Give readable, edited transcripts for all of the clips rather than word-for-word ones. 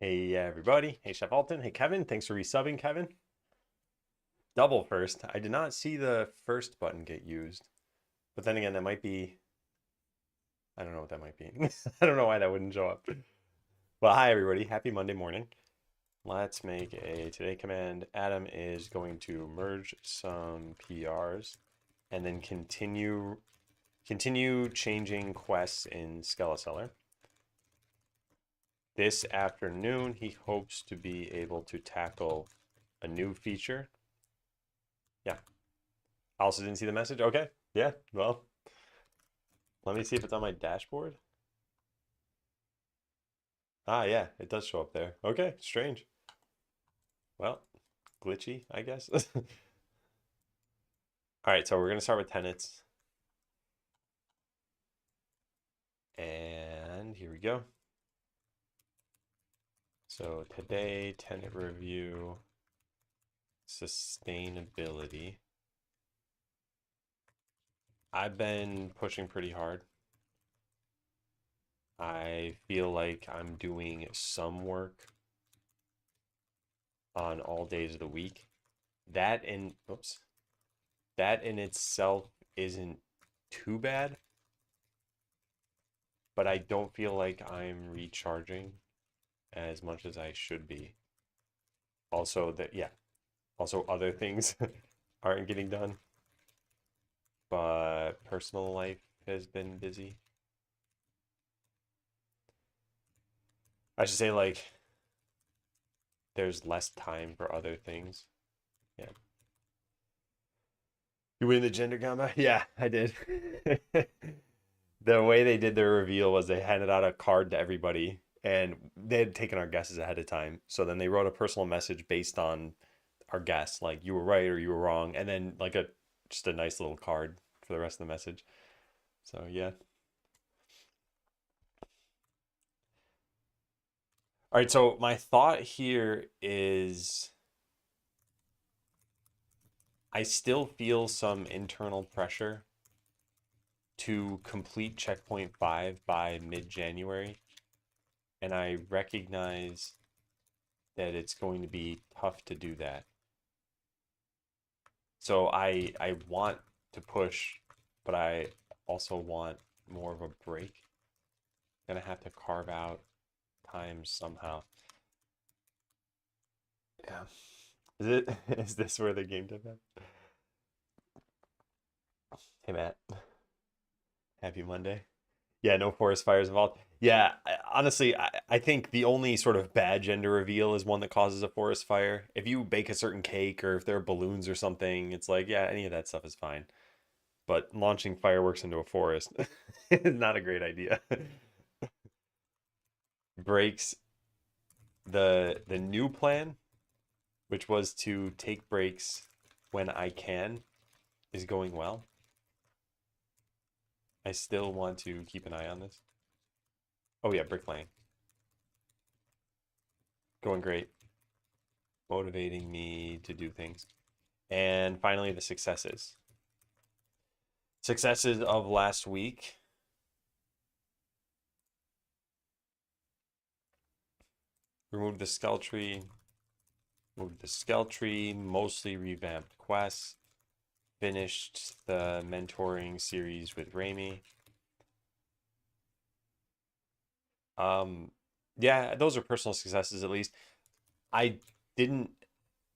Hey everybody. Hey Chef Alton. Hey Kevin. Thanks for resubbing, Kevin. Double first. I did not see the first button get used. But then again, that might be, I don't know what that might be. I don't know why that wouldn't show up. Well, hi everybody. Happy Monday morning. Let's make a today command. Adam is going to merge some PRs and then continue changing quests in Skeleseller. This afternoon, he hopes to be able to tackle a new feature. Yeah. I also didn't see the message. Okay. Yeah. Well, let me see if it's on my dashboard. Ah, yeah, it does show up there. Okay. Strange. Well, glitchy, I guess. All right. So we're going to start with tenants. And here we go. So today, tenant review, sustainability. I've been pushing pretty hard. I feel like I'm doing some work on all days of the week. That in that in itself isn't too bad, but I don't feel like I'm recharging as much as I should be. Also also other things aren't getting done, but personal life has been busy. I should say like there's less time for other things. Yeah. You win the gender combo? Yeah, I did. The way they did their reveal was they handed out a card to everybody and they had taken our guesses ahead of time. So then they wrote a personal message based on our guess, like you were right or you were wrong, and then like a just a nice little card for the rest of the message. So yeah. All right, so my thought here is I still feel some internal pressure to complete checkpoint 5 by mid-January, and I recognize that it's going to be tough to do that. So I want to push, but I also want more of a break. Gonna have to carve out time somehow. Yeah. Is it is this where the game tip at? Hey Matt. Happy Monday. Yeah, no forest fires involved. Yeah, honestly, I think the only sort of bad gender reveal is one that causes a forest fire. If you bake a certain cake or if there are balloons or something, it's like, yeah, any of that stuff is fine. But launching fireworks into a forest is not a great idea. Breaks the new plan, which was to take breaks when I can, is going well. I still want to keep an eye on this. Oh yeah, bricklaying. Going great. Motivating me to do things. And finally, the successes. Successes of last week. Removed the skull tree. Moved the skull tree. Mostly revamped quests. Finished the mentoring series with Raimi. Yeah, those are personal successes at least. I didn't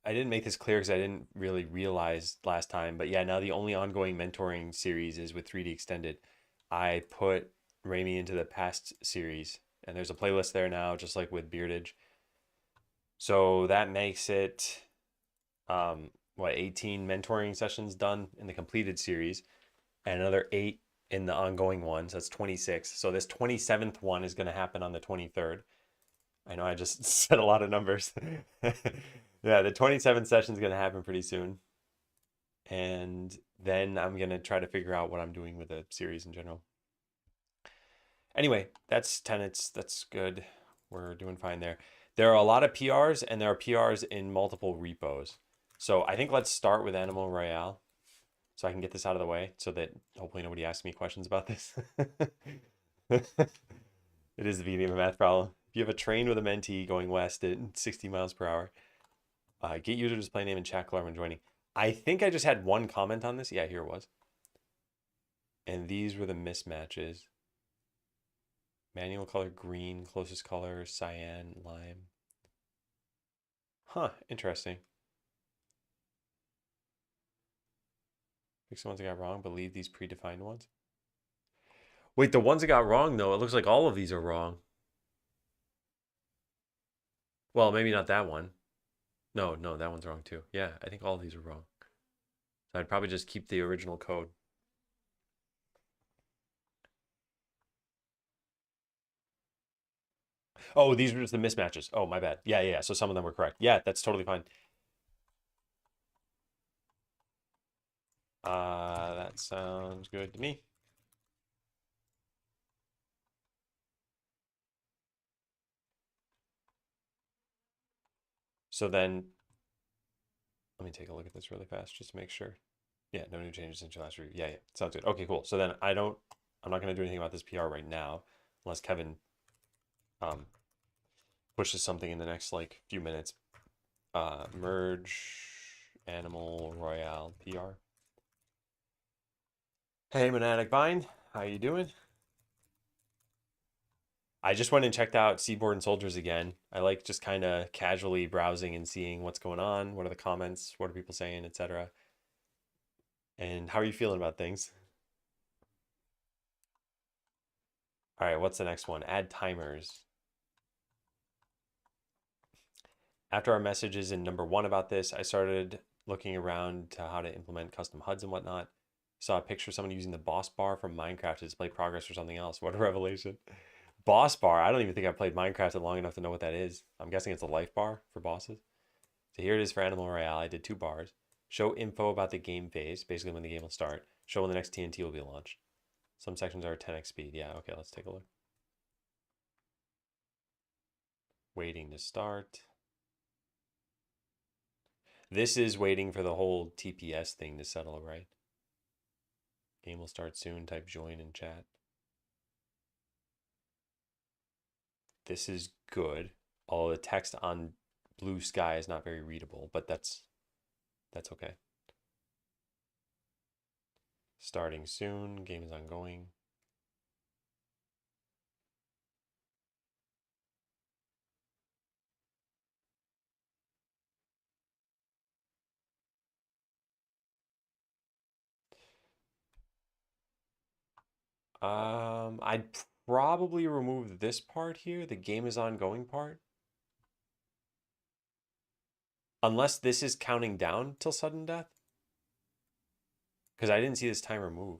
I didn't make this clear because I didn't really realize last time, but yeah, now the only ongoing mentoring series is with 3D Extended. I put Raimi into the past series, and there's a playlist there now, just like with Beardage. So that makes it what 18 mentoring sessions done in the completed series, and another 8 in the ongoing ones. That's 26. So this 27th one is going to happen on the 23rd. I know I just said a lot of numbers. Yeah, the 27th session is going to happen pretty soon. And then I'm going to try to figure out what I'm doing with the series in general. Anyway, that's tenants. That's good. We're doing fine there. There are a lot of PRs, and there are PRs in multiple repos. So I think let's start with Animal Royale so I can get this out of the way so that hopefully nobody asks me questions about this. It is the beginning of a math problem. If you have a train with a mentee going west at 60 miles per hour, get user display name and chat color when joining. I think I just had one comment on this. Yeah, here it was. And these were the mismatches. Manual color green, closest color cyan, lime. Huh, interesting. Fix the ones I got wrong, but leave these predefined ones. Wait, the ones I got wrong, though, it looks like all of these are wrong. Well, maybe not that one. No, that one's wrong too. Yeah, I think all of these are wrong. So I'd probably just keep the original code. Oh, these were just the mismatches. Oh, my bad. Yeah. So some of them were correct. Yeah, that's totally fine. That sounds good to me. So then, let me take a look at this really fast just to make sure. Yeah, no new changes since your last review. Yeah, sounds good. Okay, cool. So then I'm not going to do anything about this PR right now, unless Kevin um, pushes something in the next like few minutes. Merge Animal Royale PR. Hey, Monadic Vine, how you doing? I just went and checked out Seaboard and Soldiers again. I like just kind of casually browsing and seeing what's going on, what are the comments, what are people saying, etc. And how are you feeling about things? All right, what's the next one? Add timers. After our messages in number one about this, I started looking around to how to implement custom HUDs and whatnot. Saw a picture of someone using the boss bar from Minecraft to display progress or something else. What a revelation. Boss bar. I don't even think I've played Minecraft long enough to know what that is. I'm guessing it's a life bar for bosses. So here it is for Animal Royale. I did 2 bars. Show info about the game phase, basically when the game will start. Show when the next TNT will be launched. Some sections are 10x speed. Yeah, okay, let's take a look. Waiting to start. This is waiting for the whole TPS thing to settle, right? Game will start soon. Type join in chat. This is good. Although the text on blue sky is not very readable, but that's okay. Starting soon. Game is ongoing. I'd probably remove this part here, the game is ongoing part. Unless this is counting down till sudden death. Because I didn't see this timer move.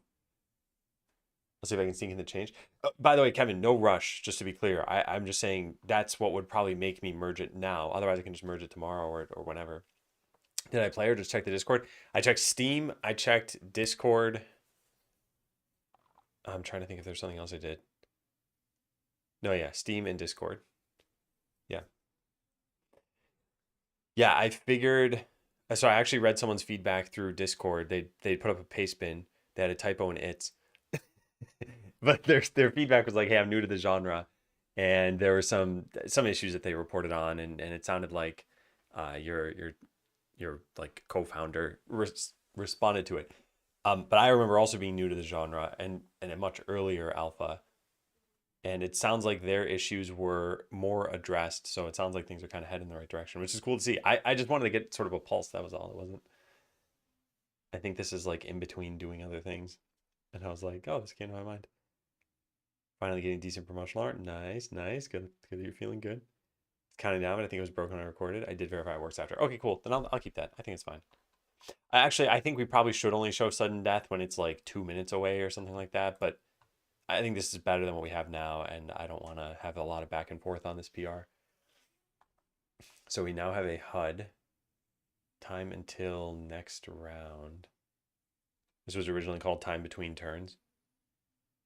Let's see if I can sneak in the change. By the way, Kevin, no rush, just to be clear. I'm just saying that's what would probably make me merge it now. Otherwise, I can just merge it tomorrow or whenever. Did I play or just check the Discord? I checked Steam. I checked Discord. I'm trying to think if there's something else I did. No, yeah, Steam and Discord. Yeah. Yeah, I figured. So I actually read someone's feedback through Discord. They put up a paste bin. They had a typo in it, but their feedback was like, "Hey, I'm new to the genre," and there were some issues that they reported on, and it sounded like your like co-founder responded to it. But I remember also being new to the genre and a much earlier alpha, and it sounds like their issues were more addressed. So it sounds like things are kind of heading in the right direction, which is cool to see. I just wanted to get sort of a pulse. That was all. It wasn't. I think this is like in between doing other things, and I was like, oh, this came to my mind. Finally getting decent promotional art. Nice, nice. Good, good. You're feeling good. It's counting down, but I think it was broken when I recorded. I did verify it works after. Okay, cool. Then I'll keep that. I think it's fine. Actually, I think we probably should only show sudden death when it's like 2 minutes away or something like that. But I think this is better than what we have now, and I don't want to have a lot of back and forth on this PR. So we now have a HUD. Time until next round. This was originally called time between turns,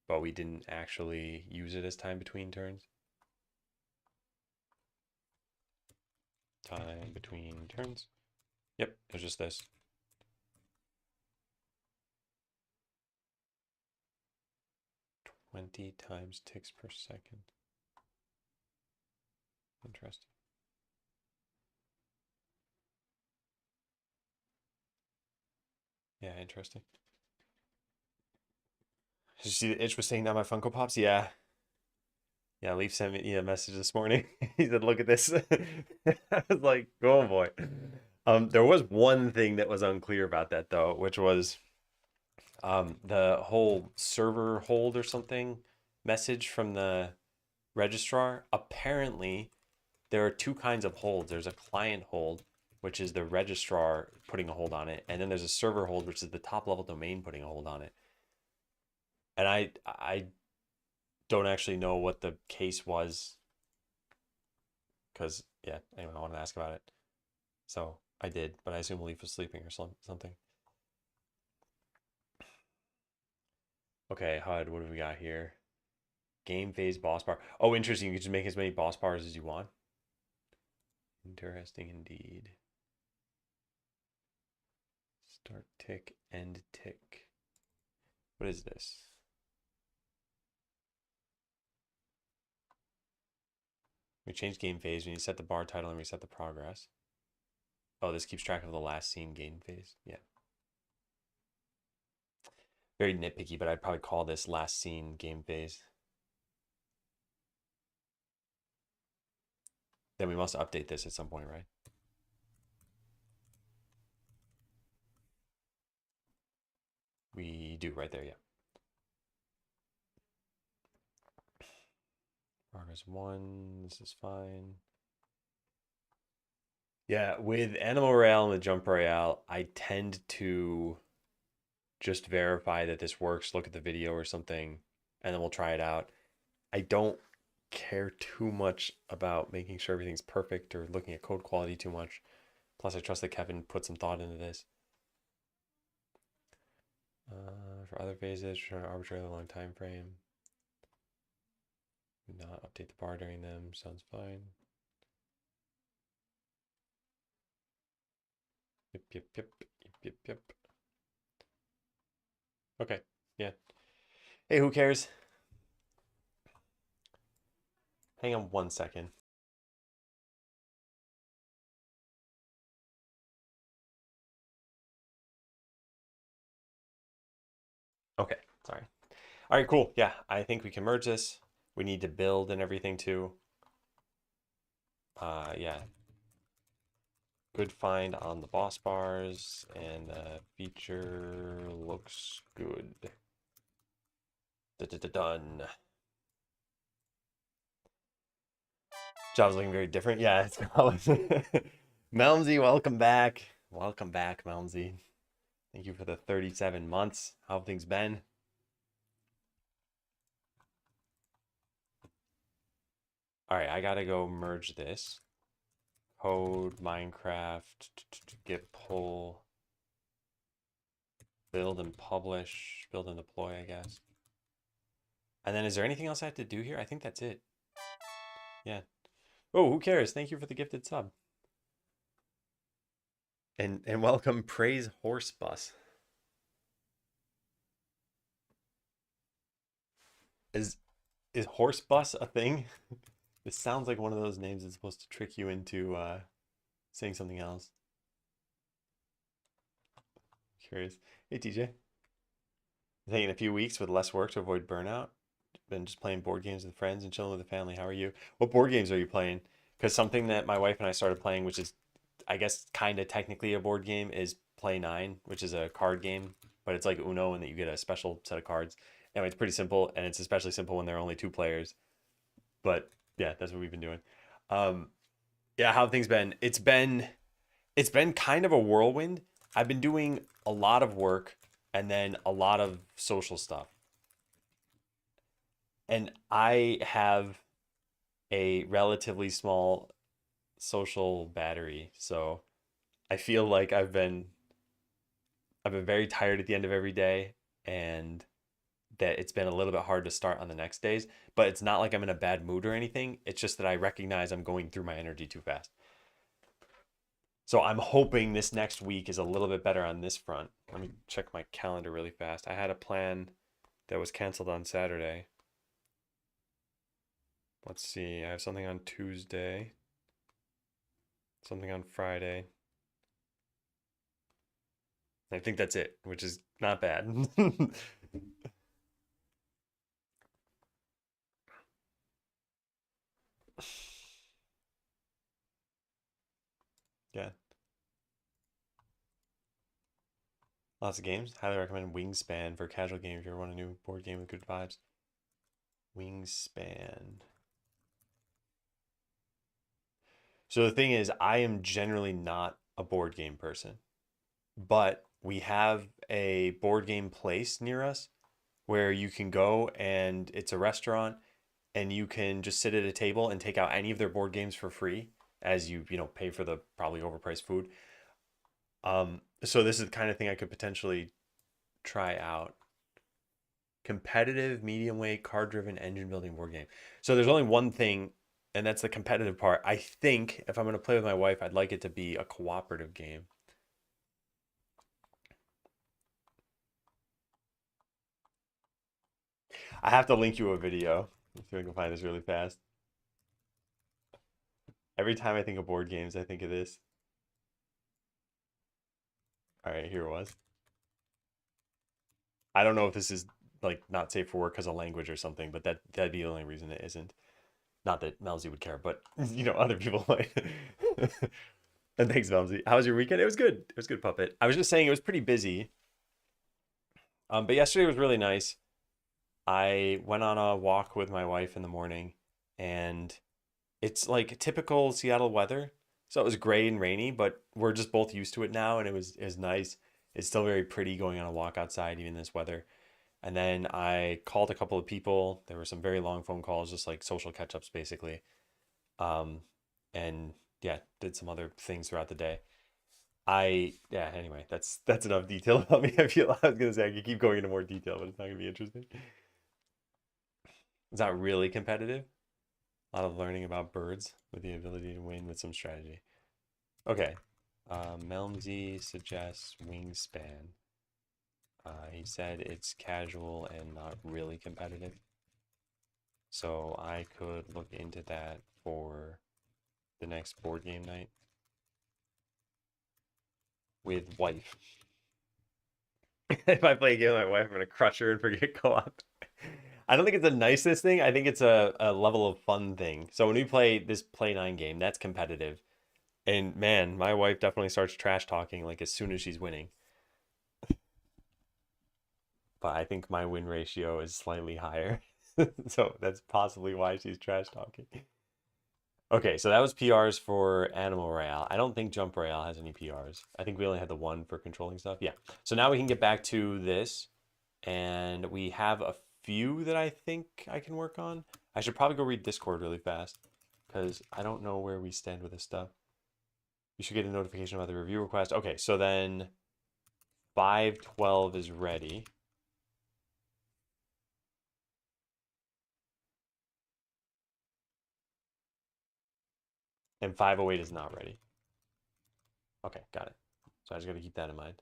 but we didn't actually use it as time between turns. Time between turns. Yep, it was just this. "20 times ticks per second." Interesting. Yeah, interesting. Did you see the itch was saying that my Funko Pops? Yeah. Yeah, Leaf sent me a message this morning. He said, "Look at this." I was like, "Oh boy." There was one thing that was unclear about that though, which was the whole server hold or something message from the registrar. Apparently, there are two kinds of holds. There's a client hold, which is the registrar putting a hold on it, and then there's a server hold, which is the top level domain putting a hold on it. And I don't actually know what the case was because yeah, anyway, I wanted to ask about it. So I did, but I assume Leaf was sleeping or something. Okay, HUD, what do we got here? Game phase boss bar. Oh, interesting. You can just make as many boss bars as you want. Interesting indeed. Start tick, end tick. What is this? We change game phase. We need to set the bar title and reset the progress. Oh, this keeps track of the last scene game phase. Yeah. Very nitpicky, but I'd probably call this last scene game phase. Then we must update this at some point, right? We do right there, yeah. Progress 1, this is fine. Yeah, with Animal Royale and the Jump Royale, I tend to just verify that this works, look at the video or something, and then we'll try it out. I don't care too much about making sure everything's perfect or looking at code quality too much. Plus, I trust that Kevin put some thought into this. For other phases, trying to arbitrarily long time frame. Not update the bar during them. Sounds fine. Yep, yep, yep, yep, yep, yep. Okay, yeah. Hey, who cares? Hang on 1 second. Okay, sorry. All right, cool. Yeah, I think we can merge this. We need to build and everything too. Yeah. Good find on the boss bars, and the feature looks good. Done. Job's looking very different. Yeah, it's Melmsy, welcome back. Welcome back, Melmsy. Thank you for the 37 months. How have things been? All right, I gotta go merge this. Code, Minecraft, git pull, build and publish, build and deploy, I guess. And then is there anything else I have to do here? I think that's it. Yeah. Oh, who cares? Thank you for the gifted sub. And welcome Praise Horse Bus. Is Horse Bus a thing? This sounds like one of those names that's supposed to trick you into saying something else. Curious. Hey TJ. Taking a few weeks with less work to avoid burnout. Been just playing board games with friends and chilling with the family. How are you? What board games are you playing? Because something that my wife and I started playing, which is, I guess, kind of technically a board game, is Play 9, which is a card game, but it's like Uno and that you get a special set of cards. Anyway, it's pretty simple, and it's especially simple when there are only two players. But yeah, that's what we've been doing. Um, yeah, how have things been? It's been kind of a whirlwind. I've been doing a lot of work and then a lot of social stuff. And I have a relatively small social battery. So I feel like I've been very tired at the end of every day and that it's been a little bit hard to start on the next days, but it's not like I'm in a bad mood or anything. It's just that I recognize I'm going through my energy too fast. So I'm hoping this next week is a little bit better on this front. Let me check my calendar really fast. I had a plan that was canceled on Saturday. Let's see. I have something on Tuesday, something on Friday. I think that's it, which is not bad. Yeah, lots of games. Highly recommend Wingspan for casual games if you ever want a new board game with good vibes. Wingspan. So the thing is, I am generally not a board game person, but we have a board game place near us where you can go and it's a restaurant and you can just sit at a table and take out any of their board games for free as you pay for the probably overpriced food. So this is the kind of thing I could potentially try out. Competitive, medium weight, card driven, engine building board game. So there's only one thing, and that's the competitive part. I think if I'm going to play with my wife, I'd like it to be a cooperative game. I have to link you a video. Let's see if I can find this really fast. Every time I think of board games, I think of this. All right, here it was. I don't know if this is like not safe for work because of language or something, but that'd be the only reason it isn't. Not that Melzy would care, but other people might. And thanks, Melzy. How was your weekend? It was good. It was good, Puppet. I was just saying it was pretty busy. But yesterday was really nice. I went on a walk with my wife in the morning, and it's like typical Seattle weather. So it was gray and rainy, but we're just both used to it now, and it was nice. It's still very pretty going on a walk outside, even in this weather. And then I called a couple of people. There were some very long phone calls, just like social catch ups, basically. Um, and yeah, did some other things throughout the day. Yeah. Anyway, that's enough detail about me. I feel I was gonna say I could keep going into more detail, but it's not gonna be interesting. It's not really competitive. A lot of learning about birds with the ability to win with some strategy. Okay. Melmsy suggests Wingspan. He said it's casual and not really competitive. So I could look into that for the next board game night with wife. If I play a game with my wife, I'm gonna crush her and forget co-op. I don't think it's the nicest thing. I think it's a level of fun thing. So when we play this Play 9 game, that's competitive. And man, my wife definitely starts trash talking like as soon as she's winning. But I think my win ratio is slightly higher. So that's possibly why she's trash talking. Okay, so that was PRs for Animal Royale. I don't think Jump Royale has any PRs. I think we only had the one for controlling stuff. Yeah. So now we can get back to this. And we have a few that I think I can work on. I should probably go read Discord really fast because I don't know where we stand with this stuff. You should get a notification about the review request. Okay, so then 512 is ready. And 508 is not ready. Okay, got it. So I just got to keep that in mind.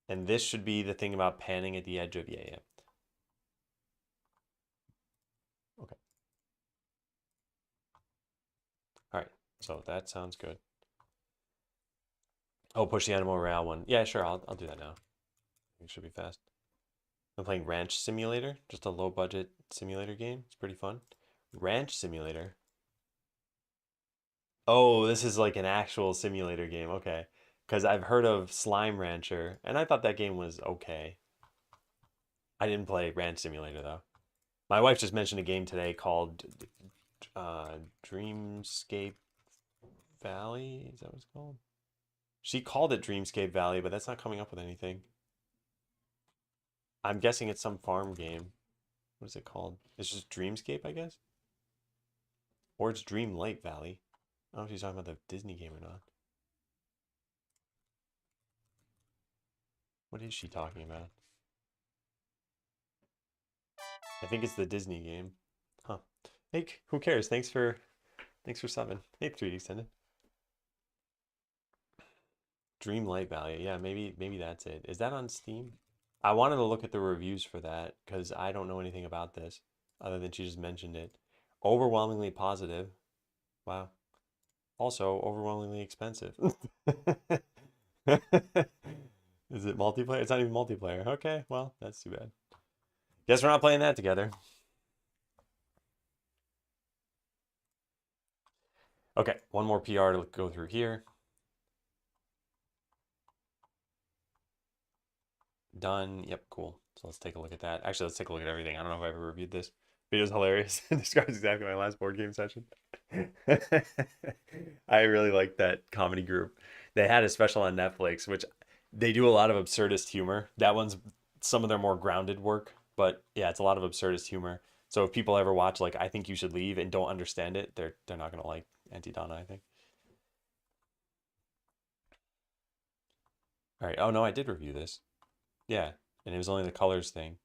And this should be the thing about panning at the edge of, yeah, yeah. Okay. All right. So that sounds good. Oh, push the Animal Royale one. Yeah, sure. I'll do that now. It should be fast. I'm playing Ranch Simulator, just a low budget simulator game. It's pretty fun. Ranch Simulator. Oh, this is like an actual simulator game. Okay. Because I've heard of Slime Rancher, and I thought that game was okay. I didn't play Ranch Simulator though. My wife just mentioned a game today called Dreamscape Valley. Is that what it's called? She called it Dreamscape Valley, but that's not coming up with anything. I'm guessing it's some farm game. What is it called? It's just Dreamscape, I guess? Or it's Dream Light Valley. I don't know if she's talking about the Disney game or not. What is she talking about? I think it's the Disney game. Huh. Hey, who cares? Thanks for subbing. Hey, 3D extended. Dream Light Valley. Yeah, maybe that's it. Is that on Steam? I wanted to look at the reviews for that because I don't know anything about this other than she just mentioned it. Overwhelmingly positive. Wow. Also overwhelmingly expensive. Is it multiplayer? It's not even multiplayer. Okay, well, that's too bad. Guess we're not playing that together. Okay, one more PR to go through here. Done. Yep, cool. So let's take a look at that. Actually, let's take a look at everything. I don't know if I ever reviewed this. Video's hilarious. It describes exactly my last board game session. I really like that comedy group. They had a special on Netflix, which they do a lot of absurdist humor. That one's some of their more grounded work, but yeah, it's a lot of absurdist humor. So if people ever watch like I Think You Should Leave and don't understand it, they're not gonna like Auntie Donna, I think. All right. Oh no, I did review this. Yeah, and it was only the colors thing.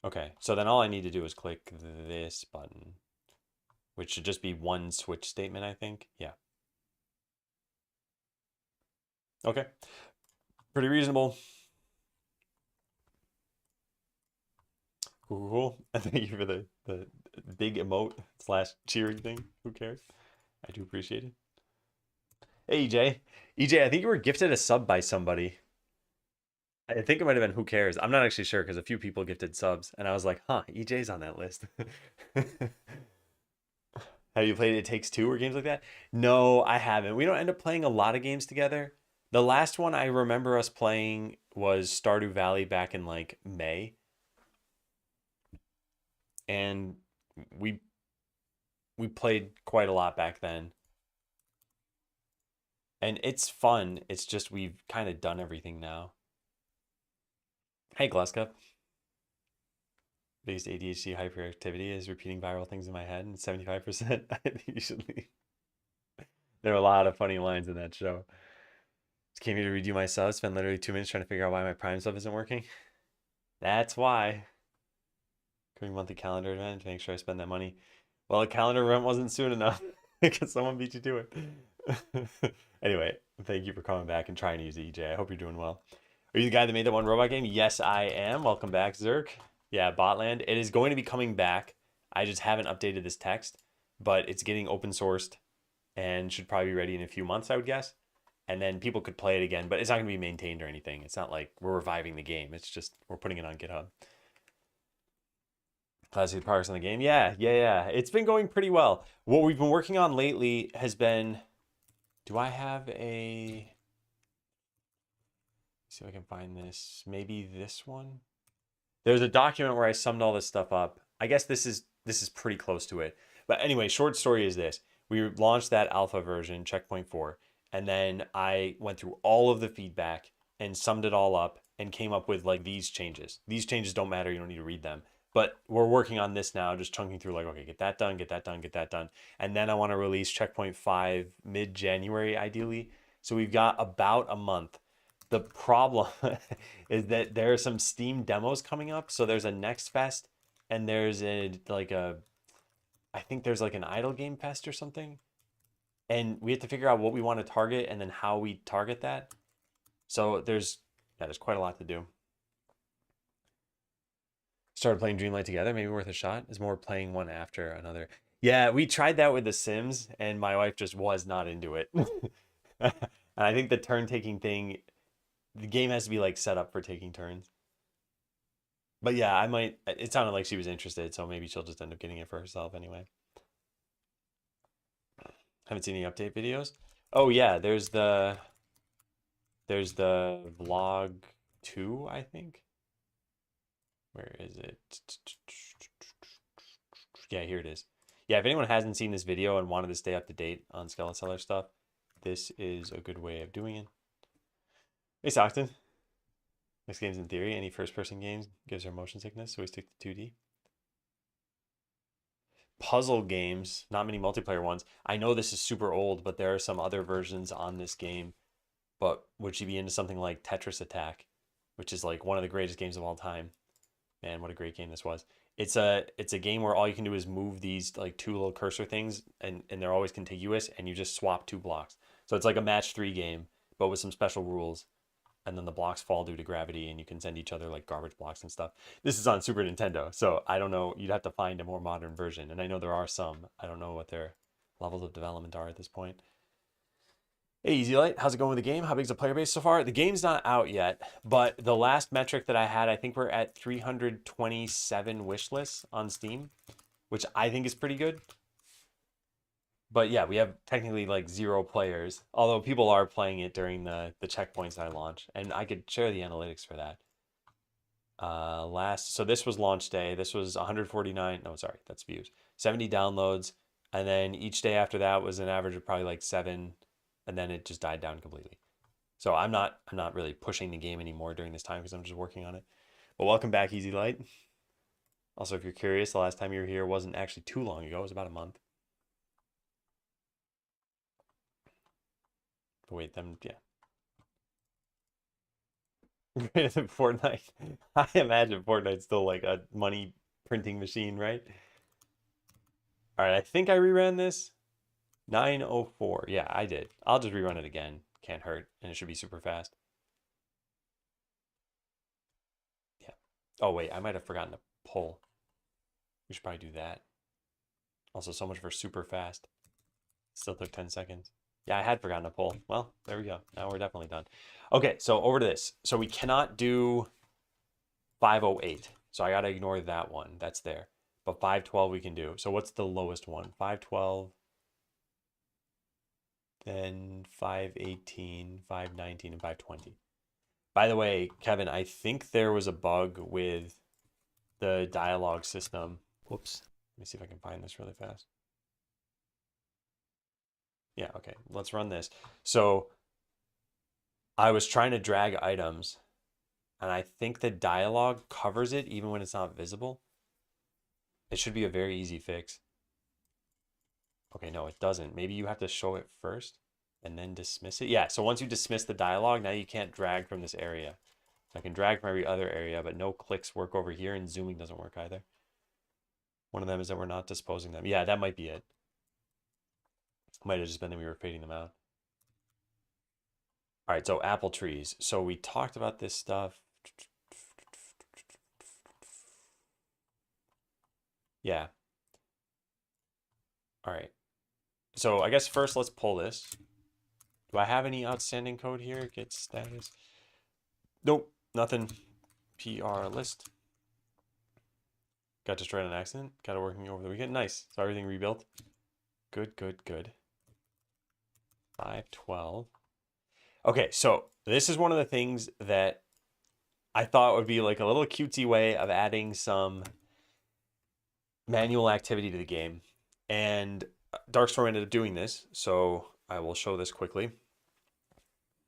Okay, so then all I need to do is click this button, which should just be one switch statement, I think. Yeah. Okay. Pretty reasonable. Cool, cool, cool. And thank you for the big emote slash cheering thing. Who cares? I do appreciate it. Hey, EJ. EJ, I think you were gifted a sub by somebody. I think it might have been Who Cares. I'm not actually sure because a few people gifted subs, and I was like, huh, EJ's on that list. Have you played It Takes Two or games like that? No, I haven't. We don't end up playing a lot of games together. The last one I remember us playing was Stardew Valley back in like May, and we we played quite a lot back then. And it's fun. It's just we've kind of done everything now. Hey, Gluska. Biggest ADHD hyperactivity is repeating viral things in my head, and 75% I think you should leave. There are a lot of funny lines in that show. Just came here to redo my sub. Spent literally 2 minutes trying to figure out why my Prime sub isn't working. That's why. Coming monthly calendar event to make sure I spend that money. Well, a calendar event wasn't soon enough because someone beat you to it. Anyway, thank you for coming back and trying to use the EJ. I hope you're doing well. Are you the guy that made that one robot game? Yes, I am. Welcome back, Zerk. Yeah, Botland. It is going to be coming back. I just haven't updated this text, but it's getting open sourced and should probably be ready in a few months, I would guess. And then people could play it again, but it's not going to be maintained or anything. It's not like we're reviving the game. It's just we're putting it on GitHub. Classic progress on the game. Yeah, yeah, yeah. It's been going pretty well. What we've been working on lately has been. Do I have a? Let's see if I can find this. Maybe this one. There's a document where I summed all this stuff up. I guess this is pretty close to it. But anyway, short story is this. We launched that alpha version, checkpoint 4, and then I went through all of the feedback and summed it all up and came up with like these changes. These changes don't matter, you don't need to read them. But we're working on this now, just chunking through like, okay, get that done, get that done, get that done. And then I want to release checkpoint 5 mid-January ideally. So we've got about a month. The problem is that there are some Steam demos coming up. So there's a Next Fest and there's I think there's like an Idle Game Fest or something. And we have to figure out what we want to target and then how we target that. So there's quite a lot to do. Started playing Dreamlight together, maybe worth a shot. Is more playing one after another. Yeah, we tried that with The Sims, and my wife just was not into it. And I think the turn taking thing, the game has to be like set up for taking turns. But yeah, I might. It sounded like she was interested, so maybe she'll just end up getting it for herself anyway. Haven't seen any update videos. Oh yeah, there's the vlog 2, I think. Where is it? Yeah, here it is. Yeah, if anyone hasn't seen this video and wanted to stay up to date on Skeleton Seller stuff, this is a good way of doing it. Hey, Stockton. Next games in theory. Any first-person games gives her motion sickness, so we stick to 2D. Puzzle games, not many multiplayer ones. I know this is super old, but there are some other versions on this game. But would you be into something like Tetris Attack, which is like one of the greatest games of all time? Man, what a great game this was. It's a game where all you can do is move these like two little cursor things and they're always contiguous and you just swap two blocks. So it's like a match 3 game, but with some special rules. and then the blocks fall due to gravity, and you can send each other like garbage blocks and stuff. This is on Super Nintendo, so I don't know. You'd have to find a more modern version, and I know there are some. I don't know what their levels of development are at this point. Hey, Easy Light, how's it going with the game? How big's the player base so far? The game's not out yet, but the last metric that I had, I think we're at 327 wish lists on Steam, which I think is pretty good. But yeah, we have technically like 0 players, although people are playing it during the checkpoints I launch, and I could share the analytics for that. So this was launch day. This was 149. No, sorry, that's views. 70 downloads, and then each day after that was an average of probably like 7, and then it just died down completely. So I'm not really pushing the game anymore during this time because I'm just working on it. But welcome back, Easy Light. Also, if you're curious, the last time you were here wasn't actually too long ago. It was about a month. But wait, yeah. Greater than Fortnite. I imagine Fortnite's still like a money printing machine, right? All right, I think I reran this. 9:04. Yeah, I did. I'll just rerun it again. Can't hurt, and it should be super fast. Yeah. Oh, wait, I might have forgotten to pull. We should probably do that. Also, so much for super fast. Still took 10 seconds. Yeah, I had forgotten to pull. Well, there we go. Now we're definitely done. Okay, so over to this. So we cannot do 508. So I got to ignore that one. That's there. But 512 we can do. So what's the lowest one? 512, then 518, 519, and 520. By the way, Kevin, I think there was a bug with the dialogue system. Whoops. Let me see if I can find this really fast. Yeah, okay. Let's run this. So I was trying to drag items, and I think the dialogue covers it even when it's not visible. It should be a very easy fix. Okay, no, it doesn't. Maybe you have to show it first and then dismiss it. Yeah, so once you dismiss the dialogue, now you can't drag from this area. So I can drag from every other area, but no clicks work over here, and zooming doesn't work either. One of them is that we're not disposing them. Yeah, that might be it. Might have just been that we were fading them out. All right, so apple trees. So we talked about this stuff. Yeah. All right. So I guess first let's pull this. Do I have any outstanding code here? Get status. Nope, nothing. PR list. Got destroyed on accident. Got it working over the weekend. Nice. So everything rebuilt. Good, good, good. 512. Okay, so this is one of the things that I thought would be like a little cutesy way of adding some manual activity to the game. And Darkstorm ended up doing this, so I will show this quickly.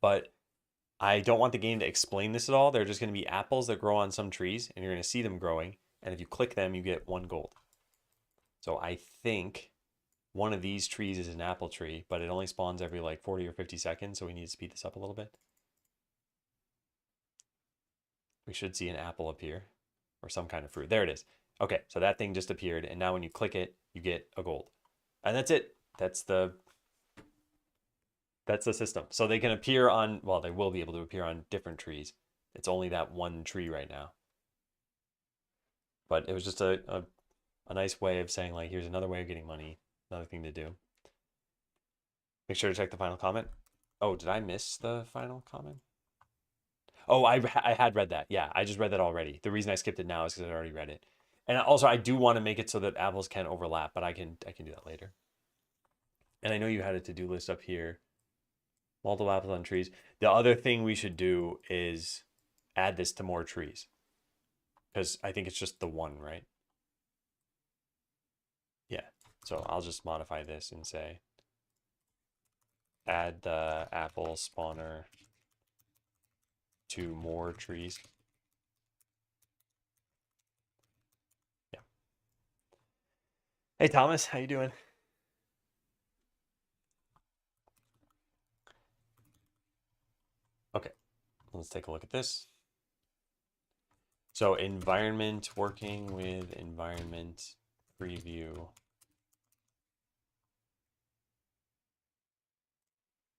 But I don't want the game to explain this at all. They're just going to be apples that grow on some trees, and you're going to see them growing. And if you click them, you get 1 gold. So I think one of these trees is an apple tree, but it only spawns every like 40 or 50 seconds, so we need to speed this up a little bit. We should see an apple appear, or some kind of fruit. There it is. Okay, so that thing just appeared, and now when you click it, you get a gold. And that's it. That's the system. So they can appear on, well, they will be able to appear on different trees. It's only that one tree right now. But it was just a nice way of saying, like, here's another way of getting money, another thing to do. Make sure to check the final comment. Oh, did I miss the final comment? Oh, I had read that. Yeah, I just read that already. The reason I skipped it now is because I already read it. And also, I do want to make it so that apples can overlap, but I can do that later. And I know you had a to-do list up here. Multiple apples on trees. The other thing we should do is add this to more trees. Because I think it's just the one, right? Yeah. So I'll just modify this and say add the apple spawner to more trees. Yeah. Hey Thomas, how you doing? Okay, let's take a look at this. So environment, working with environment preview.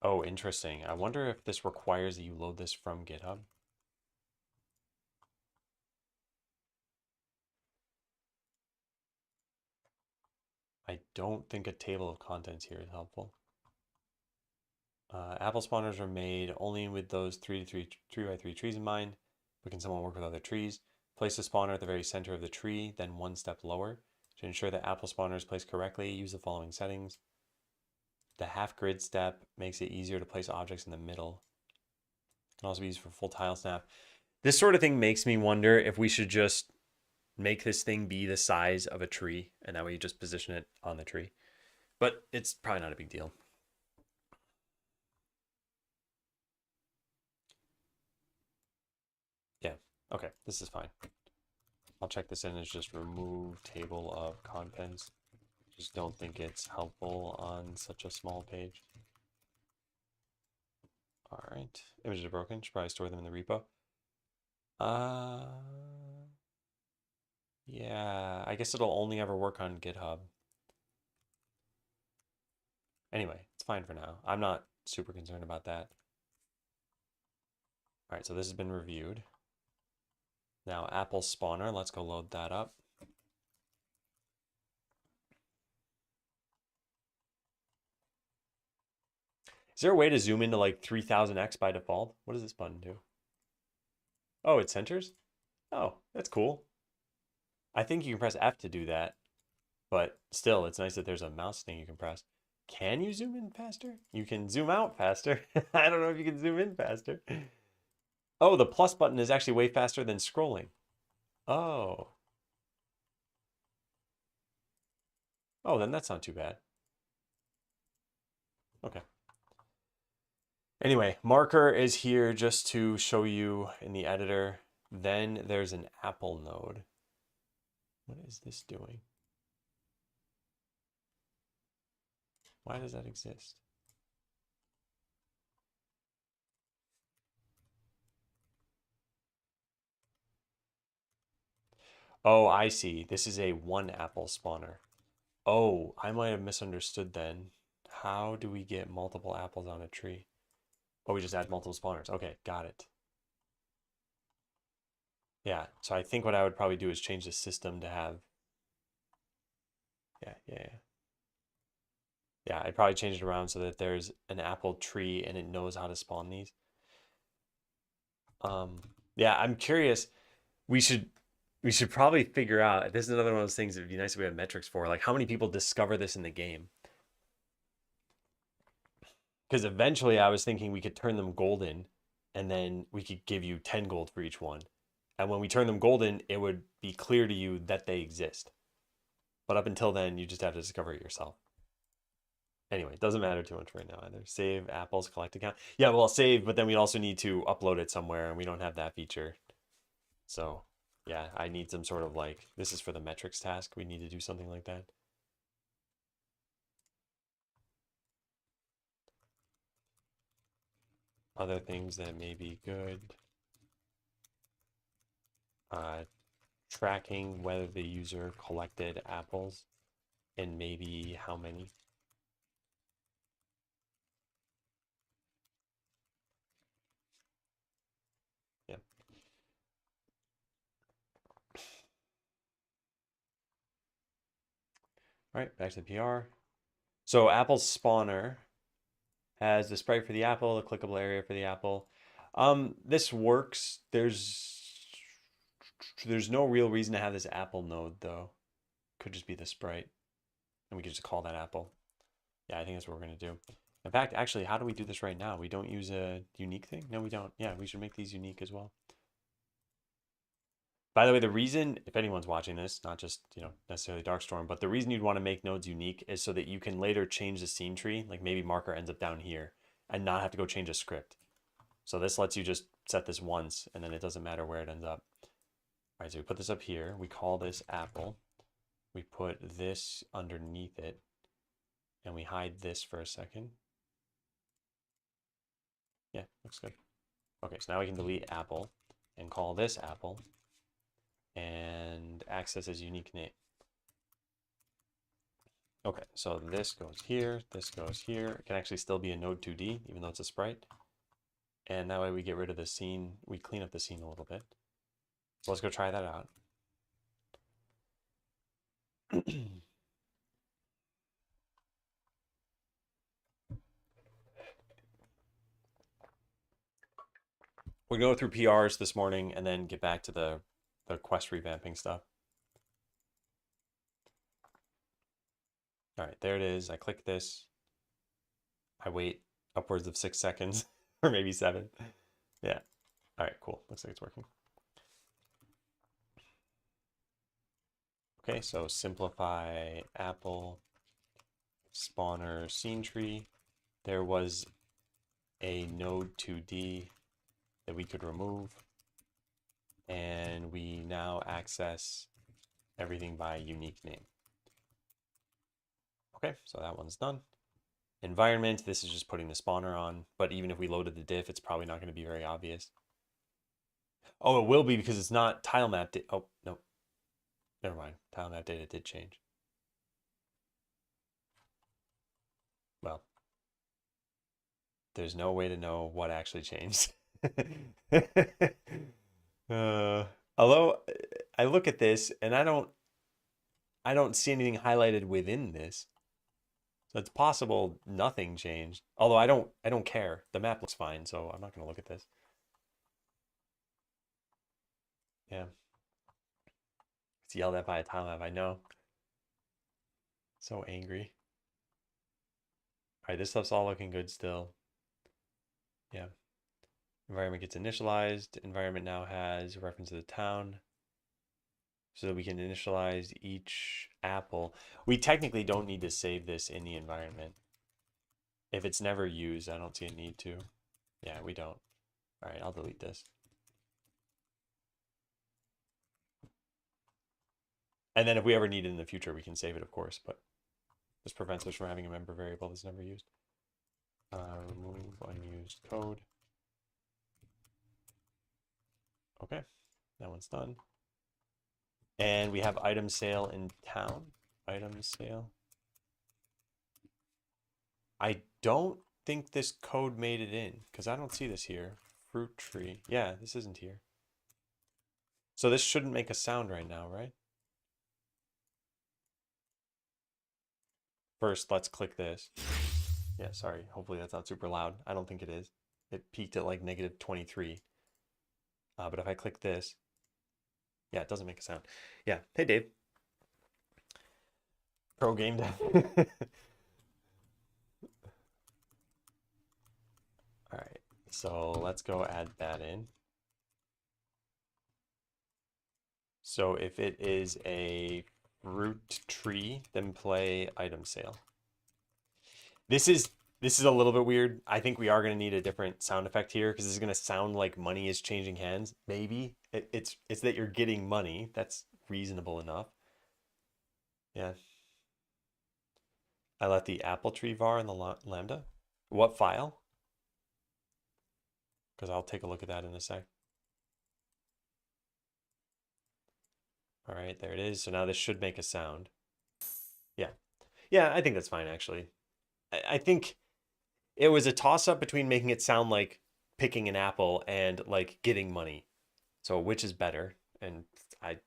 Oh, interesting. I wonder if this requires that you load this from GitHub. I don't think a table of contents here is helpful. Apple spawners are made only with those 3 by 3 trees in mind, but can someone work with other trees? Place the spawner at the very center of the tree, then one step lower. To ensure that apple spawner is placed correctly, use the following settings. The half grid step makes it easier to place objects in the middle. It can also be used for full tile snap. This sort of thing makes me wonder if we should just make this thing be the size of a tree, and that way you just position it on the tree. But it's probably not a big deal. Yeah, okay, this is fine. I'll check this in as just remove table of contents. Just don't think it's helpful on such a small page. All right, images are broken. Should probably store them in the repo. Yeah, I guess it'll only ever work on GitHub. Anyway, it's fine for now. I'm not super concerned about that. All right, so this has been reviewed. Now Apple spawner, let's go load that up. Is there a way to zoom into like 3000x by default? What does this button do? Oh, it centers? Oh, that's cool. I think you can press F to do that, but still, it's nice that there's a mouse thing you can press. Can you zoom in faster? You can zoom out faster. I don't know if you can zoom in faster. Oh, the plus button is actually way faster than scrolling. Oh. Oh, then that's not too bad. Okay. Anyway, marker is here just to show you in the editor. Then there's an Apple node. What is this doing? Why does that exist? Oh, I see. This is a one apple spawner. Oh, I might have misunderstood then. How do we get multiple apples on a tree? Oh, we just add multiple spawners. Okay, got it. Yeah, so I think what I would probably do is change the system to have. Yeah. Yeah, I'd probably change it around so that there's an apple tree and it knows how to spawn these. Yeah, I'm curious. We should we should probably figure out. This is another one of those things that'd be nice if we had metrics for, like how many people discover this in the game. Because eventually I was thinking we could turn them golden and then we could give you 10 gold for each one. And when we turn them golden, it would be clear to you that they exist. But up until then, you just have to discover it yourself. Anyway, it doesn't matter too much right now either. Save Apple's collect account. Yeah, well, save, but then we'd also need to upload it somewhere, and we don't have that feature. So, yeah, I need some sort of like, this is for the metrics task. We need to do something like that. Other things that may be good. Tracking whether the user collected apples and maybe how many. Yeah. All right, back to the PR. So Apple's spawner has the sprite for the apple, the clickable area for the apple. This works. There's no real reason to have this apple node though. Could just be the sprite, and we could just call that apple. Yeah, I think that's what we're gonna do. In fact, actually, how do we do this right now? We don't use a unique thing? No, we don't. Yeah, we should make these unique as well. By the way, the reason, if anyone's watching this, not just, necessarily Darkstorm, but the reason you'd want to make nodes unique is so that you can later change the scene tree, like maybe marker ends up down here, and not have to go change a script. So this lets you just set this once, and then it doesn't matter where it ends up. All right, so we put this up here. We call this apple. We put this underneath it, and we hide this for a second. Yeah, looks good. Okay, so now we can delete apple and call this apple and access as unique name. Okay, so this goes here, this goes here. It can actually still be a node 2D, even though it's a sprite. And that way we get rid of the scene, we clean up the scene a little bit. So let's go try that out. We'll go through PRs this morning and then get back to the quest revamping stuff. All right, there it is. I click this. I wait upwards of 6 seconds or maybe 7. Yeah. All right, cool. Looks like it's working. Okay, so simplify apple spawner scene tree. There was a node 2D that we could remove. And we now access everything by unique name. Okay, so that one's done. Environment, this is just putting the spawner on, but even if we loaded the diff, it's probably not going to be very obvious. Oh, it will be because it's not tile map. Oh, no. Never mind. Tile map data did change. Well, there's no way to know what actually changed. Although I look at this and I don't see anything highlighted within this. So it's possible nothing changed. Although I don't care. The map looks fine, so I'm not gonna look at this. Yeah. It's yelled at by a tile map, I know. So angry. Alright, this stuff's all looking good still. Yeah. Environment gets initialized. Environment now has a reference to the town. So that we can initialize each apple. We technically don't need to save this in the environment. If it's never used, I don't see a need to. Yeah, we don't. Alright, I'll delete this. And then if we ever need it in the future, we can save it, of course, but this prevents us from having a member variable that's never used. Remove unused code. Okay, that one's done. And we have item sale in town. Item sale. I don't think this code made it in because I don't see this here. Fruit tree. Yeah, this isn't here. So this shouldn't make a sound right now, right? First, let's click this. Yeah, sorry. Hopefully that's not super loud. I don't think it is. It peaked at like negative 23. But if I click this, yeah, it doesn't make a sound. Yeah. Hey, Dave. Pro game dev. All right. So let's go add that in. So if it is a fruit tree, then play item sale. This is a little bit weird. I think we are going to need a different sound effect here because this is going to sound like money is changing hands. Maybe it's that you're getting money. That's reasonable enough. Yeah. I left the apple tree var in the lambda. What file? Because I'll take a look at that in a sec. All right, there it is. So now this should make a sound. Yeah. Yeah, I think that's fine, actually. I think it was a toss-up between making it sound like picking an apple and like getting money. So which is better? And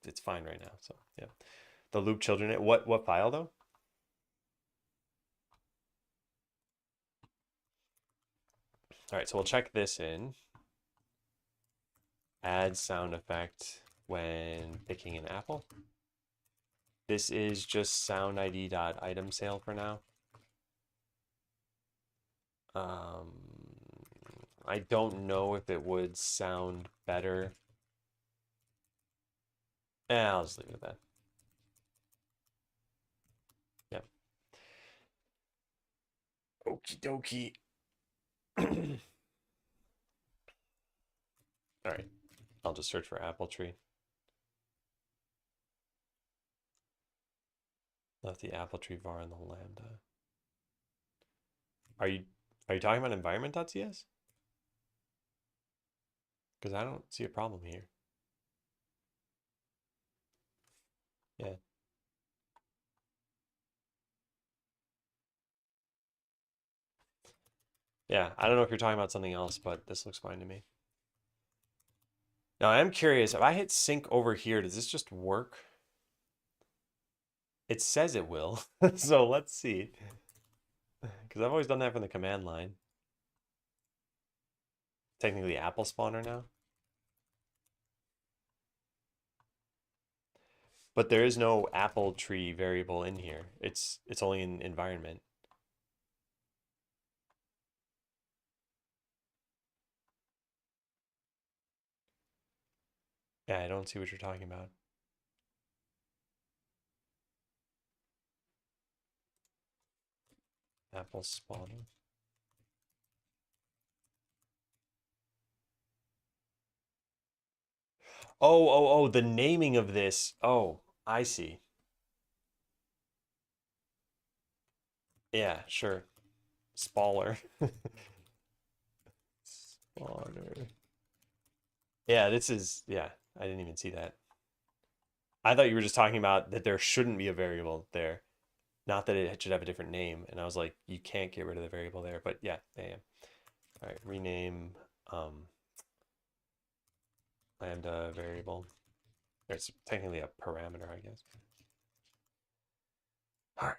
it's fine right now. So yeah. The loop children, what file though? All right, so we'll check this in. Add sound effect when picking an apple. This is just sound id.item sale for now. I don't know if it would sound better. I'll just leave it at that. Yeah. Okie dokie. All right. I'll just search for apple tree. Left the apple tree var in the lambda. Are you talking about environment.cs? Because I don't see a problem here. Yeah. Yeah, I don't know if you're talking about something else, but this looks fine to me. Now, I am curious, if I hit sync over here, does this just work? It says it will, so let's see. Because I've always done that from the command line. Technically Apple spawner now. But there is no apple tree variable in here. It's only in environment. Yeah, I don't see what you're talking about. Apple spawner. Oh, the naming of this. Oh, I see. Yeah, sure. Spaller. Spawner. Yeah, this is, yeah, I didn't even see that. I thought you were just talking about that there shouldn't be a variable there, not that it should have a different name. And I was like, you can't get rid of the variable there. But yeah, yeah. All right, rename um, lambda variable. It's technically a parameter, I guess. All right,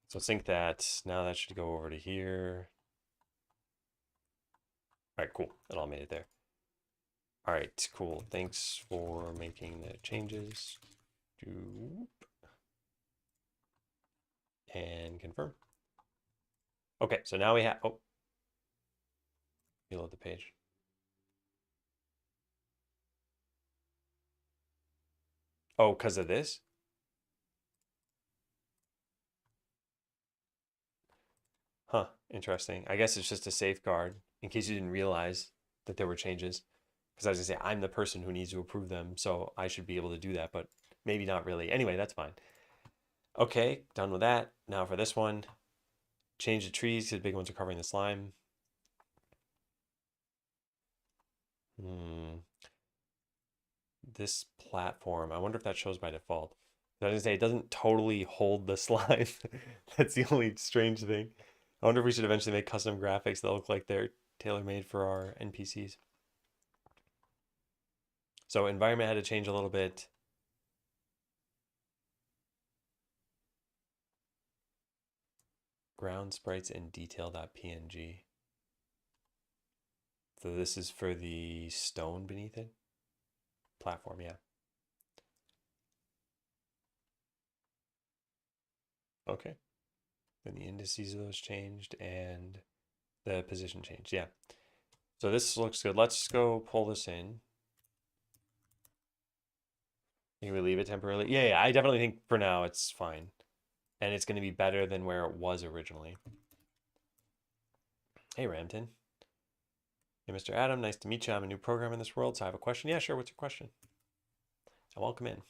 so sync that. Now that should go over to here. All right, cool. It all made it there. All right, cool. Thanks for making the changes. And confirm. Okay, so now we have, oh, reload the page. Oh, because of this? Huh, interesting. I guess it's just a safeguard in case you didn't realize that there were changes. Because I was gonna say, I'm the person who needs to approve them, so I should be able to do that, but maybe not really. Anyway, that's fine. Okay, done with that. Now for this one, change the trees because the big ones are covering the slime. Hmm. This platform, I wonder if that shows by default. I was gonna say, it doesn't totally hold the slime. That's the only strange thing. I wonder if we should eventually make custom graphics that look like they're tailor-made for our NPCs. So environment had to change a little bit. Ground sprites and detail.png. So this is for the stone beneath it. Platform, yeah. Okay. Then the indices of those changed and the position changed. Yeah. So this looks good. Let's go pull this in. Can we leave it temporarily? Yeah, I definitely think for now it's fine. And it's going to be better than where it was originally. Hey, Ramton. Hey, Mr. Adam. Nice to meet you. I'm a new programmer in this world, so I have a question. Yeah, sure. What's your question? And welcome in.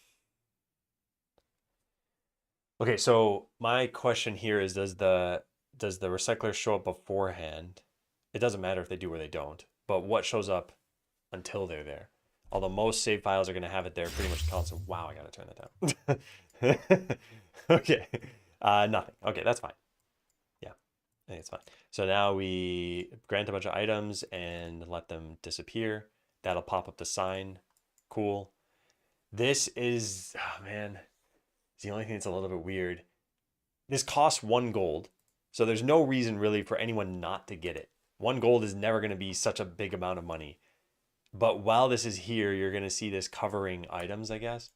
Okay, so my question here is does the recycler show up beforehand? It doesn't matter if they do or they don't, but what shows up until they're there? Although most save files are going to have it there pretty much constant. Wow, I got to turn that down. Okay. Nothing. Okay, that's fine. Yeah, I think it's fine. So now we grant a bunch of items and let them disappear. That'll pop up the sign. Cool. This is, oh man, it's the only thing that's a little bit weird. This costs 1 gold. So there's no reason really for anyone not to get it. 1 gold is never going to be such a big amount of money. But while this is here, you're going to see this covering items, I guess.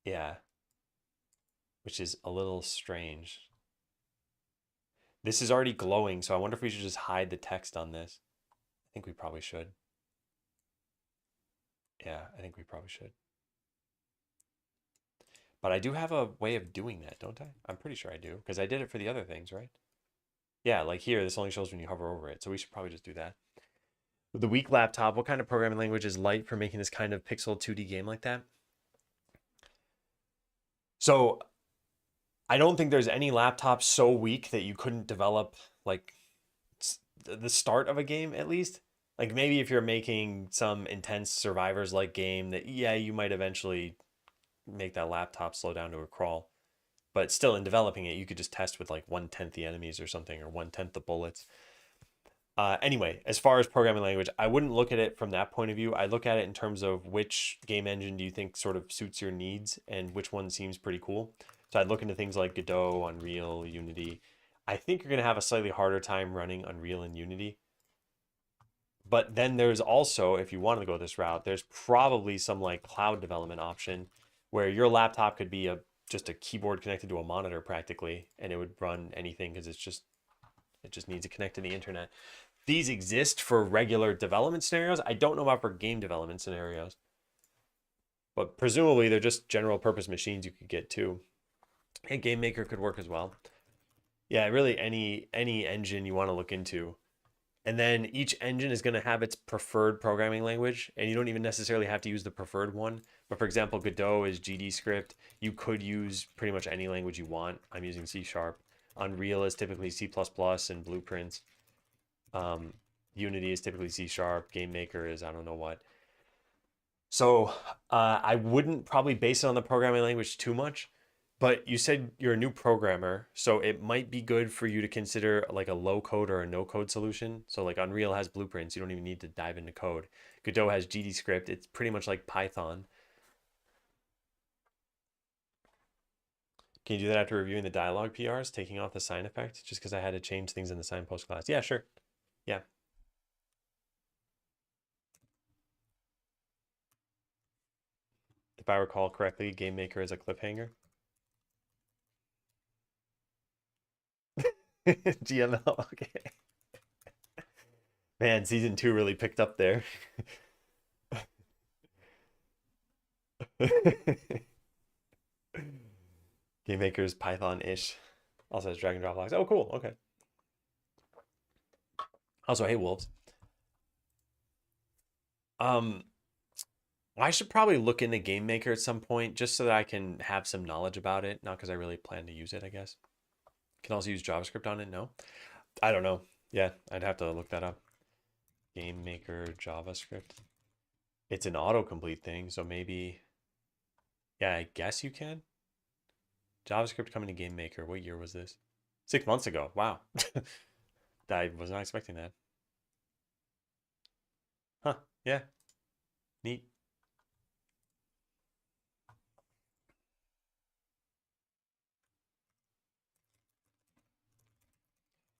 Yeah, which is a little strange. This is already glowing, so I wonder if we should just hide the text on this. I think we probably should. Yeah, I think we probably should. But I do have a way of doing that, don't I? I'm pretty sure I do, because I did it for the other things, right? Yeah, like here, this only shows when you hover over it. So we should probably just do that. With the weak laptop, what kind of programming language is light for making this kind of pixel 2D game like that? So I don't think there's any laptop so weak that you couldn't develop like the start of a game at least. Like maybe if you're making some intense survivors like game that yeah, you might eventually make that laptop slow down to a crawl. But still, in developing it, you could just test with like 1/10 the enemies or something, or 1/10 the bullets. Anyway, as far as programming language, I wouldn't look at it from that point of view. I look at it in terms of which game engine do you think sort of suits your needs and which one seems pretty cool. So I'd look into things like Godot, Unreal, Unity. I think you're going to have a slightly harder time running Unreal and Unity. But then there's also, if you want to go this route, there's probably some like cloud development option where your laptop could be a just a keyboard connected to a monitor practically, and it would run anything because it just needs to connect to the internet. These exist for regular development scenarios. I don't know about for game development scenarios, but presumably they're just general purpose machines you could get too. And Game Maker could work as well. Yeah, really any engine you want to look into. And then each engine is going to have its preferred programming language, and you don't even necessarily have to use the preferred one. But for example, Godot is GD script. You could use pretty much any language you want. I'm using C Sharp. Unreal is typically C++ and Blueprints. Um, Unity is typically C Sharp. Game Maker is I don't know what. So I wouldn't probably base it on the programming language too much. But you said you're a new programmer, so it might be good for you to consider like a low code or a no code solution. So like Unreal has blueprints, you don't even need to dive into code. Godot has GD script, it's pretty much like Python. Can you do that after reviewing the dialogue PRs, taking off the sign effect? Just because I had to change things in the signpost class. Yeah, sure. Yeah. If I recall correctly, Game Maker is a cliffhanger. GML, okay. Man, season 2 really picked up there. Game Maker's Python-ish. Also has drag and drop blocks. Oh, cool. Okay. Also, hey, wolves. Um, I should probably look into Game Maker at some point just so that I can have some knowledge about it. Not because I really plan to use it, I guess. Can also use JavaScript on it? No. I don't know. Yeah, I'd have to look that up. Game Maker JavaScript. It's an autocomplete thing, so maybe. Yeah, I guess you can. JavaScript coming to Game Maker. What year was this? 6 months ago. Wow. I was not expecting that. Huh. Yeah. Neat.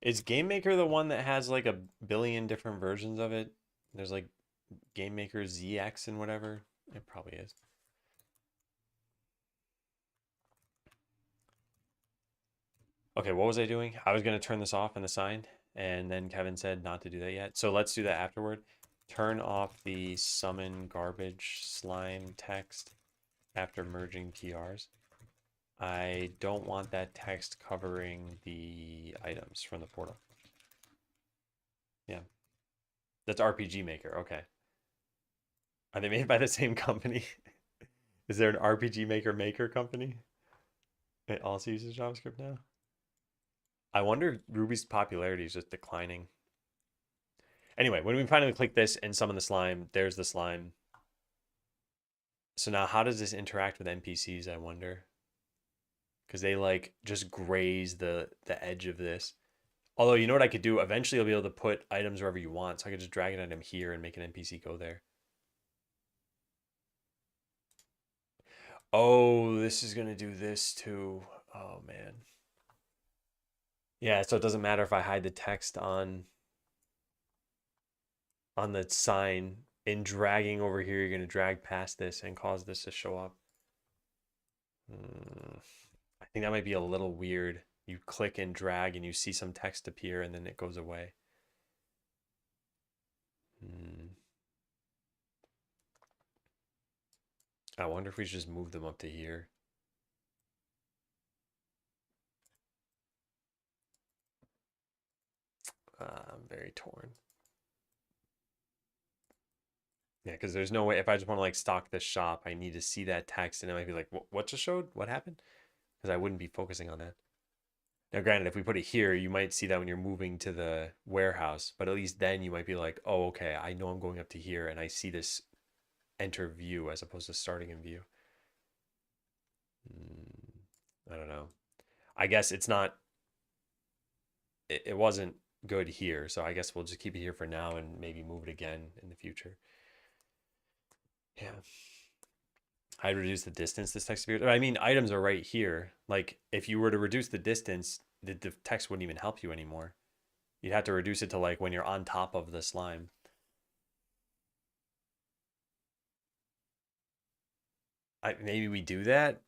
Is Game Maker the one that has like a billion different versions of it? There's like Game Maker ZX and whatever. It probably is. Okay, what was I doing? I was going to turn this off in the sign, and then Kevin said not to do that yet. So let's do that afterward. Turn off the summon garbage slime text after merging PRs. I don't want that text covering the items from the portal. Yeah, that's RPG Maker. Okay. Are they made by the same company? Is there an RPG Maker company? It also uses JavaScript now. I wonder if Ruby's popularity is just declining. Anyway, when we finally click this and summon the slime, there's the slime. So now how does this interact with NPCs, I wonder? Because they like just graze the edge of this. Although you know what I could do? Eventually you'll be able to put items wherever you want. So I could just drag an item here and make an NPC go there. Oh, this is gonna do this too. Oh man. Yeah, so it doesn't matter if I hide the text on the sign. In dragging over here, you're going to drag past this and cause this to show up. I think that might be a little weird. You click and drag and you see some text appear and then it goes away. I wonder if we should just move them up to here. I'm very torn. Yeah, because there's no way, if I just want to like stock this shop, I need to see that text and it might be like, what just showed? What happened? Because I wouldn't be focusing on that. Now, granted, if we put it here, you might see that when you're moving to the warehouse, but at least then you might be like, oh, okay, I know I'm going up to here and I see this enter view as opposed to starting in view. I don't know. I guess it's not, it wasn't good here. So I guess we'll just keep it here for now and maybe move it again in the future. Yeah. I'd reduce the distance this text appears. I mean, items are right here. Like if you were to reduce the distance, the text wouldn't even help you anymore. You'd have to reduce it to like when you're on top of the slime. Maybe we do that.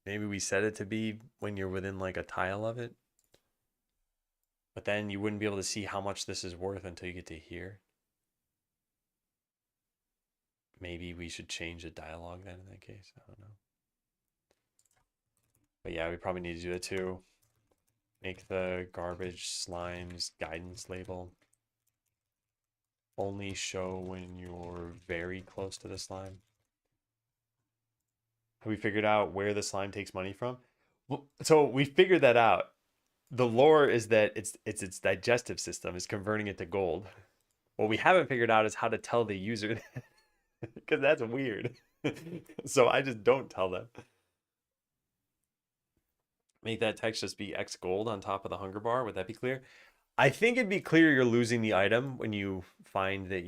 Maybe we set it to be when you're within like a tile of it. But then you wouldn't be able to see how much this is worth until you get to here. Maybe we should change the dialogue then in that case. I don't know. But yeah, we probably need to do it too. Make the garbage slimes guidance label only show when you're very close to the slime. Have we figured out where the slime takes money from? Well, so we figured that out. The lore is that its digestive system is converting it to gold. What we haven't figured out is how to tell the user because that's weird. So I just don't tell them. Make that text just be X gold on top of the hunger bar. Would that be clear? I think it'd be clear you're losing the item when you find that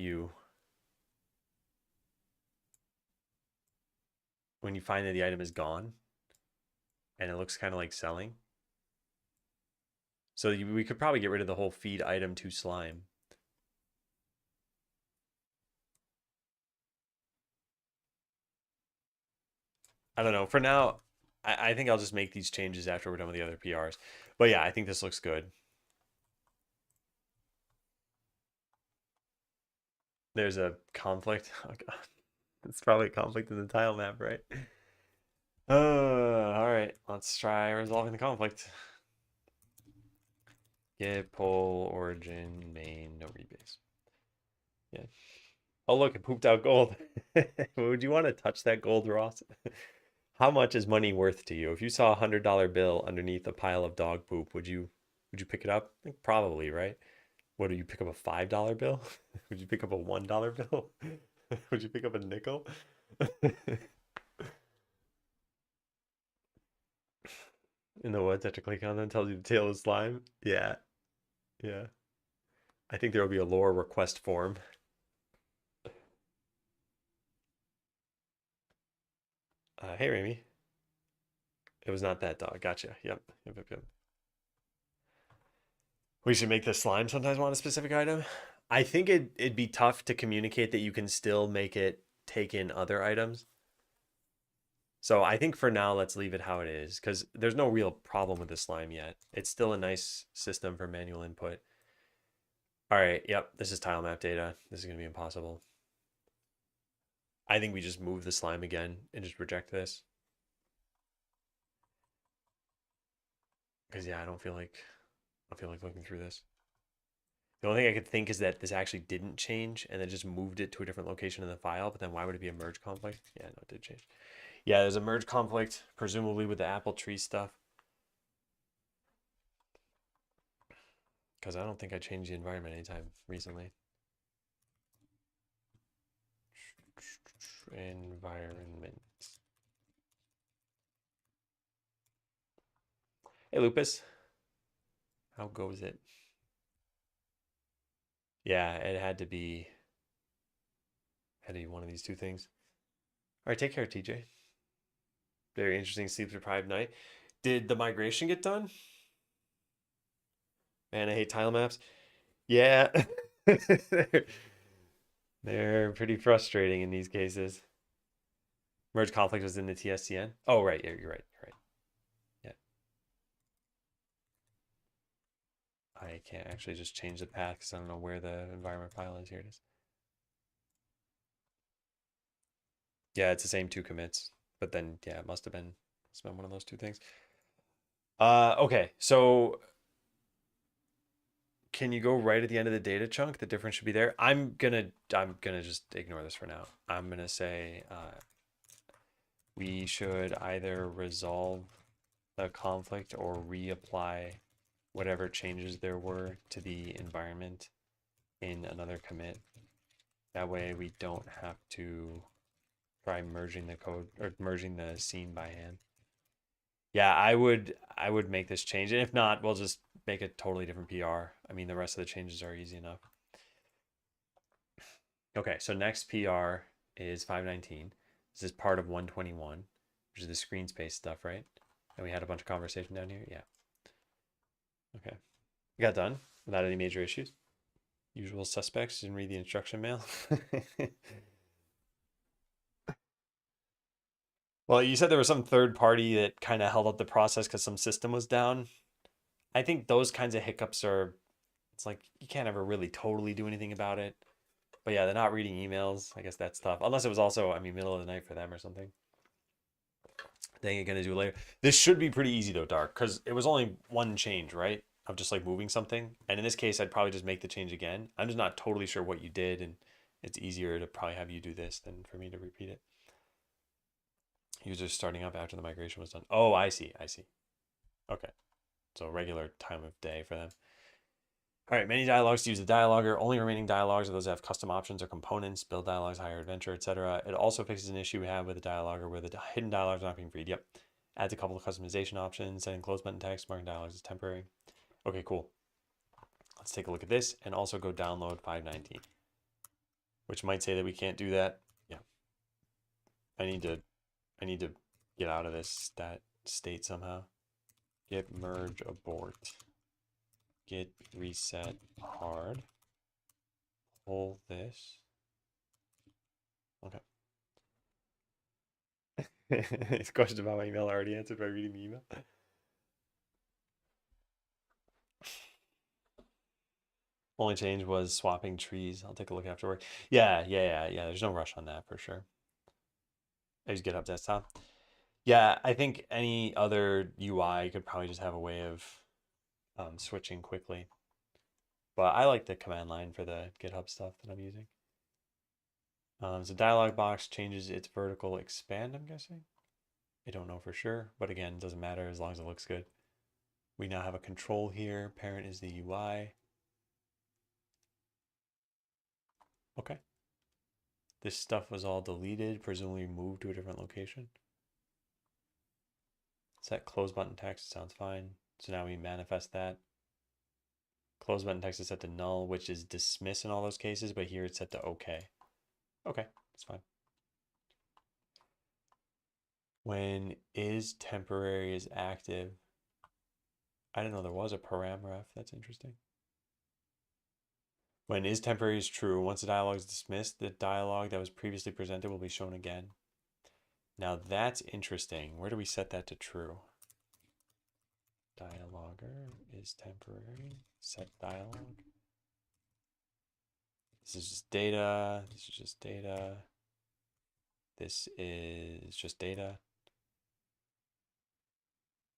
the item is gone and it looks kind of like selling. So we could probably get rid of the whole feed item to slime. I don't know. For now, I think I'll just make these changes after we're done with the other PRs. But yeah, I think this looks good. There's a conflict. Oh God. It's probably a conflict in the tile map, right? All right. Let's try resolving the conflict. Get pull origin main no rebase. Yeah. Oh look, it pooped out gold. Would you want to touch that gold, Ross? How much is money worth to you? If you saw $100 bill underneath a pile of dog poop, would you pick it up? I think probably, right? What do you pick up a $5 bill? Would you pick up a $1 bill? Would you pick up a nickel? In the woods, after click on them, tells you the tail of slime. Yeah, yeah. I think there will be a lore request form. Hey, Remy. It was not that dog. Gotcha. Yep. Yep. Yep. Yep. We should make the slime sometimes want a specific item. I think it'd be tough to communicate that you can still make it take in other items. So I think for now, let's leave it how it is because there's no real problem with the slime yet. It's still a nice system for manual input. All right. Yep. This is tile map data. This is going to be impossible. I think we just move the slime again and just reject this. Because yeah, I don't feel like looking through this. The only thing I could think is that this actually didn't change and then just moved it to a different location in the file. But then why would it be a merge conflict? Yeah, no, it did change. Yeah, there's a merge conflict, presumably with the apple tree stuff. Because I don't think I changed the environment anytime recently. Environment. Hey, Lupus. How goes it? Yeah, it had to be one of these two things. All right, take care, TJ. Very interesting sleep deprived night. Did the migration get done? Man, I hate tile maps. Yeah. They're pretty frustrating in these cases. Merge conflict was in the TSCN. Oh, right. Yeah, you're right. You're right. Yeah. I can't actually just change the path because I don't know where the environment file is. Here it is. Yeah, it's the same two commits. But then, yeah, it must have been one of those two things. Okay. So can you go right at the end of the data chunk? The difference should be there. I'm gonna just ignore this for now. I'm gonna say we should either resolve the conflict or reapply whatever changes there were to the environment in another commit. That way we don't have to try merging the code or merging the scene by hand. Yeah, I would make this change. And if not, we'll just make a totally different PR. I mean, the rest of the changes are easy enough. Okay, so next PR is 519. This is part of 121, which is the screen space stuff, right? And we had a bunch of conversation down here. Yeah. Okay. We got done without any major issues. Usual suspects didn't read the instruction mail. Well, you said there was some third party that kind of held up the process because some system was down. I think those kinds of hiccups are, it's like you can't ever really totally do anything about it. But yeah, they're not reading emails. I guess that's tough. Unless it was also, I mean, middle of the night for them or something. They ain't gonna do it later. This should be pretty easy though, Dark, because it was only one change, right? Of just like moving something. And in this case, I'd probably just make the change again. I'm just not totally sure what you did, and it's easier to probably have you do this than for me to repeat it. Users starting up after the migration was done. Oh, I see. I see. Okay. So regular time of day for them. All right, many dialogues to use the dialoguer. Only remaining dialogues are those that have custom options or components, build dialogues, higher adventure, etc. It also fixes an issue we have with the dialoguer where the hidden dialogues are not being freed. Yep. Adds a couple of customization options, setting close button text, marking dialogues is temporary. Okay, cool. Let's take a look at this and also go download 519, which might say that we can't do that. Yeah. I need to I need to get out of this state somehow. Git merge abort. Git reset hard. Pull this. Okay. His question about my email already answered by reading the email. Only change was swapping trees. I'll take a look afterward. Yeah. There's no rush on that for sure. I use GitHub Desktop. Yeah, I think any other UI could probably just have a way of switching quickly. But I like the command line for the GitHub stuff that I'm using. So dialog box changes its vertical expand, I'm guessing. I don't know for sure, but again, it doesn't matter as long as it looks good. We now have a control here. Parent is the UI. Okay. This stuff was all deleted, presumably moved to a different location. Set close button text sounds fine. So now we manifest that. Close button text is set to null, which is dismiss in all those cases, but here it's set to OK. Okay, that's fine. When is temporary is active. I didn't know there was a param ref. That's interesting. When is temporary is true, once the dialog is dismissed, the dialog that was previously presented will be shown again. Now that's interesting. Where do we set that to true? Dialogger is temporary. Set dialog. This is just data. This is just data. This is just data.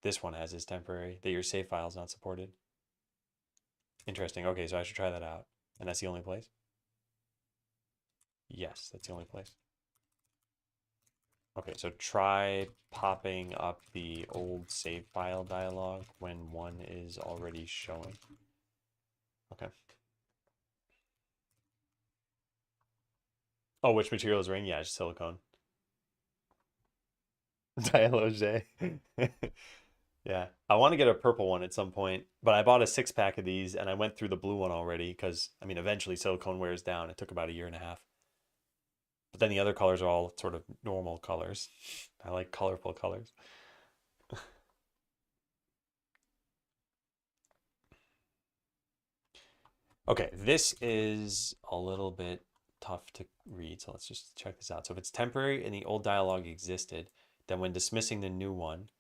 This one has is temporary. That your save file is not supported. Interesting. Okay, so I should try that out. And that's the only place? Yes, that's the only place. Okay, so try popping up the old save file dialog when one is already showing. Okay. Oh, which material is ring? Yeah, it's silicone. Dialogue. Yeah, I want to get a purple one at some point, but I bought a 6-pack of these and I went through the blue one already because, I mean, eventually silicone wears down. It took about a year and a half. But then the other colors are all sort of normal colors. I like colorful colors. Okay, this is a little bit tough to read, so let's just check this out. So if it's temporary and the old dialogue existed, then when dismissing the new one,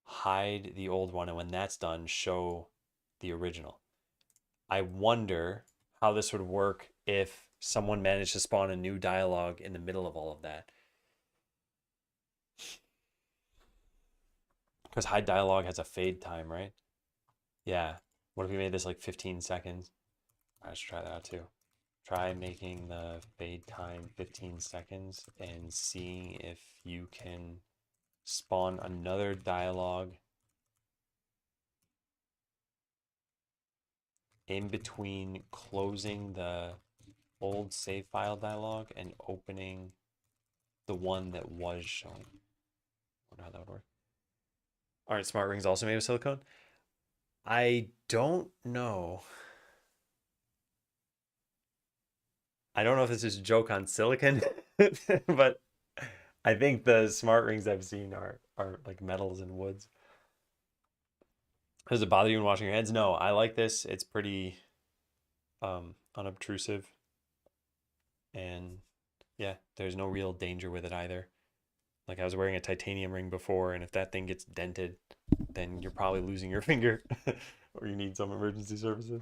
hide the old one, and when that's done, show the original. I wonder how this would work if someone managed to spawn a new dialogue in the middle of all of that. Because hide dialogue has a fade time, right? Yeah. What if we made this like 15 seconds? I should try that out too. Try making the fade time 15 seconds and seeing if you can spawn another dialogue in between closing the old save file dialog and opening the one that was showing. I wonder how that would work. Aren't smart rings also made of silicone? I don't know. I don't know if this is a joke on silicon, but I think the smart rings I've seen are like metals and woods. Does it bother you when washing your hands? No, I like this. It's pretty unobtrusive, and yeah, there's no real danger with it either. Like I was wearing a titanium ring before, and if that thing gets dented, then you're probably losing your finger, or you need some emergency services.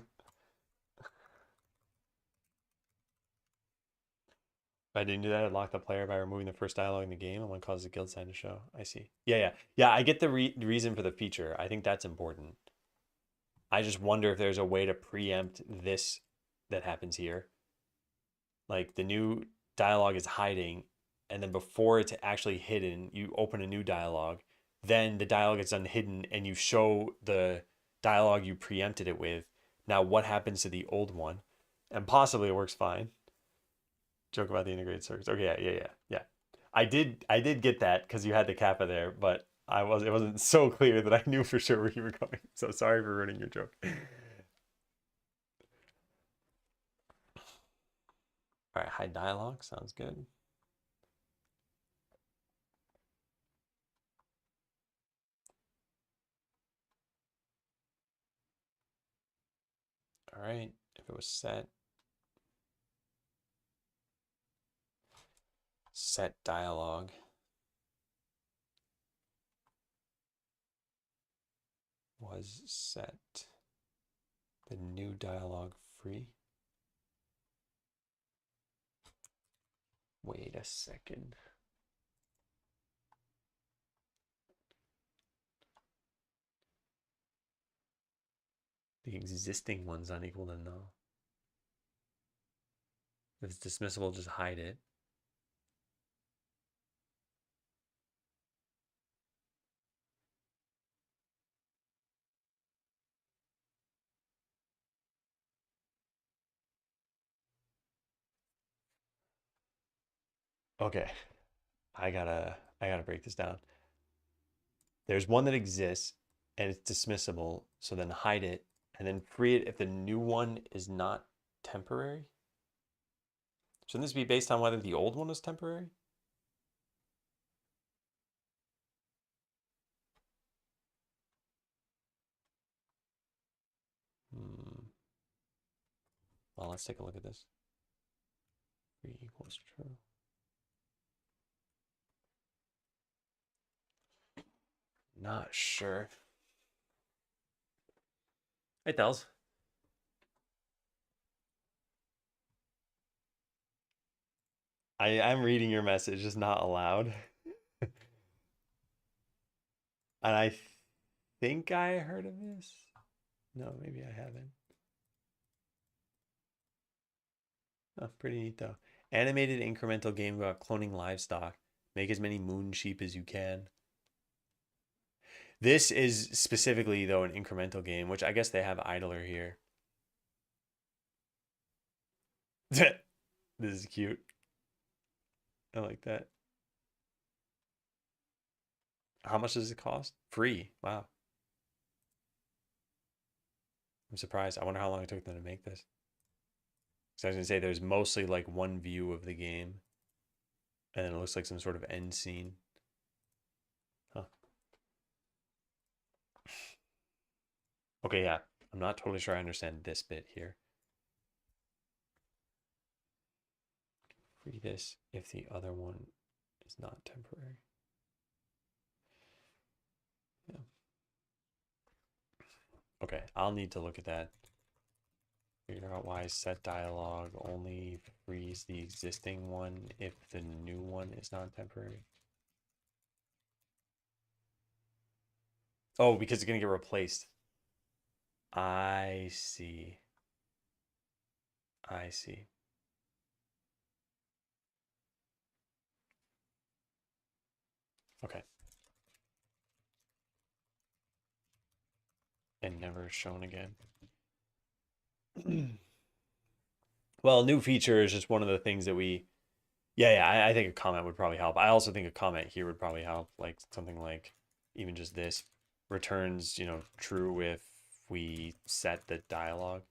If I didn't do that, I'd lock the player by removing the first dialogue in the game and one causes a guild sign to show. I see. Yeah. I get the reason for the feature. I think that's important. I just wonder if there's a way to preempt this that happens here. Like the new dialogue is hiding, and then before it's actually hidden, you open a new dialogue. Then the dialogue is unhidden, and you show the dialogue you preempted it with. Now, what happens to the old one? And possibly it works fine. Joke about the integrated circuits. Okay, yeah. I did get that because you had the kappa there, but it wasn't so clear that I knew for sure where you were going. So sorry for ruining your joke. All right, high dialogue sounds good. All right, if it was set dialogue was set the new dialogue free. Wait a second. The existing one's unequal to null. If it's dismissible, just hide it. Okay, I gotta break this down. There's one that exists and it's dismissible, so then hide it and then free it if the new one is not temporary. Shouldn't this be based on whether the old one is temporary? Hmm. Well, let's take a look at this. Free equals true. Not sure. Hey, Dels. I'm reading your message, just not aloud. And I think I heard of this. No, maybe I haven't. Oh, pretty neat though. Animated incremental game about cloning livestock. Make as many moon sheep as you can. This is specifically though an incremental game, which I guess they have idler here. This is cute. I like that. How much does it cost? Free. Wow. I'm surprised. I wonder how long it took them to make this. So I was gonna say there's mostly like one view of the game, and then it looks like some sort of end scene. Huh. Okay, yeah. I'm not totally sure I understand this bit here. Free this if the other one is not temporary. Yeah. Okay, I'll need to look at that. Figure out why set dialogue only frees the existing one if the new one is not temporary. Oh, because it's gonna get replaced. I see. I see. Okay. And never shown again. Well, new feature is just one of the things that we. Yeah. I think a comment would probably help. I also think a comment here would probably help, like something like even just this. returns, true if we set the dialogue.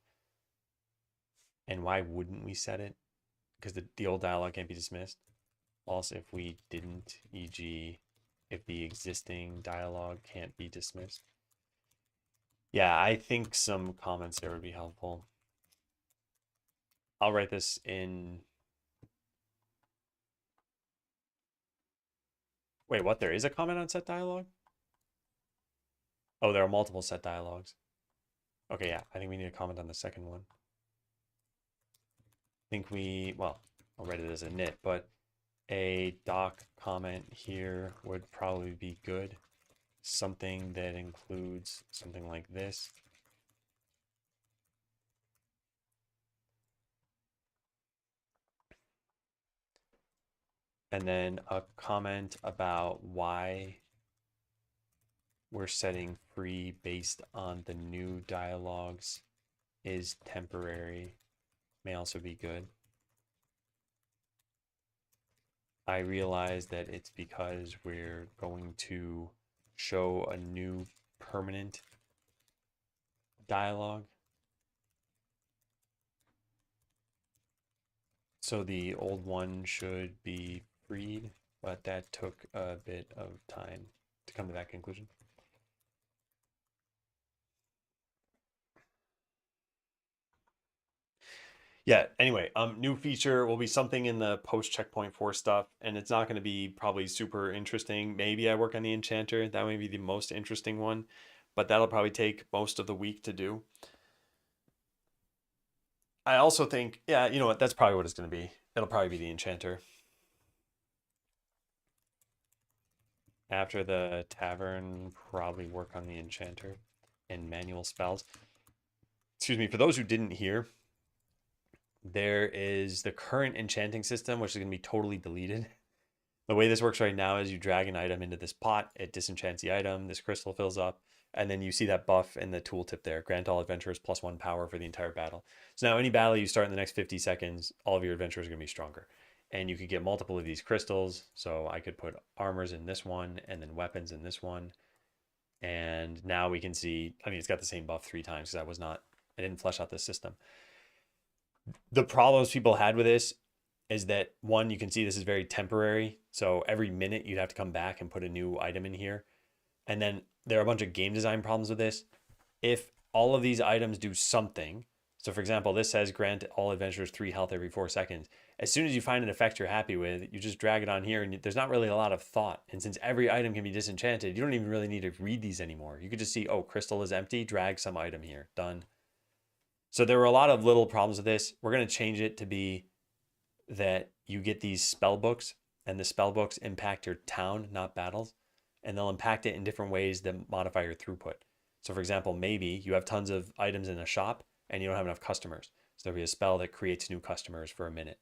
And why wouldn't we set it? Because the old dialogue can't be dismissed. Also, if we didn't, e.g., if the existing dialogue can't be dismissed. Yeah, I think some comments there would be helpful. I'll write this in. Wait, what? There is a comment on set dialogue? Oh, there are multiple set dialogues. Okay, yeah, I think we need a comment on the second one. I think well, I'll write it as a nit, but a doc comment here would probably be good. Something that includes something like this. And then a comment about why we're setting free based on the new dialogues is temporary. May also be good. I realize that it's because we're going to show a new permanent dialogue. So the old one should be freed, but that took a bit of time to come to that conclusion. Yeah, anyway, new feature will be something in the post checkpoint 4 stuff, and it's not going to be probably super interesting. Maybe I work on the enchanter. That may be the most interesting one, but that'll probably take most of the week to do. I also think, yeah, you know what? That's probably what it's going to be. It'll probably be the enchanter. After the tavern, probably work on the enchanter and manual spells. Excuse me, for those who didn't hear, there is the current enchanting system, which is going to be totally deleted. The way this works right now is you drag an item into this pot, it disenchants the item, this crystal fills up, and then you see that buff in the tooltip there. Grant all adventurers +1 power for the entire battle. So now any battle you start in the next 50 seconds, all of your adventurers are going to be stronger. And you could get multiple of these crystals. So I could put armors in this one and then weapons in this one. And now we can see, I mean, it's got the same buff 3 times because I didn't flesh out this system. The problems people had with this is that one, you can see this is very temporary. So every minute you'd have to come back and put a new item in here. And then there are a bunch of game design problems with this. If all of these items do something, so for example, this says grant all adventurers 3 health every 4 seconds. As soon as you find an effect you're happy with, you just drag it on here and there's not really a lot of thought. And since every item can be disenchanted, you don't even really need to read these anymore. You could just see, oh, crystal is empty, drag some item here, done. So there were a lot of little problems with this. We're going to change it to be that you get these spell books, and the spell books impact your town, not battles, and they'll impact it in different ways that modify your throughput. So for example, maybe you have tons of items in a shop and you don't have enough customers. So there'll be a spell that creates new customers for a minute.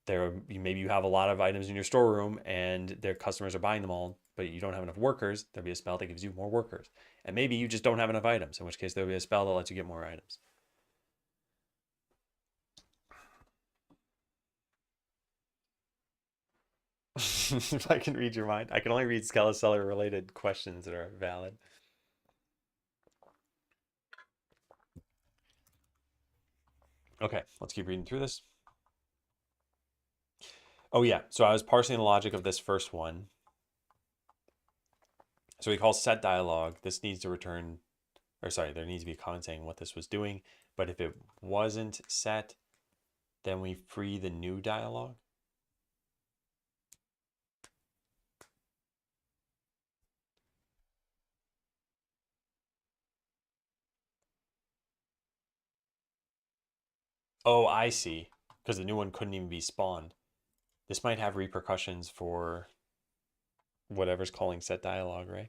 Maybe you have a lot of items in your storeroom and their customers are buying them all, but you don't have enough workers. There'll be a spell that gives you more workers. And maybe you just don't have enough items, in which case there'll be a spell that lets you get more items. If I can read your mind, I can only read Skeleseller related questions that are valid. Okay, let's keep reading through this. Oh yeah, so I was parsing the logic of this first one. So we call set dialogue. This needs to return, or sorry, there needs to be a comment saying what this was doing. But if it wasn't set, then we free the new dialogue. Oh, I see. Because the new one couldn't even be spawned. This might have repercussions for whatever's calling set dialogue, right?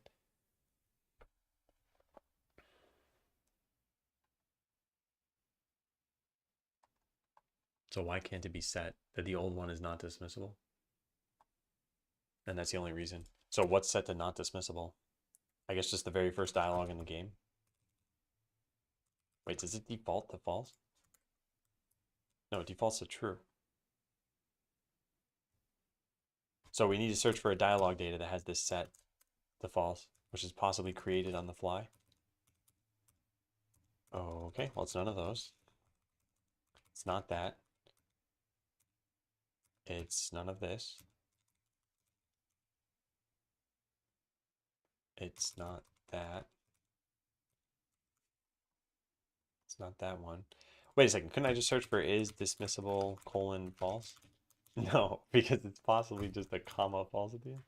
So why can't it be set that the old one is not dismissible? And that's the only reason. So what's set to not dismissible? I guess just the very first dialogue in the game. Wait, does it default to false? No, it defaults to true. So we need to search for a dialogue data that has this set to false. which is possibly created on the fly. Okay, well, it's none of those. It's not that. It's none of this. It's not that. It's not that one. Wait a second. Couldn't I just search for is dismissible colon false? No, because it's possibly just a comma false at the end.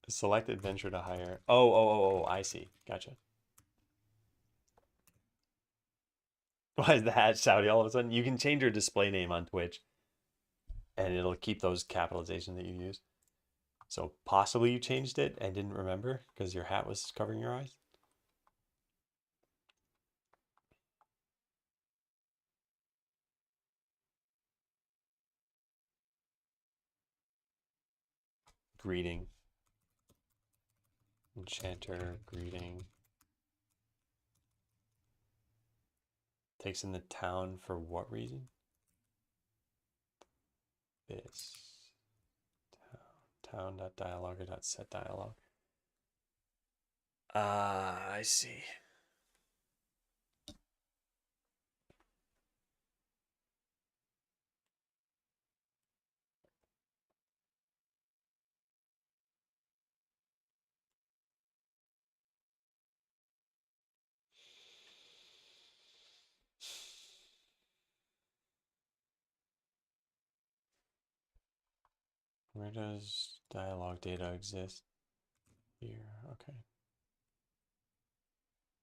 Select adventure to hire. Oh, I see. Gotcha. Why is the hat shouty all of a sudden? You can change your display name on Twitch and it'll keep those capitalizations that you use. So possibly you changed it and didn't remember because your hat was covering your eyes. Greeting. Enchanter, greeting. Takes in the town for what reason? This. Town.dialogue or .set dialogue. I see. Where does dialogue data exist? Here, okay.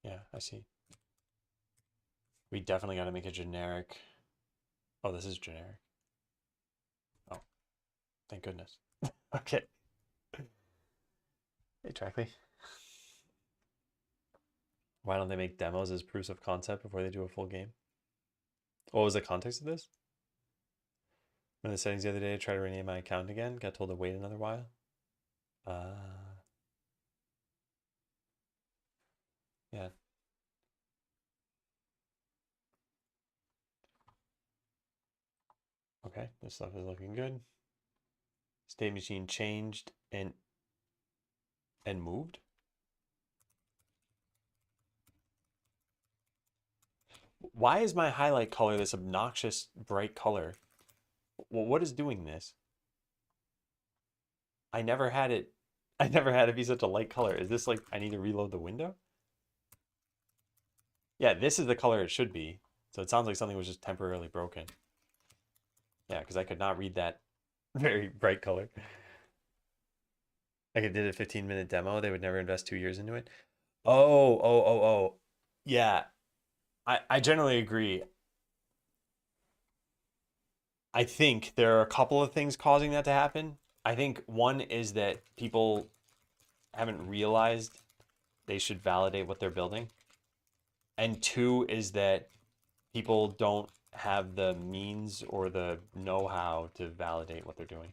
Yeah, I see. We definitely got to make a generic. Oh, this is generic. Oh, thank goodness. Okay. Hey, Trackley. Why don't they make demos as proofs of concept before they do a full game? What was the context of this? In the settings the other day, I tried to rename my account again. Got told to wait another while. Yeah. Okay, this stuff is looking good. State machine changed and moved. Why is my highlight color this obnoxious bright color? Well, what is doing this? I never had it. I never had it be such a light color. Is this like I need to reload the window? Yeah, this is the color it should be. So it sounds like something was just temporarily broken. Yeah, because I could not read that very bright color. Like I did a 15-minute demo. They would never invest 2 years into it. Oh. Yeah, I generally agree. I think there are a couple of things causing that to happen. I think one is that people haven't realized they should validate what they're building. And two is that people don't have the means or the know-how to validate what they're doing.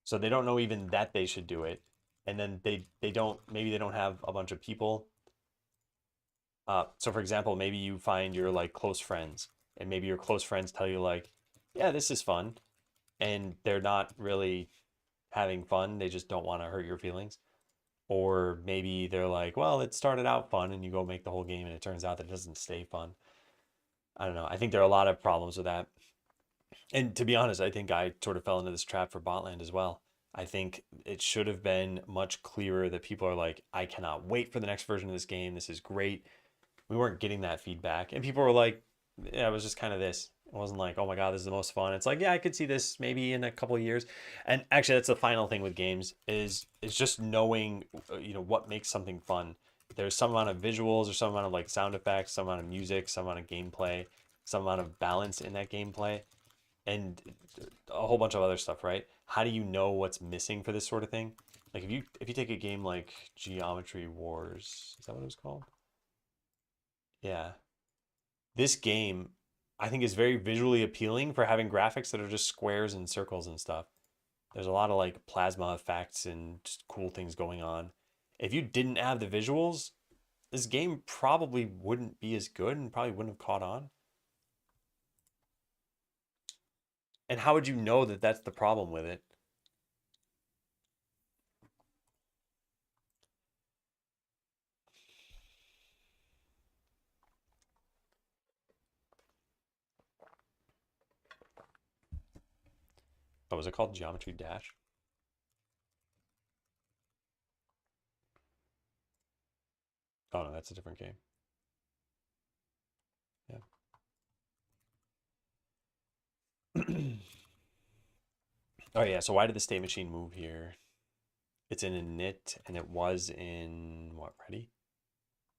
So they don't know even that they should do it. And then they don't, maybe they don't have a bunch of people. So for example, maybe you find your like close friends and maybe your close friends tell you like, yeah, this is fun. And they're not really having fun. They just don't want to hurt your feelings. Or maybe they're like, well, it started out fun and you go make the whole game and it turns out that it doesn't stay fun. I don't know. I think there are a lot of problems with that. And to be honest, I think I sort of fell into this trap for Botland as well. I think it should have been much clearer that people are like, I cannot wait for the next version of this game. This is great. We weren't getting that feedback. And people were like, yeah, it was just kind of this. It wasn't like, oh my God, this is the most fun. It's like, yeah, I could see this maybe in a couple of years. And actually, that's the final thing with games is just knowing, what makes something fun. There's some amount of visuals or some amount of like sound effects, some amount of music, some amount of gameplay, some amount of balance in that gameplay, and a whole bunch of other stuff, right? How do you know what's missing for this sort of thing? Like if you take a game like Geometry Wars, is that what it was called? Yeah. This game, I think, is very visually appealing for having graphics that are just squares and circles and stuff. There's a lot of like plasma effects and just cool things going on. If you didn't have the visuals, this game probably wouldn't be as good and probably wouldn't have caught on. And how would you know that that's the problem with it? was it called Geometry Dash? Oh no, that's a different game. Yeah. Oh yeah, so why did the state machine move here? It's in a knit and it was in what, ready?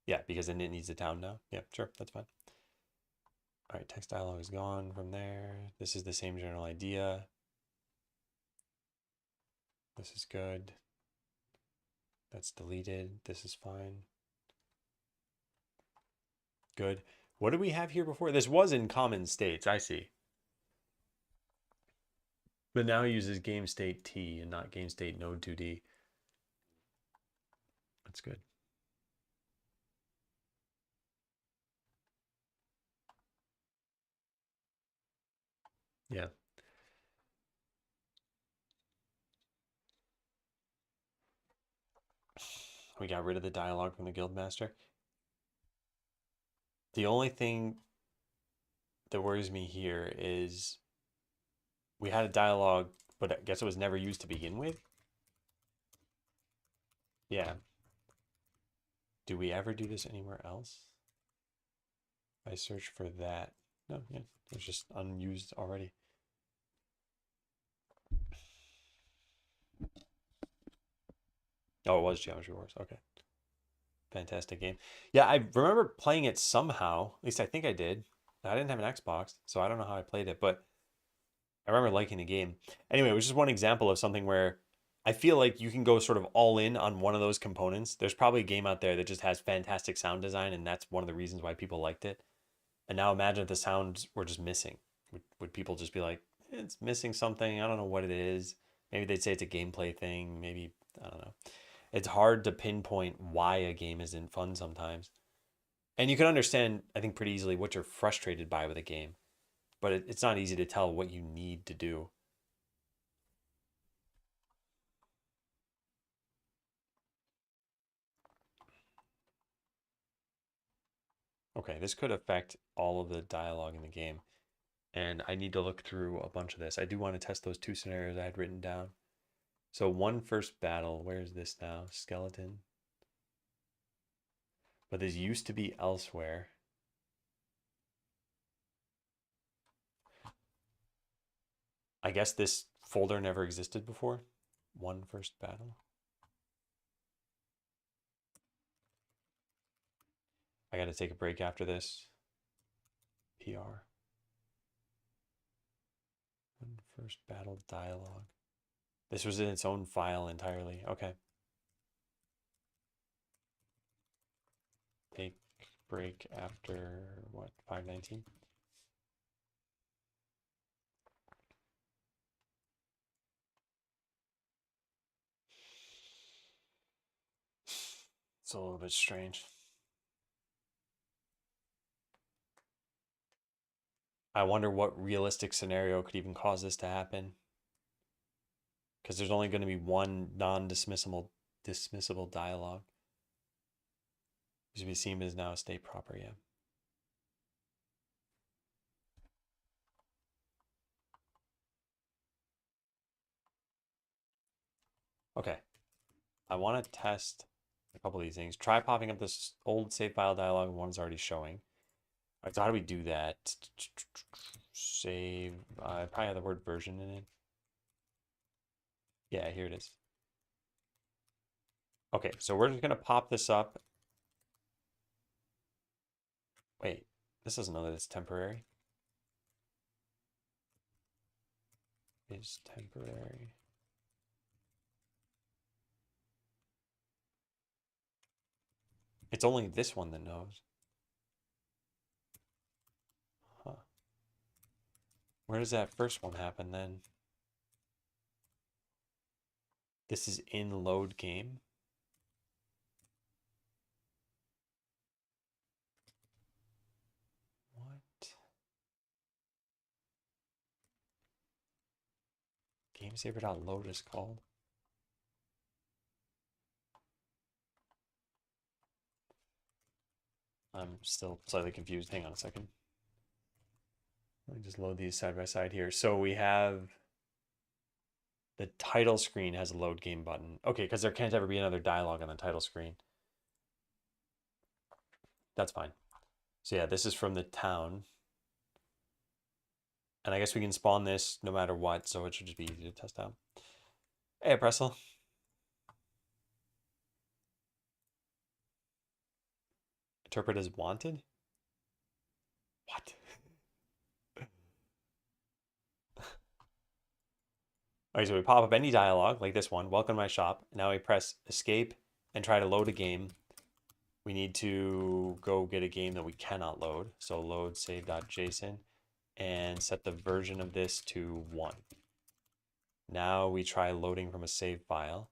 Yeah, because the knit needs a town now. Yeah, sure, that's fine. All right, text dialog is gone from there. This is the same general idea. This is good. That's deleted. This is fine. Good. What did we have here before? This was in common states, I see. But now he uses game state T and not game state node 2D. That's good. Yeah. We got rid of the dialogue from the guildmaster. The only thing that worries me here is we had a dialogue, but I guess it was never used to begin with. Yeah. Do we ever do this anywhere else? I search for that. No, yeah, it's just unused already. Oh, it was Geometry Wars. Okay. Fantastic game. Yeah, I remember playing it somehow. At least I think I did. I didn't have an Xbox, so I don't know how I played it, but I remember liking the game. Anyway, it was just one example of something where I feel like you can go sort of all in on one of those components. There's probably a game out there that just has fantastic sound design, and that's one of the reasons why people liked it. And now imagine if the sounds were just missing. Would people just be like, it's missing something? I don't know what it is. Maybe they'd say it's a gameplay thing. Maybe, I don't know. It's hard to pinpoint why a game isn't fun sometimes. And you can understand, I think, pretty easily what you're frustrated by with a game, but it's not easy to tell what you need to do. Okay, this could affect all of the dialogue in the game. And I need to look through a bunch of this. I do want to test those two scenarios I had written down. So one first battle, where is this now? Skeleton. But this used to be elsewhere. I guess this folder never existed before. One first battle. I got to take a break after this. PR. One first battle dialogue. This was in its own file entirely. Okay. Take break after what? 519? It's a little bit strange. I wonder what realistic scenario could even cause this to happen. Because there's only going to be one non-dismissible dialogue. Used to be seen as now a state proper, yeah. Okay. I want to test a couple of these things. Try popping up this old save file dialog and one's already showing. All right, so how do we do that? Save, I probably have the word version in it. Yeah, here it is. Okay, so we're just gonna pop this up. Wait, this doesn't know that it's temporary. Is temporary. It's only this one that knows. Huh. Where does that first one happen then? This is in load game. What? GameSaver.load is called. I'm still slightly confused. Hang on a second. Let me just load these side by side here. So we have The title screen has a load game button. Okay, because there can't ever be another dialogue on the title screen. That's fine. So yeah, this is from the town. And I guess we can spawn this no matter what, so it should just be easy to test out. Hey, Pressel. Interpret as wanted? What? Okay, so we pop up any dialogue, like this one, welcome to my shop. Now we press escape and try to load a game. We need to go get a game that we cannot load. So load save.json and set the version of this to 1. Now we try loading from a save file.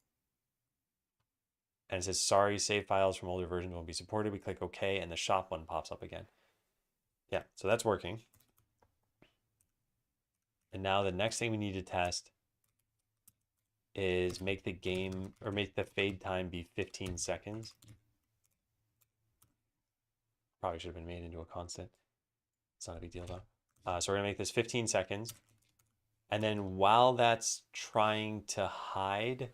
And it says, sorry, save files from older versions won't be supported. We click OK, and the shop one pops up again. Yeah, so that's working. And now the next thing we need to test is make the game, or make the fade time be 15 seconds. Probably should have been made into a constant. It's not a big deal though. So we're gonna make this 15 seconds. And then while that's trying to hide,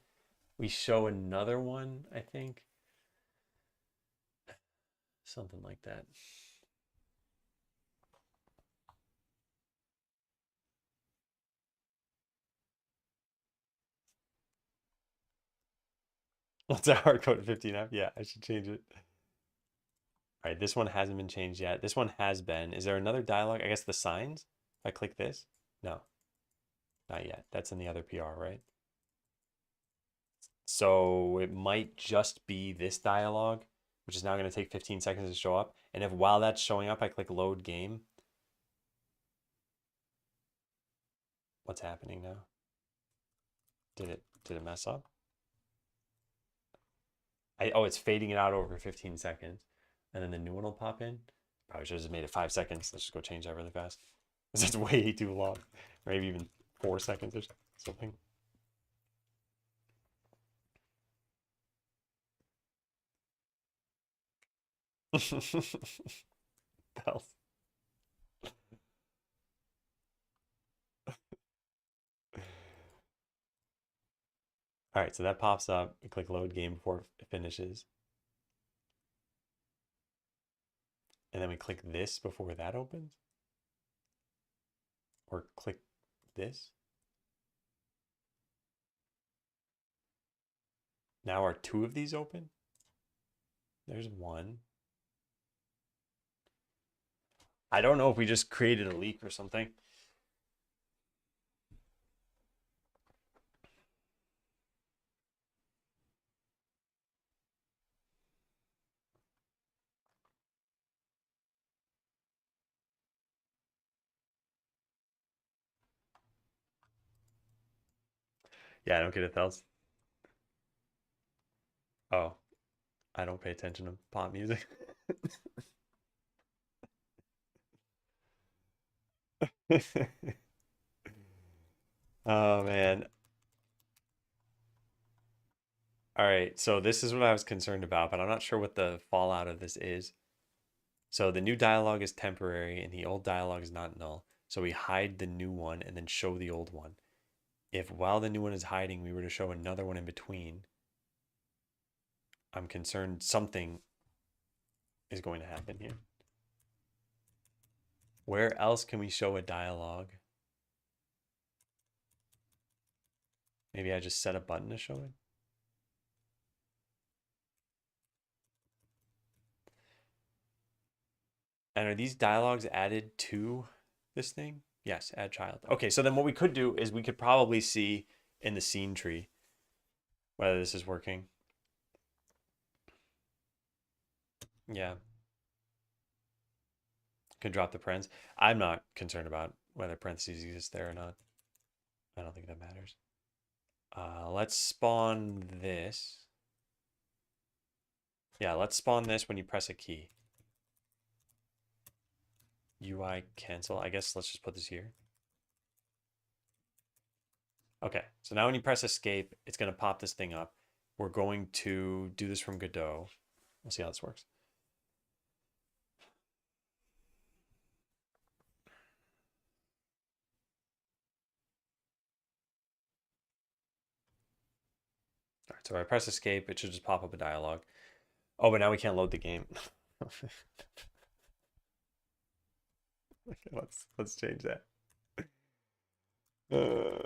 we show another one, I think. Something like that. What's that hard code 15F? Yeah, I should change it. All right, this one hasn't been changed yet. This one has been. Is there another dialogue? I guess the signs? If I click this? No, not yet. That's in the other PR, right? So it might just be this dialogue, which is now going to take 15 seconds to show up. And if while that's showing up, I click load game, what's happening now? Did it mess up? Oh, it's fading it out over 15 seconds. And then the new one will pop in. Probably should have just made it 5 seconds. Let's just go change that really fast. This is way too long. Maybe even 4 seconds or something. Bells. All right, so that pops up. We click load game before it finishes. And then we click this before that opens. Or click this. Now are 2 of these open? There's 1. I don't know if we just created a leak or something. Yeah, I don't get it, Thels. Oh, I don't pay attention to pop music. Oh, man. All right, so this is what I was concerned about, but I'm not sure what the fallout of this is. So the new dialogue is temporary and the old dialogue is not null. So we hide the new one and then show the old one. If while the new one is hiding, we were to show another one in between, I'm concerned something is going to happen here. Where else can we show a dialogue? Maybe I just set a button to show it. And are these dialogues added to this thing? Yes, add child. Okay, so then what we could do is we could probably see in the scene tree whether this is working. Yeah. Could drop the parens. I'm not concerned about whether parentheses exist there or not. I don't think that matters. Let's spawn this. Yeah, let's spawn this when you press a key. UI cancel. I guess let's just put this here. Okay, so now when you press escape, it's going to pop this thing up. We're going to do this from Godot. We'll see how this works. So I press escape, it should just pop up a dialogue. Oh, but now we can't load the game. Let's change that. All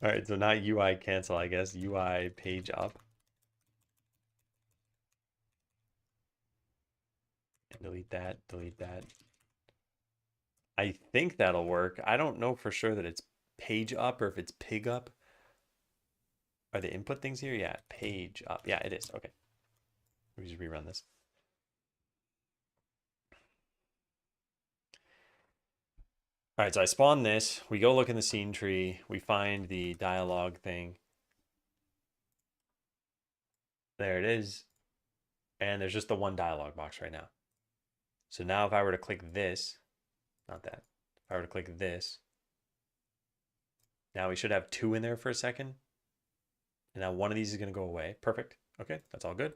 right, so not UI cancel, I guess. UI page up. And delete that, delete that. I think that'll work. I don't know for sure that it's page up or if it's pig up. Are the input things here? Yeah, page up. Yeah, it is. Okay. Let me just rerun this. All right, so I spawn this. We go look in the scene tree. We find the dialogue thing. There it is. And there's just the one dialogue box right now. So now if I were to click this, not that. If I were to click this, now we should have two in there for a second. And now one of these is going to go away. Perfect. Okay, that's all good.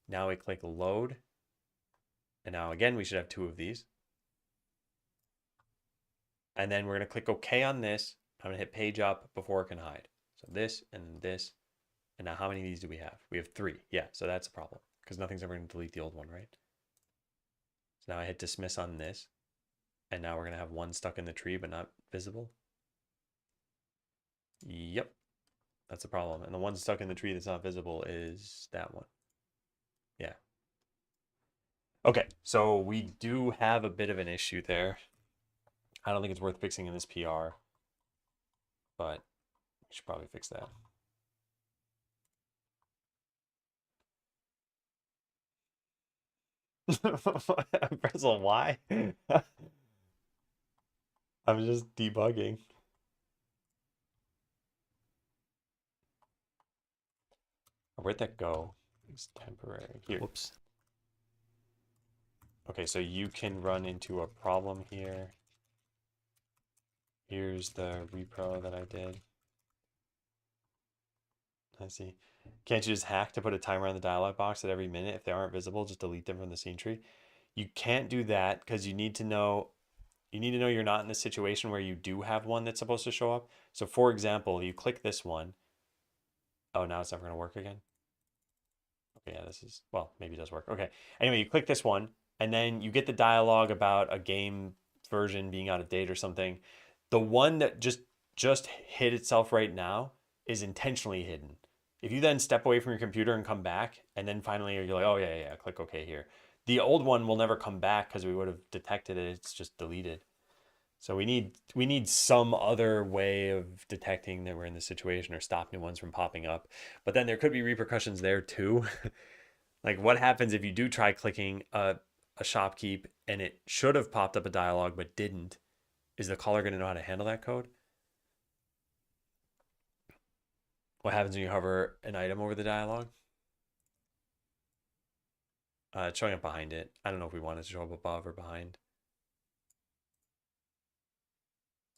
Now we click load. And now again, we should have two of these. And then we're going to click OK on this. I'm going to hit page up before it can hide. So this and this. And now how many of these do we have? We have three. Yeah, so that's a problem because nothing's ever going to delete the old one, right? So now I hit dismiss on this. And now we're going to have one stuck in the tree but not visible. Yep, that's a problem. And the one stuck in the tree that's not visible is that one. Yeah. Okay, so we do have a bit of an issue there. I don't think it's worth fixing in this PR, but we should probably fix that. Press a Y? I'm just debugging. Where'd that go? It's temporary. Here. Whoops. Okay, so you can run into a problem here. Here's the repro that I did. I see. Can't you just hack to put a timer on the dialog box at every minute? If they aren't visible, just delete them from the scene tree. You can't do that because you need to know you're not in the situation where you do have one that's supposed to show up. So for example, you click this one. Oh, now it's never going to work again. Okay, yeah, this is, well, maybe it does work. Okay. Anyway, you click this one and then you get the dialogue about a game version being out of date or something. The one that just hid itself right now is intentionally hidden. If you then step away from your computer and come back, and then finally you're like, oh yeah, click OK here. The old one will never come back because we would have detected it. It's just deleted. So we need some other way of detecting that we're in this situation or stop new ones from popping up. But then there could be repercussions there too. Like what happens if you do try clicking a shopkeep and it should have popped up a dialogue but didn't? Is the caller going to know how to handle that code? What happens when you hover an item over the dialogue? It's showing up behind it. I don't know if we want it to show up above or behind.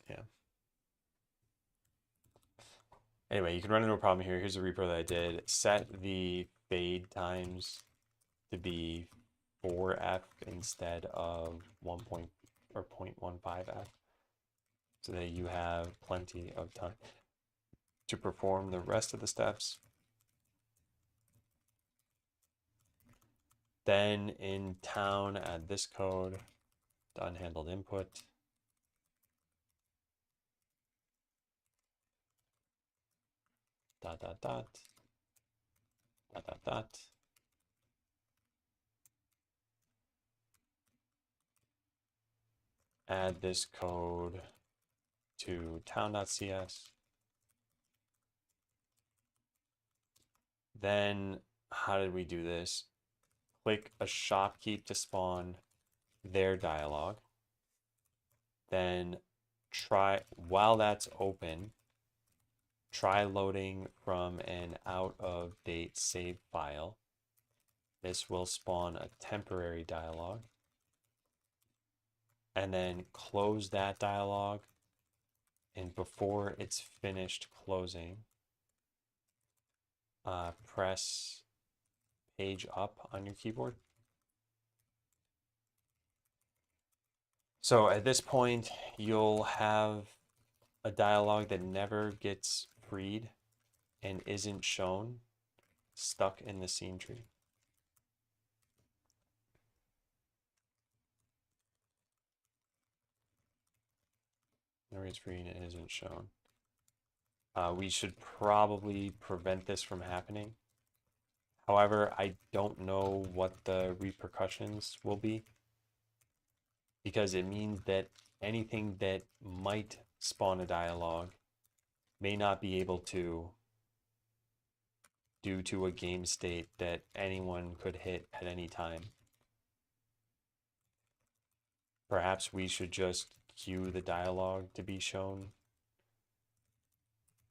Yeah. Anyway, you can run into a problem here. Here's a repro that I did. Set the fade times to be 4F instead of 1 point or 0.15F so that you have plenty of time to perform the rest of the steps. Then in town, add this code, the unhandled input. Dot, dot, dot, dot, dot, dot. Add this code to town.cs. Then how did we do this? Click a shopkeep to spawn their dialog. Then try, while that's open, try loading from an out of date save file. This will spawn a temporary dialog. And then close that dialog. And before it's finished closing, press page up on your keyboard. So at this point, you'll have a dialog that never gets freed. and isn't shown stuck in the scene tree. Memory is free and it isn't shown. We should probably prevent this from happening. However, I don't know what the repercussions will be because it means that anything that might spawn a dialogue may not be able to due to a game state that anyone could hit at any time. Perhaps we should just cue the dialogue to be shown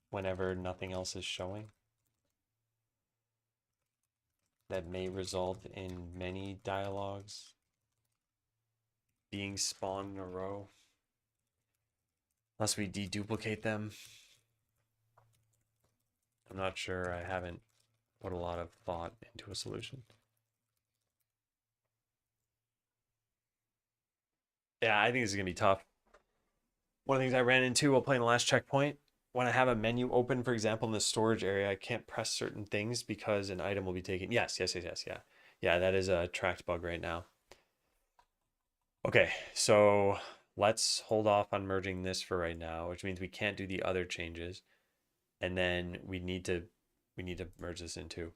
whenever nothing else is showing. That may result in many dialogues being spawned in a row. Unless we deduplicate them. I'm not sure. I haven't put a lot of thought into a solution. Yeah, I think this is going to be tough. One of the things I ran into while playing the last checkpoint, when I have a menu open, for example, in the storage area, I can't press certain things because an item will be taken. Yes, yeah. Yeah, that is a tracked bug right now. Okay, so let's hold off on merging this for right now, which means we can't do the other changes. And then we need to merge this in too.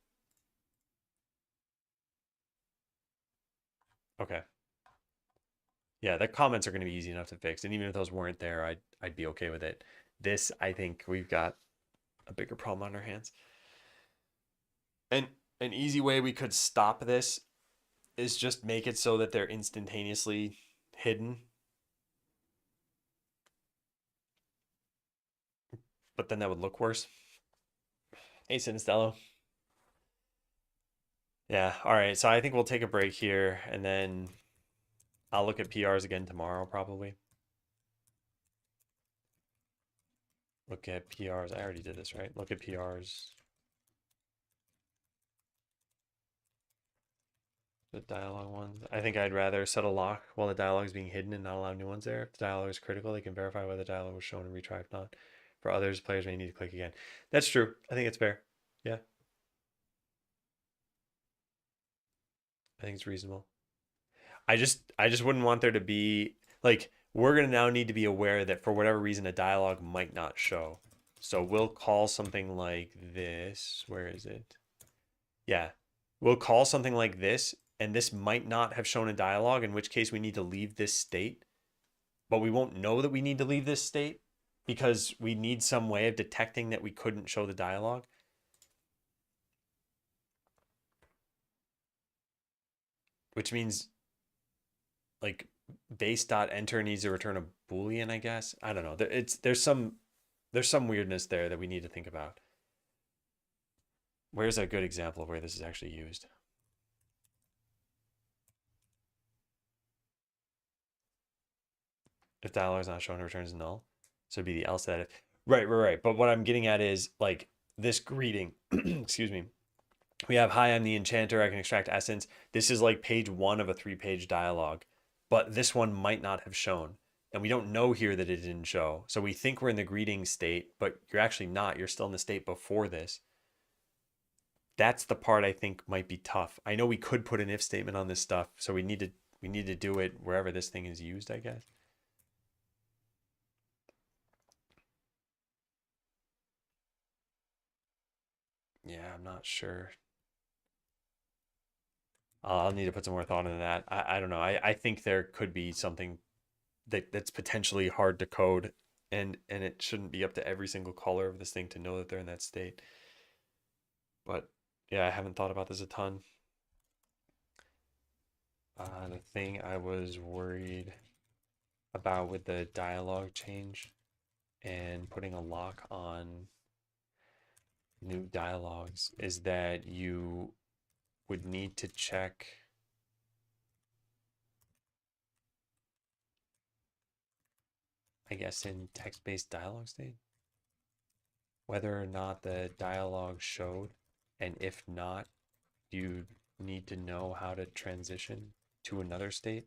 Okay. Yeah, the comments are going to be easy enough to fix. And even if those weren't there, I'd be okay with it. This, I think we've got a bigger problem on our hands. And an easy way we could stop this is just make it so that they're instantaneously hidden. But then that would look worse. Hey, Sinistello. Yeah, all right. So I think we'll take a break here and then I'll look at PRs again tomorrow probably. Look at PRs. I already did this, right? Look at PRs. The dialogue ones. I think I'd rather set a lock while the dialogue is being hidden and not allow new ones there. If the dialogue is critical, they can verify whether the dialogue was shown and retry. If not, for others, players may need to click again. That's true. I think it's fair. Yeah. I think it's reasonable. I just wouldn't want there to be like we're gonna now need to be aware that for whatever reason a dialogue might not show. So we'll call something like this. Where is it? Yeah. We'll call something like this, and this might not have shown a dialogue, in which case we need to leave this state. But we won't know that we need to leave this state because we need some way of detecting that we couldn't show the dialogue. Which means like base.enter needs to return a Boolean, I guess. I don't know. There's some weirdness there that we need to think about. Where's a good example of where this is actually used? If dialogue is not shown, it returns null. So it'd be the else that if. Right. But what I'm getting at is like this greeting. Excuse me. We have, hi, I'm the enchanter. I can extract essence. This is like page 1 of a 3-page dialogue, but this one might not have shown. And we don't know here that it didn't show. So we think we're in the greeting state, but you're actually not. You're still in the state before this. That's the part I think might be tough. I know we could put an if statement on this stuff, so we need to do it wherever this thing is used, I guess. Yeah, I'm not sure. I'll need to put some more thought into that. I don't know. I think there could be something that's potentially hard to code, and it shouldn't be up to every single caller of this thing to know that they're in that state. But yeah, I haven't thought about this a ton. The thing I was worried about with the dialogue change and putting a lock on new dialogues is that you would need to check I guess in text-based dialogue state whether or not the dialogue showed, and if not, you need to know how to transition to another state.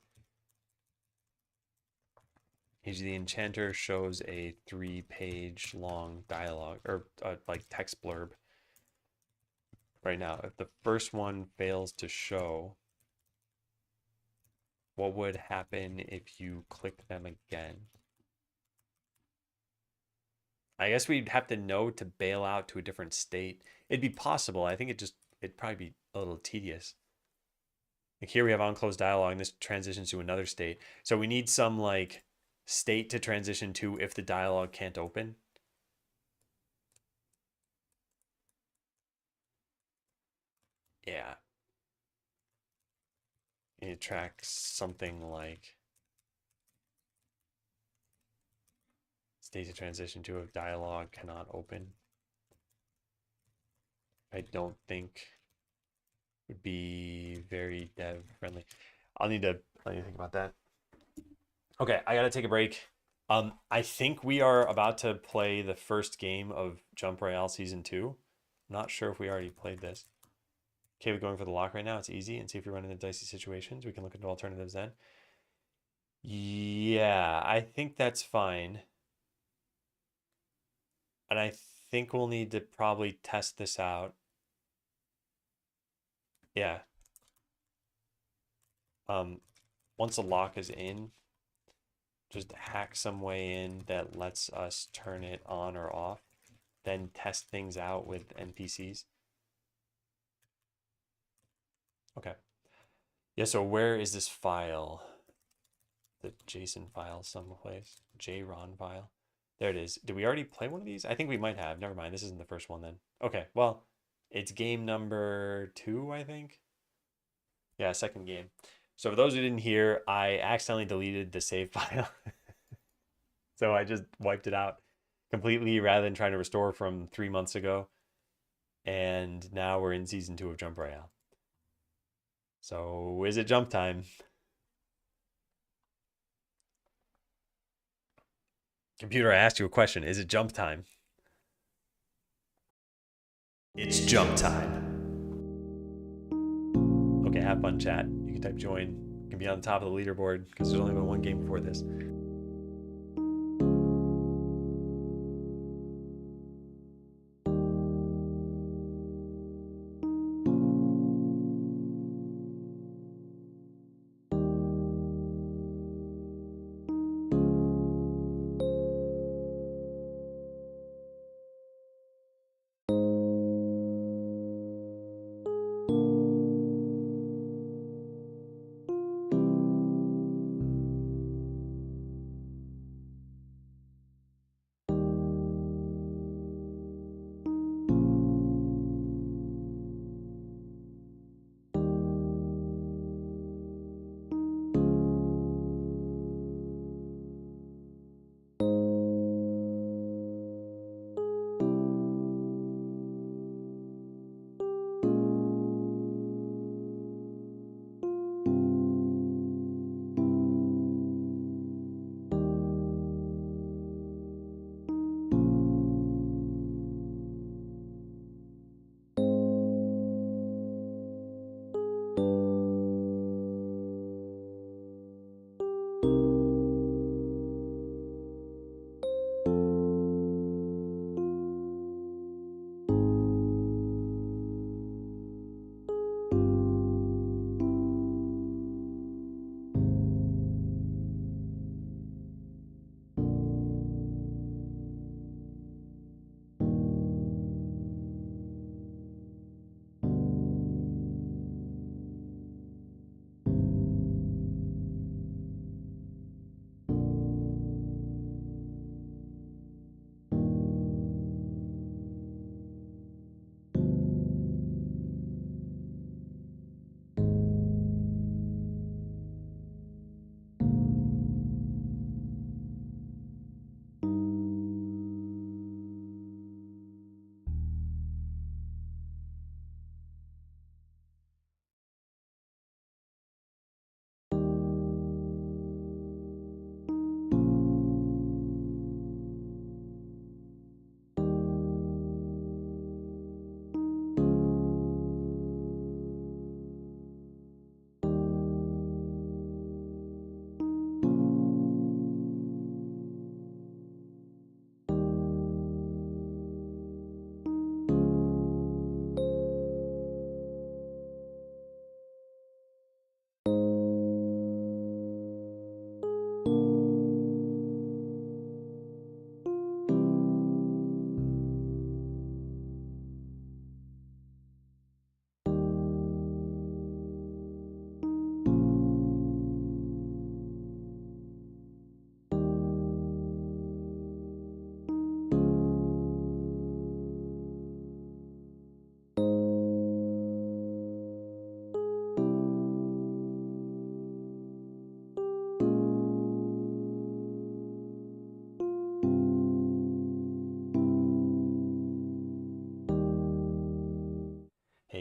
Usually the enchanter shows a 3-page long dialogue or like text blurb, right now. If the first one fails to show, what would happen if you click them again? I guess we'd have to know to bail out to a different state. It'd be possible. I think it'd probably be a little tedious. Like here we have unclosed dialog, and this transitions to another state. So we need some like state to transition to if the dialog can't open. Yeah. It tracks something like state to transition to if dialog cannot open. I don't think would be very dev friendly. I'll need to think about that. Okay, I gotta take a break. I think we are about to play the first game of Jump Royale Season 2. I'm not sure if we already played this. Okay, we're going for the lock right now. It's easy. And see if we run into dicey situations. We can look into alternatives then. Yeah, I think that's fine. And I think we'll need to probably test this out. Yeah. Once a lock is in, just hack some way in that lets us turn it on or off. Then test things out with NPCs. Okay. Yeah, so where is this file? The JSON file someplace. JRON file. There it is. Did we already play one of these? I think we might have. Never mind. This isn't the first one then. Okay, well, it's game number 2, I think. Yeah, second game. So for those who didn't hear, I accidentally deleted the save file. So I just wiped it out completely rather than trying to restore from 3 months ago. And now we're in season 2 of Jump Royale. So is it jump time? Computer, I asked you a question. Is it jump time? It's jump time. Okay, have fun, chat. You can type join. You can be on the top of the leaderboard because there's only been one game before this.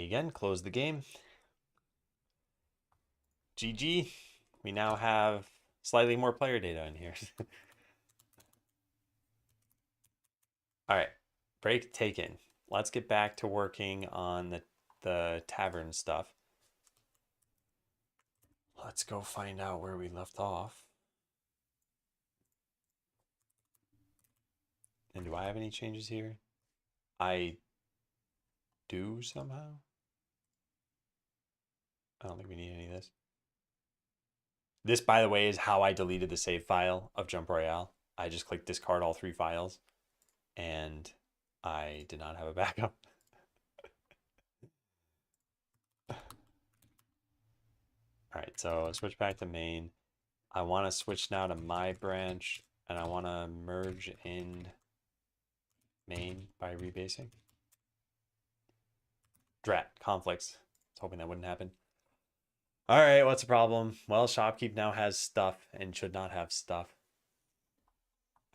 again, close the game. GG. We now have slightly more player data in here. All right, break taken. Let's get back to working on the tavern stuff. Let's go find out where we left off. And do I have any changes here? I do somehow. I don't think we need any of this. This, by the way, is how I deleted the save file of Jump Royale. I just clicked discard all 3 files, and I did not have a backup. All right, so switch back to main. I want to switch now to my branch, and I want to merge in main by rebasing. Drat, conflicts. I was hoping that wouldn't happen. All right, what's the problem? Well, shopkeep now has stuff and should not have stuff.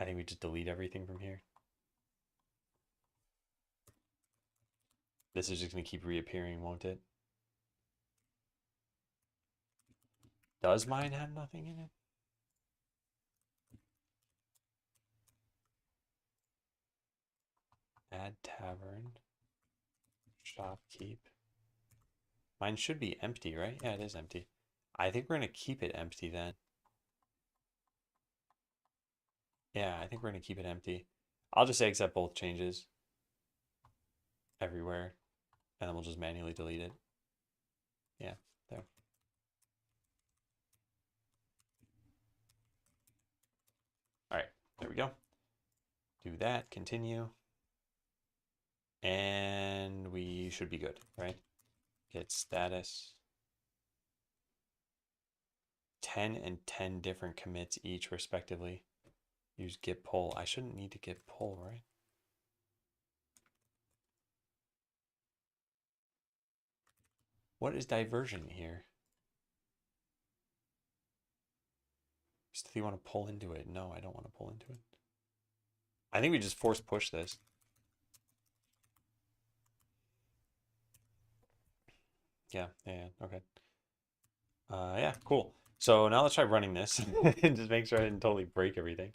I think we just delete everything from here. This is just going to keep reappearing, won't it? Does mine have nothing in it? Add tavern. Shopkeep. Mine should be empty, right? Yeah, it is empty. I think we're going to keep it empty then. Yeah, I think we're going to keep it empty. I'll just say accept both changes everywhere, and then we'll just manually delete it. Yeah, there. All right, there we go. Do that, continue. And we should be good, right? Get status. 10 and 10 different commits each respectively. Use get pull. I shouldn't need to get pull, right? What is diversion here? Do you want to pull into it? No, I don't want to pull into it. I think we just force push this. Yeah, okay. Yeah, cool. So now let's try running this and just make sure I didn't totally break everything.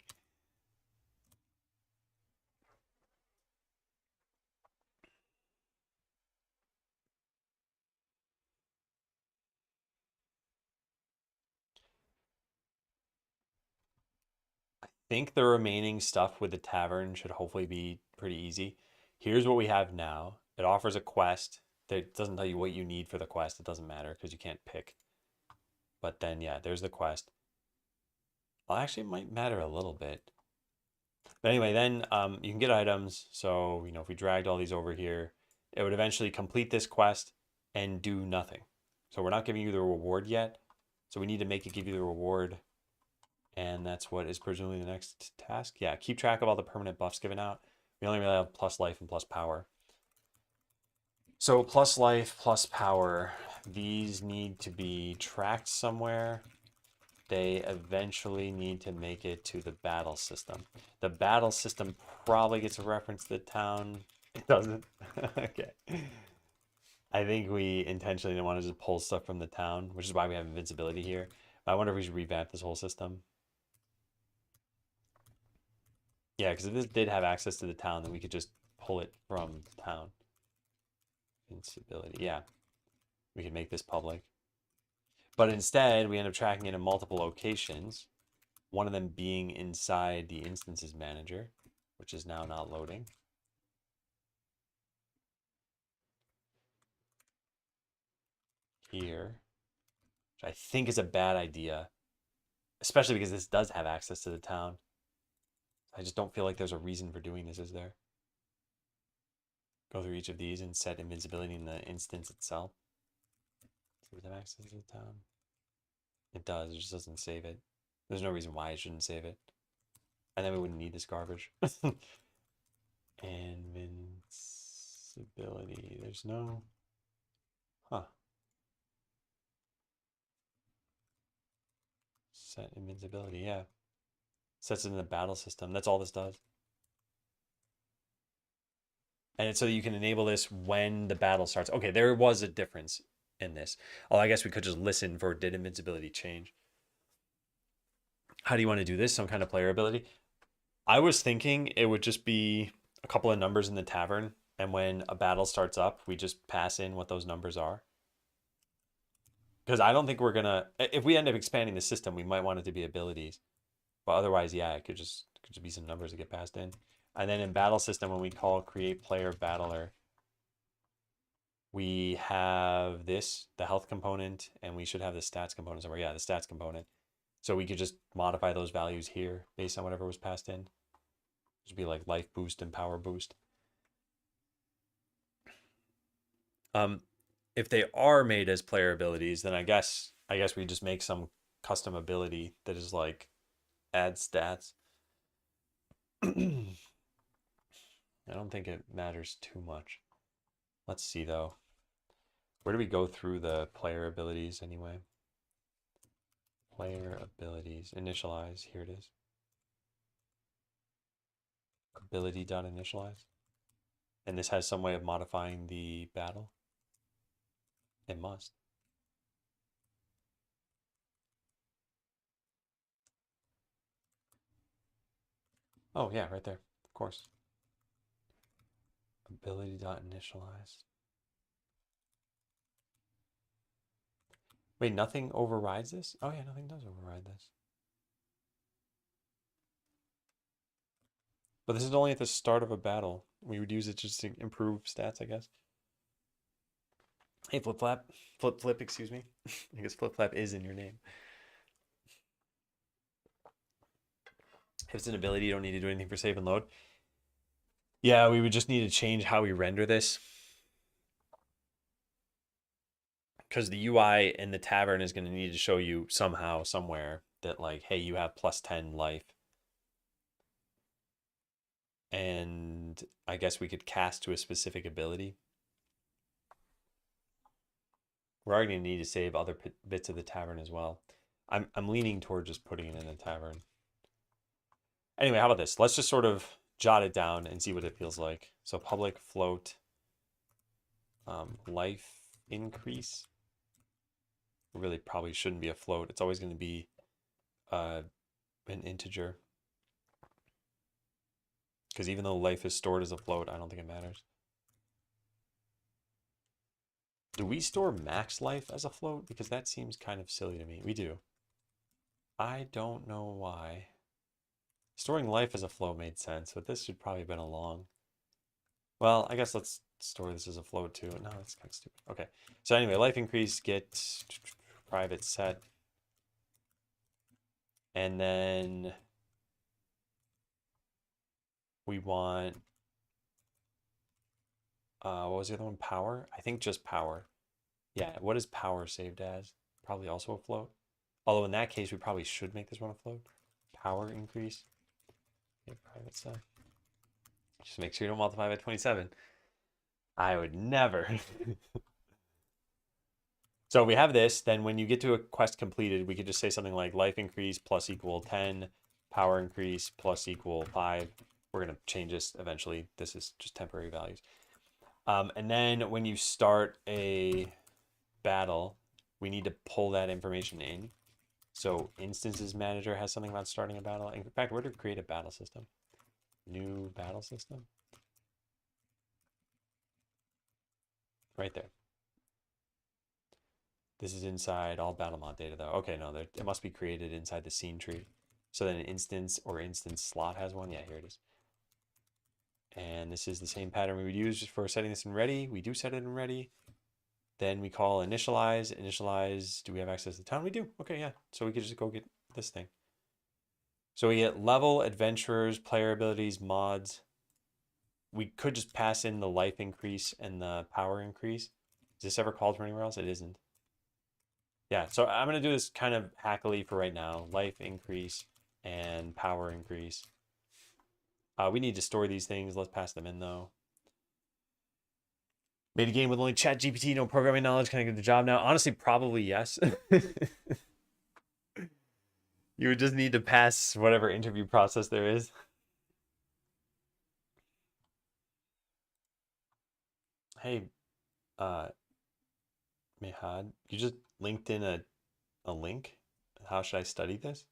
I think the remaining stuff with the tavern should hopefully be pretty easy. Here's what we have now. It offers a quest that doesn't tell you what you need for the quest. It doesn't matter because you can't pick. But then, yeah, there's the quest. Well, actually, it might matter a little bit. But anyway, then you can get items. So, if we dragged all these over here, it would eventually complete this quest and do nothing. So we're not giving you the reward yet. So we need to make it give you the reward. And that's what is presumably the next task. Yeah, keep track of all the permanent buffs given out. We only really have plus life and plus power. So plus life, plus power. These need to be tracked somewhere. They eventually need to make it to the battle system. The battle system probably gets a reference to the town. It doesn't. Okay. I think we intentionally didn't want to just pull stuff from the town, which is why we have invincibility here. But I wonder if we should revamp this whole system. Yeah, because if this did have access to the town, then we could just pull it from town. Invincibility. Yeah. We could make this public. But instead, we end up tracking it in multiple locations. One of them being inside the instances manager, which is now not loading. Here, which I think is a bad idea, especially because this does have access to the town. I just don't feel like there's a reason for doing this, is there? Go through each of these and set invincibility in the instance itself. Does it have access to the town? It does, it just doesn't save it. There's no reason why it shouldn't save it. And then we wouldn't need this garbage. Invincibility. There's no... Huh. Set invincibility, yeah. Sets it in the battle system. That's all this does. And so that you can enable this when the battle starts. Okay, there was a difference in this. Oh, I guess we could just listen for did invincibility change. How do you want to do this? Some kind of player ability? I was thinking it would just be a couple of numbers in the tavern, and when a battle starts up, we just pass in what those numbers are. Because I don't think we're gonna. If we end up expanding the system, we might want it to be abilities. But otherwise, yeah, it could just be some numbers that get passed in. And then in battle system, when we call create player battler, we have this, the health component, and we should have the stats component somewhere. Yeah, the stats component. So we could just modify those values here based on whatever was passed in. Just be like life boost and power boost. Um, if they are made as player abilities, then I guess we just make some custom ability that is like add stats. I don't think it matters too much. Let's see though. Where do we go through the player abilities anyway? Player abilities, initialize, here it is. Ability.initialize. And this has some way of modifying the battle. It must. Oh yeah, right there, of course. Ability.initialize. Wait, nothing overrides this? Oh yeah, nothing does override this. But this is only at the start of a battle. We would use it just to improve stats, I guess. Hey, Flip Flap. Flip Flip, excuse me. I guess Flip Flap is in your name. If it's an ability, you don't need to do anything for save and load. Yeah, we would just need to change how we render this. Because the UI in the tavern is going to need to show you somehow, somewhere, that like, hey, you have plus 10 life. And I guess we could cast to a specific ability. We're already going to need to save other bits of the tavern as well. I'm leaning toward just putting it in the tavern. Anyway, how about this? Let's just sort of jot it down and see what it feels like. So public float life increase. Really probably shouldn't be a float. It's always going to be an integer. Because even though life is stored as a float, I don't think it matters. Do we store max life as a float? Because that seems kind of silly to me. We do. I don't know why. Storing life as a float made sense, but this should probably have been a long. Well, I guess let's store this as a float too. No, that's kind of stupid. Okay. So anyway, life increase, get private set. And then we want, what was the other one? Power? I think just power. Yeah, what is power saved as? Probably also a float. Although in that case, we probably should make this one a float. Power increase. Okay, private set. Just make sure you don't multiply by 27. I would never. So we have this, then when you get to a quest completed, we could just say something like life increase plus equal 10, power increase plus equal 5. We're going to change this eventually. This is just temporary values. And then when you start a battle, we need to pull that information in. So instances manager has something about starting a battle. In fact, we're to create a battle system. New battle system. Right there. This is inside all battle mod data though. Okay, no, it must be created inside the scene tree. So then an instance or instance slot has one. Yeah, here it is. And this is the same pattern we would use for setting this in ready. We do set it in ready. Then we call initialize. Initialize, do we have access to the town? We do. Okay, yeah. So we could just go get this thing. So we get level, adventurers, player abilities, mods. We could just pass in the life increase and the power increase. Is this ever called for anywhere else? It isn't. Yeah, so I'm going to do this kind of hackily for right now. Life increase and power increase. We need to store these things. Let's pass them in, though. Made a game with only chat GPT, no programming knowledge. Can I get the job now? Honestly, probably yes. You would just need to pass whatever interview process there is. Hey, uh, Mihad, you just linked in a link. How should I study this?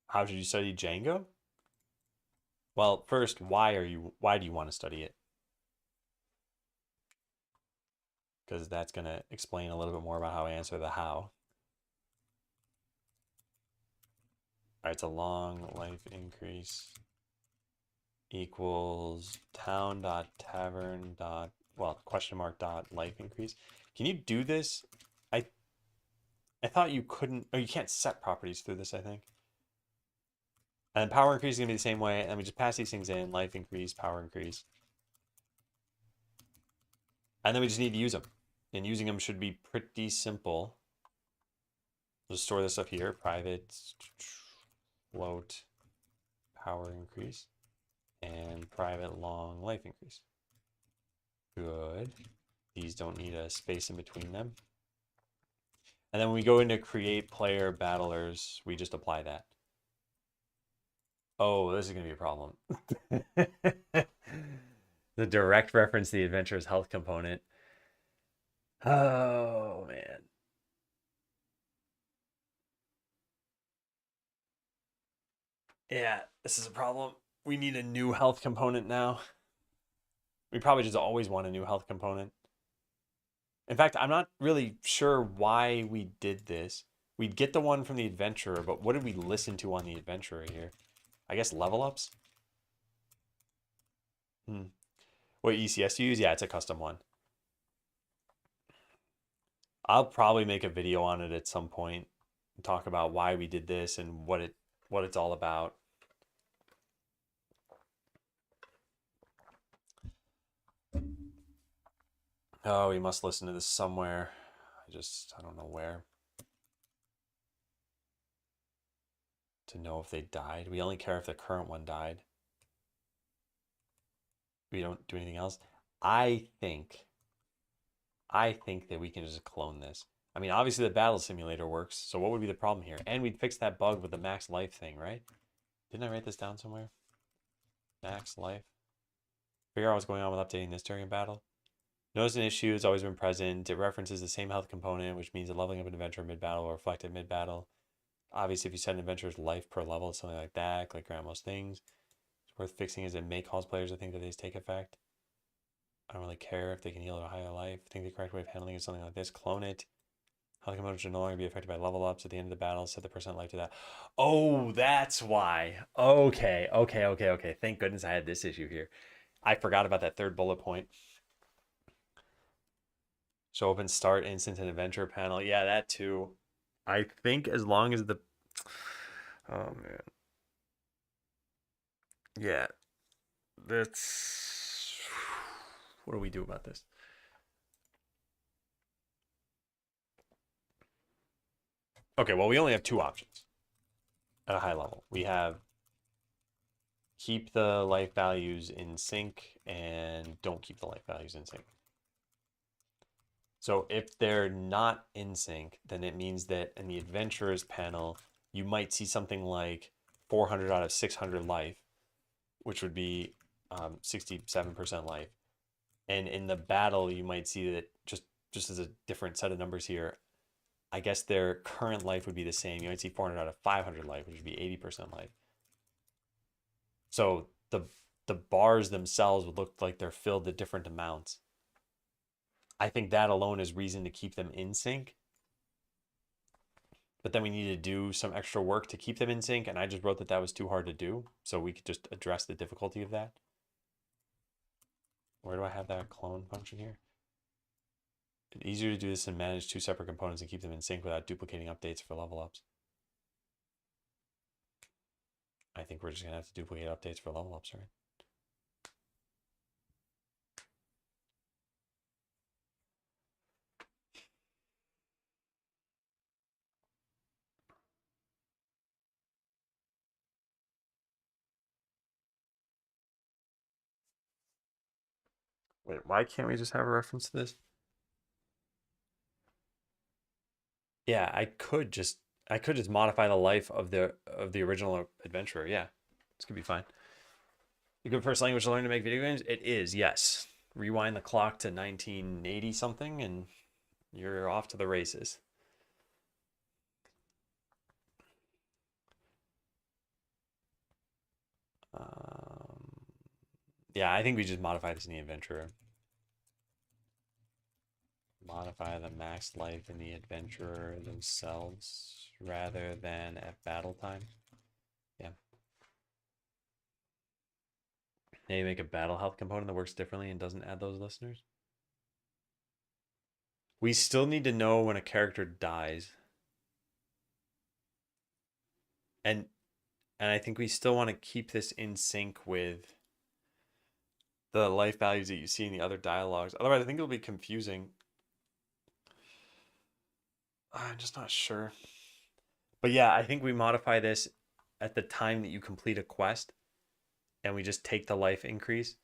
How should you study Django? Well, first, why do you want to study it? Because that's going to explain a little bit more about how I answer the how. All right, it's a long life increase equals town dot tavern dot well question mark dot life increase. Can you do this? I I thought you couldn't. Oh, you can't set properties through this, I think. And power increase is gonna be the same way. And we just pass these things in: life increase, power increase, and then we just need to use them. And using them should be pretty simple. We'll just store this up here: private float power increase and private long life increase. Good. These don't need a space in between them. And then when we go into create player battlers, we just apply that. Oh, this is going to be a problem. The direct reference to the adventurer's health component. Oh, man. Yeah, this is a problem. We need a new health component now. We probably just always want a new health component. In fact, I'm not really sure why we did this. We'd get the one from the adventurer, but what did we listen to on the adventurer here? I guess level ups? Hmm. What ECS do you use? Yeah, it's a custom one. I'll probably make a video on it at some point and talk about why we did this and what it's all about. Oh, we must listen to this somewhere. I don't know where. To know if they died. We only care if the current one died. We don't do anything else. I think I think that we can just clone this. I mean, obviously the battle simulator works, so what would be the problem here? And we'd fix that bug with the max life thing, right? Didn't I write this down somewhere? Max life. Figure out what's going on with updating this during a battle. Notice an issue has always been present. It references the same health component, which means that leveling up an adventurer mid-battle will reflect it mid-battle. Obviously, if you set an adventurer's life per level, it's something like that, like grant most things. It's worth fixing as it may cause players to think that these take effect. I don't really care if they can heal at a higher life. I think the correct way of handling is something like this. Clone it. Health components should no longer be affected by level ups at the end of the battle. Set the percent life to that. Oh, that's why. Okay. Thank goodness I had this issue here. I forgot about that third bullet point. Show open start instance and adventure panel. Yeah, that too. I think as long as the oh man. Yeah. That's what do we do about this? Okay, well we only have two options at a high level. We have keep the life values in sync and don't keep the life values in sync. So if they're not in sync, then it means that in the adventurers panel, you might see something like 400 out of 600 life, which would be 67% life. And in the battle, you might see that just as a different set of numbers here, I guess their current life would be the same. You might see 400 out of 500 life, which would be 80% life. So the bars themselves would look like they're filled to different amounts. I think that alone is reason to keep them in sync. But then we need to do some extra work to keep them in sync, and I just wrote that that was too hard to do, so we could just address the difficulty of that. Where do I have that clone function here? It's easier to do this and manage two separate components and keep them in sync without duplicating updates for level ups. I think we're just gonna have to duplicate updates for level ups, right? Wait, why can't we just have a reference to this? Yeah, I could just modify the life of the original adventurer. Yeah, this could be fine. A good first language to learn to make video games? It is, yes. rewind the clock to 1980 something and you're off to the races. Um, yeah, I think we just modify this in the adventurer. Modify the max life in the adventurer themselves rather than at battle time. Yeah. Now you make a battle health component that works differently and doesn't add those listeners. We still need to know when a character dies. And I think we still want to keep this in sync with the life values that you see in the other dialogues. Otherwise, I think it'll be confusing. I'm just not sure. But yeah, I think we modify this at the time that you complete a quest and we just take the life increase.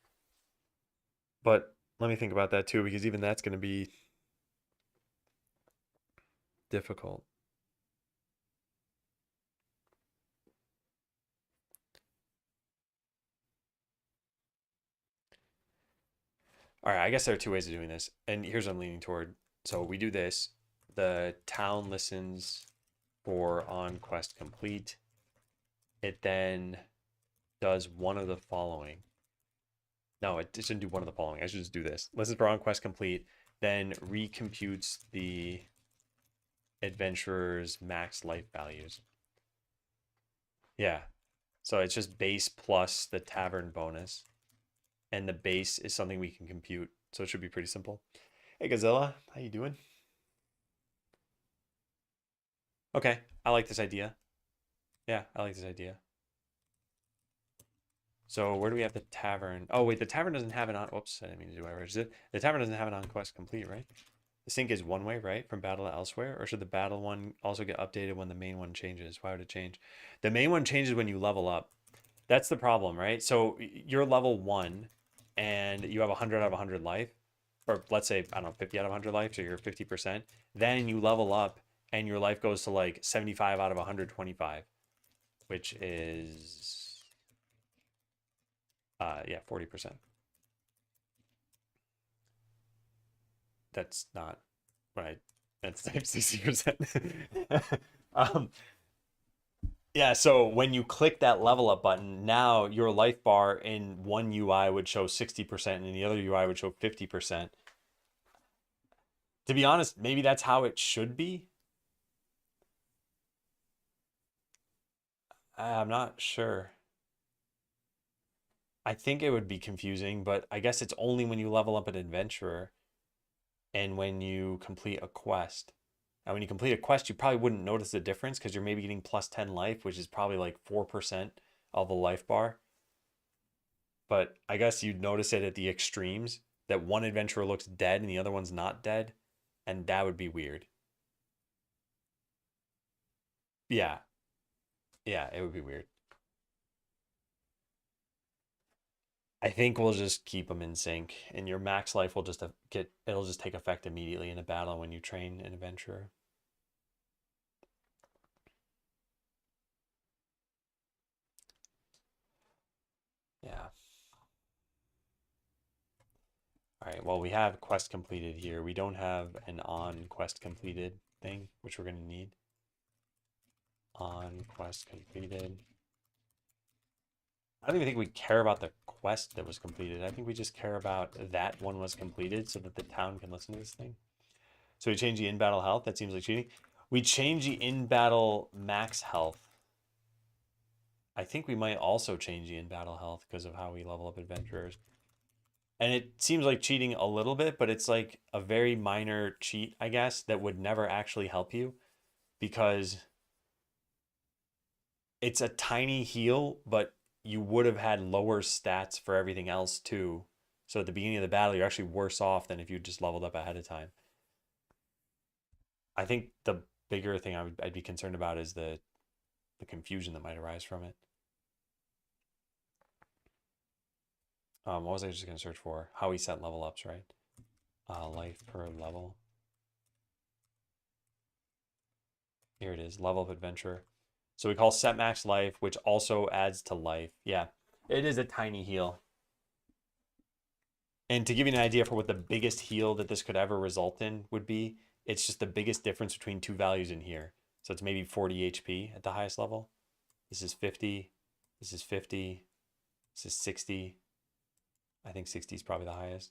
But let me think about that too, because even that's going to be difficult. All right, I guess there are two ways of doing this. And here's what I'm leaning toward. So we do this. The town listens for on quest complete. It then does one of the following. No, it shouldn't do one of the following. I should just do this. Listens for on quest complete, then recomputes the adventurer's max life values. Yeah. So it's just base plus the tavern bonus. And the base is something we can compute. So it should be pretty simple. Hey Gazilla, how you doing? Okay, I like this idea. Yeah, I like this idea. So where do we have the tavern? Oh wait, the tavern doesn't have it on. Oops, I didn't mean to do whatever. Is it? The tavern doesn't have it on quest complete, right? The sync is one way, right? From battle to elsewhere, or should the battle one also get updated when the main one changes? Why would it change? The main one changes when you level up. That's the problem, right? So you're level 1 and you have 100 out of 100 life, or let's say, I don't know, 50 out of 100 life, so you're 50%. Then you level up and your life goes to like 75 out of 125, which is, yeah, 40%. That's not right. That's like 60%. um, Yeah, so when you click that level up button, now your life bar in one UI would show 60% and in the other UI would show 50%. To be honest, maybe that's how it should be. I'm not sure. I think it would be confusing, but I guess it's only when you level up an adventurer and when you complete a quest. And when you complete a quest, you probably wouldn't notice the difference because you're maybe getting plus 10 life, which is probably like 4% of the life bar. But I guess you'd notice it at the extremes that one adventurer looks dead and the other one's not dead, and that would be weird. Yeah, yeah, it would be weird. I think we'll just keep them in sync, and your max life will just it'll just take effect immediately in a battle when you train an adventurer. Yeah. All right. Well, we have quest completed here. We don't have an on quest completed thing, which we're gonna need. On quest completed. I don't even think we care about the quest that was completed. I think we just care about that one was completed so that the town can listen to this thing. So we change the in-battle health. That seems like cheating. We change the in-battle max health. I think we might also change the in-battle health because of how we level up adventurers. And it seems like cheating a little bit, but it's like a very minor cheat, I guess, that would never actually help you because it's a tiny heal, but you would have had lower stats for everything else too. So at the beginning of the battle, you're actually worse off than if you just leveled up ahead of time. I think the bigger thing I'd be concerned about is the confusion that might arise from it. What was I just going to search for? How we set level ups, right? Life per level. Here it is, level of adventure. So we call set max life, which also adds to life. Yeah, it is a tiny heal. And to give you an idea for what the biggest heal that this could ever result in would be, it's just the biggest difference between two values in here. So it's maybe 40 HP at the highest level. This is 50. This is 50. This is 60. I think 60 is probably the highest.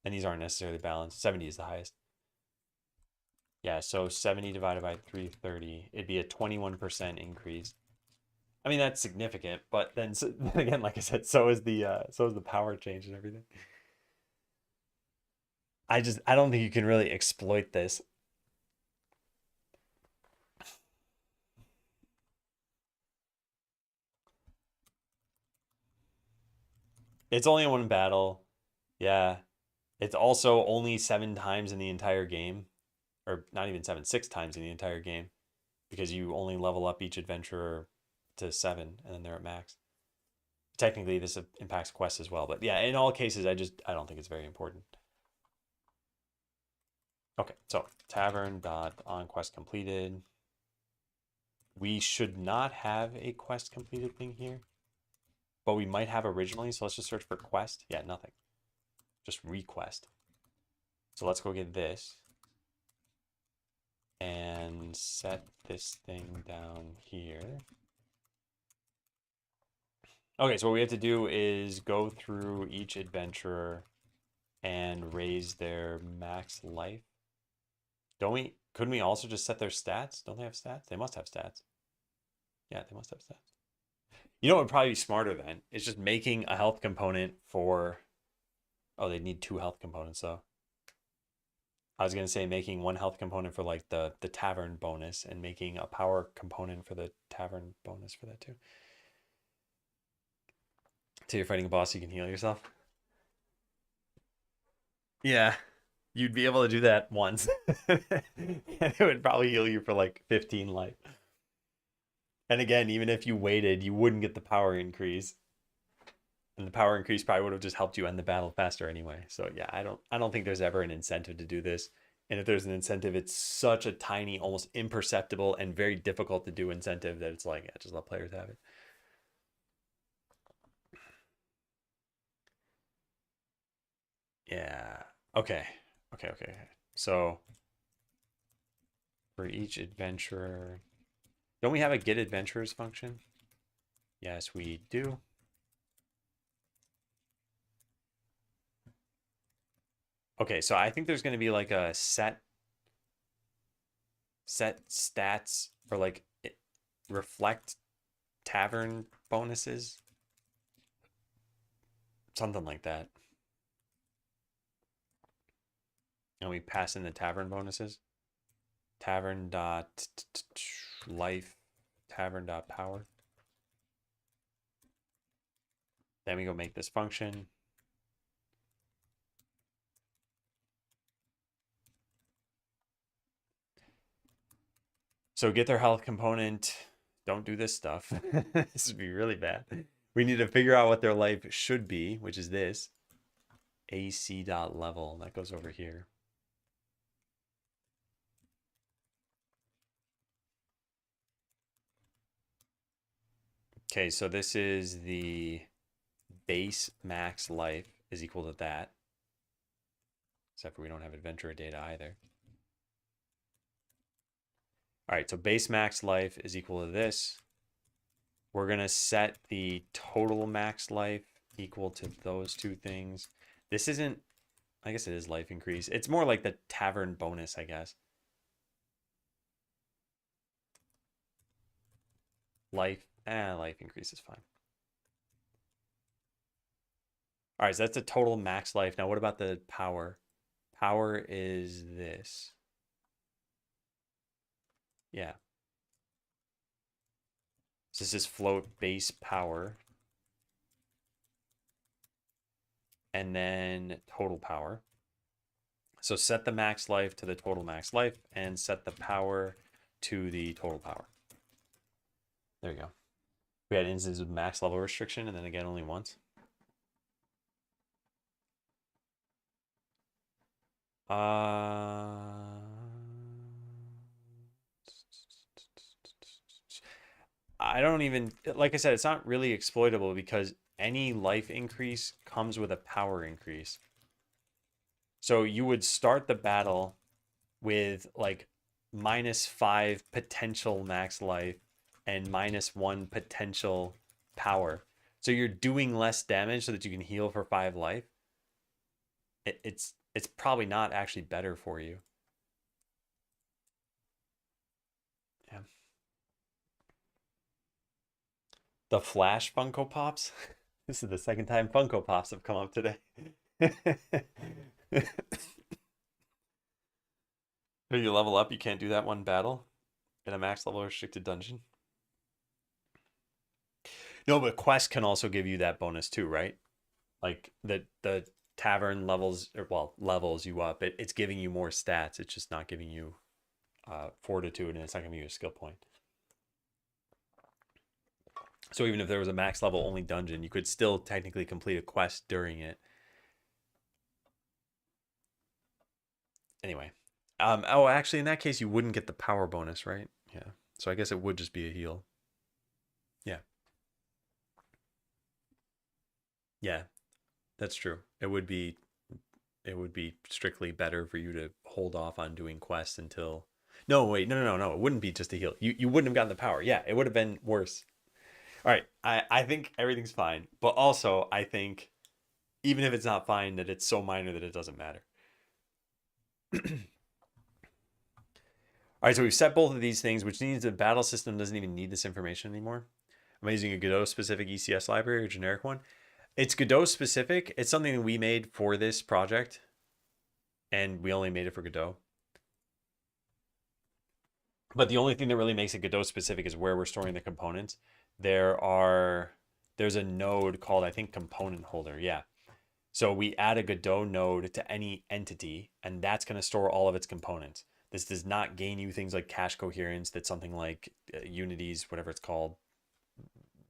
And these aren't necessarily balanced. 70 is the highest. Yeah, so 70 divided by 330, it'd be a 21% increase. I mean, that's significant, but then again, like I said, so is the power change and everything. I don't think you can really exploit this. It's only in one battle. Yeah. It's also only 7 times in the entire game. Or not even 7, 6 times in the entire game. Because you only level up each adventurer to 7 and then they're at max. Technically this impacts quests as well. But yeah, in all cases, I don't think it's very important. Okay, so tavern dot on quest completed. We should not have a quest completed thing here, but we might have originally. So let's just search for quest. Yeah, nothing. Just request. So let's go get this and set this thing down here. Okay, so what we have to do is go through each adventurer and raise their max life. Couldn't we also just set their stats? Don't they have stats? They must have stats. Yeah, they must have stats. You know what would probably be smarter then? It's just making a health component for... Oh, they need 2 health components, though. I was going to say making 1 health component for like the tavern bonus and making a power component for the tavern bonus for that too. So you're fighting a boss, you can heal yourself. Yeah, you'd be able to do that once. And it would probably heal you for like 15 life. And again, even if you waited, you wouldn't get the power increase. And the power increase probably would have just helped you end the battle faster anyway. So yeah, I don't think there's ever an incentive to do this. And if there's an incentive, it's such a tiny, almost imperceptible and very difficult to do incentive that it's like, yeah, just let players have it. Yeah. Okay. Okay. So for each adventurer, don't we have a get adventurers function? Yes, we do. Okay, so I think there's going to be like a set stats or like reflect tavern bonuses, something like that. And we pass in the tavern bonuses. Tavern dot life, tavern dot power. Then we go make this function. So get their health component. Don't do this stuff. This would be really bad. We need to figure out what their life should be, which is this. AC dot level. That goes over here. Okay, so this is the base max life is equal to that. Except for we don't have adventurer data either. All right, so base max life is equal to this. We're going to set the total max life equal to those two things. This isn't, I guess it is life increase. It's more like the tavern bonus, I guess. Life increase is fine. All right, so that's the total max life. Now, what about the power? Power is this. Yeah. So this is float base power. And then total power. So set the max life to the total max life and set the power to the total power. There you go. We had instances with max level restriction and then again only once. I don't even, like I said, it's not really exploitable because any life increase comes with a power increase. So you would start the battle with like -5 potential max life and -1 potential power. So you're doing less damage so that you can heal for 5 life. It's probably not actually better for you. Yeah. The Flash Funko Pops. This is the second time Funko Pops have come up today. If you level up, you can't do that one battle in a max level restricted dungeon. No, but quest can also give you that bonus too, right? Like the tavern levels or well levels you up. It's giving you more stats. It's just not giving you fortitude, and it's not giving you a skill point. So even if there was a max level only dungeon, you could still technically complete a quest during it. Anyway, oh, actually, in that case, you wouldn't get the power bonus, right? Yeah. So I guess it would just be a heal. Yeah. Yeah, that's true. It would be strictly better for you to hold off on doing quests until. No, wait, no. It wouldn't be just a heal. You wouldn't have gotten the power. Yeah, it would have been worse. All right, I think everything's fine, but also I think even if it's not fine, that it's so minor that it doesn't matter. All right, so we've set both of these things, which means the battle system doesn't even need this information anymore. I'm using a Godot specific ECS library, a generic one. It's Godot specific. It's something that we made for this project, and we only made it for Godot. But the only thing that really makes it Godot specific is where we're storing the components. There's a node called, I think, component holder. Yeah. So we add a Godot node to any entity, and that's going to store all of its components. This does not gain you things like cache coherence that something like Unity's, whatever it's called,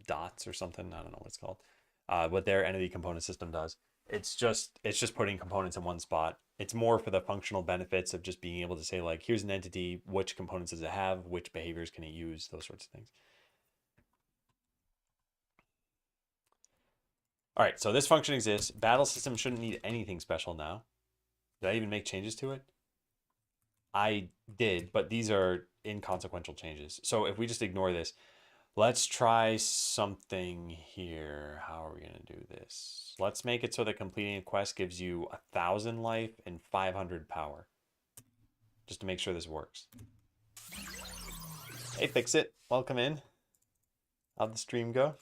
dots or something. I don't know what it's called. What their entity component system does. It's just putting components in one spot. It's more for the functional benefits of just being able to say like, here's an entity, which components does it have, which behaviors can it use, those sorts of things. All right, so this function exists. Battle system shouldn't need anything special now. Did I even make changes to it? I did, but these are inconsequential changes. So if we just ignore this, let's try something here. How are we going to do this? Let's make it so that completing a quest gives you 1,000 life and 500 power. Just to make sure this works. Hey, Fix It. Welcome in. How'd the stream go?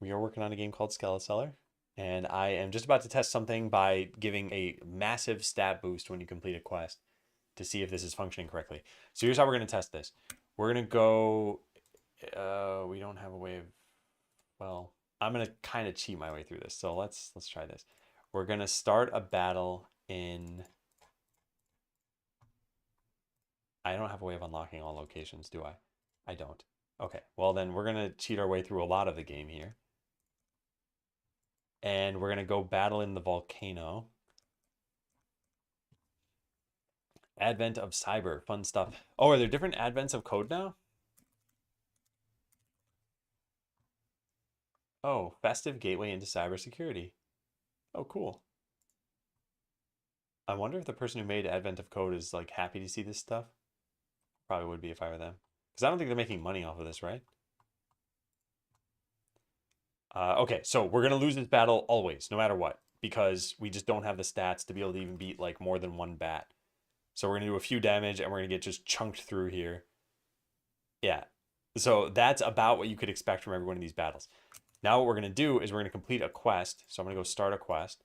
We are working on a game called Skeleseller, and I am just about to test something by giving a massive stat boost when you complete a quest to see if this is functioning correctly. So here's how we're going to test this. We're going to go, we don't have a way of, well, I'm going to kind of cheat my way through this. So let's try this. We're going to start a battle in, I don't have a way of unlocking all locations, do I? I don't. Okay, well then we're going to cheat our way through a lot of the game here. And we're going to go battle in the volcano. Advent of cyber, fun stuff. Oh, are there different advents of code now? Oh, festive gateway into cybersecurity. Oh, cool. I wonder if the person who made Advent of Code is like happy to see this stuff. Probably would be if I were them. Because I don't think they're making money off of this, right? Okay, so we're going to lose this battle always, no matter what, because we just don't have the stats to be able to even beat like more than one bat. So we're going to do a few damage and we're going to get just chunked through here. Yeah. So that's about what you could expect from every one of these battles. Now what we're going to do is we're going to complete a quest. So I'm going to go start a quest.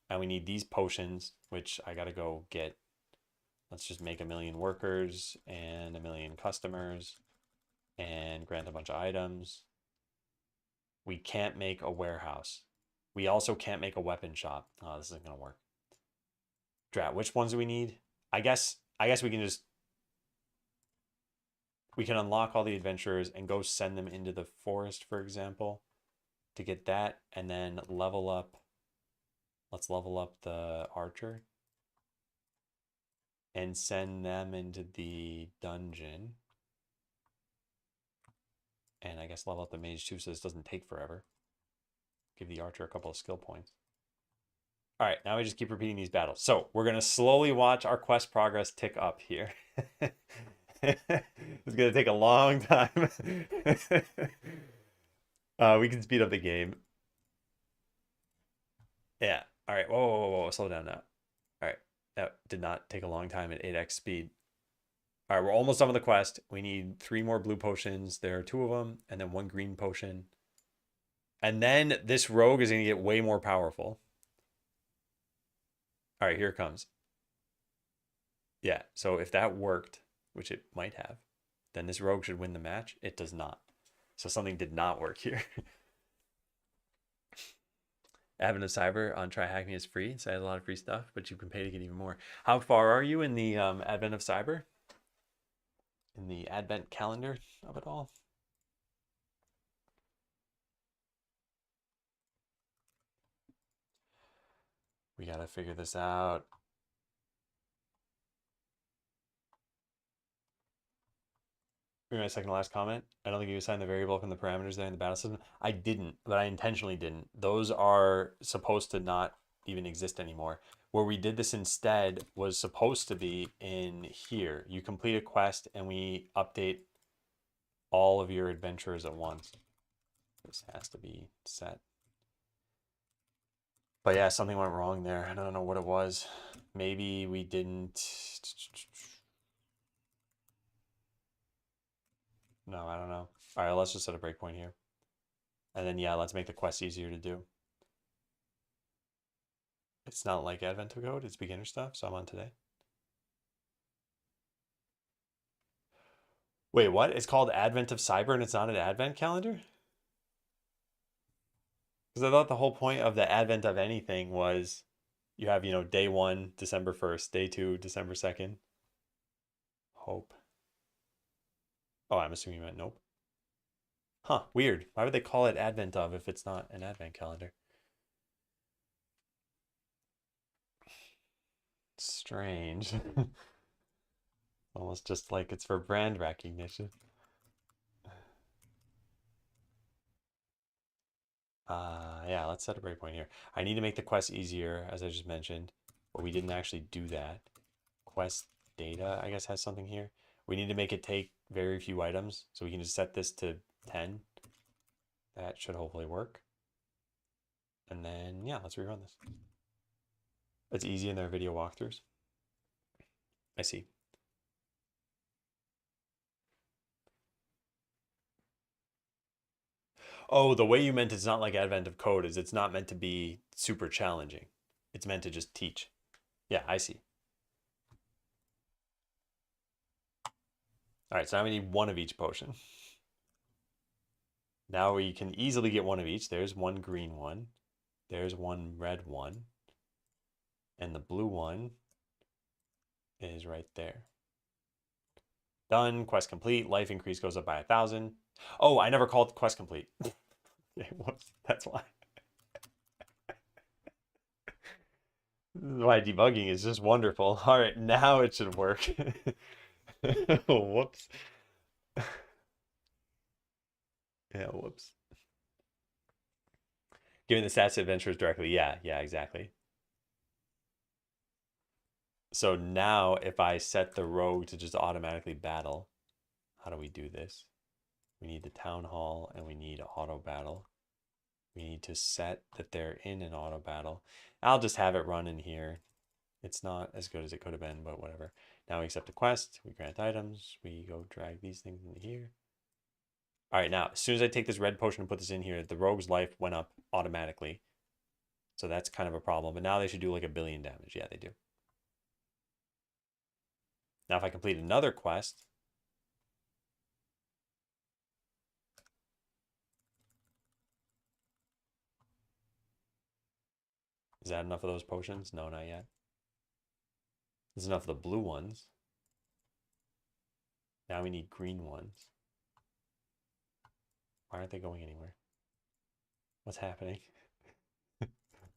And we need these potions, which I got to go get. Let's just make 1,000,000 workers and 1,000,000 customers and grant a bunch of items. We can't make a warehouse. We also can't make a weapon shop. Oh, this isn't going to work. Drat, which ones do we need? I guess we can just, we can unlock all the adventurers and go send them into the forest, for example, to get that, and then level up. Let's level up the archer and send them into the dungeon. And I guess level up the mage too, so this doesn't take forever. Give the archer a couple of skill points. All right, now we just keep repeating these battles. So we're gonna slowly watch our quest progress tick up here. It's gonna take a long time. We can speed up the game. Yeah. All right. Whoa, whoa, whoa, whoa. Slow down now. All right. That did not take a long time at 8x speed. All right, we're almost done with the quest. We need 3 more blue potions. There are 2 of them, and then 1 green potion. And then this rogue is going to get way more powerful. All right, here it comes. Yeah, so if that worked, which it might have, then this rogue should win the match. It does not. So something did not work here. Advent of Cyber on Try Hack Me is free, so it has a lot of free stuff, but you can pay to get even more. How far are you in the Advent of Cyber? In the Advent calendar of it all? We got to figure this out. My second to last comment. I don't think you assigned the variable from the parameters there in the battle system. I didn't, but I intentionally didn't. Those are supposed to not even exist anymore. Where we did this instead was supposed to be in here. You complete a quest and we update all of your adventurers at once. This has to be set. But yeah, something went wrong there. I don't know what it was. Maybe we didn't. No, I don't know. All right, let's just set a breakpoint here. And then, yeah, let's make the quest easier to do. It's not like Advent of Code, it's beginner stuff, so I'm on today. Wait, what? It's called Advent of Cyber and it's not an Advent calendar? Because I thought the whole point of the Advent of anything was you have, day 1, December 1st, day 2, December 2nd. Hope. Oh, I'm assuming you meant nope. Huh, weird. Why would they call it Advent of if it's not an Advent calendar? Strange. Almost just like it's for brand recognition. Yeah, let's set a breakpoint here. I need to make the quest easier, as I just mentioned, but we didn't actually do that. Quest data, I guess, has something here. We need to make it take very few items, so we can just set this to 10. That should hopefully work. And then, yeah, let's rerun this. It's easy in their video walkthroughs. I see. Oh, the way you meant it's not like Advent of Code is it's not meant to be super challenging. It's meant to just teach. Yeah, I see. All right, so now we need 1 of each potion. Now we can easily get 1 of each. There's 1 green one. There's 1 red one. And the blue one is right there. Done. Quest complete. Life increase goes up by 1,000. Oh, I never called quest complete. Whoops. That's why. This is why debugging is just wonderful. All right, now it should work. Whoops. Yeah, whoops. Giving the stats to adventurers directly. Yeah, exactly. So now if I set the rogue to just automatically battle, how do we do this? We need the town hall and we need auto battle. We need to set that they're in an auto battle. I'll just have it run in here. It's not as good as it could have been, but whatever. Now we accept a quest. We grant items. We go drag these things into here. All right, now, as soon as I take this red potion and put this in here, the rogue's life went up automatically. So that's kind of a problem. But now they should do like 1 billion damage. Yeah, they do. Now, if I complete another quest, is that enough of those potions? No, not yet. There's enough of the blue ones. Now we need green ones. Why aren't they going anywhere? What's happening?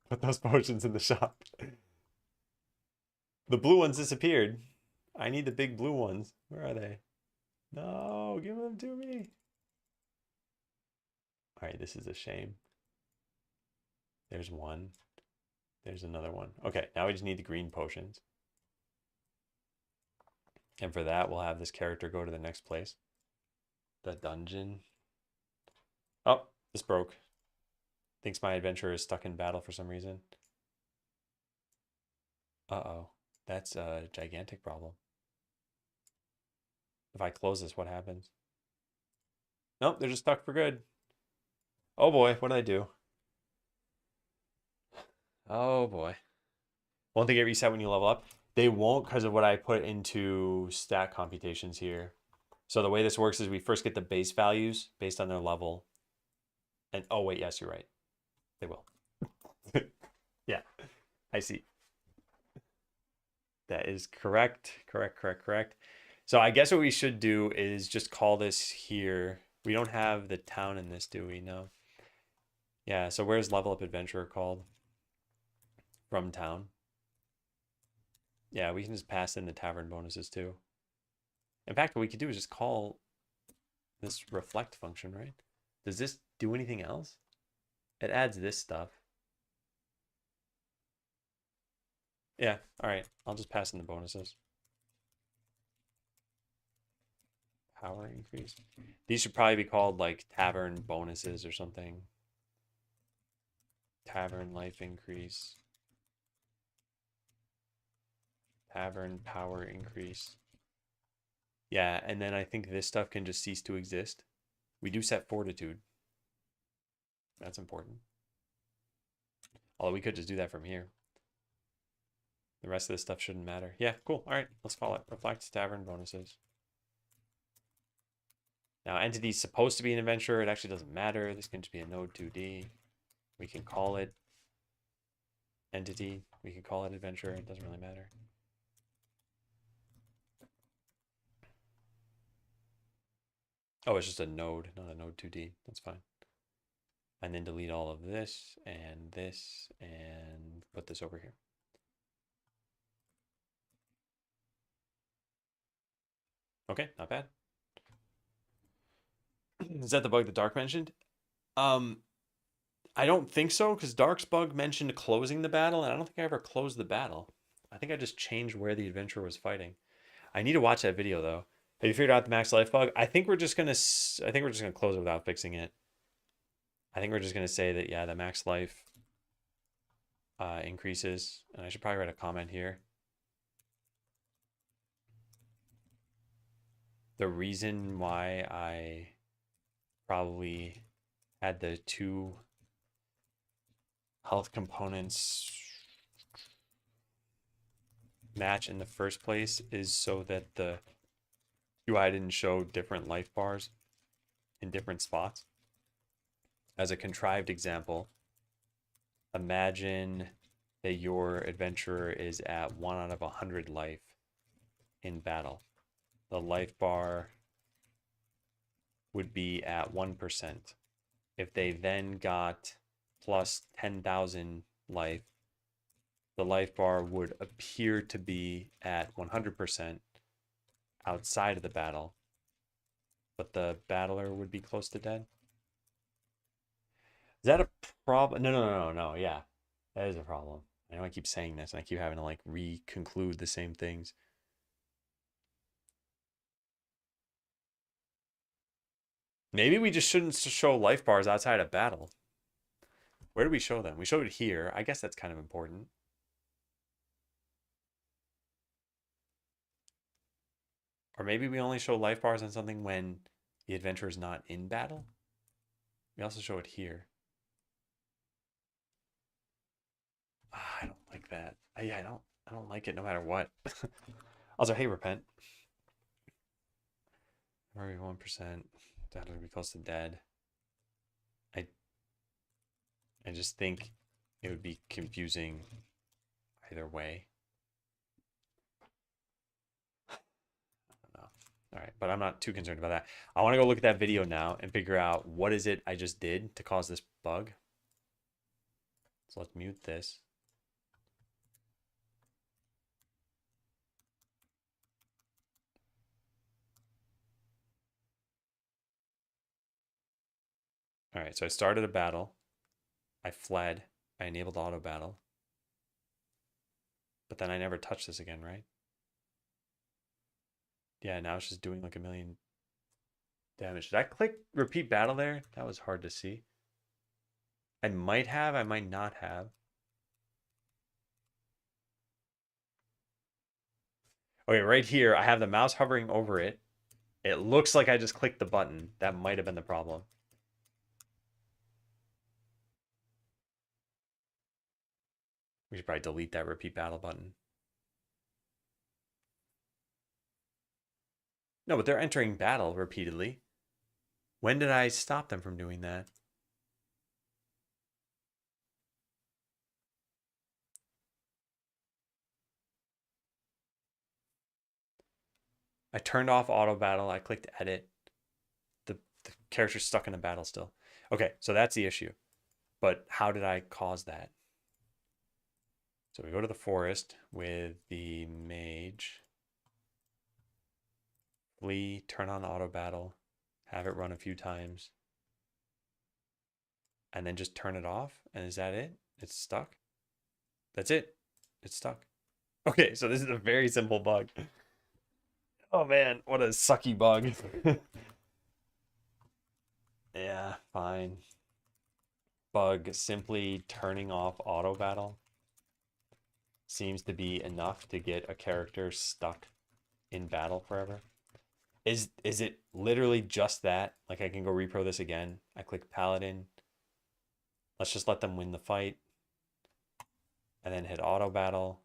Put those potions in the shop. The blue ones disappeared. I need the big blue ones. Where are they? No, give them to me. All right, this is a shame. There's 1. There's another one. Okay, now we just need the green potions. And for that, we'll have this character go to the next place. The dungeon. Oh, this broke. Thinks my adventurer is stuck in battle for some reason. Uh-oh. That's a gigantic problem. If I close this, what happens? Nope, they're just stuck for good. Oh boy, what did I do? Oh boy. Won't they get reset when you level up? They won't because of what I put into stat computations here. So the way this works is we first get the base values based on their level. And oh wait, yes, you're right. They will. Yeah, I see. That is correct. Correct. So I guess what we should do is just call this here. We don't have the town in this, do we? No. Yeah, so where's level up adventurer called? From town. Yeah, we can just pass in the tavern bonuses too. In fact, what we could do is just call this reflect function, right? Does this do anything else? It adds this stuff. Yeah, all right. I'll just pass in the bonuses. Power increase. These should probably be called like tavern bonuses or something. Tavern life increase. Tavern power increase. Yeah, and then I think this stuff can just cease to exist. We do set fortitude. That's important. Although we could just do that from here. The rest of this stuff shouldn't matter. Yeah, cool. All right, let's call it reflect tavern bonuses. Now, entity's supposed to be an adventurer. It actually doesn't matter. This can just be a node 2D. We can call it entity. We can call it adventurer. It doesn't really matter. Oh, it's just a node, not a node 2D. That's fine. And then delete all of this and put this over here. Okay, not bad. Is that the bug that Dark mentioned? I don't think so, because Dark's bug mentioned closing the battle, and I don't think I ever closed the battle. I think I just changed where the adventurer was fighting. I need to watch that video though. Have you figured out the max life bug? I think we're just gonna close it without fixing it. I think we're just gonna say that yeah, the max life increases, and I should probably write a comment here. The reason why I probably had the two health components match in the first place is so that the UI didn't show different life bars in different spots. As a contrived example, imagine that your adventurer is at 1 out of 100 life in battle. The life bar would be at 1%. If they then got plus 10,000 life, the life bar would appear to be at 100% outside of the battle, but the battler would be close to dead. Is that a problem? No. Yeah, that is a problem. I know I keep saying this and I keep having to like re-conclude the same things. Maybe we just shouldn't show life bars outside of battle. Where do we show them? We showed it here. I guess that's kind of important. Or maybe we only show life bars on something when the adventurer is not in battle. We also show it here. I don't like that. Yeah, I don't like it no matter what. Also, hey, repent. Maybe 1%. That'll be close to dead. I I just think it would be confusing either way. I don't know. All right, but I'm not too concerned about that. I want to go look at that video now and figure out what is it I just did to cause this bug. So let's mute this. All right, so I started a battle. I fled. I enabled auto battle. But then I never touch this again, right? Yeah, now it's just doing like a million damage. Did I click repeat battle there? That was hard to see. I might have, I might not have. Okay, right here, I have the mouse hovering over it. It looks like I just clicked the button. That might have been the problem. We should probably delete that repeat battle button. No, but they're entering battle repeatedly. When did I stop them from doing that? I turned off auto battle. I clicked edit. The character's stuck in a battle still. Okay, so that's the issue. But how did I cause that? So we go to the forest with the mage. Flee, turn on auto battle, have it run a few times, and then just turn it off. And is that it? It's stuck? That's it. It's stuck. Okay, so this is a very simple bug. Oh man, what a sucky bug. Yeah, fine. Bug simply turning off auto battle seems to be enough to get a character stuck in battle forever. Is it literally just that? Like I can go repro this again. I click Paladin. Let's just let them win the fight. And then hit auto battle.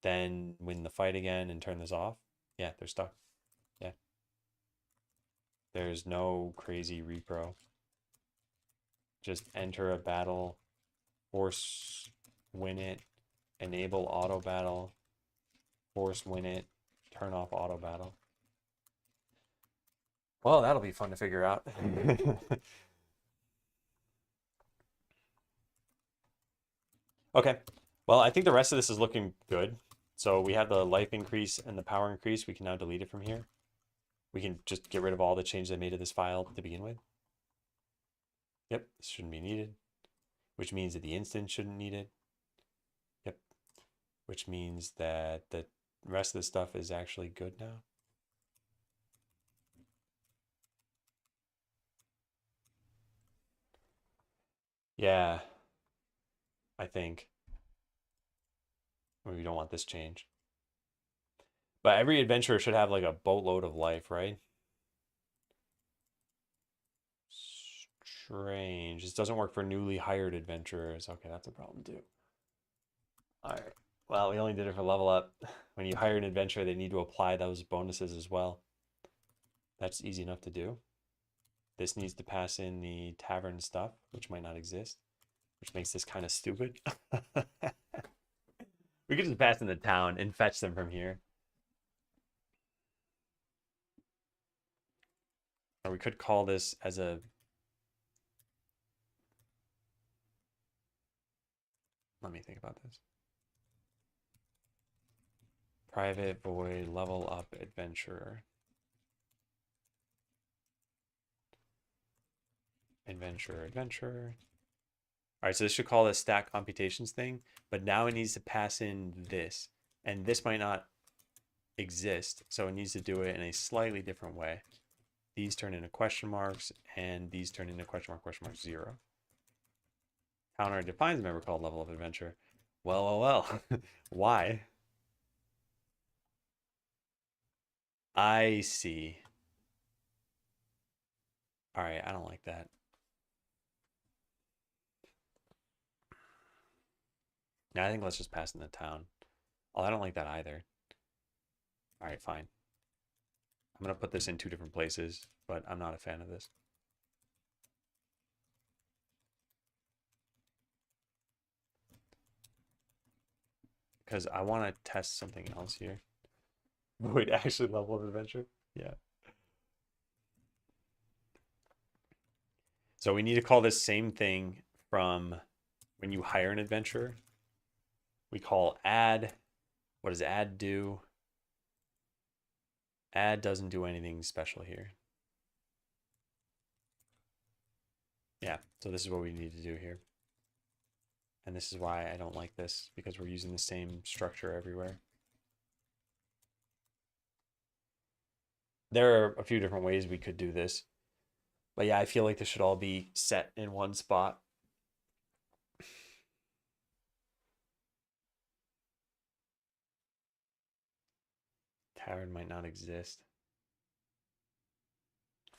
Then win the fight again and turn this off. Yeah, they're stuck. Yeah. There's no crazy repro. Just enter a battle, force win it, enable auto battle, force win it, turn off auto battle. Well, that'll be fun to figure out. Okay. Well, I think the rest of this is looking good. So we have the life increase and the power increase. We can now delete it from here. We can just get rid of all the changes I made to this file to begin with. Yep, this shouldn't be needed, which means that the instance shouldn't need it. Yep, which means that the rest of the stuff is actually good now. Yeah, I think. We don't want this change. But every adventurer should have like a boatload of life, right? Strange. This doesn't work for newly hired adventurers. Okay, that's a problem too. All right. Well, we only did it for level up. When you hire an adventurer, they need to apply those bonuses as well. That's easy enough to do. This needs to pass in the tavern stuff, which might not exist, which makes this kind of stupid. We could just pass in the town and fetch them from here. Or we could call this as a... Let me think about this. Private void level up adventurer. Adventurer. All right, so this should call this stack computations thing, but now it needs to pass in this, and this might not exist, so it needs to do it in a slightly different way. These turn into question marks, and these turn into question mark 0. Counter defines a member called level of adventure. Well. Why? I see. All right, I don't like that. Now I think let's just pass in the town. Oh, I don't like that either. All right, fine. I'm going to put this in 2 different places, but I'm not a fan of this. Because I want to test something else here. Void actually level of adventure? Yeah. So we need to call this same thing from when you hire an adventurer. We call add. What does add do? Add doesn't do anything special here. Yeah, so this is what we need to do here. And this is why I don't like this, because we're using the same structure everywhere. There are a few different ways we could do this. But yeah, I feel like this should all be set in one spot. Tavern might not exist.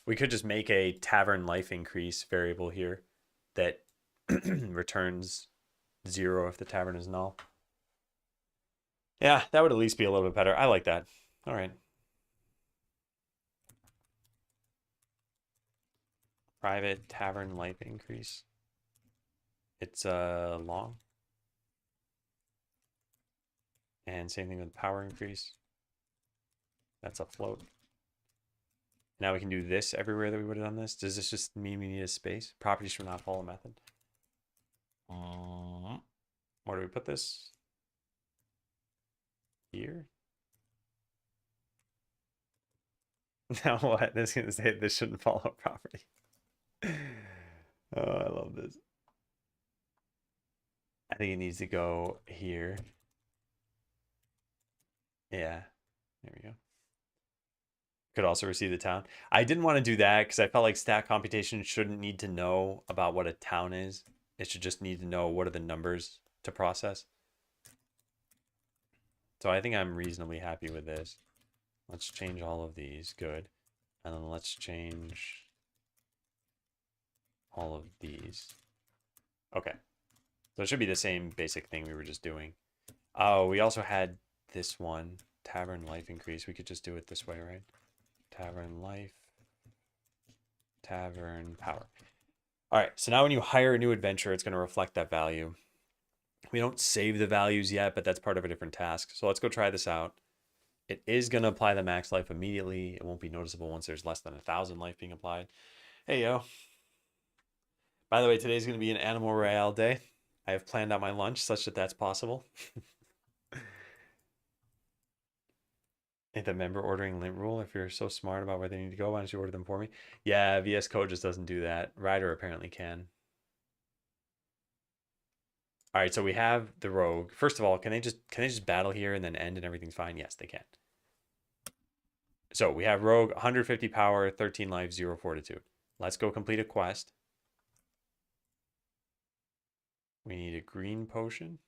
We could just make a tavern life increase variable here that returns 0 if the tavern is null. Yeah, that would at least be a little bit better. I like that. All right. Private tavern life increase. It's long. And same thing with power increase. That's a float. Now we can do this everywhere that we would have done this. Does this just mean we need a space? Properties should not follow method. Where do we put this? Here? Now what? This is going to say this shouldn't follow property. Oh, I love this. I think it needs to go here. Yeah, there we go. Could also receive the town. I didn't want to do that because I felt like stat computation shouldn't need to know about what a town is. It should just need to know what are the numbers to process. So I think I'm reasonably happy with this. Let's change all of these. Good. And then let's change all of these. Okay. So it should be the same basic thing we were just doing. Oh, we also had this one. Tavern life increase. We could just do it this way, right? Tavern life. Tavern power. All right. So now when you hire a new adventurer, it's going to reflect that value. We don't save the values yet, but that's part of a different task. So let's go try this out. It is going to apply the max life immediately. It won't be noticeable once there's less than 1,000 life being applied. Hey, yo. By the way, today's going to be an Animal Royale day. I have planned out my lunch such that that's possible. The member ordering lint rule. If you're so smart about where they need to go, why don't you order them for me? Yeah, VS Code just doesn't do that. Ryder apparently can. All right, so we have the rogue. First of all, can they just battle here and then end and everything's fine? Yes, they can. So we have rogue, 150 power, 13 life, 0 fortitude. Let's go complete a quest. We need a green potion.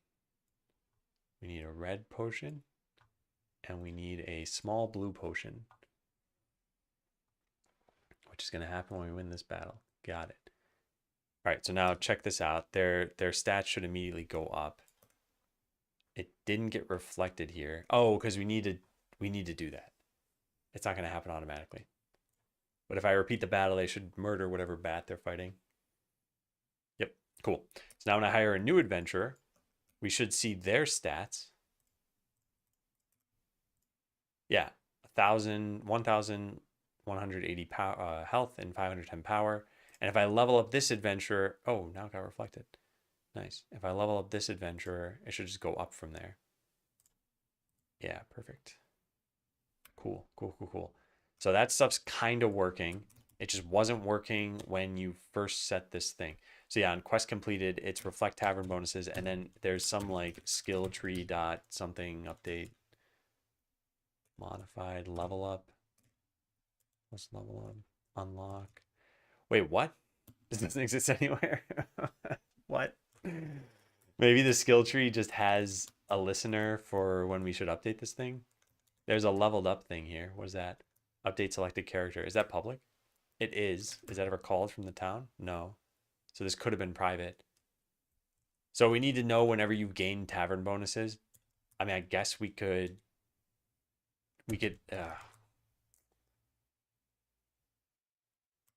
We need a red potion. And we need a small blue potion, which is going to happen when we win this battle. Got it. All right, so now check this out. Their stats should immediately go up. It didn't get reflected here. Oh, because we need to do that. It's not going to happen automatically. But if I repeat the battle, they should murder whatever bat they're fighting. Yep, cool. So now when I hire a new adventurer, we should see their stats. Yeah, 1,180 health and 510 power. And if I level up this adventurer, oh, now it got reflected. Nice. If I level up this adventurer, it should just go up from there. Yeah, perfect. Cool, cool, cool, cool. So that stuff's kind of working. It just wasn't working when you first set this thing. So yeah, on quest completed, it's reflect tavern bonuses, and then there's some like skill tree dot something update. Modified level up. Let's level up. Unlock. Wait, what? Does this exist anywhere? What? Maybe the skill tree just has a listener for when we should update this thing. There's a leveled up thing here. What is that? Update selected character. Is that public? It is. Is that ever called from the town? No. So this could have been private. So we need to know whenever you gain tavern bonuses. I mean, I guess we could. There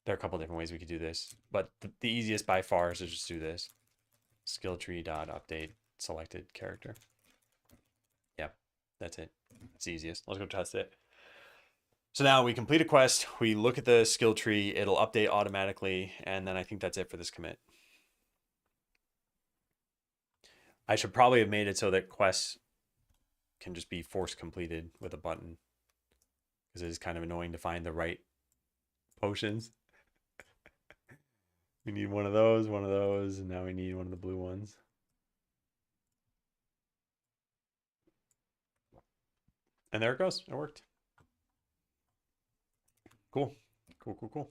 are a couple different ways we could do this, but the easiest by far is to just do this. Skill tree dot update selected character. Yep, that's it. It's the easiest. Let's go test it. So now we complete a quest, we look at the skill tree, it'll update automatically, and then I think that's it for this commit. I should probably have made it so that quests can just be force completed with a button, because it is kind of annoying to find the right potions. We need one of those, and now we need one of the blue ones. And there it goes. It worked. Cool. Cool, cool, cool.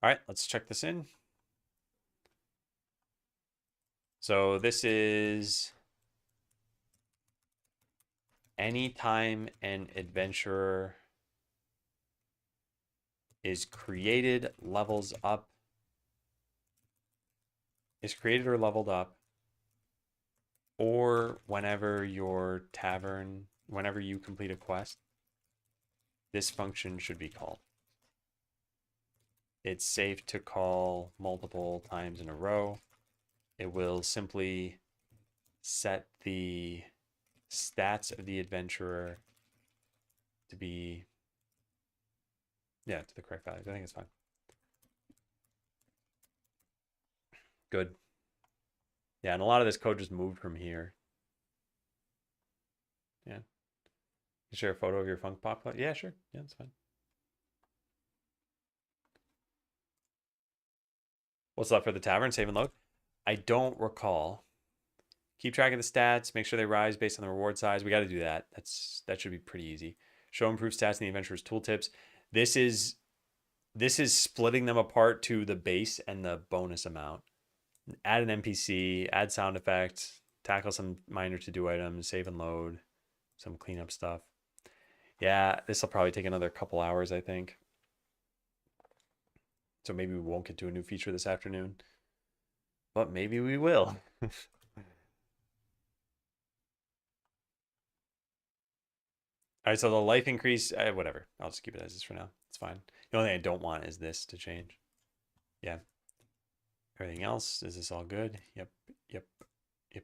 All right, let's check this in. So this is anytime an adventurer is created, levels up, is created or leveled up, or whenever your tavern, whenever you complete a quest, this function should be called. It's safe to call multiple times in a row. It will simply set the stats of the adventurer to be, yeah, to the correct values. I think it's fine. Good. Yeah, and a lot of this code just moved from here. Yeah. You share a photo of your funk pop? Yeah, sure. Yeah, that's fine. What's left for the tavern? Save and load? I don't recall. Keep track of the stats. Make sure they rise based on the reward size. We got to do that. That should be pretty easy. Show improved stats in the adventurer's tooltips. This is splitting them apart to the base and the bonus amount. Add an NPC, add sound effects, tackle some minor to-do items, save and load, some cleanup stuff. Yeah, this will probably take another couple hours, I think. So maybe we won't get to a new feature this afternoon. But maybe we will. All right, so the life increase, whatever. I'll just keep it as is for now. It's fine. The only thing I don't want is this to change. Yeah. Everything else, is this all good? Yep, yep, yep,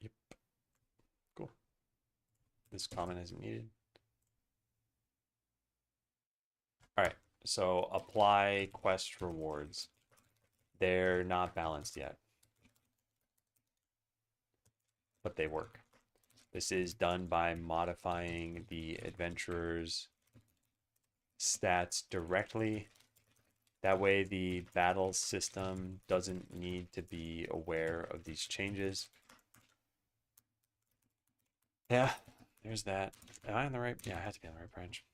yep. Cool. This comment isn't needed. All right, so apply quest rewards. They're not balanced yet, but they work. This is done by modifying the adventurer's stats directly. That way the battle system doesn't need to be aware of these changes. Yeah, there's that. Am I on the right? Yeah, I have to be on the right branch.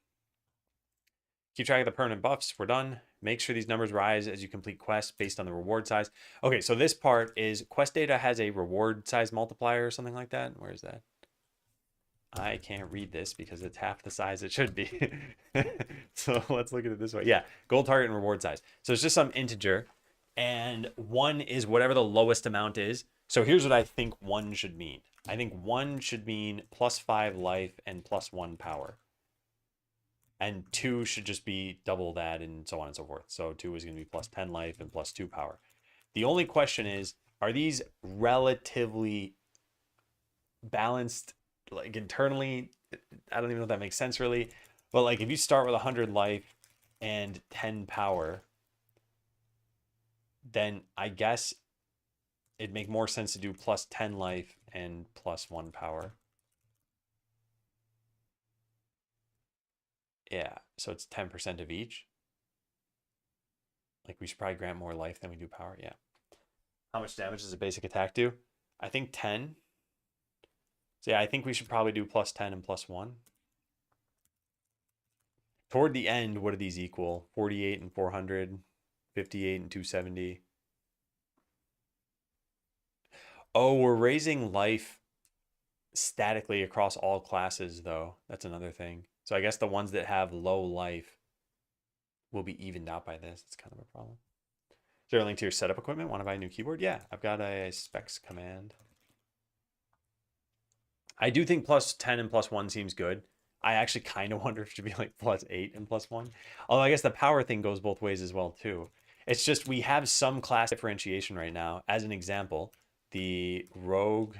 Keep track of the permanent buffs. We're done. Make sure these numbers rise as you complete quests based on the reward size. Okay, so this part is quest data has a reward size multiplier or something like that. Where is that? I can't read this because it's half the size it should be. So let's look at it this way. Yeah, goal target and reward size. So it's just some integer, and 1 is whatever the lowest amount is. So here's what I think 1 should mean. I think 1 should mean +5 life and +1 power. And 2 should just be double that and so on and so forth. So 2 is going to be +10 life and +2 power. The only question is, are these relatively balanced, like internally? I don't even know if that makes sense really. But like if you start with 100 life and 10 power, then I guess it'd make more sense to do +10 life and +1 power. Yeah, so it's 10% of each. Like we should probably grant more life than we do power. Yeah. How much damage does a basic attack do? I think 10. So yeah, I think we should probably do +10 and +1. Toward the end, what do these equal? 48 and 400, 58 and 270. Oh, we're raising life statically across all classes, though. That's another thing. So I guess the ones that have low life will be evened out by this. It's kind of a problem. Is there a link to your setup equipment? Want to buy a new keyboard? Yeah, I've got a specs command. I do think +10 and +1 seems good. I actually kind of wonder if it should be like +8 and +1. Although I guess the power thing goes both ways as well too. It's just we have some class differentiation right now. As an example, the rogue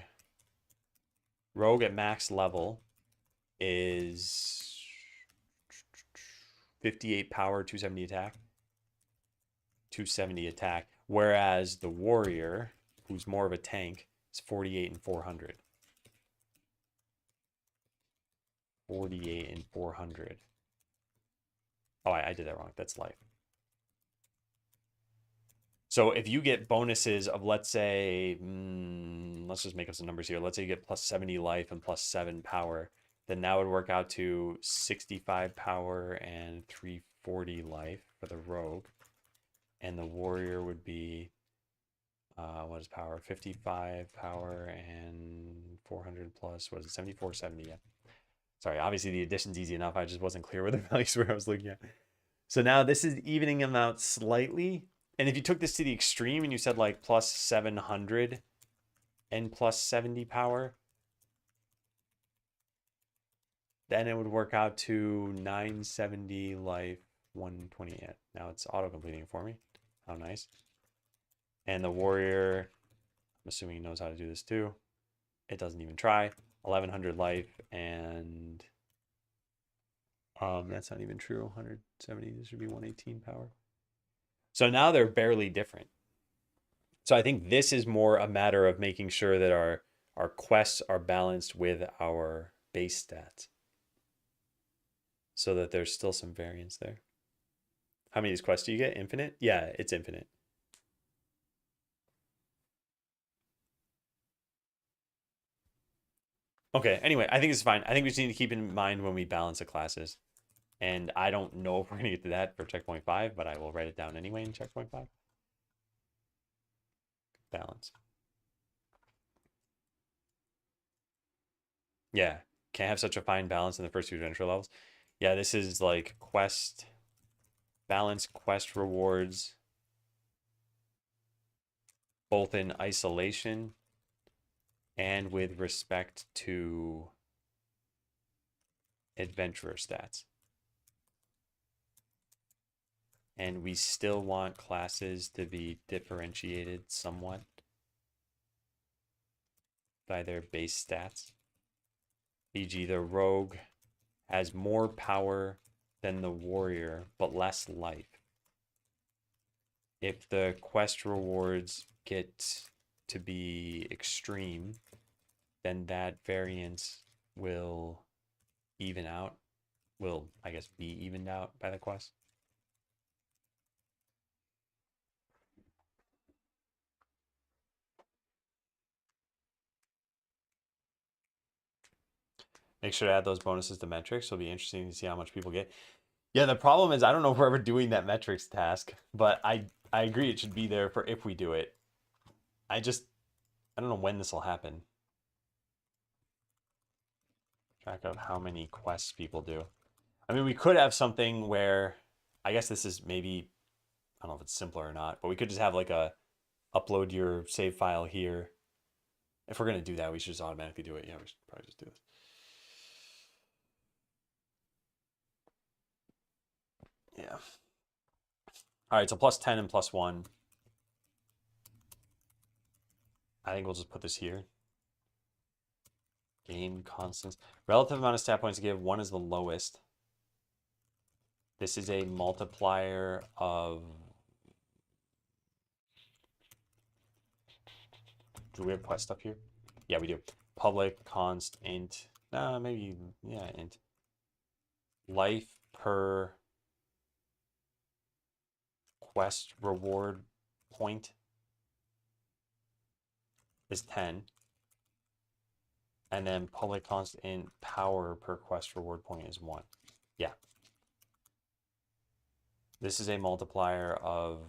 at max level is 58 power, 270 attack. 270 attack. Whereas the warrior, who's more of a tank, is 48 and 400. 48 and 400. Oh, I did that wrong. That's life. So if you get bonuses of, let's say, let's just make up some numbers here. Let's say you get +70 life and +7 power. then that would work out to 65 power and 340 life for the rogue. And the warrior would be, what is power? 55 power and 400 plus, what is it? 74, 70, yeah. Sorry, obviously the addition's easy enough. I just wasn't clear where the values were I was looking at. So now this is evening them out slightly. And if you took this to the extreme and you said like plus 700 and plus 70 power, then it would work out to 970 life, 128. Now it's auto-completing for me. How nice. And the warrior, I'm assuming he knows how to do this too. It doesn't even try. 1100 life and that's not even true. 170, this should be 118 power. So now they're barely different. So I think this is more a matter of making sure that our quests are balanced with our base stats so that there's still some variance there. How many of these quests do you get? Infinite? Yeah, it's infinite. Okay, anyway, I think it's fine. I think we just need to keep in mind when we balance the classes. And I don't know if we're going to get to that for checkpoint 5, but I will write it down anyway in checkpoint 5. Balance. Yeah, can't have such a fine balance in the first 2 adventure levels. Yeah, this is like quest, balance, quest rewards, both in isolation and with respect to adventurer stats. And we still want classes to be differentiated somewhat by their base stats. E.g., the rogue has more power than the warrior, but less life. If the quest rewards get to be extreme, then that variance will even out, will, I guess, be evened out by the quest. Make sure to add those bonuses to metrics. It'll be interesting to see how much people get. Yeah, the problem is I don't know if we're ever doing that metrics task, but I agree it should be there for if we do it. I don't know when this will happen. Track of how many quests people do. I mean, we could have something where, I guess this is maybe, I don't know if it's simpler or not, but we could just have like a upload your save file here. If we're going to do that, we should just automatically do it. Yeah, we should probably just do this. Yeah. All right, so plus 10 and plus 1. I think we'll just put this here. Gain constants. Relative amount of stat points to give. 1 is the lowest. This is a multiplier of... Do we have quest stuff here? Yeah, we do. Public, const, int. Maybe, yeah, int. Life per quest reward point is 10. And then public const int power per quest reward point is 1. Yeah. This is a multiplier of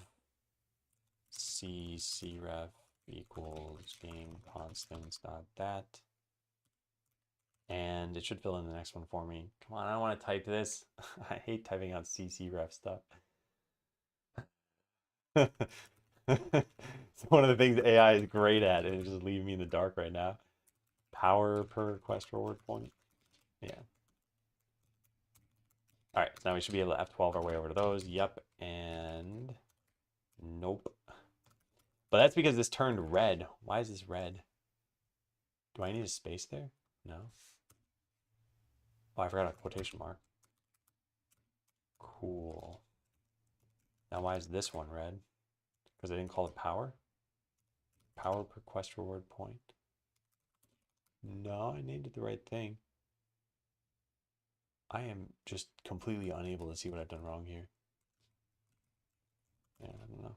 CCref equals game constants dot that. And it should fill in the next one for me. Come on, I don't want to type this. I hate typing out CCref stuff. It's one of the things AI is great at, and it's just leaving me in the dark right now. Power per quest reward point. Yeah. All right, so now we should be able to F12 our way over to those. Yep, and nope. But that's because this turned red. Why is this red? Do I need a space there? No. Oh, I forgot a quotation mark. Cool. Now why is this one red? Because I didn't call it power? Power per quest reward point. No, I named it the right thing. I am just completely unable to see what I've done wrong here. Yeah, I don't know.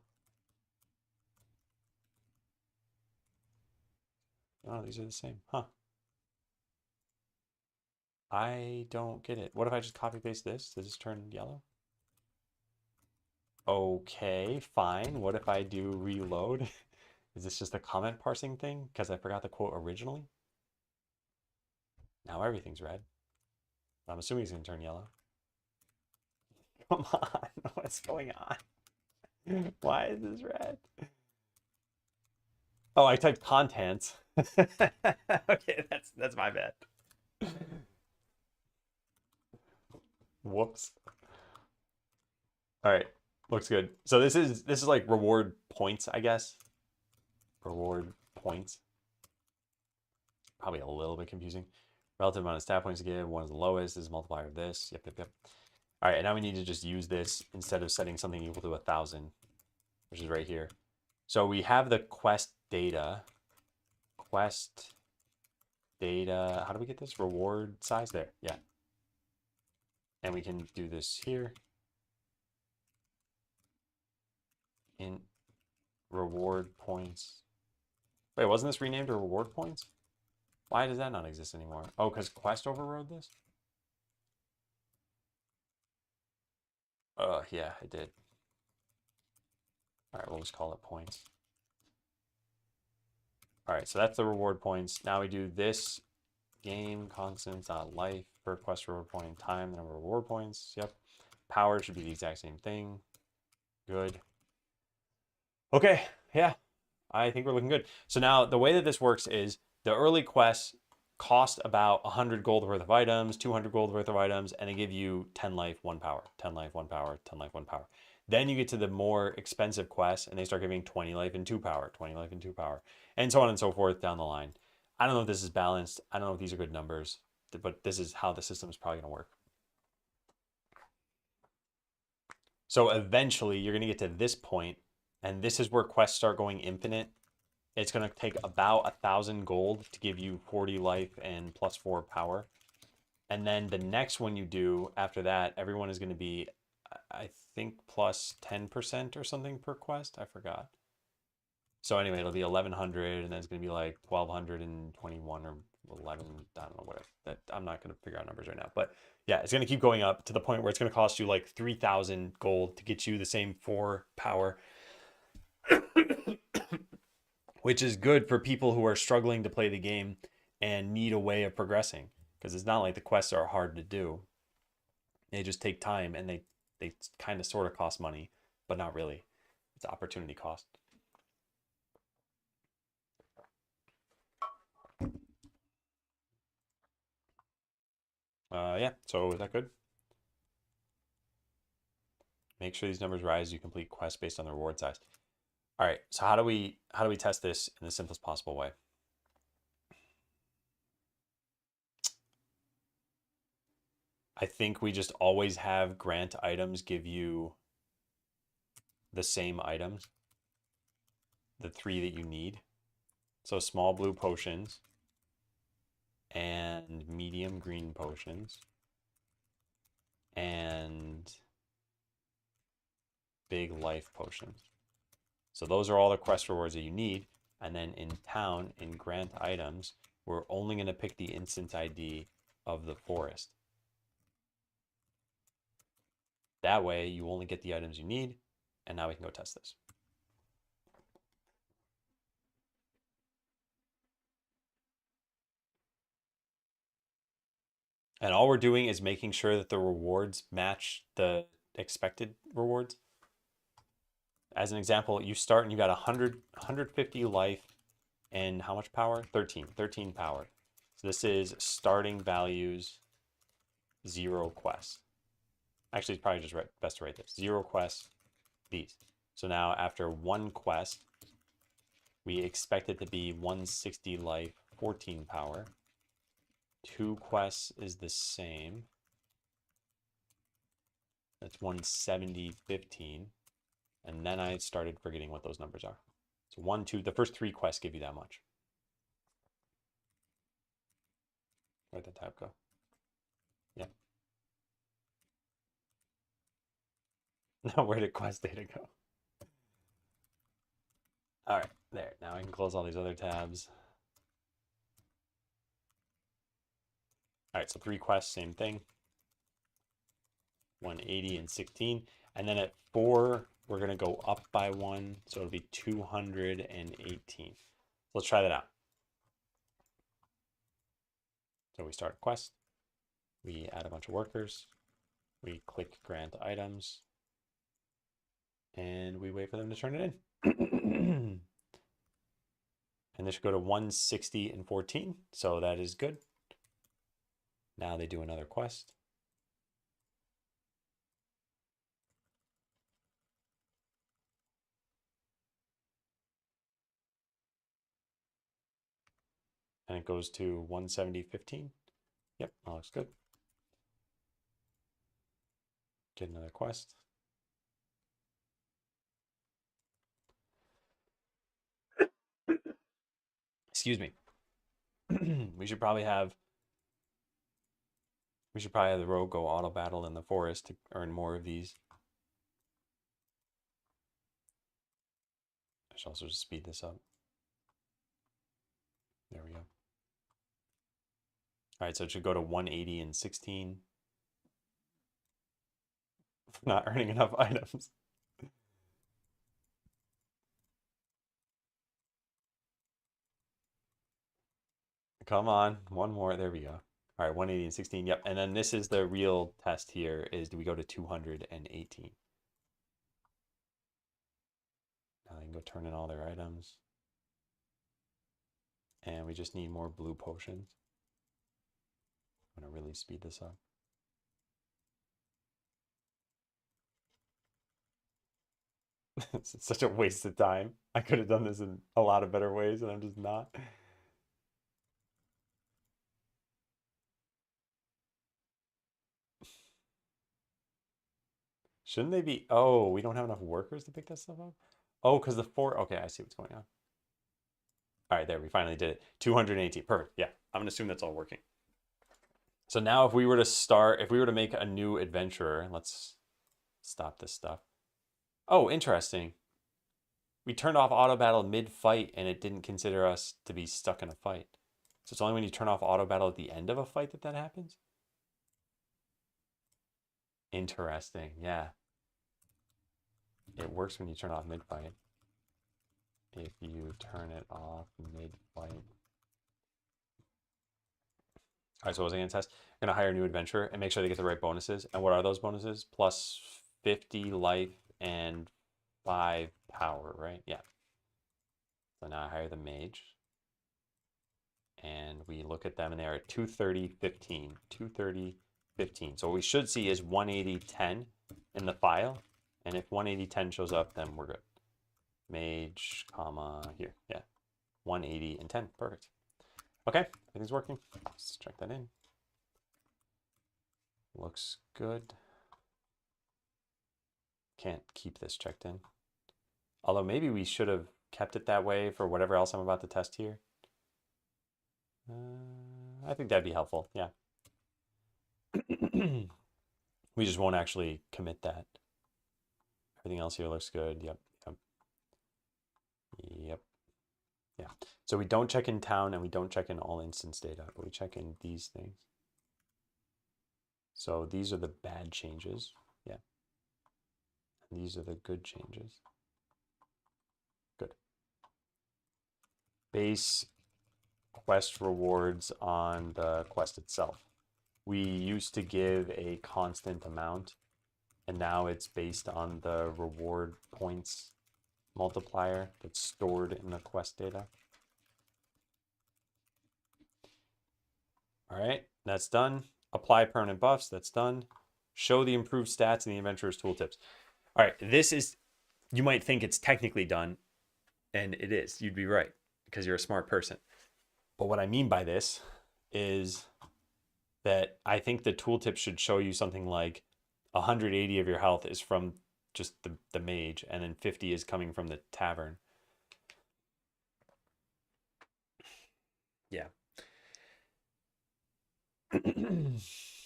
Oh, these are the same. Huh. I don't get it. What if I just copy paste this? Does this turn yellow? Okay, fine. What if I do reload? Is this just a comment parsing thing? Because I forgot the quote originally? Now everything's red. I'm assuming it's going to turn yellow. Come on. What's going on? Why is this red? Oh, I typed contents. Okay, that's my bad. Whoops. All right. Looks good. So this is like reward points, I guess. Reward points. Probably a little bit confusing. Relative amount of stat points to give. One is the lowest. This is a multiplier of this. Yep, yep, yep. All right, and now we need to just use this instead of setting something equal to 1,000, which is right here. So we have the quest data. Quest data. How do we get this? Reward size there. Yeah. And we can do this here. In reward points. Wait, wasn't this renamed to reward points? Why does that not exist anymore? Oh, because Quest overrode this? Yeah, it did. All right, we'll just call it points. All right, so that's the reward points. Now we do this game constants life per quest reward point time, the number of reward points. Yep. Power should be the exact same thing. Good. Okay, yeah, I think we're looking good. So now the way that this works is the early quests cost about 100 gold worth of items, 200 gold worth of items, and they give you 10 life, 1 power, 10 life, 1 power, 10 life, 1 power. Then you get to the more expensive quests, and they start giving 20 life and 2 power, 20 life and 2 power, and so on and so forth down the line. I don't know if this is balanced. I don't know if these are good numbers, but this is how the system is probably going to work. So eventually, you're going to get to this point, and this is where quests start going infinite. It's going to take about 1,000 gold to give you 40 life and plus 4 power. And then the next one you do after that, everyone is going to be, I think, plus 10% or something per quest. I forgot. So anyway, it'll be 1,100, and then it's going to be like 1,221 or 11. I don't know what. I'm not going to figure out numbers right now. But yeah, it's going to keep going up to the point where it's going to cost you like 3,000 gold to get you the same 4 power. Which is good for people who are struggling to play the game and need a way of progressing, because it's not like the quests are hard to do. They just take time, and they kind of sort of cost money, but not really. It's opportunity cost. Yeah, so is that good? Make sure these numbers rise as you complete quests based on the reward size. All right, so how do we test this in the simplest possible way? I think we just always have grant items give you the same items, the 3 that you need. So small blue potions and medium green potions and big life potions. So those are all the quest rewards that you need. And then in town, in grant items, we're only going to pick the instance ID of the forest. That way you only get the items you need. And now we can go test this. And all we're doing is making sure that the rewards match the expected rewards. As an example, you start and you got 150 life and how much power? 13 power. So this is starting values, 0 quests. Actually, it's probably just best to write this. 0 quests, these. So now after 1 quest, we expect it to be 160 life, 14 power. 2 quests is the same. That's 170, 15. And then I started forgetting what those numbers are. So 1, 2, the first 3 quests give you that much. Where'd the tab go? Yeah. Now where did quest data go? All right, there. Now I can close all these other tabs. All right, so 3 quests, same thing. 180 and 16. And then at 4, we're going to go up by 1. So it'll be 218. Let's try that out. So we start a quest. We add a bunch of workers. We click grant items. And we wait for them to turn it in. And this should go to 160 and 14. So that is good. Now they do another quest. And it goes to 170, 15. Yep, that looks good. Get another quest. Excuse me. we should probably have the rogue go auto battle in the forest to earn more of these. I should also just speed this up. There we go. All right, so it should go to 180 and 16. Not earning enough items. Come on, one more. There we go. All right, 180 and 16. Yep. And then this is the real test here is do we go to 218? Now they can go turn in all their items. And we just need more blue potions. I'm going to really speed this up. It's such a waste of time. I could have done this in a lot of better ways, and I'm just not. Shouldn't they be? Oh, we don't have enough workers to pick that stuff up? Oh, because the 4. Okay, I see what's going on. All right, there, we finally did it. 218. Perfect. Yeah, I'm going to assume that's all working. So now if we were to make a new adventurer, let's stop this stuff. Oh, interesting. We turned off auto battle mid-fight and it didn't consider us to be stuck in a fight. So it's only when you turn off auto battle at the end of a fight that happens? Interesting, yeah. It works when you turn off mid-fight. If you turn it off mid-fight. All right, so what was I going to test? I'm going to hire a new adventurer and make sure they get the right bonuses. And what are those bonuses? Plus 50 life and 5 power, right? Yeah. So now I hire the mage. And we look at them and they are at 230, 15. 230, 15. So what we should see is 180, 10 in the file. And if 180, 10 shows up, then we're good. Mage, comma, here. Yeah. 180 and 10. Perfect. Okay, everything's working. Let's check that in. Looks good. Can't keep this checked in. Although maybe we should have kept it that way for whatever else I'm about to test here. I think that'd be helpful, yeah. We just won't actually commit that. Everything else here looks good. Yep. Yeah. So we don't check in town and we don't check in all instance data, but we check in these things. So these are the bad changes. Yeah. And these are the good changes. Good. Base quest rewards on the quest itself. We used to give a constant amount, and now it's based on the reward points multiplier that's stored in the quest data. All right, that's done. Apply permanent buffs, that's done. Show the improved stats in the adventurer's tooltips. All right, this is, you might think it's technically done, and it is. You'd be right, because you're a smart person. But what I mean by this is that I think the tooltip should show you something like 180 of your health is from just the mage, and then 50 is coming from the tavern. Yeah.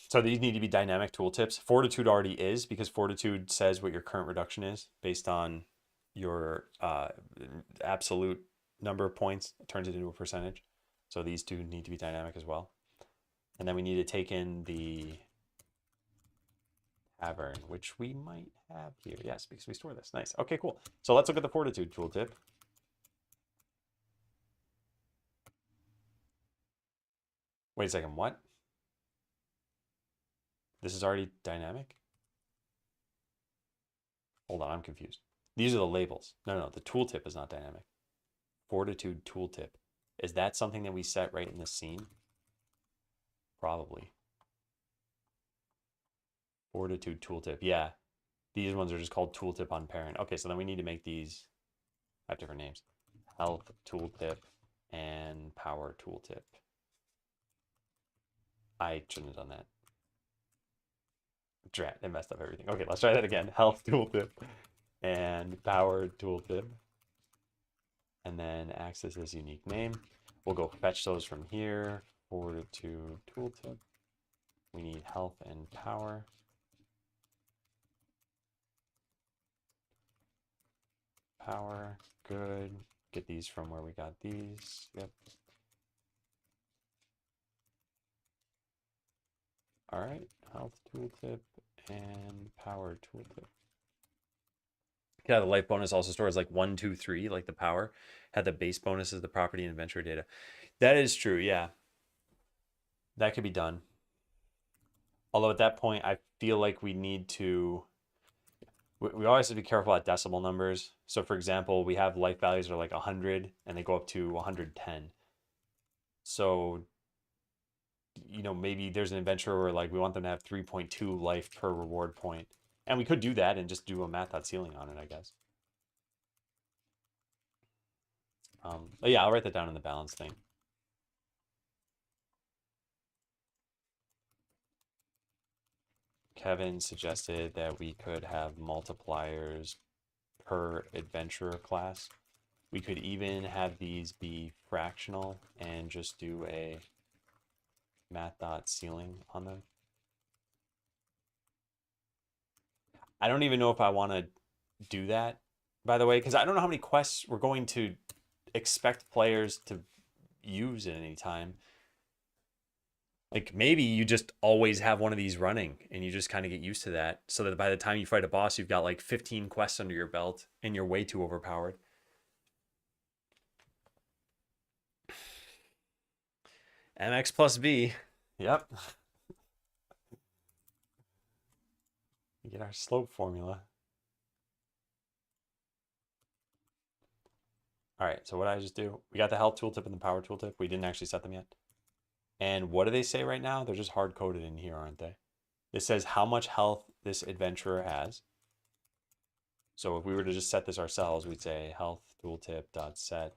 So these need to be dynamic tooltips. Fortitude already is, because Fortitude says what your current reduction is based on your absolute number of points. It turns it into a percentage. So these two need to be dynamic as well. And then we need to take in the tavern, which we might have here. Yes, because we store this. Nice. Okay, cool. So let's look at the fortitude tooltip. Wait a second, what? This is already dynamic? Hold on, I'm confused. These are the labels. No, the tooltip is not dynamic. Fortitude tooltip. Is that something that we set right in the scene? Probably. Fortitude tooltip. Yeah. These ones are just called tooltip on parent. Okay, so then we need to make these have different names. Health tooltip and power tooltip. I shouldn't have done that. Drat, I messed up everything. Okay, let's try that again. Health tooltip and power tooltip. And then access this unique name. We'll go fetch those from here. Fortitude tooltip. We need health and power. Power, good. Get these from where we got these. Yep. All right, health tooltip and power tooltip. Yeah, the life bonus also stores like 1, 2, 3, like the power. Had the base bonus as the property and adventure data. That is true, yeah. That could be done. Although at that point, I feel like we need to. We always have to be careful at decimal numbers. So, for example, we have life values that are like 100 and they go up to 110. So, maybe there's an adventure where like we want them to have 3.2 life per reward point. And we could do that and just do a math.ceiling on it, I guess. But yeah, I'll write that down in the balance thing. Kevin suggested that we could have multipliers per adventurer class. We could even have these be fractional and just do a math.ceiling on them. I don't even know if I want to do that, by the way, because I don't know how many quests we're going to expect players to use at any time. Like maybe you just always have one of these running and you just kind of get used to that so that by the time you fight a boss, you've got like 15 quests under your belt and you're way too overpowered. MX plus B. Yep. We get our slope formula. All right, so what did I just do? We got the health tooltip and the power tooltip. We didn't actually set them yet. And what do they say right now? They're just hard coded in here, aren't they? It says how much health this adventurer has. So if we were to just set this ourselves, we'd say health tooltip dot set.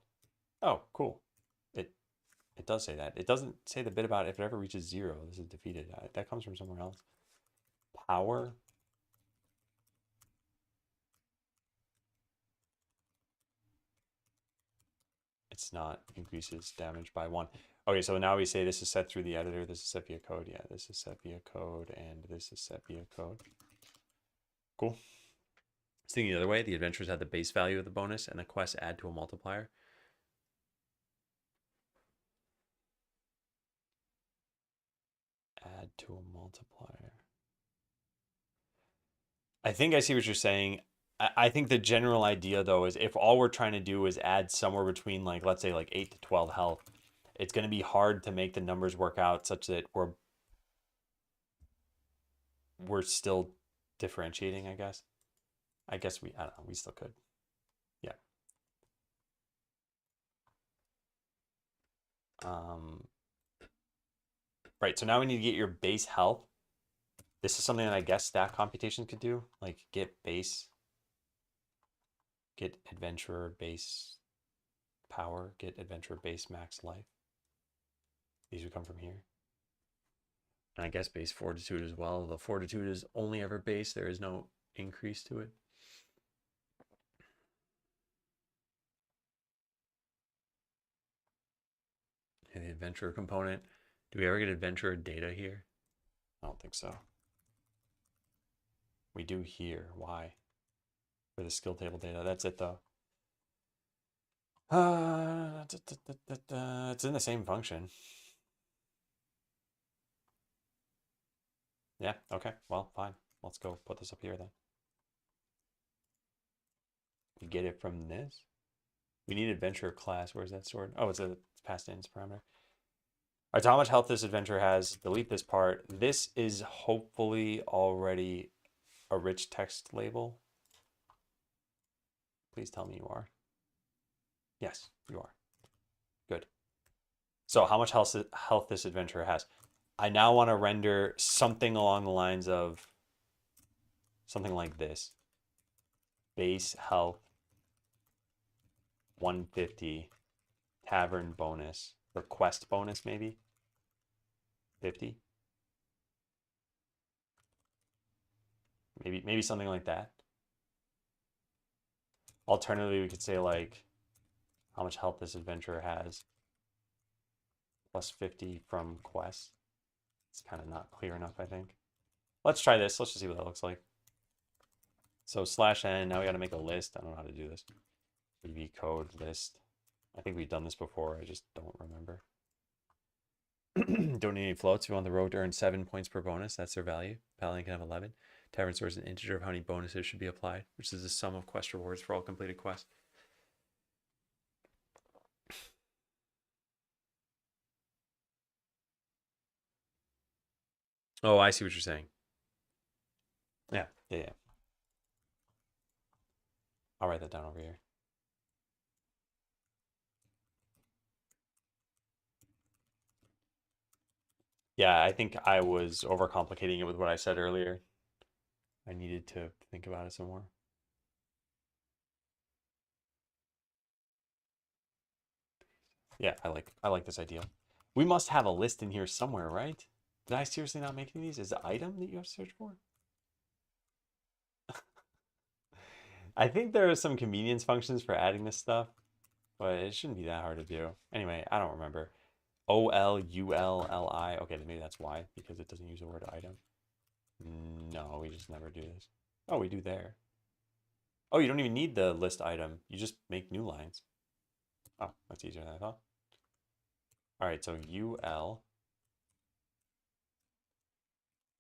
Oh, cool. It does say that. It doesn't say the bit about if it ever reaches 0, this is defeated. That comes from somewhere else. Power. It's not increases damage by 1. Okay, so now we say this is set through the editor. This is set via code. Yeah, this is set via code, and this is set via code. Cool. Thinking the other way, the adventurers had the base value of the bonus, and the quests add to a multiplier. Add to a multiplier. I think I see what you're saying. I think the general idea though is if all we're trying to do is add somewhere between like let's say like 8 to 12 health, it's going to be hard to make the numbers work out such that we're still differentiating, I guess. I don't know, we still could. Yeah. Right, so now we need to get your base health. This is something that I guess stack computations could do, like get adventurer base power, get adventurer base max life. These would come from here. And I guess base fortitude as well. The fortitude is only ever base. There is no increase to it. And the adventurer component. Do we ever get adventurer data here? I don't think so. We do here. Why? For the skill table data. That's it though. It's in the same function. Yeah, okay. Well, fine. Let's go put this up here then. We get it from this. We need adventure class. Where's that stored? Oh, it's past tense parameter. All right, so how much health this adventure has. Delete this part. This is hopefully already a rich text label. Please tell me you are. Yes, you are. Good. So how much health this adventure has. I now want to render something along the lines of something like this. Base health 150, tavern bonus, or quest bonus maybe 50. Maybe something like that. Alternatively, we could say like how much health this adventurer has plus 50 from quest. It's kind of not clear enough, I think. Let's try this. Let's just see what that looks like. So /n, now we got to make a list. I don't know how to do this. EV code list. I think we've done this before. I just don't remember. Don't need any floats. If you want the rogue to earn 7 points per bonus, that's their value. Paladin can have 11. Tavern stores an integer of how many bonuses should be applied, which is the sum of quest rewards for all completed quests. Oh, I see what you're saying. Yeah. I'll write that down over here. Yeah, I think I was overcomplicating it with what I said earlier. I needed to think about it some more. Yeah, I like this idea. We must have a list in here somewhere, right? Did I seriously not make any of these? Is the item that you have to search for? I think there are some convenience functions for adding this stuff, but it shouldn't be that hard to do. Anyway, I don't remember. OLULLI. Okay, maybe that's why, because it doesn't use the word item. No, we just never do this. Oh, we do there. Oh, you don't even need the list item. You just make new lines. Oh, that's easier than I thought. All right, so UL.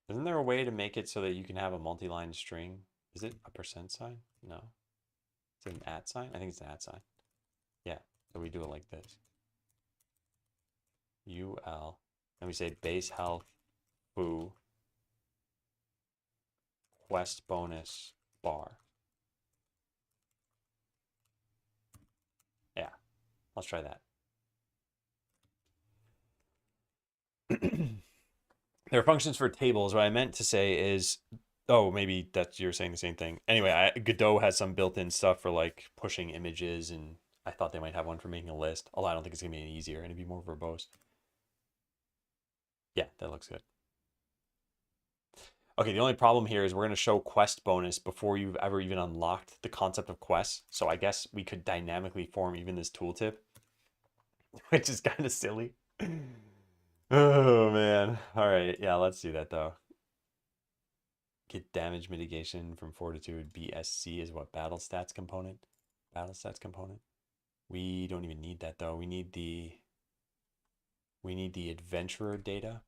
Isn't there a way to make it so that you can have a multi-line string? Is it a percent sign? No. Is it an at sign? I think it's an at sign. Yeah, so we do it like this. UL. And we say base health foo quest bonus bar. Yeah, let's try that. There are functions for tables. What I meant to say is, oh, maybe that's you're saying the same thing. Anyway, Godot has some built-in stuff for like pushing images, and I thought they might have one for making a list. Although I don't think it's gonna be any easier, and it'd be more verbose. Yeah, that looks good. Okay, the only problem here is we're going to show quest bonus before you've ever even unlocked the concept of quests. So I guess we could dynamically form even this tooltip, which is kind of silly. Oh man. All right. Yeah, let's do that though. Get damage mitigation from fortitude. BSC is what? Battle stats component? Battle stats component. We don't even need that though. We need the adventurer data,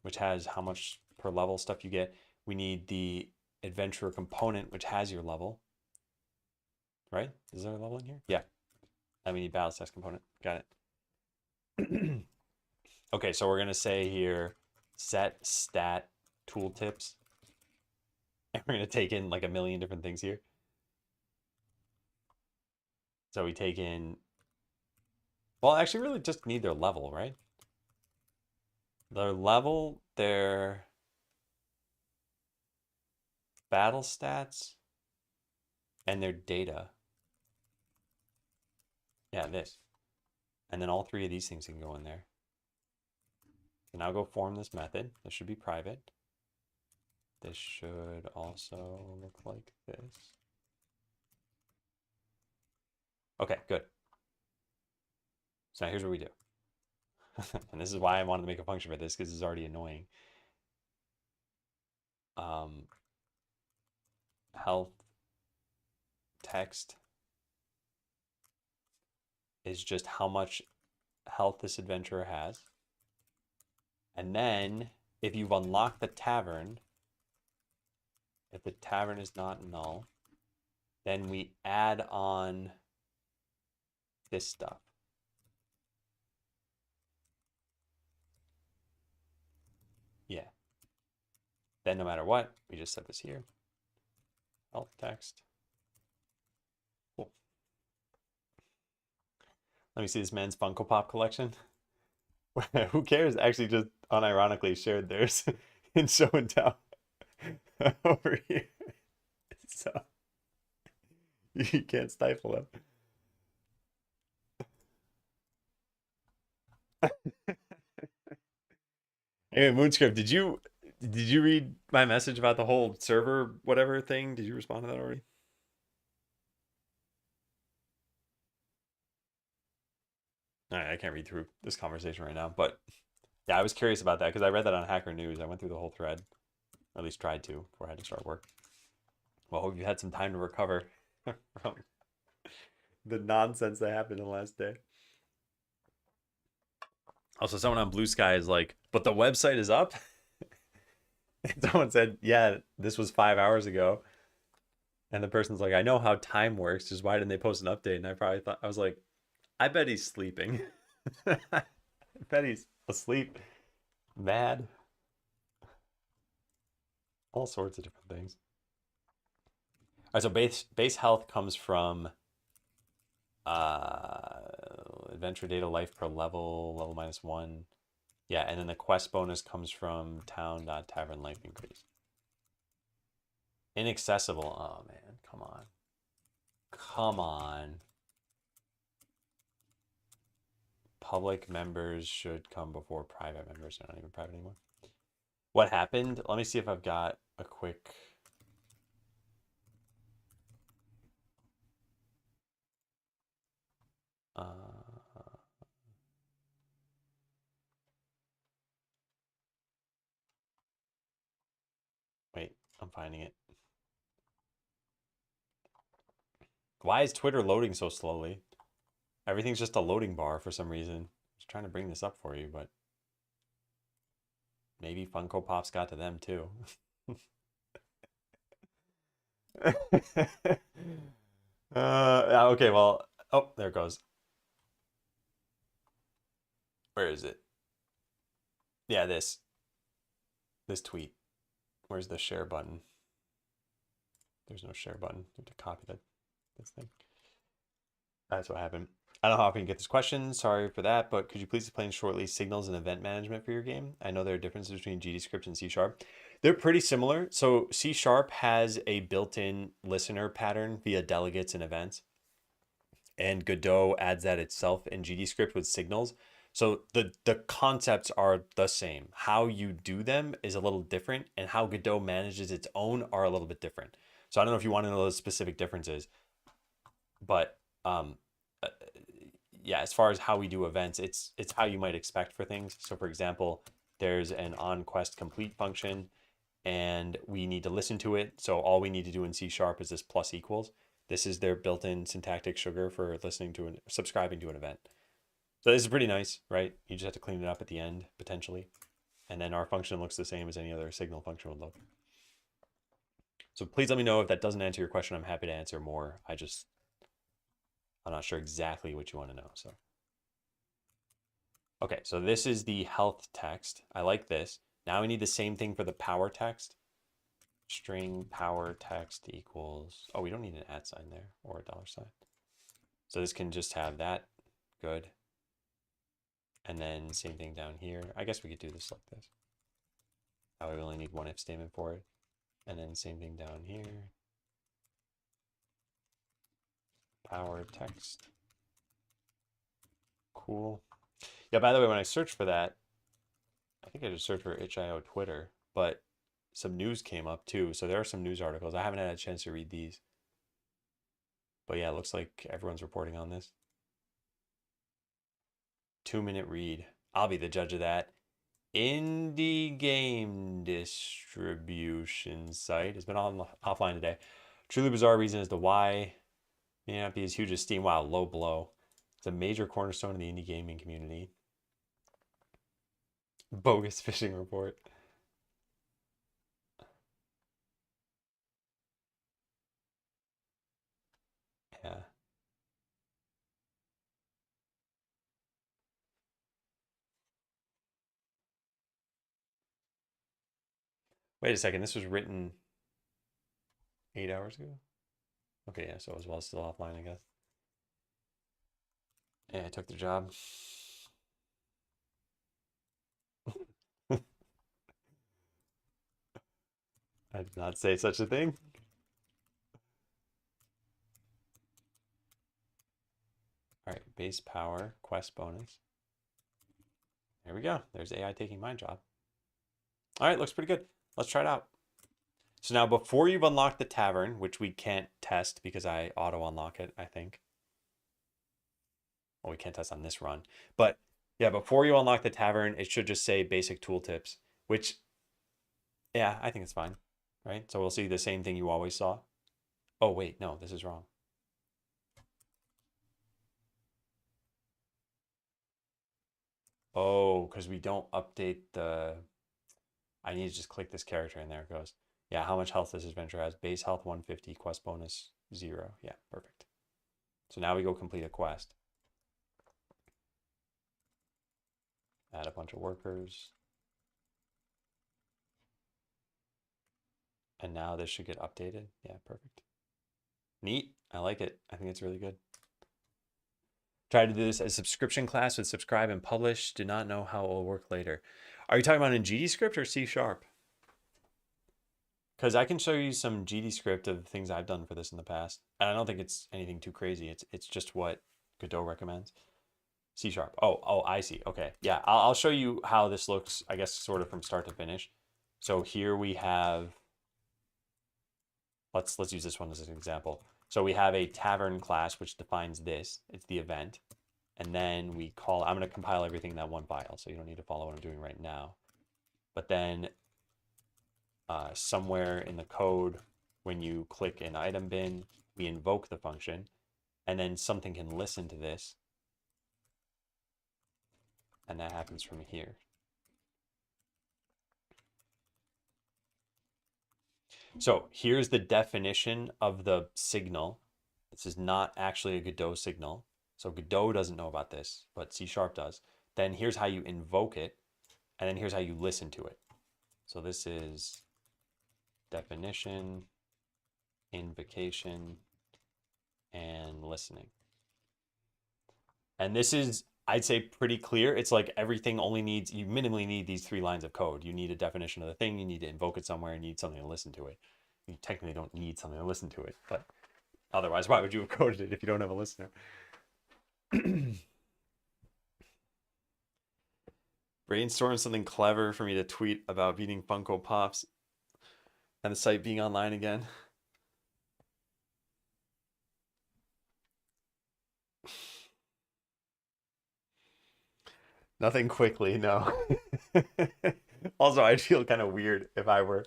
which has how much per level stuff you get. We need the adventurer component, which has your level. Right? Is there a level in here? Yeah. And we need battle stats component. Got it. Okay, so we're gonna say here set stat tooltips. And we're gonna take in like a million different things here. So we take in, well, actually really just need their level, right? Their level, their battle stats, and their data. Yeah, this. And then all three of these things can go in there. So now go form this method. This should be private. This should also look like this. Okay, good. So now here's what we do. And this is why I wanted to make a function for this, because it's already annoying. Health text is just how much health this adventurer has. And then if you've unlocked the tavern, if the tavern is not null, then we add on this stuff. Yeah. Then no matter what, we just set this here. Alt text. Cool. Let me see this man's Funko Pop collection. Who cares? Actually, just unironically shared theirs in show and tell over here. So you can't stifle them. Anyway, Moonscript, did you read my message about the whole server whatever thing? Did you respond to that already? All right, I can't read through this conversation right now, but yeah, I was curious about that because I read that on Hacker News. I went through the whole thread, or at least tried to before I had to start work. Well, hope you had some time to recover from the nonsense that happened in the last day. Also, someone on Blue Sky is like, but the website is up. And someone said, yeah, this was 5 hours ago. And the person's like, I know how time works. Just why didn't they post an update? And I probably thought, I was like, I bet he's sleeping. I bet he's asleep, mad, all sorts of different things. All right, so base health comes from uh, adventure data, life per level -1. Yeah, and then the quest bonus comes from town.tavern life increase. Inaccessible. Oh man, come on. Come on. Public members should come before private members. They're not even private anymore. What happened? Let me see if I've got a quick. Wait, I'm finding it. Why is Twitter loading so slowly? Everything's just a loading bar for some reason. I was trying to bring this up for you, but maybe Funko Pops got to them too. Okay, well, oh, there it goes. Where is it? Yeah, this tweet. Where's the share button? There's no share button. You have to copy this thing. That's what happened. I don't know how often you get this question. Sorry for that, but could you please explain shortly signals and event management for your game? I know there are differences between GDScript and C Sharp. They're pretty similar. So C Sharp has a built-in listener pattern via delegates and events, and Godot adds that itself in GDScript with signals. So the concepts are the same. How you do them is a little different, and how Godot manages its own are a little bit different. So I don't know if you want to know those specific differences, but uh, yeah, as far as how we do events, it's how you might expect for things. So for example, there's an on quest complete function and we need to listen to it. So all we need to do in C Sharp is this plus equals. This is their built-in syntactic sugar for listening to and subscribing to an event. So this is pretty nice, right? You just have to clean it up at the end, potentially. And then our function looks the same as any other signal function would look. So please let me know if that doesn't answer your question. I'm happy to answer more. I'm not sure exactly what you want to know. So, okay, so this is the health text. I like this. Now we need the same thing for the power text. String power text equals, oh, we don't need an @ sign there or a $sign. So this can just have that. Good. And then same thing down here. I guess we could do this like this. Now we only need one if statement for it. And then same thing down here. Power text. Cool. Yeah, by the way, when I searched for that, I think I just searched for itch.io Twitter, but some news came up too. So there are some news articles. I haven't had a chance to read these. But yeah, it looks like everyone's reporting on this. 2-minute read. I'll be the judge of that. Indie game distribution site has been offline today. Truly bizarre reason as to why may not be as huge as Steam. Wow, low blow. It's a major cornerstone in the indie gaming community. Bogus fishing report. Wait a second. This was written 8 hours ago. Okay, yeah. So as well still offline, I guess. Yeah, I took the job. I did not say such a thing. All right, base power, quest bonus. There we go. There's AI taking my job. All right, looks pretty good. Let's try it out. So now before you've unlocked the tavern, which we can't test because I auto unlock it, I think. Well, we can't test on this run. But yeah, before you unlock the tavern, it should just say basic tooltips, which, yeah, I think it's fine. Right? So we'll see the same thing you always saw. Oh, wait, no, this is wrong. Oh, because we don't update the... I need to just click this character and there it goes. Yeah, how much health this adventure has. Base health 150, quest bonus 0. Yeah, perfect. So now we go complete a quest. Add a bunch of workers. And now this should get updated. Yeah, perfect. Neat. I like it. I think it's really good. Try to do this as a subscription class with subscribe and publish. Do not know how it will work later. Are you talking about in GD script or C sharp? Because I can show you some GD script of things I've done for this in the past. And I don't think it's anything too crazy. It's just what Godot recommends. C sharp. Oh, I see. Okay. Yeah, I'll show you how this looks, I guess, sort of from start to finish. So here we have, let's use this one as an example. So we have a tavern class, which defines this. It's the event. And then we call, I'm going to compile everything in that one file, so you don't need to follow what I'm doing right now. But then somewhere in the code, when you click an item bin, we invoke the function, and then something can listen to this. And that happens from here. So here's the definition of the signal. This is not actually a Godot signal. So Godot doesn't know about this, but C# does. Then here's how you invoke it, and then here's how you listen to it. So this is definition, invocation, and listening. And this is, I'd say, pretty clear. It's like everything only needs, you minimally need these 3 lines of code. You need a definition of the thing, you need to invoke it somewhere, and you need something to listen to it. You technically don't need something to listen to it, but otherwise, why would you have coded it if you don't have a listener? Brainstorm something clever for me to tweet about beating Funko Pops and the site being online again. Nothing quickly, no. Also, I'd feel kind of weird if I were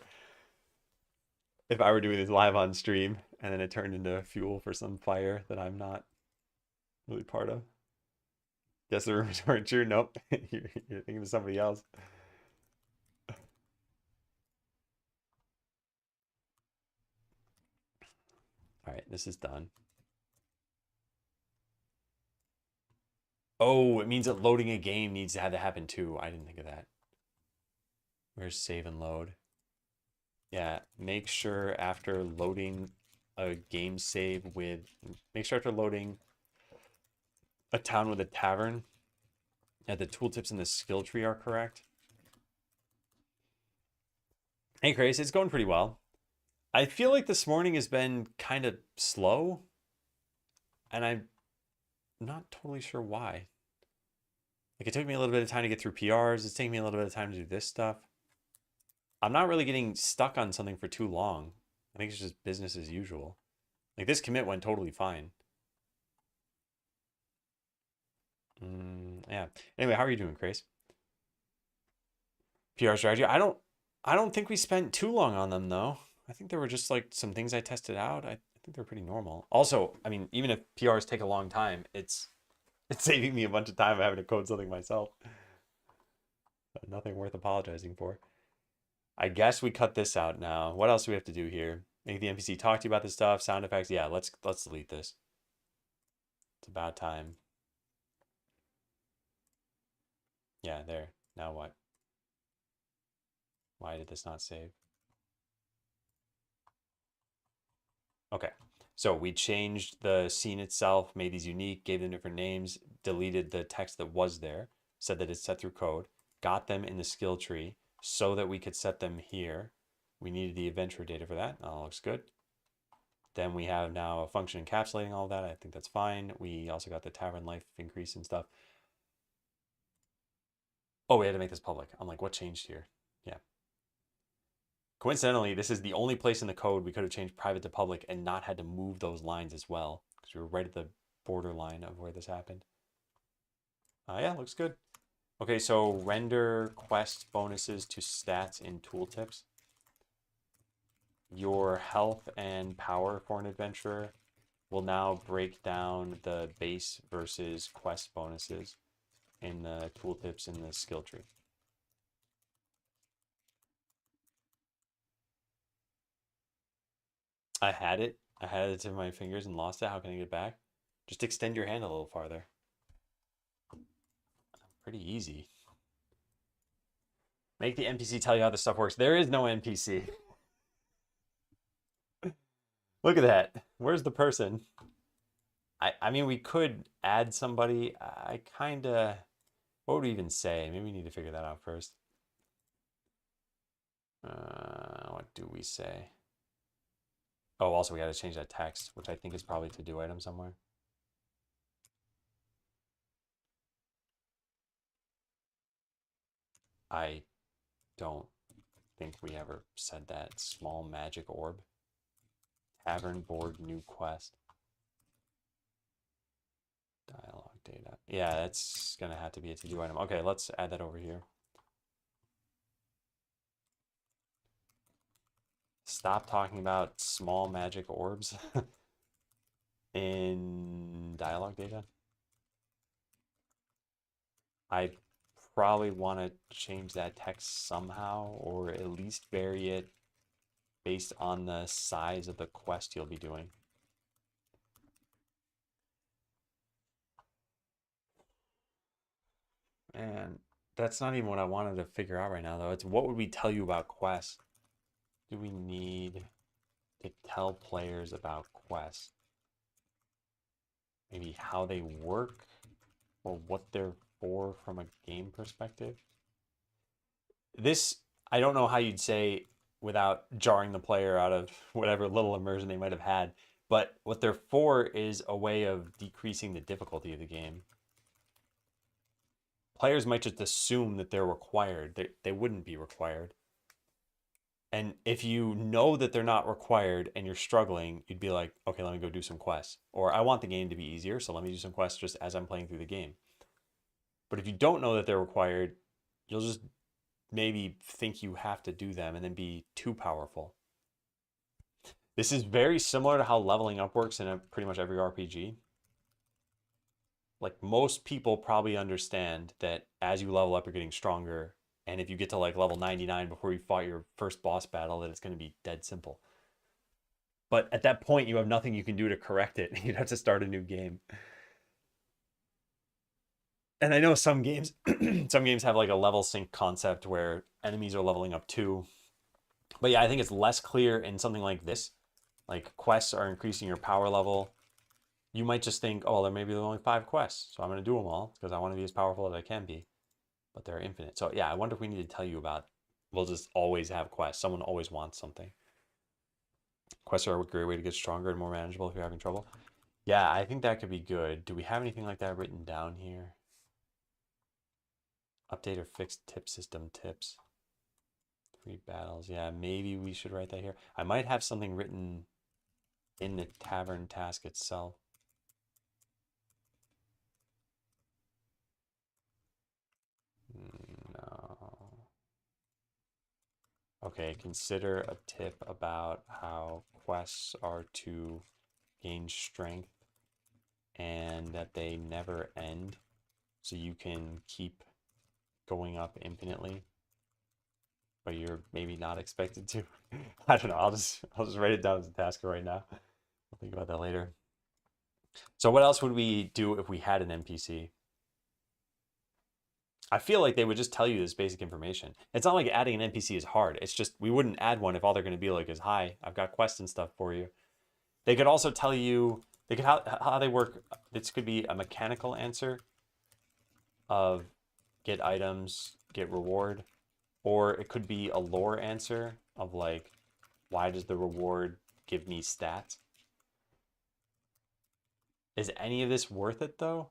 doing this live on stream and then it turned into fuel for some fire that I'm not really part of. Guess the rumors weren't true. Nope. You're thinking of somebody else. All right, this is done. Oh, it means that loading a game needs to have to happen too. I didn't think of that. Where's save and load? Yeah, make sure after loading a game save with, make sure after loading a town with a tavern, that the tooltips in the skill tree are correct. Hey, Grace, it's going pretty well. I feel like this morning has been kind of slow, and I'm not totally sure why. Like, it took me a little bit of time to get through PRs. It's taking me a little bit of time to do this stuff. I'm not really getting stuck on something for too long. I think it's just business as usual. Like, this commit went totally fine. Yeah. Anyway, how are you doing, Grace? PR strategy. I don't think we spent too long on them though. I think there were just like some things I tested out. I think they're pretty normal. Also, I mean, even if PRs take a long time, it's saving me a bunch of time having to code something myself. But nothing worth apologizing for. I guess we cut this out now. What else do we have to do here? Make the NPC talk to you about this stuff, sound effects. Yeah, let's delete this. It's about time. Yeah, there. Now what? Why did this not save? Okay. So we changed the scene itself, made these unique, gave them different names, deleted the text that was there, said that it's set through code, got them in the skill tree so that we could set them here. We needed the adventure data for that. That looks good. Then we have now a function encapsulating all of that. I think that's fine. We also got the tavern life increase and stuff. Oh, we had to make this public. I'm like, what changed here? Yeah. Coincidentally, this is the only place in the code we could have changed private to public and not had to move those lines as well, because we were right at the borderline of where this happened. Yeah, looks good. Okay, so render quest bonuses to stats in tooltips. Your health and power for an adventurer will now break down the base versus quest bonuses in the tooltips in the skill tree. I had it. I had it to my fingers and lost it. How can I get it back? Just extend your hand a little farther. Pretty easy. Make the NPC tell you how this stuff works. There is no NPC. Look at that. Where's the person? I mean, we could add somebody. I kind of... What would we even say? Maybe we need to figure that out first. What do we say? Oh, also we got to change that text, which I think is probably to-do item somewhere. I don't think we ever said that. Small magic orb. Tavern board new quest. Dialogue data. Yeah, that's going to have to be a to-do item. Okay, let's add that over here. Stop talking about small magic orbs in dialogue data. I probably want to change that text somehow, or at least vary it based on the size of the quest you'll be doing. And that's not even what I wanted to figure out right now, though. It's what would we tell you about quests? Do we need to tell players about quests? Maybe how they work or what they're for from a game perspective? This, I don't know how you'd say without jarring the player out of whatever little immersion they might have had, but what they're for is a way of decreasing the difficulty of the game. Players might just assume that they're required. They wouldn't be required. And if you know that they're not required and you're struggling, you'd be like, okay, let me go do some quests. Or I want the game to be easier, so let me do some quests just as I'm playing through the game. But if you don't know that they're required, you'll just maybe think you have to do them and then be too powerful. This is very similar to how leveling up works in pretty much every RPG. Like most people probably understand that as you level up, you're getting stronger. And if you get to like level 99 before you fought your first boss battle, that it's going to be dead simple. But at that point, you have nothing you can do to correct it. You'd have to start a new game. And I know some games, some games have like a level sync concept where enemies are leveling up too. But yeah, I think it's less clear in something like this. Like quests are increasing your power level. You might just think, oh, there maybe there's only 5 quests, so I'm going to do them all because I want to be as powerful as I can be. But they're infinite. So yeah, I wonder if we need to tell you about. We'll just always have quests. Someone always wants something. Quests are a great way to get stronger and more manageable if you're having trouble. Yeah, I think that could be good. Do we have anything like that written down here? Update or fix tip system tips. 3 battles. Yeah, maybe we should write that here. I might have something written in the tavern task itself. No. Okay, consider a tip about how quests are to gain strength and that they never end. So you can keep going up infinitely, but you're maybe not expected to. I don't know. I'll just write it down as a task right now. I'll think about that later. So what else would we do if we had an NPC? I feel like they would just tell you this basic information. It's not like adding an NPC is hard. It's just we wouldn't add one if all they're going to be like is, hi, I've got quests and stuff for you. They could also tell you they could how they work. This could be a mechanical answer of get items, get reward, or it could be a lore answer of like why does the reward give me stats? Is any of this worth it though?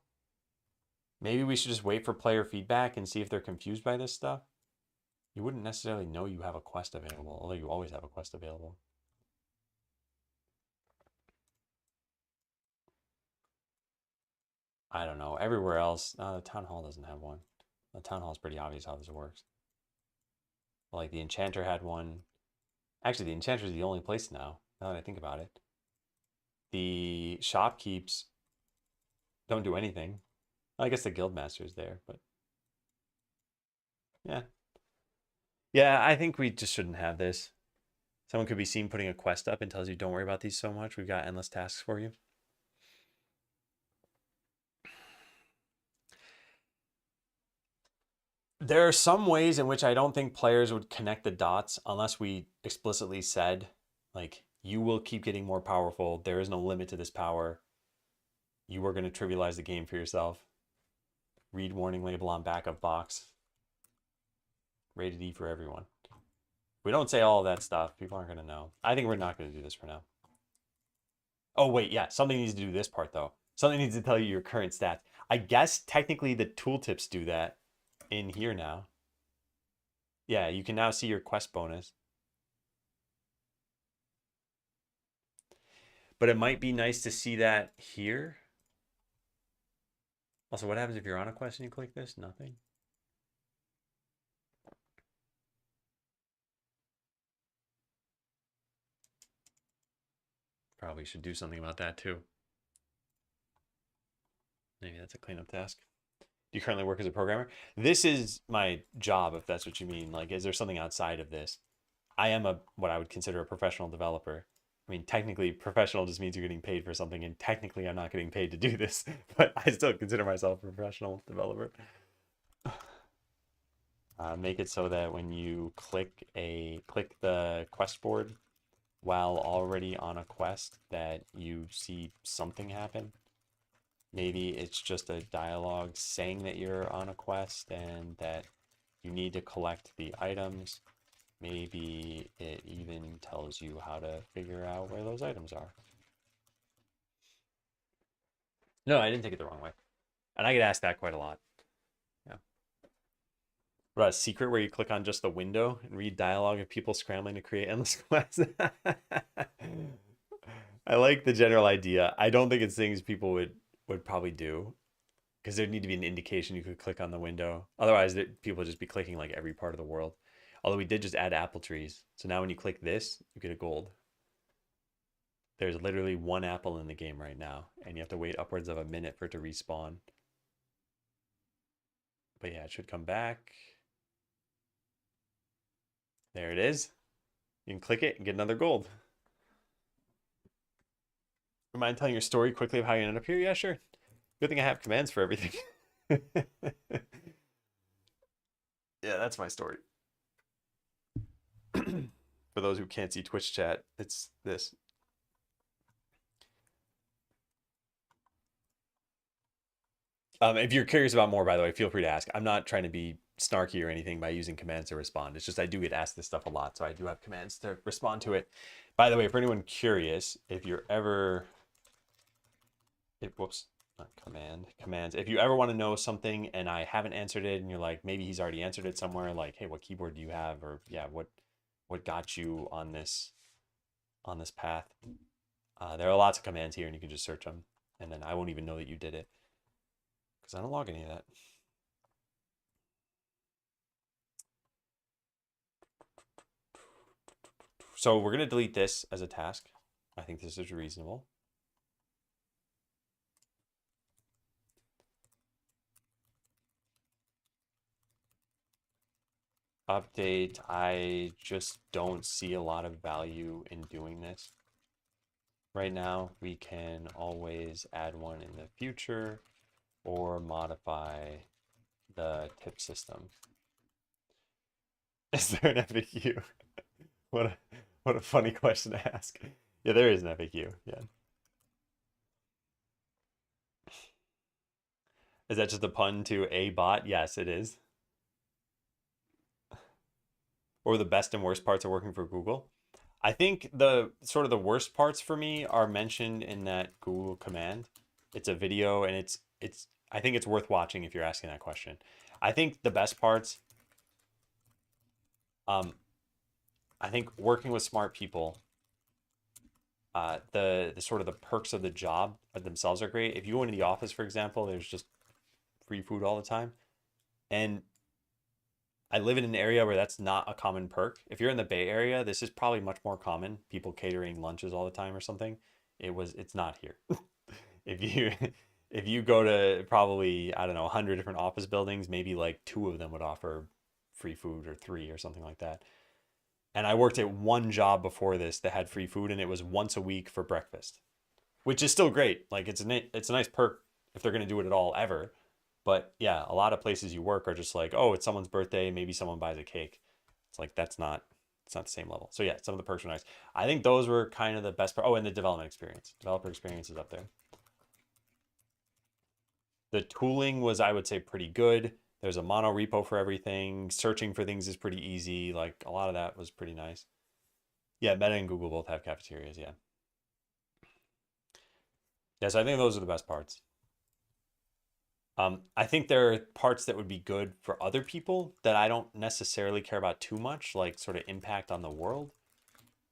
Maybe we should just wait for player feedback and see if they're confused by this stuff. You wouldn't necessarily know you have a quest available, although you always have a quest available. I don't know. Everywhere else, the town hall doesn't have one. The town hall is pretty obvious how this works. Like the enchanter had one. Actually, the enchanter is the only place now that I think about it. The shopkeeps don't do anything. I guess the guildmaster is there, but yeah. Yeah, I think we just shouldn't have this. Someone could be seen putting a quest up and tells you, don't worry about these so much. We've got endless tasks for you. There are some ways in which I don't think players would connect the dots unless we explicitly said, like, you will keep getting more powerful. There is no limit to this power. You are going to trivialize the game for yourself. Read warning label on back of box. Rated E for everyone. If we don't say all of that stuff, people aren't going to know. I think we're not going to do this for now. Oh, wait, yeah. Something needs to do this part, though. Something needs to tell you your current stats. I guess technically the tooltips do that in here now. Yeah, you can now see your quest bonus. But it might be nice to see that here. Also, what happens if you're on a quest and you click this? Nothing. Probably should do something about that too. Maybe that's a cleanup task. Do you currently work as a programmer? This is my job, if that's what you mean. Like, is there something outside of this? I am what I would consider a professional developer. I mean, technically, professional just means you're getting paid for something, and technically, I'm not getting paid to do this, but I still consider myself a professional developer. Make it so that when you click the quest board while already on a quest, that you see something happen. Maybe it's just a dialogue saying that you're on a quest and that you need to collect the items. Maybe it even tells you how to figure out where those items are. No, I didn't take it the wrong way. And I get asked that quite a lot. Yeah. What about a secret where you click on just the window and read dialogue of people scrambling to create endless quests? I like the general idea. I don't think it's things people would probably do because there'd need to be an indication you could click on the window. Otherwise, people would just be clicking like every part of the world. Although we did just add apple trees. So now when you click this, you get a gold. There's literally one apple in the game right now, and you have to wait upwards of a minute for it to respawn. But yeah, it should come back. There it is. You can click it and get another gold. Mind telling your story quickly of how you ended up here? Yeah, sure. Good thing I have commands for everything. Yeah, that's my story. For those who can't see Twitch chat, it's this. If you're curious about more, by the way, feel free to ask. I'm not trying to be snarky or anything by using commands to respond. It's just I do get asked this stuff a lot, so I do have commands to respond to it. By the way, for anyone curious, if you're ever, whoops, not commands. If you ever want to know something and I haven't answered it, and you're like, maybe he's already answered it somewhere, like, hey, what keyboard do you have, or yeah, what got you on this path? There are lots of commands here, and you can just search them, and then I won't even know that you did it because I don't log any of that. So we're going to delete this as a task. I think this is reasonable. Update. I just don't see a lot of value in doing this right now. We can always add one in the future or modify the tip system. Is there an FAQ? What a funny question to ask. Yeah, there is an FAQ. Yeah. Is that just a pun to a bot? Yes, it is. Or the best and worst parts of working for Google. I think the sort of the worst parts for me are mentioned in that Google command. It's a video and it's I think it's worth watching if you're asking that question. I think the best parts, um, I think working with smart people, the sort of the perks of the job themselves are great. If you go into the office, for example, there's just free food all the time. And I live in an area where that's not a common perk. If you're in the Bay Area, this is probably much more common. People catering lunches all the time or something. It's not here. If you if you go to probably, I don't know, 100 different office buildings, maybe like two of them would offer free food or three or something like that. And I worked at one job before this that had free food, and it was once a week for breakfast, which is still great. Like it's a nice perk if they're going to do it at all ever. But yeah, a lot of places you work are just like, oh, it's someone's birthday, maybe someone buys a cake. It's like it's not the same level. So yeah, some of the perks are nice. I think those were kind of the best part. Oh, and the development experience. Developer experience is up there. The tooling was, I would say, pretty good. There's a mono repo for everything. Searching for things is pretty easy. Like a lot of that was pretty nice. Yeah, Meta and Google both have cafeterias. Yeah. Yes, I think those are the best parts. I think there are parts that would be good for other people that I don't necessarily care about too much, like sort of impact on the world.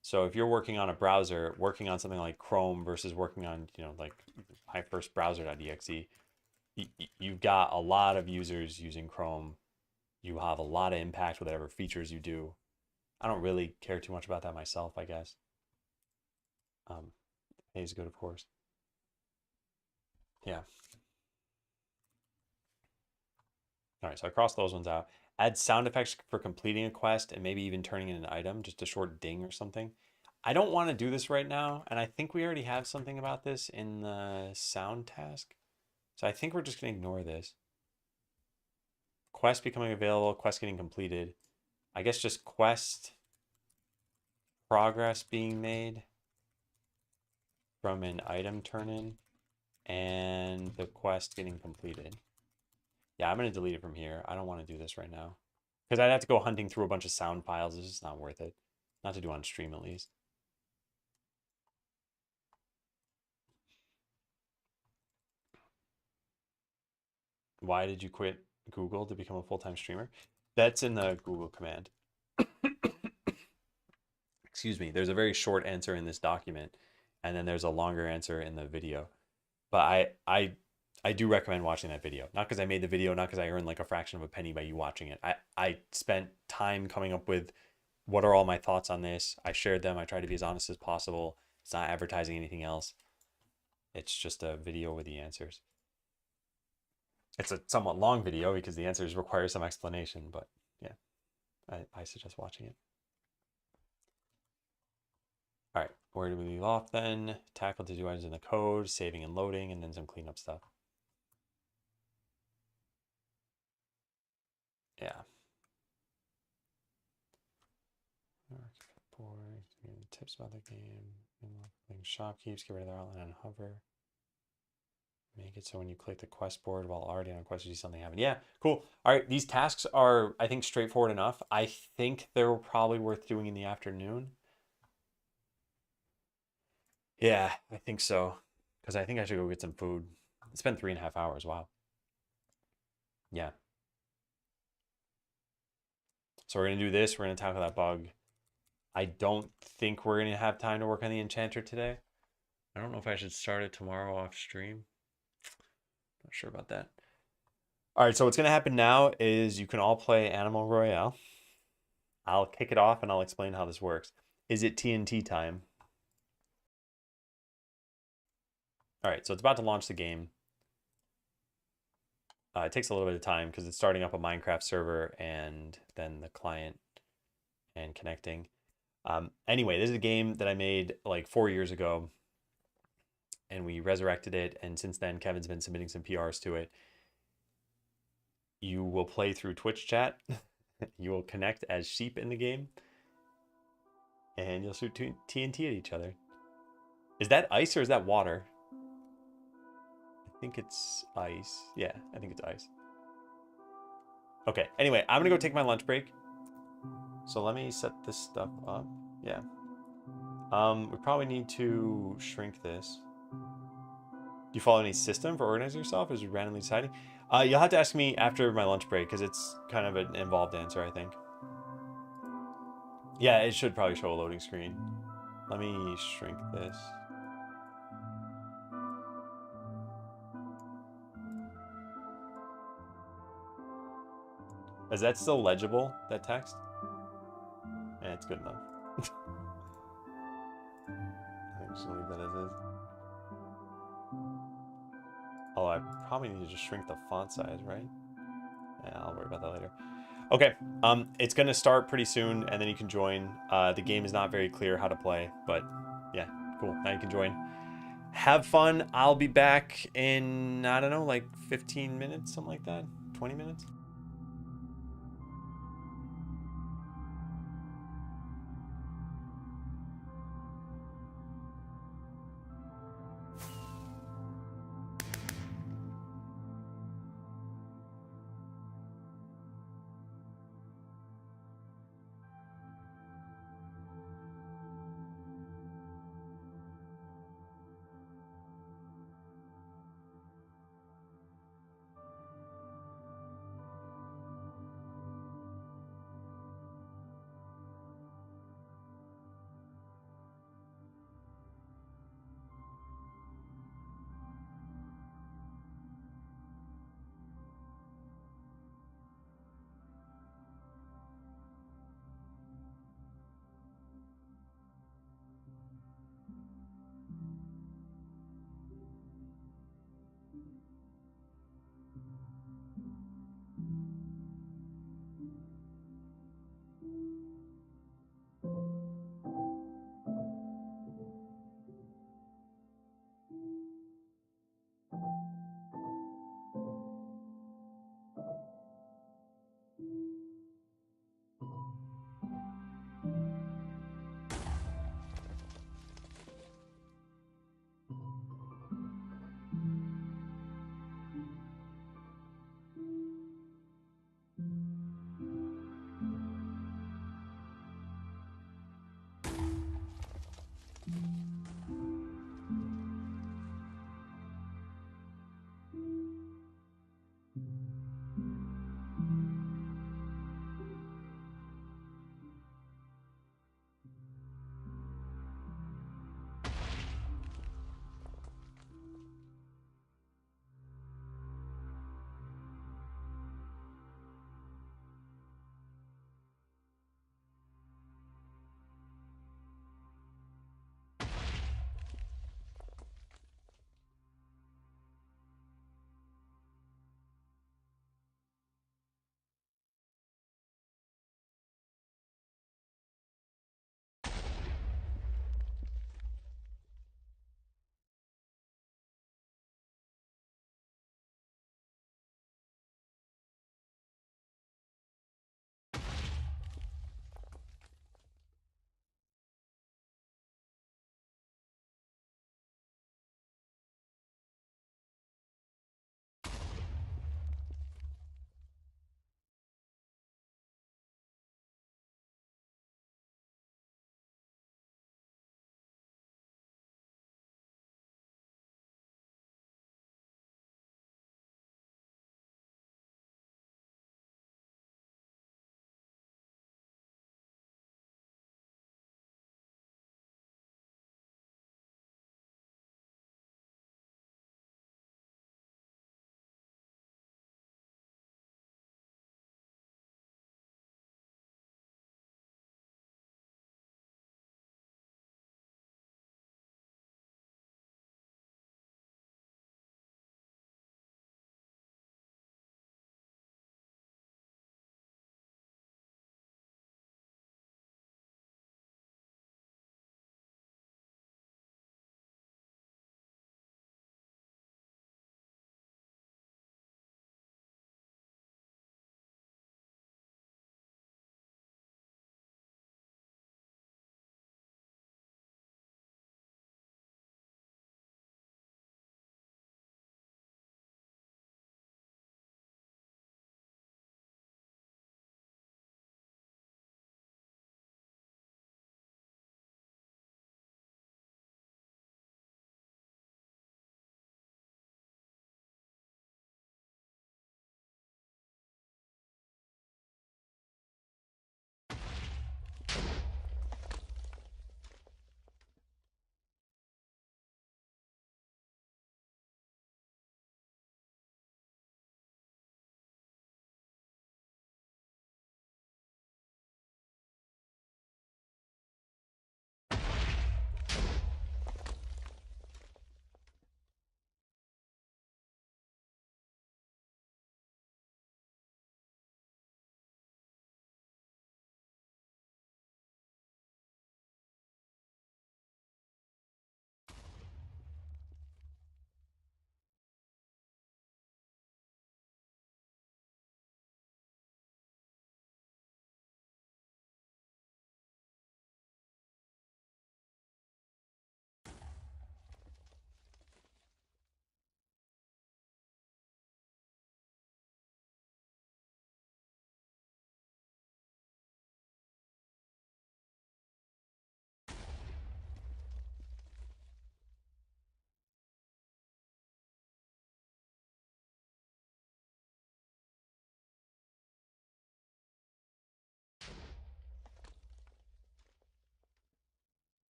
So if you're working on a browser, working on something like Chrome versus working on, like my first browser.exe, you've got a lot of users using Chrome. You have a lot of impact with whatever features you do. I don't really care too much about that myself, I guess. Pay is good, of course. Yeah. All right, so I crossed those ones out. Add sound effects for completing a quest and maybe even turning in an item, just a short ding or something. I don't want to do this right now, and I think we already have something about this in the sound task. So I think we're just going to ignore this. Quest becoming available, quest getting completed. I guess just quest progress being made from an item turn in and the quest getting completed. Yeah, I'm going to delete it from here. I don't want to do this right now. Because I'd have to go hunting through a bunch of sound files. It's just not worth it. Not to do on stream, at least. Why did you quit Google to become a full-time streamer? That's in the Google command. Excuse me. There's a very short answer in this document, and then there's a longer answer in the video. But I do recommend watching that video. Not because I made the video, not because I earned like a fraction of a penny by you watching it. I spent time coming up with what are all my thoughts on this. I shared them. I tried to be as honest as possible. It's not advertising anything else. It's just a video with the answers. It's a somewhat long video because the answers require some explanation, but yeah, I suggest watching it. All right, where do we leave off then? Tackle to do items in the code, saving and loading, and then some cleanup stuff. Yeah. Tips about the game. Shopkeeps, get rid of their outline and hover. Make it so when you click the quest board while already on a quest, you see something happen. Yeah, cool. All right, these tasks are, I think, straightforward enough. I think they're probably worth doing in the afternoon. Yeah, I think so. Because I think I should go get some food. It's been 3.5 hours. Wow. Yeah. So we're going to do this. We're going to tackle that bug. I don't think we're going to have time to work on the enchanter today. I don't know if I should start it tomorrow off stream. Not sure about that. All right, so what's going to happen now is you can all play Animal Royale. I'll kick it off and I'll explain how this works. Is it TNT time? All right, so it's about to launch the game. It takes a little bit of time because it's starting up a Minecraft server and then the client and connecting. Anyway, this is a game that I made like 4 years ago and we resurrected it. And since then, Kevin's been submitting some PRs to it. You will play through Twitch chat. You will connect as sheep in the game. And you'll shoot TNT at each other. Is that ice or is that water? I think it's ice. Yeah, I think it's ice. Okay, anyway, I'm gonna go take my lunch break. So let me set this stuff up. Yeah. We probably need to shrink this. Do you follow any system for organizing yourself? Is it randomly deciding? You'll have to ask me after my lunch break because it's kind of an involved answer, I think. Yeah, it should probably show a loading screen. Let me shrink this. Is that still legible, that text? Yeah, it's good enough. I'm just gonna leave that as is. Oh, I probably need to just shrink the font size, right? Yeah, I'll worry about that later. Okay, it's gonna start pretty soon, and then you can join. The game is not very clear how to play, but yeah, cool. Now you can join. Have fun. I'll be back in, I don't know, like 15 minutes, something like that. 20 minutes.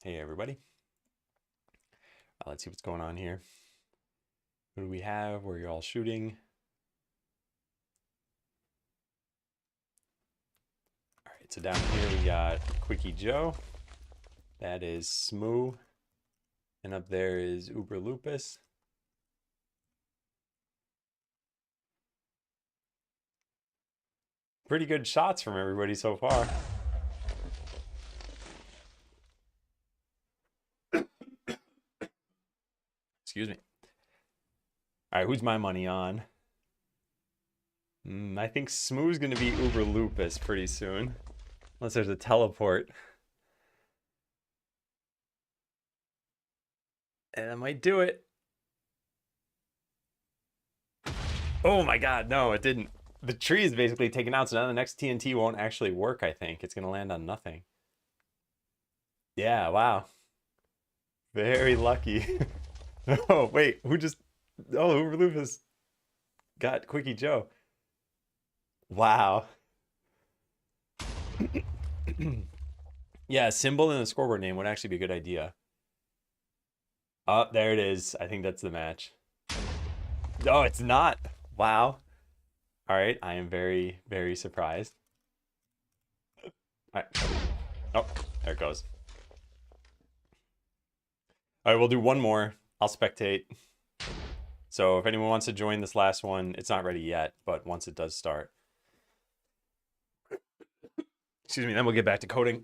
Hey everybody. Let's see what's going on here. Who do we have? Where you're all shooting? All right, so down here we got Quickie Joe. That is Smoo. And up there is Uber Lupus. Pretty good shots from everybody so far. Excuse me. All right, who's my money on? I think Smoo's going to be Uber Lupus pretty soon. Unless there's a teleport. And I might do it. Oh my god, no, it didn't. The tree is basically taken out, so now the next TNT won't actually work, I think. It's going to land on nothing. Yeah, wow. Very lucky. Oh, wait, who just... Oh, Uber Lupus got Quickie Joe. Wow. Yeah, a symbol in the scoreboard name would actually be a good idea. Oh, there it is. I think that's the match. Oh, it's not. Wow. All right, I am very, very surprised. All right. Oh, there it goes. All right, we'll do one more. I'll spectate. So if anyone wants to join this last one, it's not ready yet, but once it does start. Excuse me, then we'll get back to coding.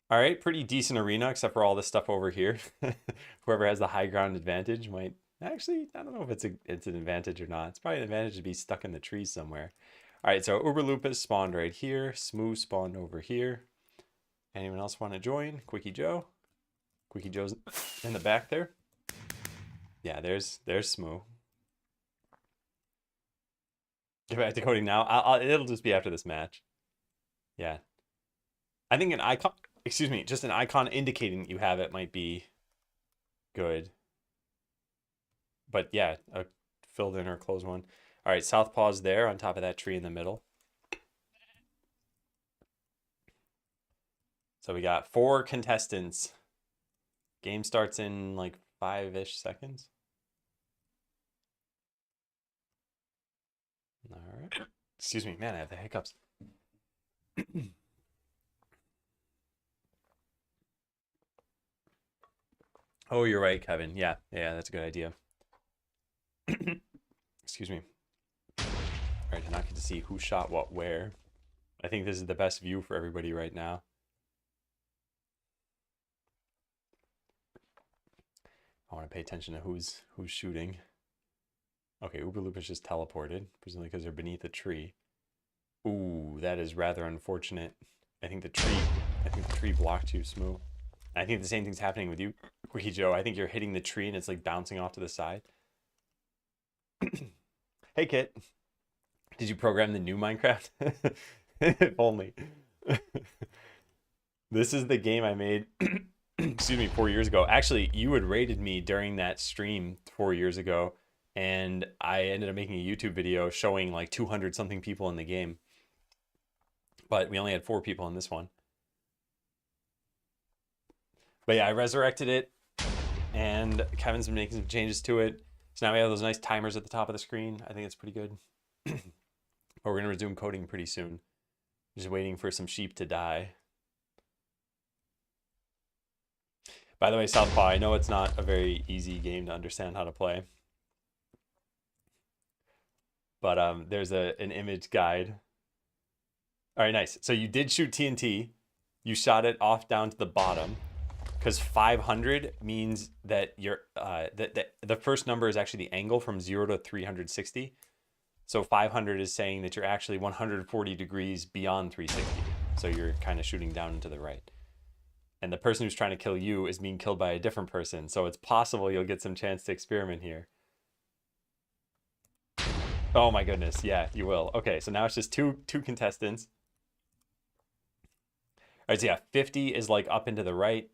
All right, pretty decent arena, except for all this stuff over here. Whoever has the high ground advantage might... Actually, I don't know if it's an advantage or not. It's probably an advantage to be stuck in the trees somewhere. All right, so Uber Lupus spawned right here. Smooth spawned over here. Anyone else want to join? Quickie Joe. Quickie Joe's in the back there. Yeah, there's Smooth. Get back to coding now. It'll just be after this match. Yeah. I think an icon, excuse me, just an icon indicating you have it might be good. But yeah, a filled in or closed one. All right, Southpaw's there on top of that tree in the middle. So we got 4 contestants. Game starts in like 5-ish seconds. All right. Excuse me, man, I have the hiccups. Oh, you're right, Kevin. Yeah, that's a good idea. Excuse me. All right, I now get to see who shot what where. I think this is the best view for everybody right now. I want to pay attention to who's shooting. Okay, Uber Loop is just teleported, presumably because they're beneath a tree. Ooh, that is rather unfortunate. I think the tree blocked you, Smooth. I think the same thing's happening with you, Quickie Joe. I think you're hitting the tree and it's like bouncing off to the side. Hey, Kit. Did you program the new Minecraft? If only. This is the game I made, excuse me, 4 years ago. Actually, you had rated me during that stream 4 years ago, and I ended up making a YouTube video showing like 200 something people in the game. But we only had 4 people in this one. But yeah, I resurrected it, and Kevin's been making some changes to it. So now we have those nice timers at the top of the screen. I think it's pretty good. But we're going to resume coding pretty soon. Just waiting for some sheep to die. By the way, Southpaw, I know it's not a very easy game to understand how to play. But there's an image guide. All right, nice. So you did shoot TNT. You shot it off down to the bottom. Because 500 means that the first number is actually the angle from 0 to 360. So 500 is saying that you're actually 140 degrees beyond 360. So you're kind of shooting down and to the right. And the person who's trying to kill you is being killed by a different person. So it's possible you'll get some chance to experiment here. Oh my goodness, yeah, you will. Okay, so now it's just two contestants. All right, so yeah, 50 is like up and to the right,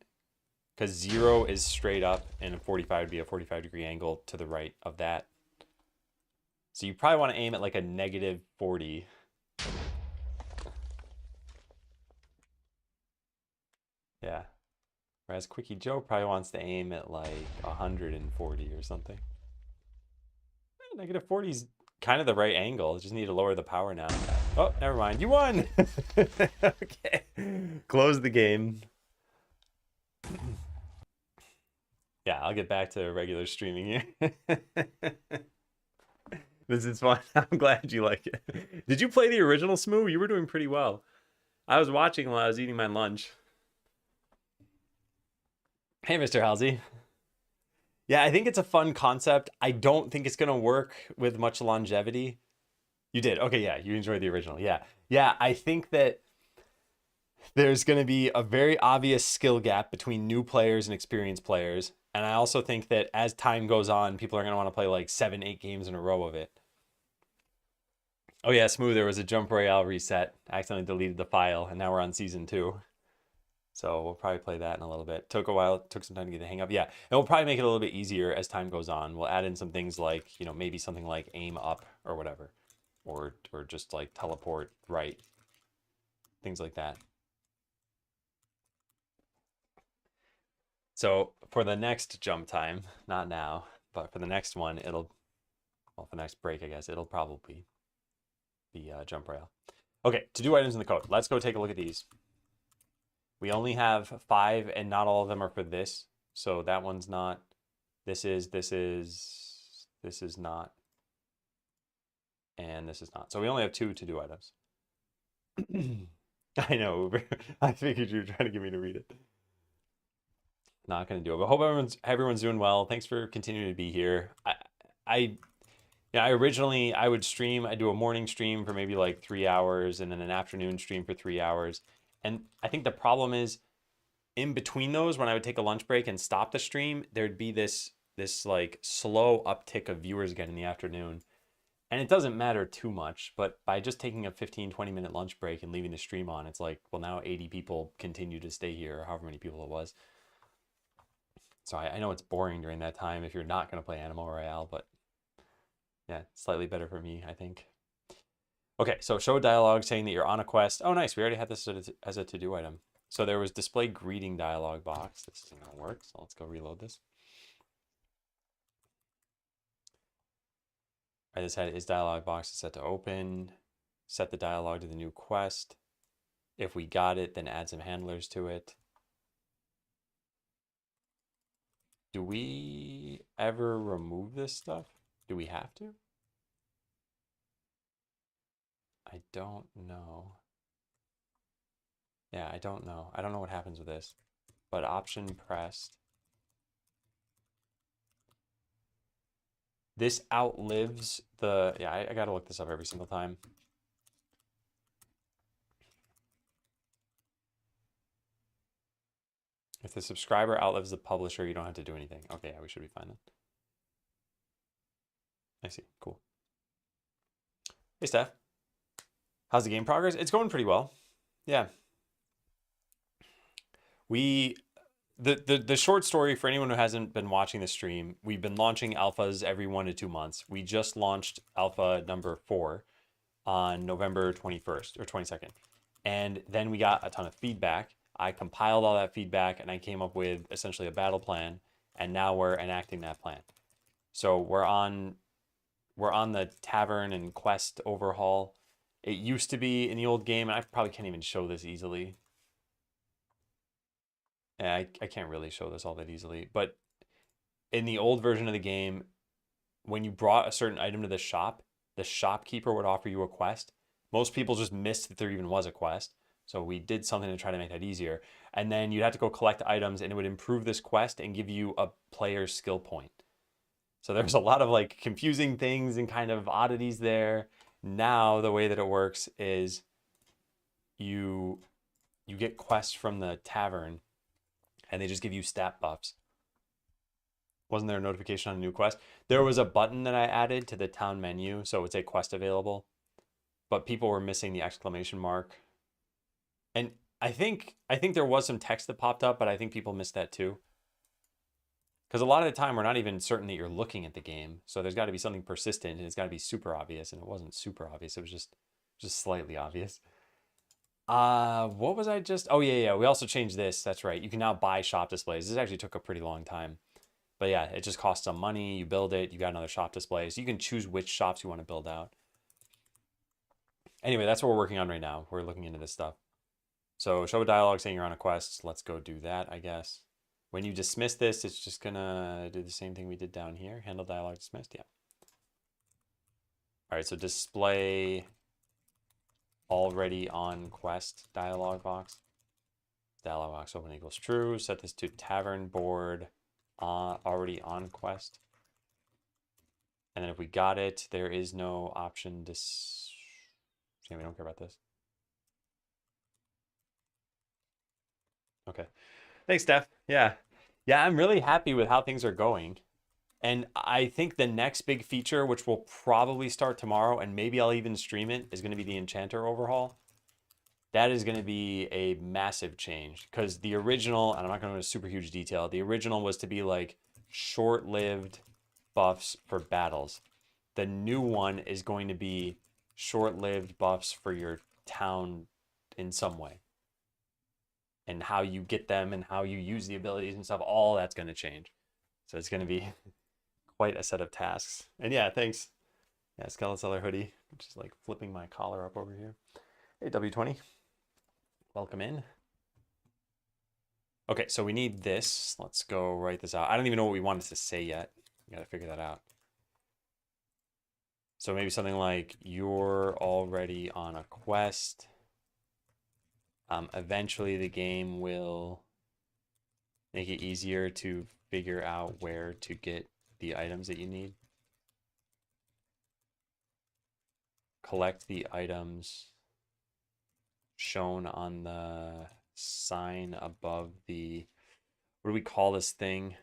because 0 is straight up, and 45 would be a 45-degree angle to the right of that. So you probably want to aim at like a -40. Yeah. Whereas Quickie Joe probably wants to aim at like 140 or something. Negative 40 is kind of the right angle. Just need to lower the power now. Oh, never mind. You won. Okay. Close the game. Yeah, I'll get back to regular streaming here. This is fun. I'm glad you like it. Did you play the original Smoo? You were doing pretty well. I was watching while I was eating my lunch. Hey, Mr. Halsey. Yeah, I think it's a fun concept. I don't think it's going to work with much longevity. You did. Okay, yeah, you enjoyed the original. Yeah. Yeah, I think that there's going to be a very obvious skill gap between new players and experienced players. And I also think that as time goes on, people are going to want to play like 7, 8 games in a row of it. Oh yeah, Smooth, there was a Jump Royale reset. I accidentally deleted the file, and now we're on season 2. So we'll probably play that in a little bit. Took a while, took some time to get the hang of. Yeah, and we'll probably make it a little bit easier as time goes on. We'll add in some things like, maybe something like aim up or whatever. Or just like teleport right. Things like that. So for the next jump time, not now, but for the next one, for the next break, I guess, it'll probably be jump rail. Okay, to do items in the code. Let's go take a look at these. We only have 5, and not all of them are for this. So that one's not. This is not. And this is not. So we only have 2 to do items. I know, Uber. I figured you were trying to get me to read it. Not going to do it, but hope everyone's doing well. Thanks for continuing to be here. Originally I would stream. I do a morning stream for maybe like 3 hours, and then an afternoon stream for 3 hours. And I think the problem is, in between those, when I would take a lunch break and stop the stream, there'd be this like slow uptick of viewers again in the afternoon. And it doesn't matter too much, but by just taking a 15-20 minute lunch break and leaving the stream on, it's like, well, now 80 people continue to stay here, or however many people it was. So I know it's boring during that time if you're not going to play Animal Royale, but yeah, slightly better for me, I think. Okay, so show dialogue saying that you're on a quest. Oh, nice. We already had this as a to-do item. So there was display greeting dialog box. This isn't going to work, so let's go reload this. I just had is dialog box set to open. Set the dialogue to the new quest. If we got it, then add some handlers to it. Do we ever remove this stuff? Do we have to? I don't know. Yeah, I don't know. I don't know what happens with this. But option pressed. This outlives the... Yeah, I gotta look this up every single time. If the subscriber outlives the publisher, you don't have to do anything. Okay, yeah, we should be fine then. I see. Cool. Hey, Steph. How's the game progress? It's going pretty well. Yeah. The short story for anyone who hasn't been watching the stream, we've been launching alphas every 1 to 2 months. We just launched alpha number 4 on November 21st or 22nd. And then we got a ton of feedback. I compiled all that feedback and I came up with essentially a battle plan, and now we're enacting that plan. So we're on the tavern and quest overhaul. It used to be in the old game, and I probably can't even show this easily. Yeah, I can't really show this all that easily, but in the old version of the game, when you brought a certain item to the shopkeeper would offer you a quest. Most people just missed that there even was a quest. So we did something to try to make that easier. And then you'd have to go collect items, and it would improve this quest and give you a player's skill point. So there's a lot of like confusing things and kind of oddities there. Now the way that it works is you get quests from the tavern, and they just give you stat buffs. Wasn't there a notification on a new quest? There was a button that I added to the town menu, so it would say quest available, but people were missing the exclamation mark. And I think there was some text that popped up, but I think people missed that too. Because a lot of the time we're not even certain that you're looking at the game, so there's got to be something persistent, and it's got to be super obvious, and it wasn't super obvious. It was just slightly obvious. What was I just? Oh yeah. We also changed this. That's right. You can now buy shop displays. This actually took a pretty long time. But yeah, it just costs some money. You build it, you got another shop display. So you can choose which shops you want to build out. Anyway, that's what we're working on right now. We're looking into this stuff. So show a dialogue saying you're on a quest. Let's go do that, I guess. When you dismiss this, it's just gonna do the same thing we did down here. Handle dialogue dismissed. Yeah. All right, so display already on quest dialog box. Dialog box open equals true. Set this to tavern board already on quest. And then if we got it, there is no option to... Yeah, we don't care about this. Okay. Thanks, Steph. Yeah. Yeah, I'm really happy with how things are going. And I think the next big feature, which will probably start tomorrow, and maybe I'll even stream it, is going to be the Enchanter overhaul. That is going to be a massive change because the original, and I'm not going to go into super huge detail, the original was to be like short-lived buffs for battles. The new one is going to be short-lived buffs for your town in some way. And how you get them and how you use the abilities and stuff, all that's going to change. So it's going to be quite a set of tasks. And yeah, thanks. Yeah, Skeleton Seller hoodie, which is like flipping my collar up over here. Hey, W20. Welcome in. Okay, so we need this. Let's go write this out. I don't even know what we wanted to say yet. We got to figure that out. So maybe something like, you're already on a quest. Eventually the game will make it easier to figure out where to get the items that you need. Collect the items shown on the sign above the, what do we call this thing?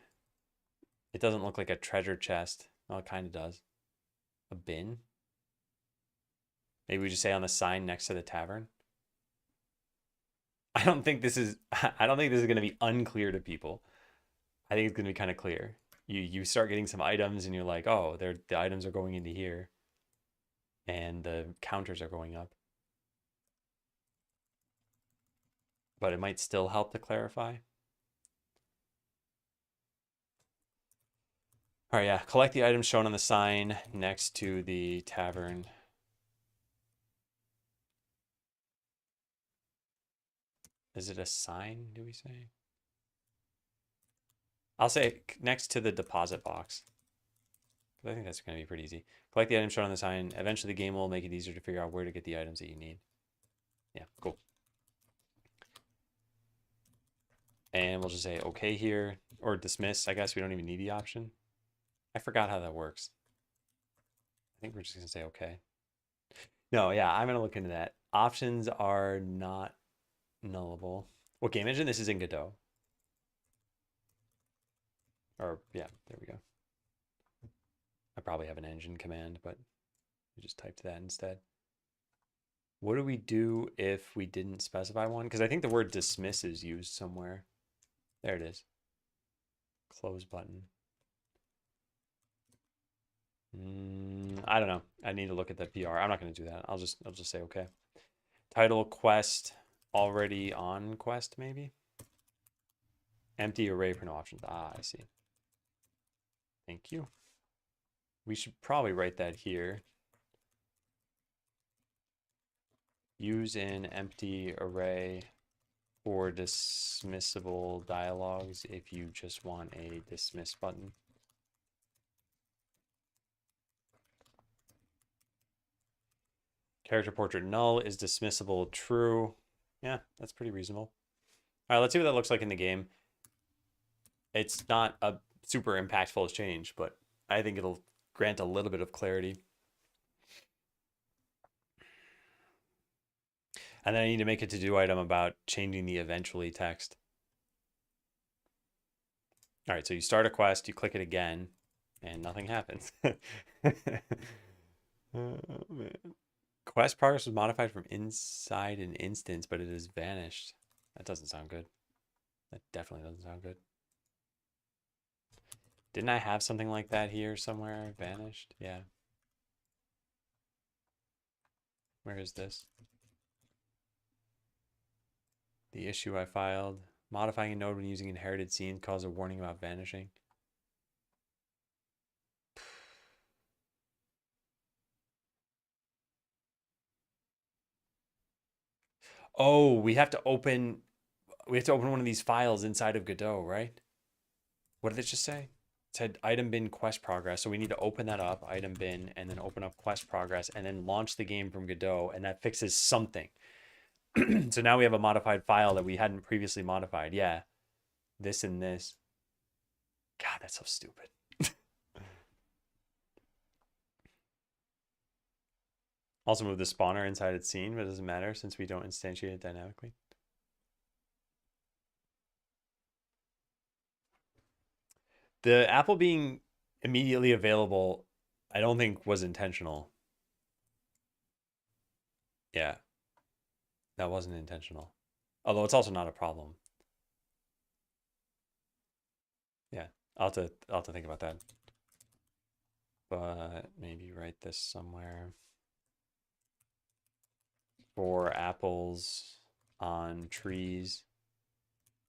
It doesn't look like a treasure chest. Oh, it kind of does. A bin? Maybe we just say on the sign next to the tavern. I don't think this is going to be unclear to people. I think it's going to be kind of clear. You start getting some items and you're like, oh, the items are going into here. And the counters are going up. But it might still help to clarify. All right, yeah. Collect the items shown on the sign next to the tavern. Is it a sign, do we say? I'll say next to the deposit box. I think that's going to be pretty easy. Collect the items shown on the sign. Eventually, the game will make it easier to figure out where to get the items that you need. Yeah, cool. And we'll just say okay here, or dismiss. I guess we don't even need the option. I forgot how that works. I think we're just going to say okay. No, yeah, I'm going to look into that. Options are not nullable. What game engine? This is in Godot. Or, yeah, there we go. I probably have an engine command, but we just typed that instead. What do we do if we didn't specify one? Because I think the word dismiss is used somewhere. There it is. Close button. I don't know. I need to look at the PR. I'm not going to do that. I'll just say okay. Title quest already on quest maybe. Empty array for no options. Ah, I see. Thank you. We should probably write that here. Use an empty array for dismissible dialogues if you just want a dismiss button. Character portrait null is dismissible true. Yeah, that's pretty reasonable. All right, let's see what that looks like in the game. It's not a super impactful change, but I think it'll grant a little bit of clarity. And then I need to make a to-do item about changing the eventually text. All right, so you start a quest, you click it again, and nothing happens. Oh, man. Quest progress was modified from inside an instance, but it has vanished. That doesn't sound good. That definitely doesn't sound good. Didn't I have something like that here somewhere? Vanished? Yeah. Where is this? The issue I filed. Modifying a node when using inherited scene caused a warning about vanishing. Oh, we have to open one of these files inside of Godot, right? What did it just say? It said item bin quest progress. So we need to open that up, item bin, and then open up quest progress, and then launch the game from Godot, and that fixes something. So now we have a modified file that we hadn't previously modified. Yeah, this and this. God, that's so stupid. Also move the spawner inside its scene, but it doesn't matter since we don't instantiate it dynamically. The apple being immediately available, I don't think was intentional. Yeah, that wasn't intentional. Although it's also not a problem. Yeah, I'll have to think about that. But maybe write this somewhere. For apples on trees,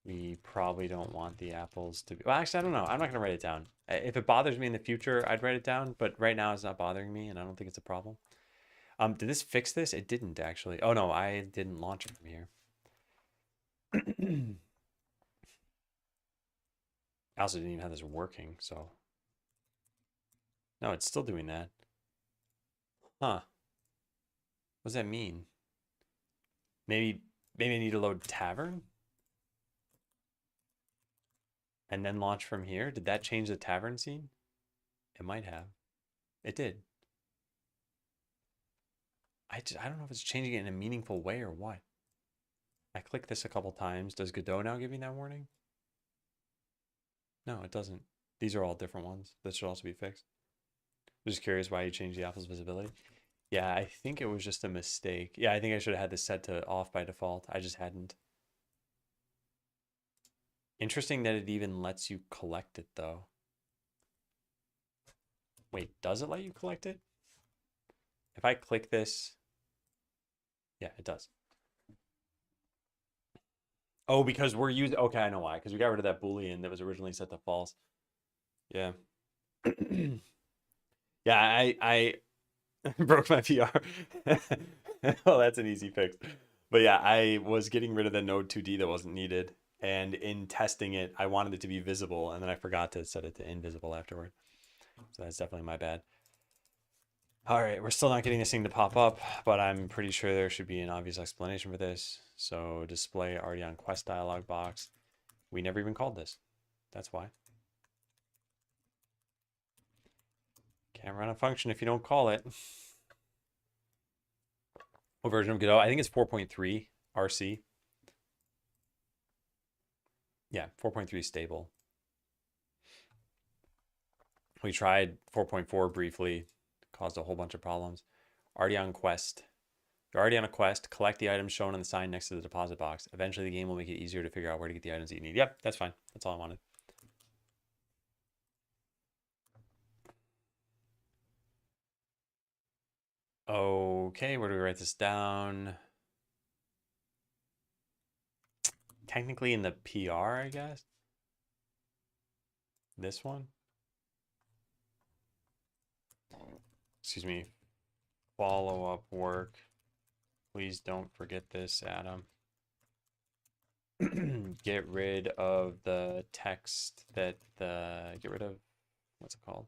we probably don't want the apples to be. Well, actually, I don't know. I'm not going to write it down. If it bothers me in the future, I'd write it down. But right now, it's not bothering me, and I don't think it's a problem. Did this fix this? It didn't actually. Oh no, I didn't launch it from here. I also didn't even have this working, so no, it's still doing that. Huh? What does that mean? Maybe I need to load Tavern and then launch from here. Did that change the Tavern scene? It might have. It did. I don't know if it's changing it in a meaningful way or what. I click this a couple times. Does Godot now give me that warning? No, it doesn't. These are all different ones. That should also be fixed. I'm just curious why you changed the apple's visibility. Yeah, I think it was just a mistake. Yeah, I think I should have had this set to off by default. I just hadn't. Interesting that it even lets you collect it though. Wait, does it let you collect it? If I click this, yeah, it does. Oh, because we're using, okay, I know why. Because we got rid of that Boolean that was originally set to false. Yeah. Yeah, I broke my PR. Well, that's an easy fix. But yeah, I was getting rid of the node 2D that wasn't needed. And in testing it, I wanted it to be visible, and then I forgot to set it to invisible afterward. So that's definitely my bad. All right, we're still not getting this thing to pop up, but I'm pretty sure there should be an obvious explanation for this. So display already on quest dialog box. We never even called this. That's why. Can't run a function if you don't call it. What version of Godot? I think it's 4.3 RC. Yeah, 4.3 stable. We tried 4.4 briefly, caused a whole bunch of problems. Already on quest. You're already on a quest. Collect the items shown on the sign next to the deposit box. Eventually, the game will make it easier to figure out where to get the items that you need. Yep, that's fine. That's all I wanted. Okay, where do we write this down? Technically in the PR, I guess. This one. Excuse me. Follow-up work. Please don't forget this, Adam. Get rid of the text that get rid of, what's it called?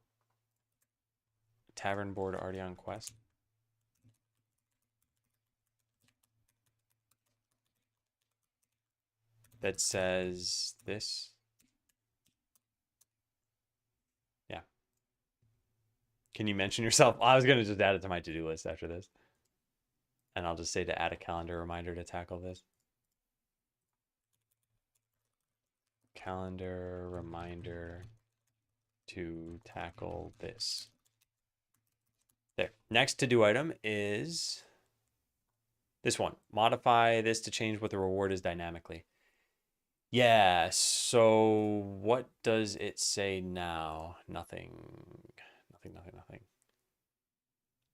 Tavern board already on quest. That says this. Yeah. Can you mention yourself? I was going to just add it to my to-do list after this. And I'll just say to add a calendar reminder to tackle this. Calendar reminder to tackle this. There. Next to-do item is this one. Modify this to change what the reward is dynamically. Yeah, so what does it say now? Nothing. Nothing.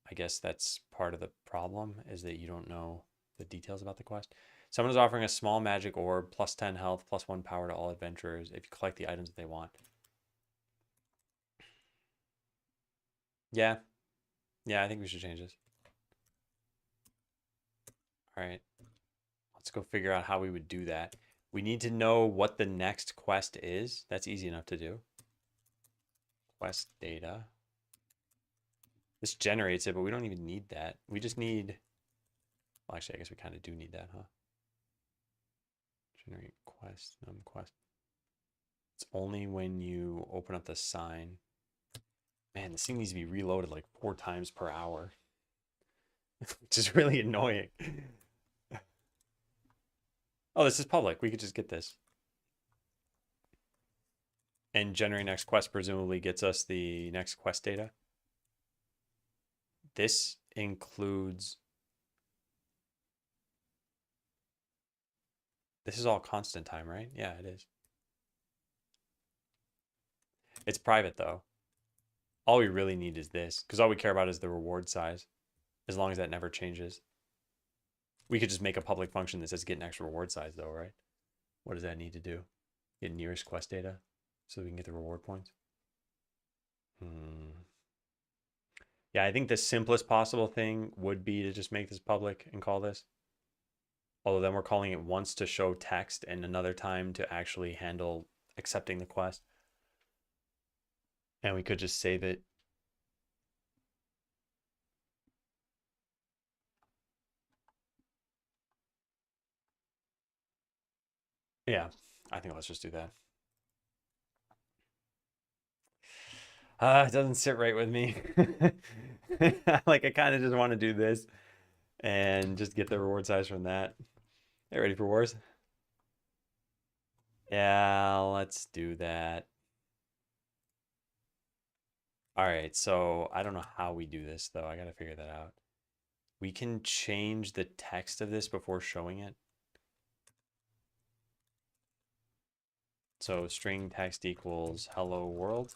I guess that's part of the problem is that you don't know the details about the quest. Someone is offering a small magic orb, plus 10 health, plus 1 power to all adventurers if you collect the items that they want. Yeah. Yeah, I think we should change this. All right. Let's go figure out how we would do that. We need to know what the next quest is. That's easy enough to do. Quest data. This generates it, but we don't even need that. We just need... Well, actually, I guess we kind of do need that, huh? Generate quest, quest. It's only when you open up the sign. Man, this thing needs to be reloaded like 4 times per hour. Which is really annoying. Oh, this is public. We could just get this. And generate next quest presumably gets us the next quest data. This includes... This is all constant time, right? Yeah, it is. It's private, though. All we really need is this, because all we care about is the reward size, as long as that never changes. We could just make a public function that says get an extra reward size, though, right? What does that need to do? Get nearest quest data so we can get the reward points? Yeah, I think the simplest possible thing would be to just make this public and call this. Although then we're calling it once to show text and another time to actually handle accepting the quest. And we could just save it. Yeah, I think let's just do that. It doesn't sit right with me. Like, I kind of just want to do this and just get the reward size from that. Hey, ready for wars? Yeah, let's do that. All right, so I don't know how we do this, though. I got to figure that out. We can change the text of this before showing it. So string text equals hello world.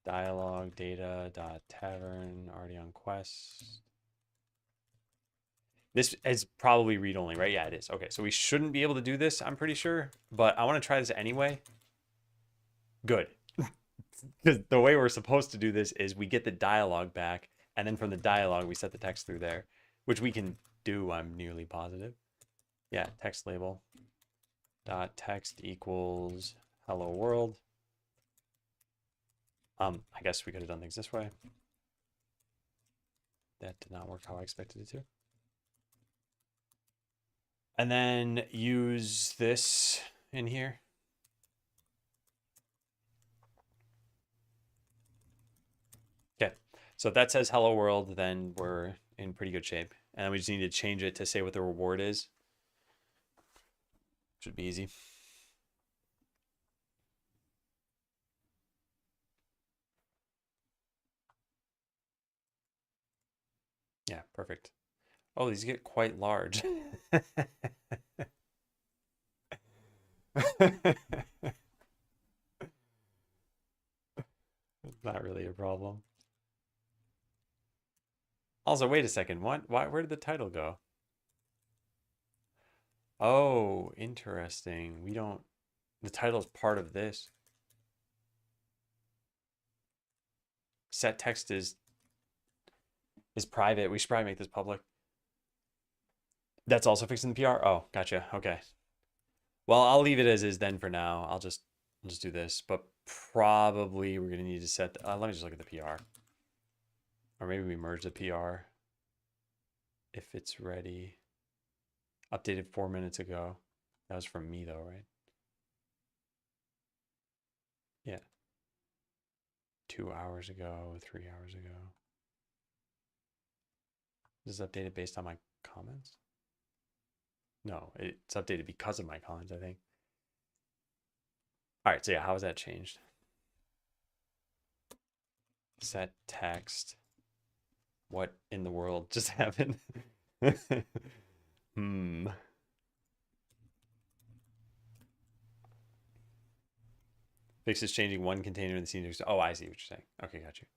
Dialogue data dot tavern already on quest. This is probably read only, right? Yeah, it is. Okay, so we shouldn't be able to do this, I'm pretty sure, but I want to try this anyway. Good. Because the way we're supposed to do this is we get the dialogue back, and then from the dialogue we set the text through there, which we can do, I'm nearly positive. Yeah, text label dot text equals hello world. I guess we could have done things this way. That did not work how I expected it to. And then use this in here. Okay, so if that says hello world, then we're in pretty good shape. And then we just need to change it to say what the reward is. Should be easy. Yeah, perfect. Oh, these get quite large. Not really a problem. Also, wait a second. What? Why? Where did the title go? Oh, interesting. We don't... The title is part of this. Set text is private. We should probably make this public. That's also fixing the PR? Oh, gotcha. Okay. Well, I'll leave it as is then for now. I'll just do this. But probably we're going to need to set... let me just look at the PR. Or maybe we merge the PR. If it's ready. Updated 4 minutes ago. That was from me though, right? Yeah. 2 hours ago, 3 hours ago. This is updated based on my comments? No, it's updated because of my comments, I think. All right, so yeah, how has that changed? Set text. What in the world just happened? Fix is changing one container in the scene. Oh, I see what you're saying. Okay, got you.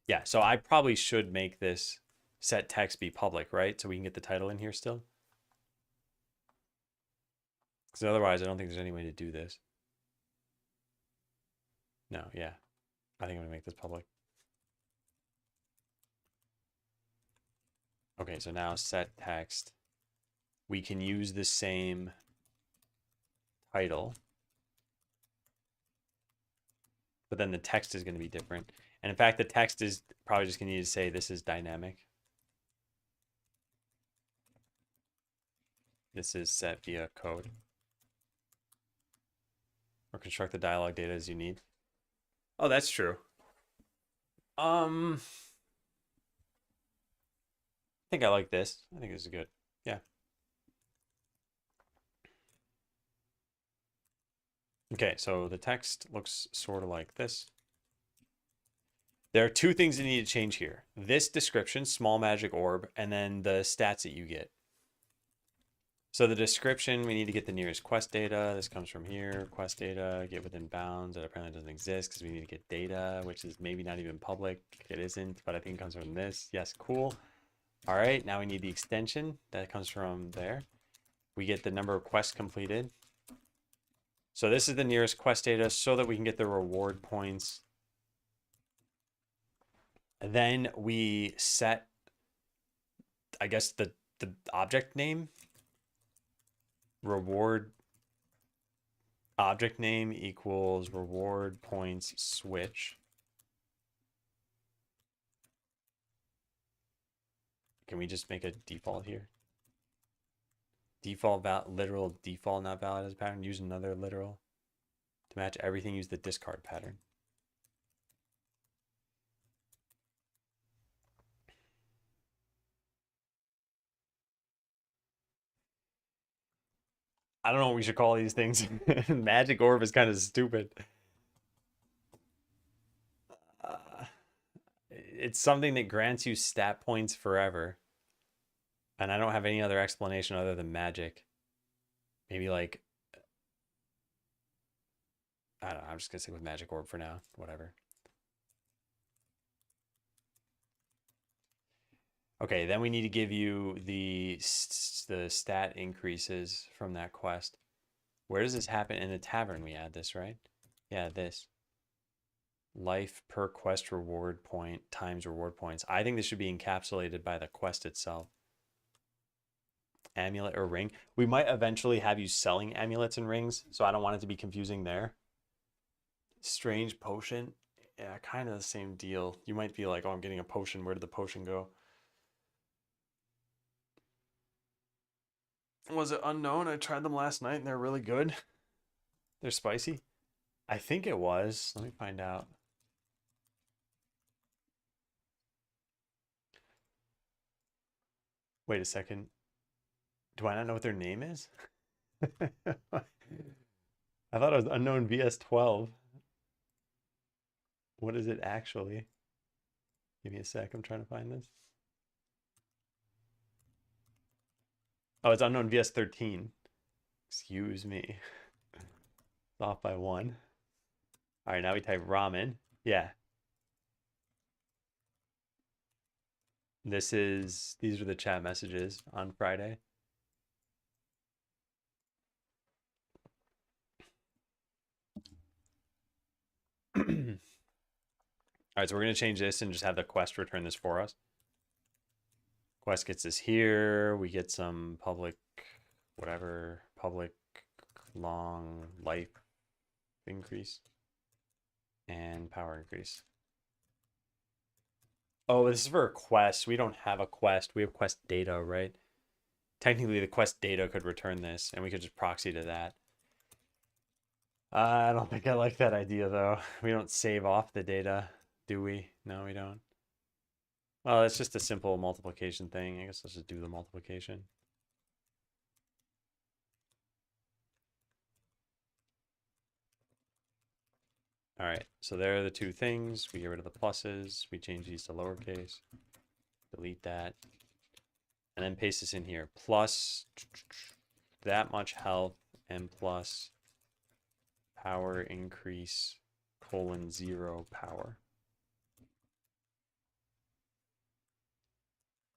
Yeah, so I probably should make this set text be public, right? So we can get the title in here still. Because otherwise, I don't think there's any way to do this. No, yeah. I think I'm going to make this public. Okay, so now set text. We can use the same title, but then the text is going to be different. And in fact, the text is probably just going to need to say this is dynamic. This is set via code. Or construct the dialog data as you need. Oh, that's true. I think I like this. I think this is good. Yeah. Okay, so the text looks sort of like this. There are two things that need to change here. This description, small magic orb, and then the stats that you get. So the description, we need to get the nearest quest data. This comes from here. Quest data, get within bounds. That apparently doesn't exist because we need to get data, which is maybe not even public. It isn't, but I think it comes from this. Yes, cool. All right, now we need the extension. That comes from there. We get the number of quests completed. So this is the nearest quest data so that we can get the reward points. And then we set, I guess, the object name. Reward object name equals reward points switch. Can we just make a default here? Default literal default not valid as a pattern. Use another literal to match everything. Use the discard pattern. I don't know what we should call these things. Magic orb is kind of stupid. It's something that grants you stat points forever. And I don't have any other explanation other than magic. Maybe like, I don't know. I'm just going to stick with magic orb for now. Whatever. Okay, then we need to give you the stat increases from that quest. Where does this happen? In the tavern we add this, right? Yeah, this. Life per quest reward point times reward points. I think this should be encapsulated by the quest itself. Amulet or ring. We might eventually have you selling amulets and rings, so I don't want it to be confusing there. Strange potion. Yeah, kind of the same deal. You might be like, oh, I'm getting a potion. Where did the potion go? Was it unknown? I tried them last night and they're really good. They're spicy. I think it was. Let me find out. Wait a second. Do I not know what their name is? I thought it was unknown VS12. What is it actually? Give me a sec. I'm trying to find this. Oh, it's unknown VS13. Excuse me. It's off by one. All right, now we type ramen. Yeah. These are the chat messages on Friday. All right, so we're going to change this and just have the quest return this for us. Quest gets us here. We get some public, whatever, public long life increase and power increase. Oh, this is for a quest. We don't have a quest. We have quest data, right? Technically, the quest data could return this, and we could just proxy to that. I don't think I like that idea, though. We don't save off the data, do we? No, we don't. Well, it's just a simple multiplication thing. I guess let's just do the multiplication. All right, so there are the two things. We get rid of the pluses. We change these to lowercase. Delete that. And then paste this in here. Plus that much health and plus power increase colon 0 power.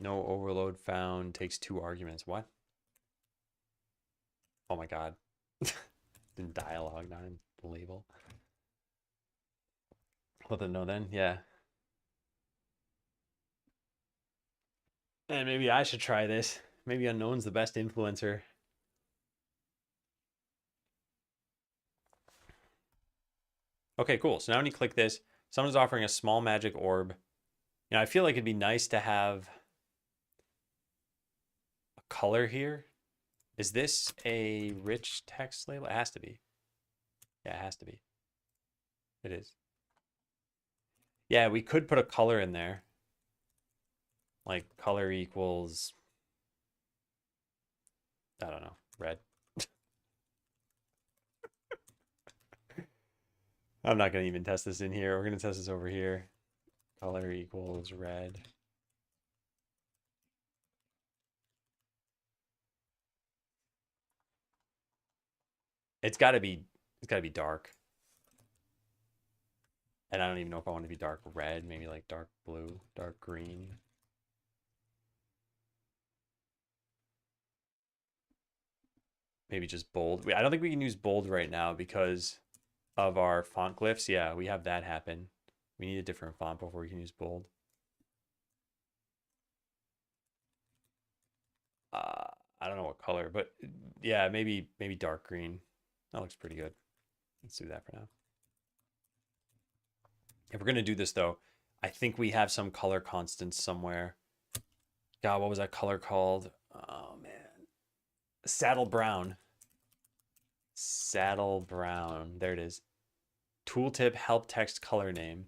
No overload found. Takes 2 arguments. What? Oh my god. In dialogue, not in label. Let them know then. Yeah. And maybe I should try this. Maybe Unknown's the best influencer. Okay, cool. So now when you click this, someone's offering a small magic orb. I feel like it'd be nice to have a color here. Is this a rich text label? It has to be. Yeah, it has to be. It is. Yeah, we could put a color in there. Like color equals, I don't know, red. I'm not going to even test this in here. We're going to test this over here. Color equals red. It's got to be dark. And I don't even know if I want to be dark red, maybe like dark blue, dark green. Maybe just bold. I don't think we can use bold right now because of our font glyphs. Yeah, we have that happen. We need a different font before we can use bold. I don't know what color, but yeah, maybe dark green. That looks pretty good. Let's do that for now. If we're gonna do this though, I think we have some color constants somewhere. God, what was that color called? Oh man, saddle brown. Saddle brown. There it is. Tooltip help text color name.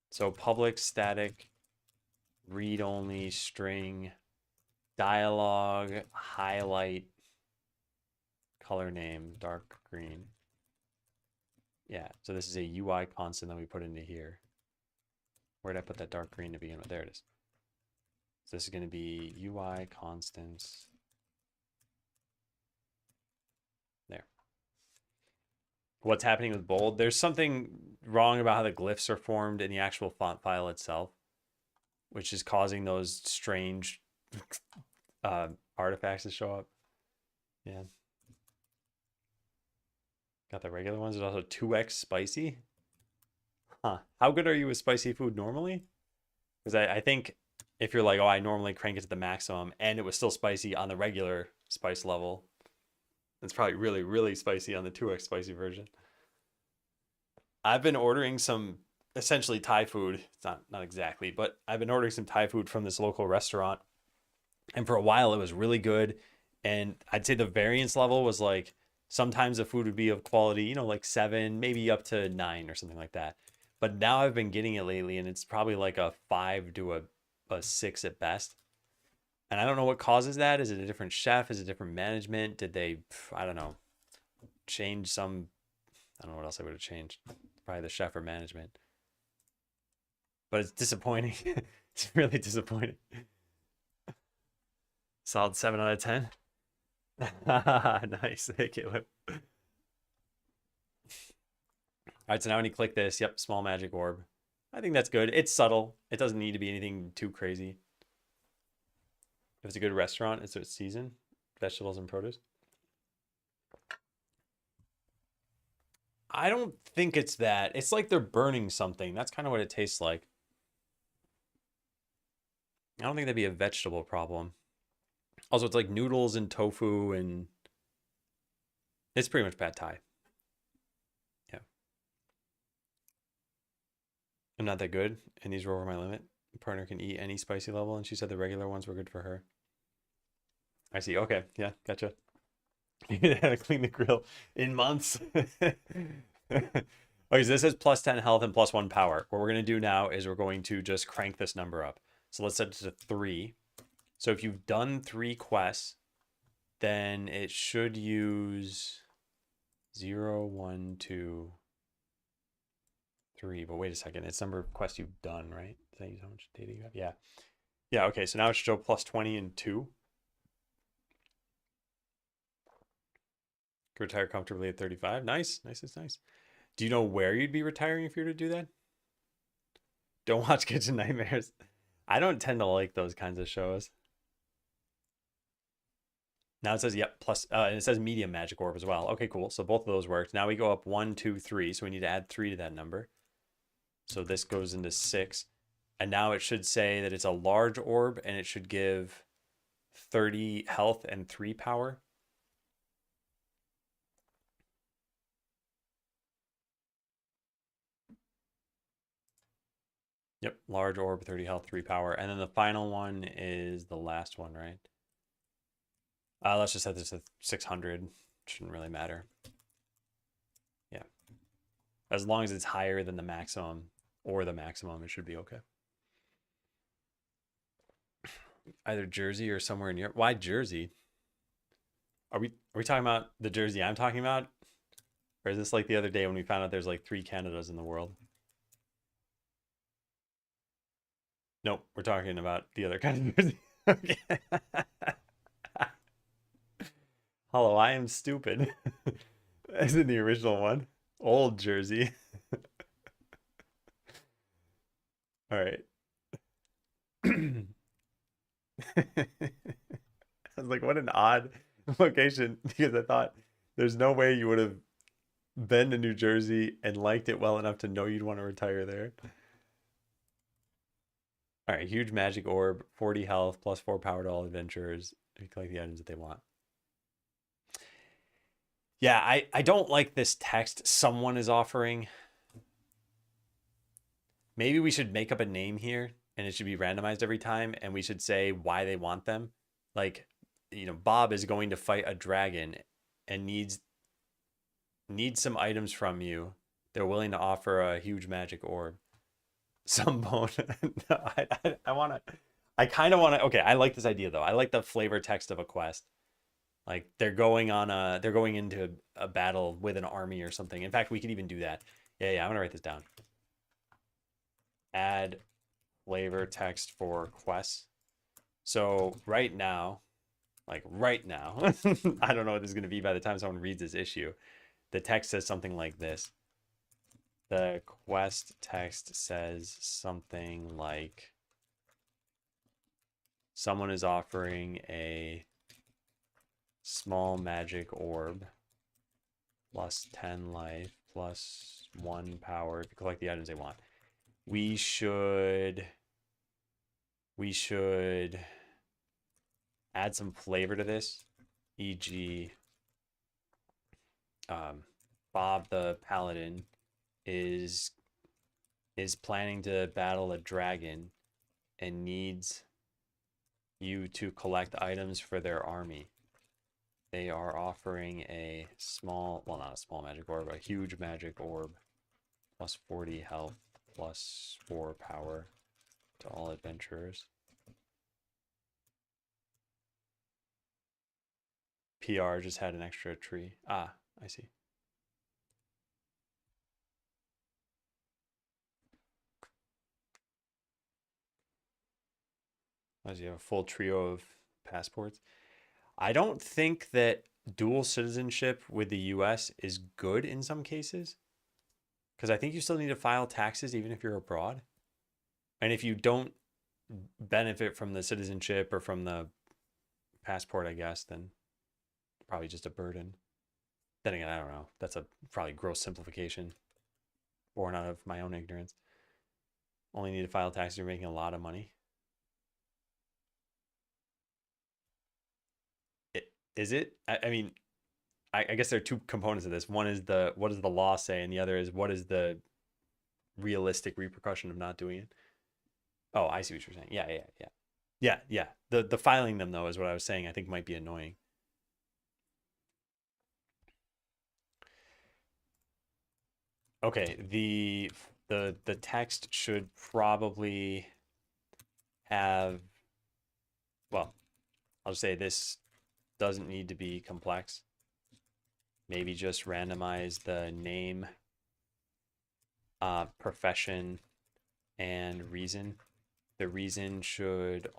So public static read only string dialogue highlight color name dark green. Yeah, so this is a UI constant that we put into here. Where did I put that dark green to begin with? There it is. So this is going to be UI constants. There. What's happening with bold? There's something wrong about how the glyphs are formed in the actual font file itself, which is causing those strange artifacts to show up. Yeah. Got the regular ones. There's also 2x spicy. Huh. How good are you with spicy food normally? Because I think if you're like, oh, I normally crank it to the maximum and it was still spicy on the regular spice level, it's probably really, really spicy on the 2x spicy version. I've been ordering some essentially Thai food. It's not exactly, but I've been ordering some Thai food from this local restaurant. And for a while it was really good. And I'd say the variance level was like sometimes the food would be of quality, like 7, maybe up to 9 or something like that. But now I've been getting it lately and it's probably like a 5 to a 6 at best. And I don't know what causes that. Is it a different chef? Is it different management? Did they, I don't know, change some, I don't know what else I would have changed. Probably the chef or management. But it's disappointing. It's really disappointing. Solid 7 out of 10. Nice. Hey, Caleb. All right, so now when you click this, yep, small magic orb. I think that's good. It's subtle. It doesn't need to be anything too crazy. If it's a good restaurant, it's a season, vegetables and produce. I don't think it's that. It's like they're burning something. That's kind of what it tastes like. I don't think that'd be a vegetable problem. Also, it's like noodles and tofu and it's pretty much pad thai. Yeah. I'm not that good and these are over my limit. Partner can eat any spicy level and she said the regular ones were good for her. I see. Okay. Yeah. Gotcha. You had to clean the grill in months. Okay, so this is plus 10 health and plus 1 power. What we're going to do now is we're going to just crank this number up. So let's set it to 3. So if you've done 3 quests, then it should use 0, 1, 2, 3. But wait a second. It's number of quests you've done, right? Does that use how much data you have? Yeah. Yeah, okay. So now it should show plus 20 and 2. Retire comfortably at 35. Nice. Nice. It's nice. Do you know where you'd be retiring if you were to do that? Don't watch Kitchen Nightmares. I don't tend to like those kinds of shows. Now it says, yep, plus, and it says medium magic orb as well. Okay, cool. So both of those worked. Now we go up 1, 2, 3. So we need to add 3 to that number. So this goes into 6. And now it should say that it's a large orb and it should give 30 health and 3 power. Yep, large orb, 30 health, 3 power. And then the final one is the last one, right? Let's just set this to 600. Shouldn't really matter. Yeah. As long as it's higher than the maximum or the maximum, it should be okay. Either Jersey or somewhere in Europe. Why Jersey? Are we talking about the Jersey I'm talking about? Or is this like the other day when we found out there's like 3 Canadas in the world? Nope, we're talking about the other kind of Jersey. Okay. Hello, I am stupid. As in the original one. Old Jersey. All right. I was like, what an odd location because I thought there's no way you would have been to New Jersey and liked it well enough to know you'd want to retire there. All right, huge magic orb, 40 health, plus 4 power to all adventurers. You collect the items that they want. Yeah, I don't like this text someone is offering. Maybe we should make up a name here and it should be randomized every time and we should say why they want them. Like, Bob is going to fight a dragon and needs some items from you. They're willing to offer a huge magic orb. Some bone. No, I want to. I kind of want to. Okay, I like this idea though. I like the flavor text of a quest. Like they're going into a battle with an army or something. In fact, we could even do that. Yeah. I'm gonna write this down. Add flavor text for quests. So right now, I don't know what this is gonna be by the time someone reads this issue. The text says something like this. The quest text says something like someone is offering a small magic orb plus 10 life plus 1 power to collect the items they want. We should add some flavor to this, e.g. Bob the Paladin is planning to battle a dragon and needs you to collect items for their army. They are offering a small, well, not a small magic orb, a huge magic orb, plus 40 health, plus 4 power to all adventurers. PR just had an extra tree. Ah, I see. As you have a full trio of passports. I don't think that dual citizenship with the US is good in some cases because I think you still need to file taxes even if you're abroad. And if you don't benefit from the citizenship or from the passport, I guess, then probably just a burden. Then again, I don't know. That's a probably gross simplification born out of my own ignorance. Only need to file taxes if you're making a lot of money. Is it? I mean, I guess there are two components of this. One is what does the law say, and the other is what is the realistic repercussion of not doing it. Oh, I see what you're saying. Yeah. The filing them though is what I was saying. I think might be annoying. Okay, the text should probably have, well, I'll just say this doesn't need to be complex. Maybe just randomize the name, profession, and reason. The reason should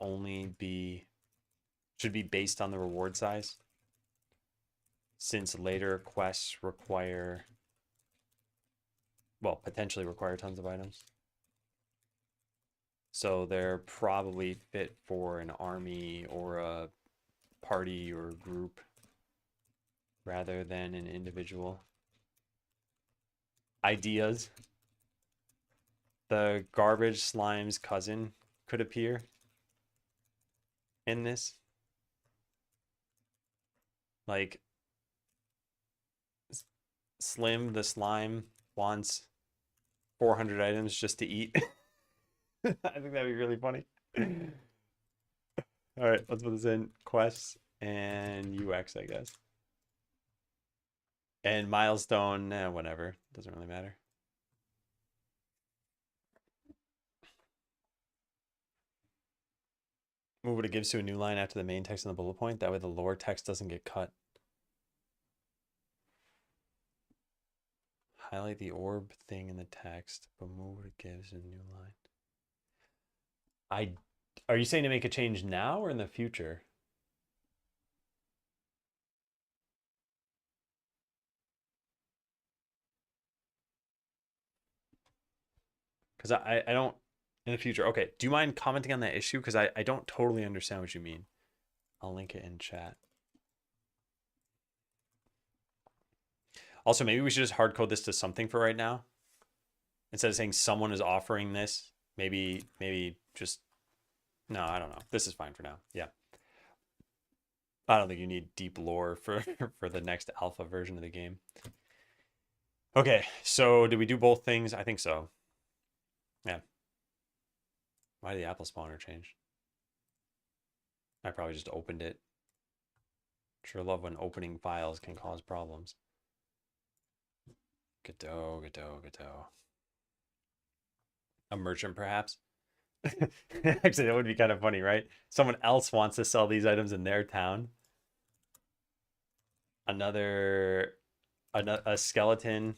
be based on the reward size, since later quests potentially require tons of items. So they're probably fit for an army or a party or group rather than an individual. Ideas. The garbage slime's cousin could appear in this. Like Slim the slime wants 400 items just to eat. I think that'd be really funny. All right, let's put this in quests and UX, I guess. And milestone, whatever. Doesn't really matter. Move what it gives to a new line after the main text and the bullet point. That way the lower text doesn't get cut. Highlight the orb thing in the text, but move what it gives in a new line. Are you saying to make a change now or in the future? Because I don't in the future. Okay, do you mind commenting on that issue? Because I don't totally understand what you mean. I'll link it in chat. Also, maybe we should just hard code this to something for right now. Instead of saying someone is offering this, maybe just no, I don't know. This is fine for now. Yeah. I don't think you need deep lore for for the next alpha version of the game. Okay, so did we do both things? I think so. Yeah. Why did the apple spawner change? I probably just opened it. Sure love when opening files can cause problems. Godot, Godot, Godot. A merchant, perhaps? Actually, that would be kind of funny, right? Someone else wants to sell these items in their town. A skeleton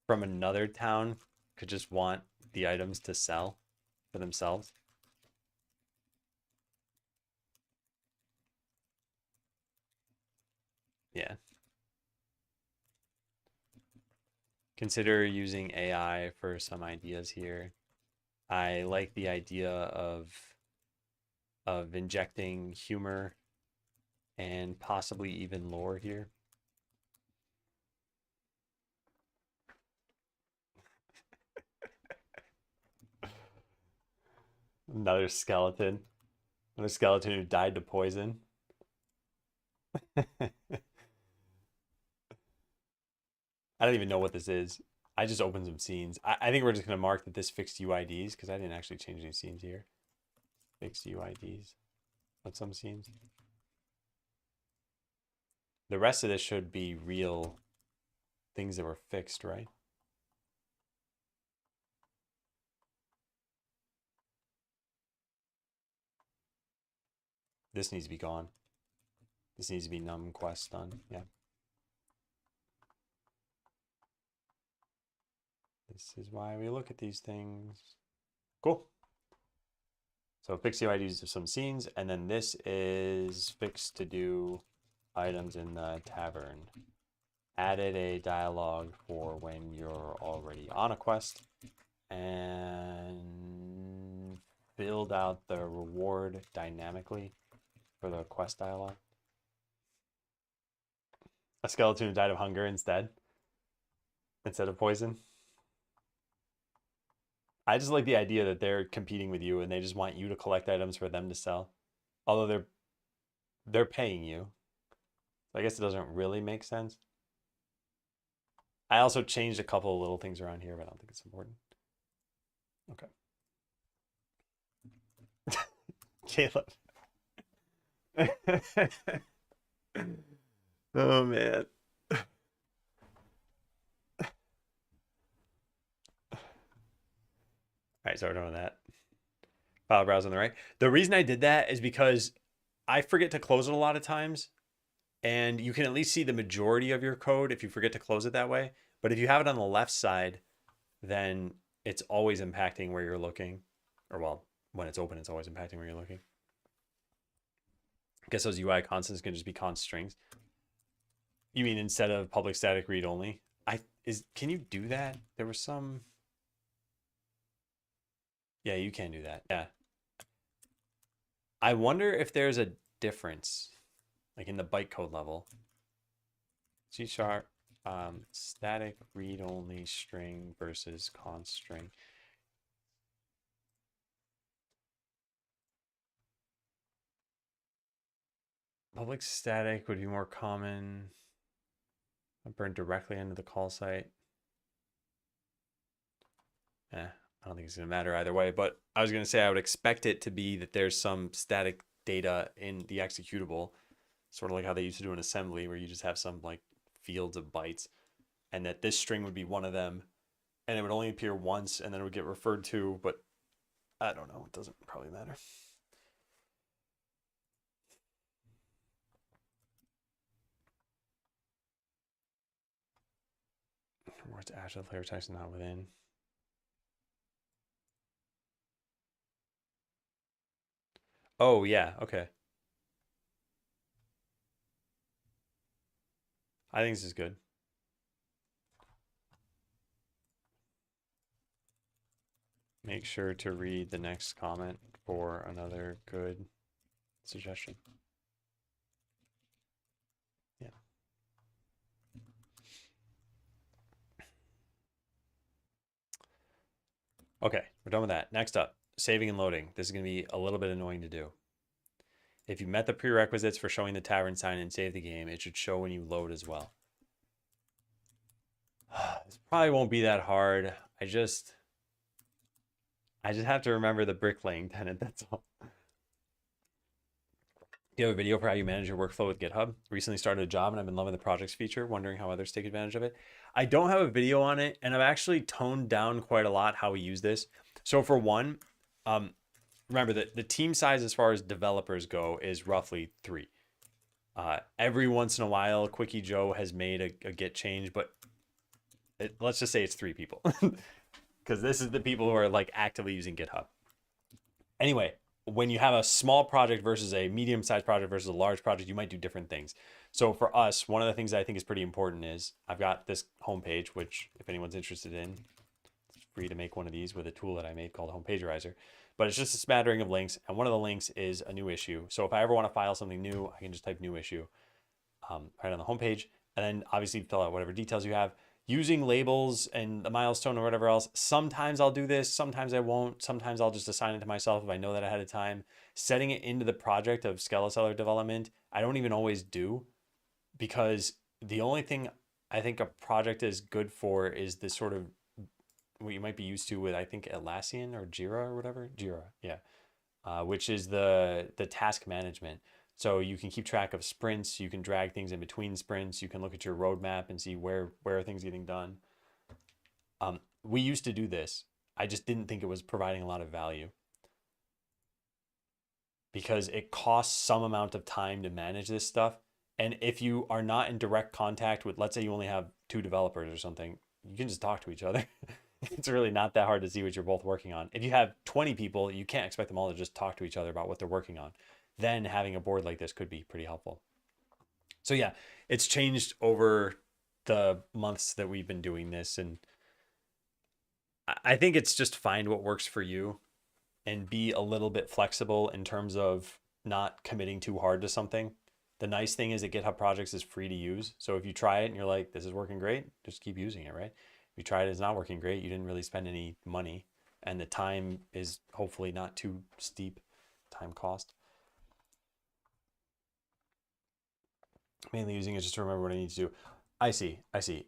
from another town could just want the items to sell for themselves. Yeah. Consider using AI for some ideas here. I like the idea of injecting humor and possibly even lore here. Another skeleton. Another skeleton who died to poison. I don't even know what this is. I just opened some scenes. I think we're just going to mark that this fixed UIDs because I didn't actually change any scenes here. Fixed UIDs of some scenes. The rest of this should be real things that were fixed, right? This needs to be gone. This needs to be num quest done. Yeah. This is why we look at these things. Cool. So fix UIDs of some scenes, and then this is fixed to do items in the tavern. Added a dialogue for when you're already on a quest, and filled out the reward dynamically for the quest dialogue. A skeleton who died of hunger instead of poison. I just like the idea that they're competing with you and they just want you to collect items for them to sell. Although they're paying you. I guess it doesn't really make sense. I also changed a couple of little things around here, but I don't think it's important. Okay. Caleb. Oh man. All right, so we're doing that. File browser on the right. The reason I did that is because I forget to close it a lot of times, and you can at least see the majority of your code if you forget to close it that way. But if you have it on the left side, then it's always impacting where you're looking. Or well, when it's open, it's always impacting where you're looking. I guess those UI constants can just be const strings. You mean instead of public static read only? Can you do that? There was some Yeah, you can do that. Yeah. I wonder if there's a difference, like in the bytecode level. C sharp, static read only string versus const string. Public static would be more common. Burn directly into the call site. I don't think it's going to matter either way, but I was going to say I would expect it to be that there's some static data in the executable, sort of like how they used to do in assembly, where you just have some like fields of bytes, and that this string would be one of them, and it would only appear once, and then it would get referred to, but I don't know. It doesn't probably matter. Where it's Azure layer text and not within. Oh, yeah. Okay. I think this is good. Make sure to read the next comment for another good suggestion. Yeah. Okay, we're done with that. Next up, saving and loading. This is going to be a little bit annoying to do. If you met the prerequisites for showing the tavern sign and save the game, it should show when you load as well. This probably won't be that hard. I just have to remember the bricklaying tenant, that's all. Do you have a video for how you manage your workflow with GitHub? Recently started a job and I've been loving the projects feature, wondering how others take advantage of it. I don't have a video on it, and I've actually toned down quite a lot how we use this. So for one, remember that the team size as far as developers go is roughly 3. Every once in a while, Quickie Joe has made a Git change, but let's just say it's 3 people, because this is the people who are like actively using GitHub. Anyway, when you have a small project versus a medium-sized project versus a large project, you might do different things. So for us, one of the things that I think is pretty important is I've got this homepage, which if anyone's interested in, it's free to make one of these with a tool that I made called Homepagerizer. But it's just a smattering of links, and one of the links is a new issue. So if I ever want to file something new, I can just type new issue right on the homepage, and then obviously fill out whatever details you have. Using labels and the milestone or whatever else, sometimes I'll do this, sometimes I won't. Sometimes I'll just assign it to myself if I know that ahead of time. Setting it into the project of Skeleseller development, I don't even always do, because the only thing I think a project is good for is this sort of what you might be used to with, I think, Atlassian or Jira or whatever. Jira, yeah, which is the task management. So you can keep track of sprints. You can drag things in between sprints. You can look at your roadmap and see where are things getting done. We used to do this. I just didn't think it was providing a lot of value, because it costs some amount of time to manage this stuff. And if you are not in direct contact with, let's say you only have 2 developers or something, you can just talk to each other. It's really not that hard to see what you're both working on. If you have 20 people, you can't expect them all to just talk to each other about what they're working on. Then having a board like this could be pretty helpful. So yeah, it's changed over the months that we've been doing this, and I think it's just find what works for you and be a little bit flexible in terms of not committing too hard to something. The nice thing is that GitHub Projects is free to use. So if you try it and you're like, this is working great, just keep using it, right? If you try it, it's not working great, you didn't really spend any money, and the time is hopefully not too steep time cost. Mainly using it just to remember what I need to do. I see.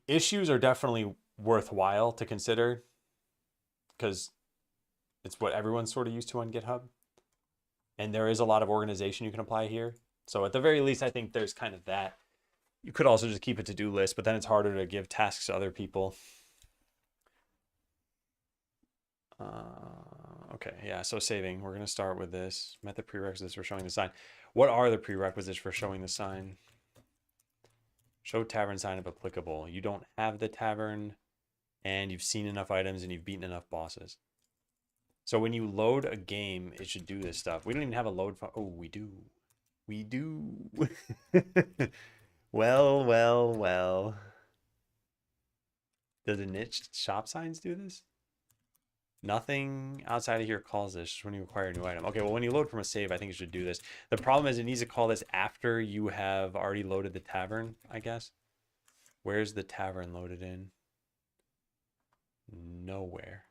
Issues are definitely worthwhile to consider, because it's what everyone's sort of used to on GitHub. And there is a lot of organization you can apply here. So at the very least, I think there's kind of that. You could also just keep a to-do list, but then it's harder to give tasks to other people. Okay, yeah, so saving. We're going to start with this. Method prerequisites for showing the sign. What are the prerequisites for showing the sign? Show tavern sign if applicable. You don't have the tavern, and you've seen enough items, and you've beaten enough bosses. So when you load a game, it should do this stuff. We don't even have a load. Oh, we do. We do. Well. Does the niche shop signs do this? Nothing outside of here calls this just when you acquire a new item. Okay, well, when you load from a save, I think it should do this. The problem is it needs to call this after you have already loaded the tavern, I guess. Where's the tavern loaded in? Nowhere.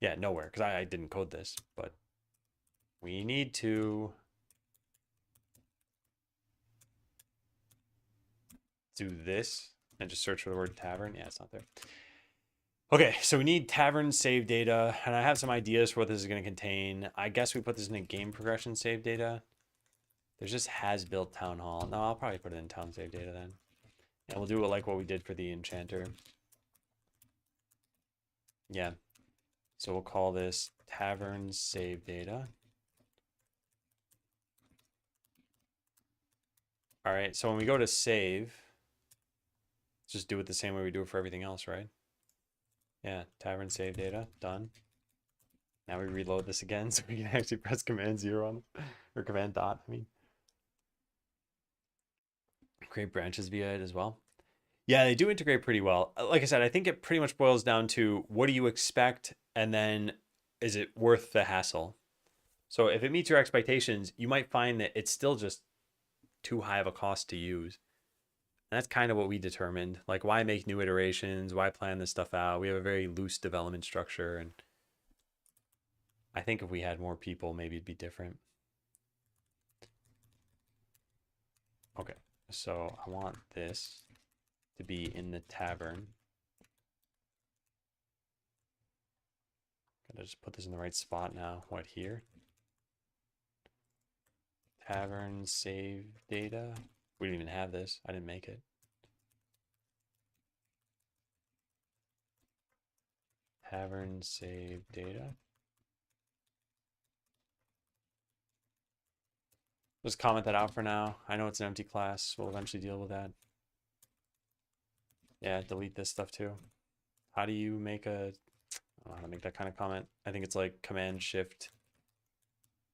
Yeah, nowhere, because I didn't code this, but we need to do this and just search for the word tavern. Yeah, it's not there. Okay, so we need tavern save data, and I have some ideas for what this is going to contain. I guess we put this in a game progression save data. There's just has built town hall. No, I'll probably put it in town save data then. And we'll do it like what we did for the enchanter. Yeah. So we'll call this tavern save data. All right, so when we go to save, just do it the same way we do it for everything else, right? Yeah, tavern save data, done. Now we reload this again so we can actually press command 0 on or command dot, I mean. Create branches via it as well. Yeah, they do integrate pretty well. Like I said, I think it pretty much boils down to what do you expect and then is it worth the hassle? So if it meets your expectations, you might find that it's still just too high of a cost to use. And that's kind of what we determined. Like, why make new iterations? Why plan this stuff out? We have a very loose development structure. And I think if we had more people, maybe it'd be different. Okay, so I want this to be in the tavern. Gotta just put this in the right spot now. What, here? Tavern save data. We didn't even have this. I didn't make it. Tavern save data. Just comment that out for now. I know it's an empty class. We'll eventually deal with that. Yeah, delete this stuff too. How do you make a... I don't know how to make that kind of comment. I think it's like command shift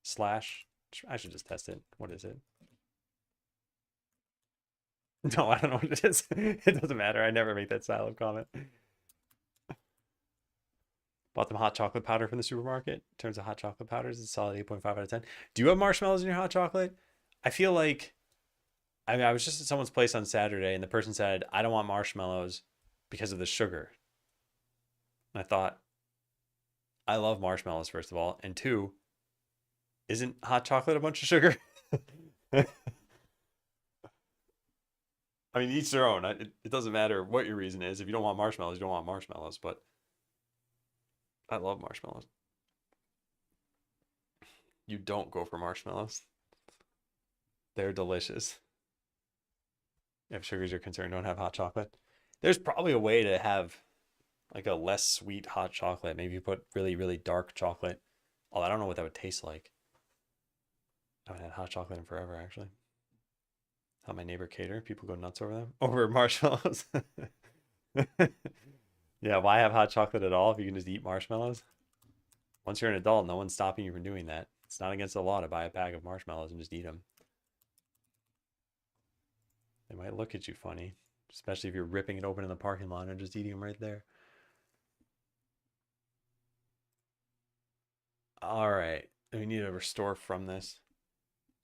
slash. I should just test it. What is it? No, I don't know what it is. It doesn't matter. I never make that style of comment. Bought them hot chocolate powder from the supermarket. In terms of hot chocolate powders, it's solid 8.5 out of 10. Do you have marshmallows in your hot chocolate? I feel like, I mean, I was just at someone's place on Saturday and the person said, I don't want marshmallows because of the sugar. And I thought, I love marshmallows, first of all. And two, isn't hot chocolate a bunch of sugar? I mean, each their own. It doesn't matter what your reason is. If you don't want marshmallows, you don't want marshmallows. But I love marshmallows. You don't go for marshmallows. They're delicious. If sugars are concerned, don't have hot chocolate. There's probably a way to have like a less sweet hot chocolate. Maybe you put really, really dark chocolate. Oh, I don't know what that would taste like. I haven't had hot chocolate in forever, actually. How my neighbor cater. People go nuts over them. Over marshmallows. Yeah, why have hot chocolate at all if you can just eat marshmallows? Once you're an adult, no one's stopping you from doing that. It's not against the law to buy a bag of marshmallows and just eat them. They might look at you funny, especially if you're ripping it open in the parking lot and just eating them right there. All right, we need to restore from this.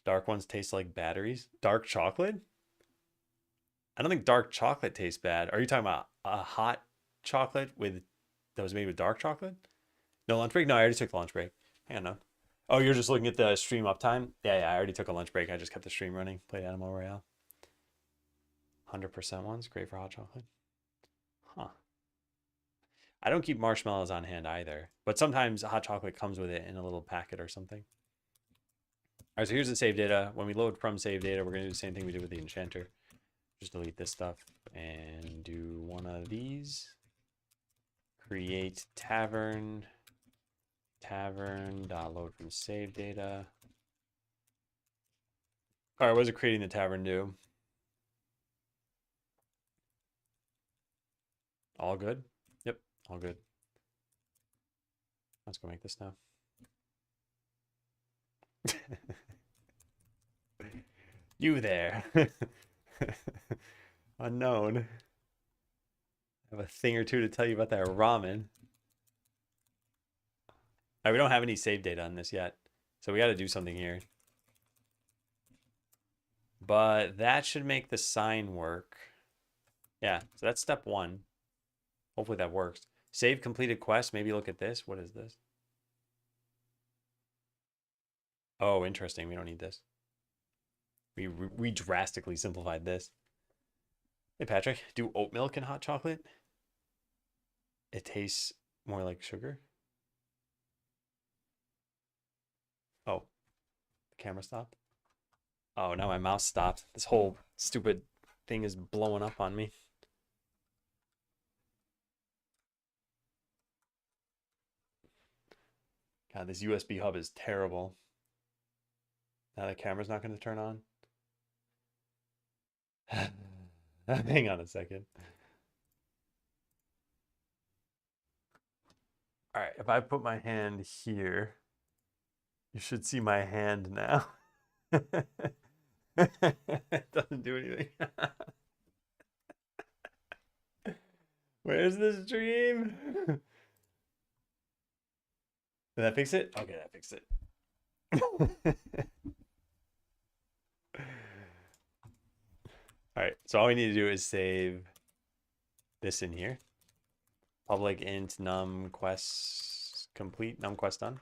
Dark ones taste like batteries. Dark chocolate? I don't think dark chocolate tastes bad. Are you talking about a hot chocolate with that was made with dark chocolate? No lunch break? No, I already took the lunch break. Hang on. No. Oh, you're just looking at the stream uptime? Yeah, I already took a lunch break. I just kept the stream running. Played Animal Royale. 100% ones. Great for hot chocolate. Huh. I don't keep marshmallows on hand either. But sometimes hot chocolate comes with it in a little packet or something. All right, so here's the save data. When we load from save data, we're going to do the same thing we did with the enchanter. Just delete this stuff and do one of these. Create tavern. Tavern.load from save data. All right, what does it creating the tavern do? All good? Yep, all good. Let's go make this now. You there. Unknown. I have a thing or two to tell you about that ramen. right, we don't have any save data on this yet, so we got to do something here. But that should make the sign work. Yeah, so that's step one. Hopefully that works. Save completed quest. Maybe look at this. What is this? Oh, interesting. We don't need this. We drastically simplified this. Hey, Patrick, do oat milk and hot chocolate? It tastes more like sugar. Oh, the camera stopped. Oh, now my mouse stopped. This whole stupid thing is blowing up on me. God, this USB hub is terrible. Now the camera's not going to turn on. Hang on a second. All right, if I put my hand here, you should see my hand now. It doesn't do anything. Where's the stream? Did that fix it? Okay, that fixed it. All right, so all we need to do is save this in here. Public int num quest complete, num quest done.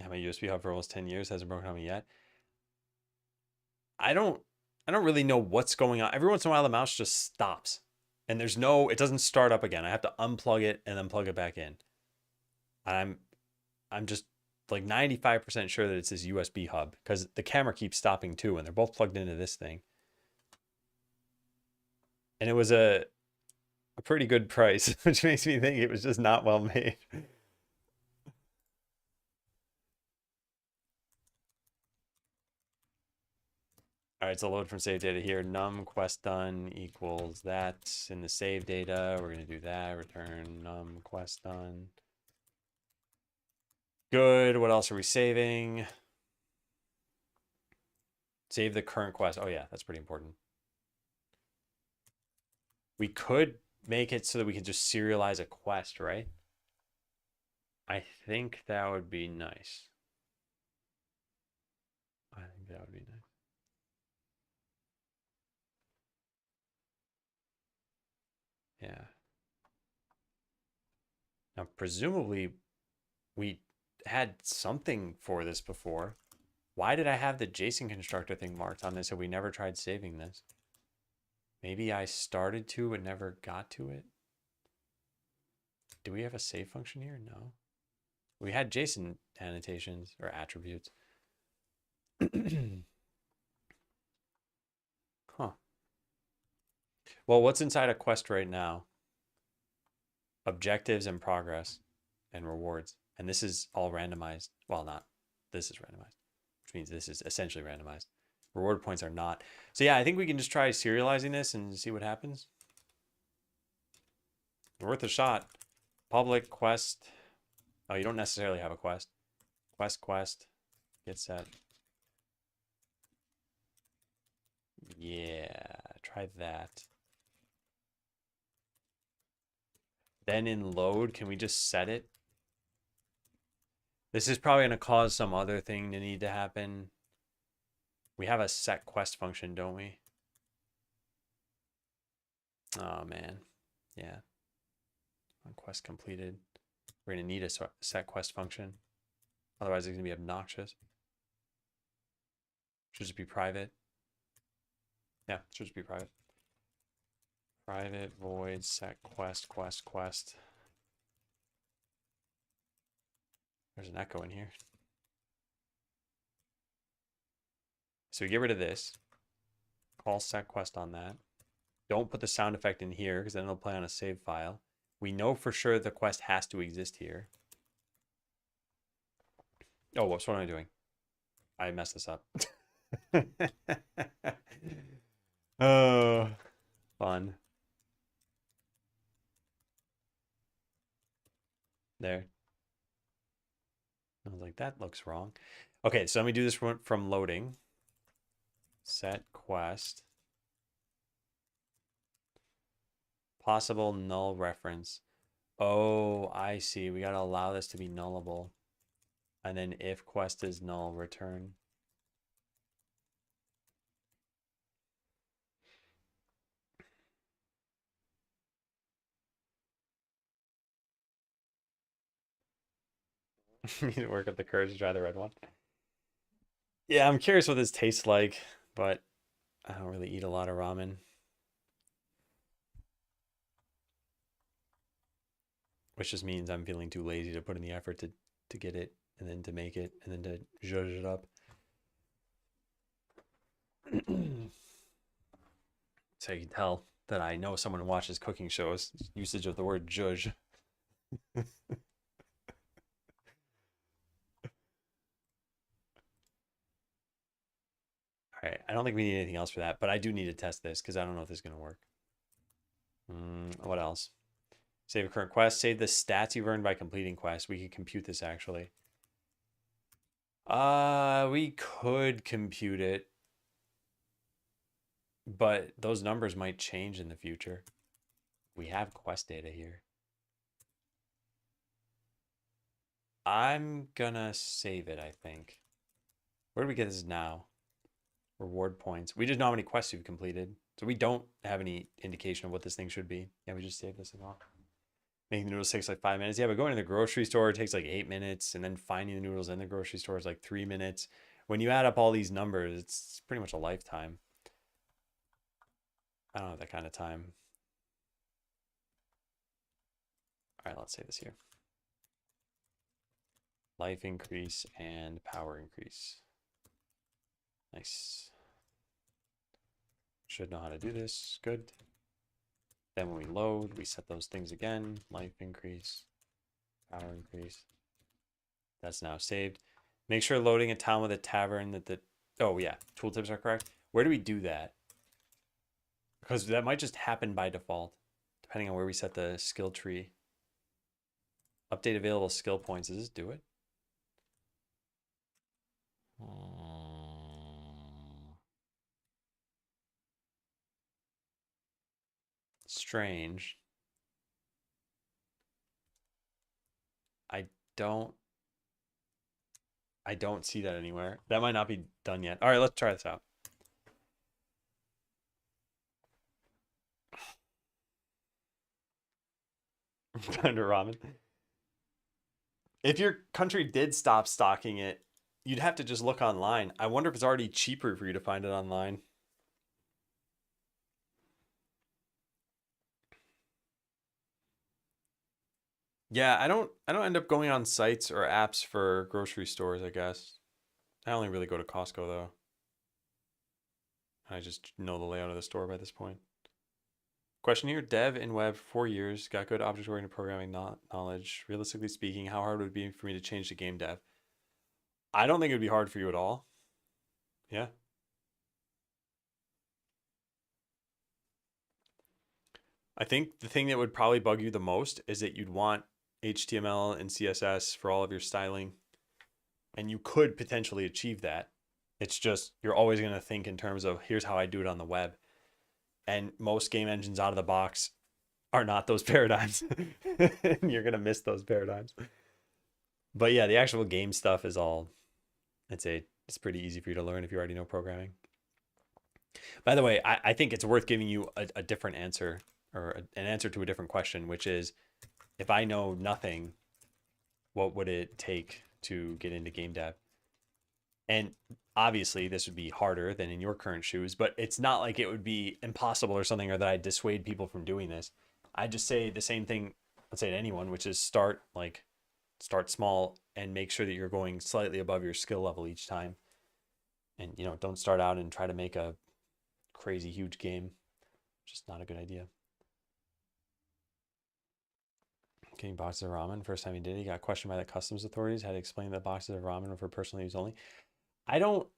Have my USB hub for almost 10 years, hasn't broken on me yet. I don't really know what's going on. Every once in a while the mouse just stops. And it doesn't start up again. I have to unplug it and then plug it back in. I'm just like 95% sure that it's this USB hub because the camera keeps stopping too, and they're both plugged into this thing. And it was a pretty good price, which makes me think it was just not well made. All right, so load from save data here. Num quest done equals that in the save data. We're going to do that. Return num quest done. Good. What else are we saving? Save the current quest. Oh, yeah, that's pretty important. We could make it so that we can just serialize a quest, right? I think that would be nice. I think that would be nice. Yeah. Now, presumably, we had something for this before. Why did I have the JSON constructor thing marked on this if we never tried saving this? Maybe I started to but never got to it. Do we have a save function here? No. We had JSON annotations or attributes. Huh. Well, what's inside a quest right now? Objectives and progress and rewards. And this is all randomized. Well, not. This is randomized, which means this is essentially randomized. Reward points are not. So yeah, I think we can just try serializing this and see what happens. Worth a shot. Public quest. Oh, you don't necessarily have a quest. Quest. Get set. Yeah, try that. Then in load, can we just set it? This is probably going to cause some other thing to need to happen. We have a set quest function, don't we? Oh, man. Yeah. On quest completed. We're going to need a set quest function. Otherwise, it's going to be obnoxious. Should just be private. Yeah, should just be private. Private void set quest. There's an echo in here. So we get rid of this. Call set quest on that. Don't put the sound effect in here because then it'll play on a save file. We know for sure the quest has to exist here. Oh, what am I doing? I messed this up. Oh, fun. There. I was like, that looks wrong. Okay, so let me do this from loading. Set quest. Possible null reference. Oh, I see. We got to allow this to be nullable. And then if quest is null, return. You need to work up the courage to try the red one. Yeah, I'm curious what this tastes like, but I don't really eat a lot of ramen, which just means I'm feeling too lazy to put in the effort to get it and then to make it and then to zhuzh it up. So you can tell that I know someone who watches cooking shows. Usage of the word zhuzh. All right, I don't think we need anything else for that, but I do need to test this because I don't know if this is going to work. What else? Save a current quest. Save the stats you've earned by completing quests. We could compute this actually. We could compute it, but those numbers might change in the future. We have quest data here. I'm gonna save it, I think. Where do we get this now? Reward points. We just know how many quests you've completed. So we don't have any indication of what this thing should be. Yeah, we just saved this as well. Making the noodles takes like 5 minutes. Yeah, but going to the grocery store takes like 8 minutes. And then finding the noodles in the grocery store is like 3 minutes. When you add up all these numbers, it's pretty much a lifetime. I don't have that kind of time. All right, let's save this here. Life increase and power increase. Nice. Should know how to do this. Good. Then when we load, we set those things again. Life increase, power increase. That's now saved. Make sure loading a town with a tavern that the... Oh, yeah. Tooltips are correct. Where do we do that? Because that might just happen by default, depending on where we set the skill tree. Update available skill points. Does this do it? Strange. I don't see that anywhere. That might not be done yet. All right, let's try this out. Under ramen. If your country did stop stocking it, you'd have to just look online. I wonder if it's already cheaper for you to find it online. Yeah, I don't end up going on sites or apps for grocery stores, I guess. I only really go to Costco though. I just know the layout of the store by this point. Question here, dev in web 4 years, got good object-oriented programming knowledge. Realistically speaking, how hard would it be for me to change to game dev? I don't think it would be hard for you at all. Yeah. I think the thing that would probably bug you the most is that you'd want HTML and CSS for all of your styling. And you could potentially achieve that. It's just you're always going to think in terms of here's how I do it on the web. And most game engines out of the box are not those paradigms. And you're going to miss those paradigms. But yeah, the actual game stuff is all, I'd say it's pretty easy for you to learn if you already know programming. By the way, I think it's worth giving you a different answer or an answer to a different question, which is if I know nothing, what would it take to get into game dev? And obviously this would be harder than in your current shoes, but it's not like it would be impossible or something, or that I dissuade people from doing this. I just say the same thing, let's say to anyone, which is start small and make sure that you're going slightly above your skill level each time. And don't start out and try to make a crazy huge game. Just not a good idea. Getting boxes of ramen. First time he did it, he got questioned by the customs authorities. Had to explain that boxes of ramen were for personal use only. I don't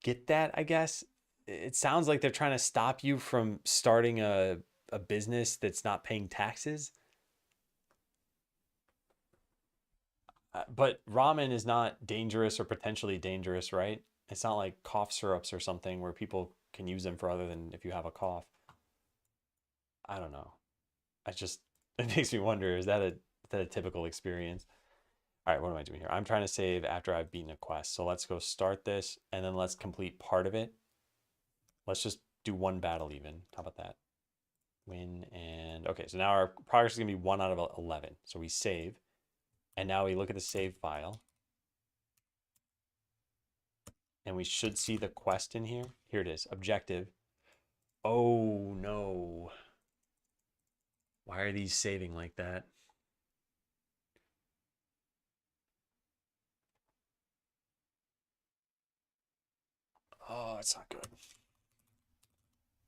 get that, I guess. It sounds like they're trying to stop you from starting a business that's not paying taxes. But ramen is not dangerous or potentially dangerous, right? It's not like cough syrups or something where people can use them for other than if you have a cough. I don't know. I just, it makes me wonder, is that a typical experience? All right, what am I doing here? I'm trying to save after I've beaten a quest. So let's go start this and then let's complete part of it. Let's just do one battle even. How about that? Win and okay, so now our progress is gonna be 1 out of 11. So we save, and now we look at the save file, and we should see the quest in here. Here it is, objective. Oh no. Why are these saving like that? Oh, it's not good.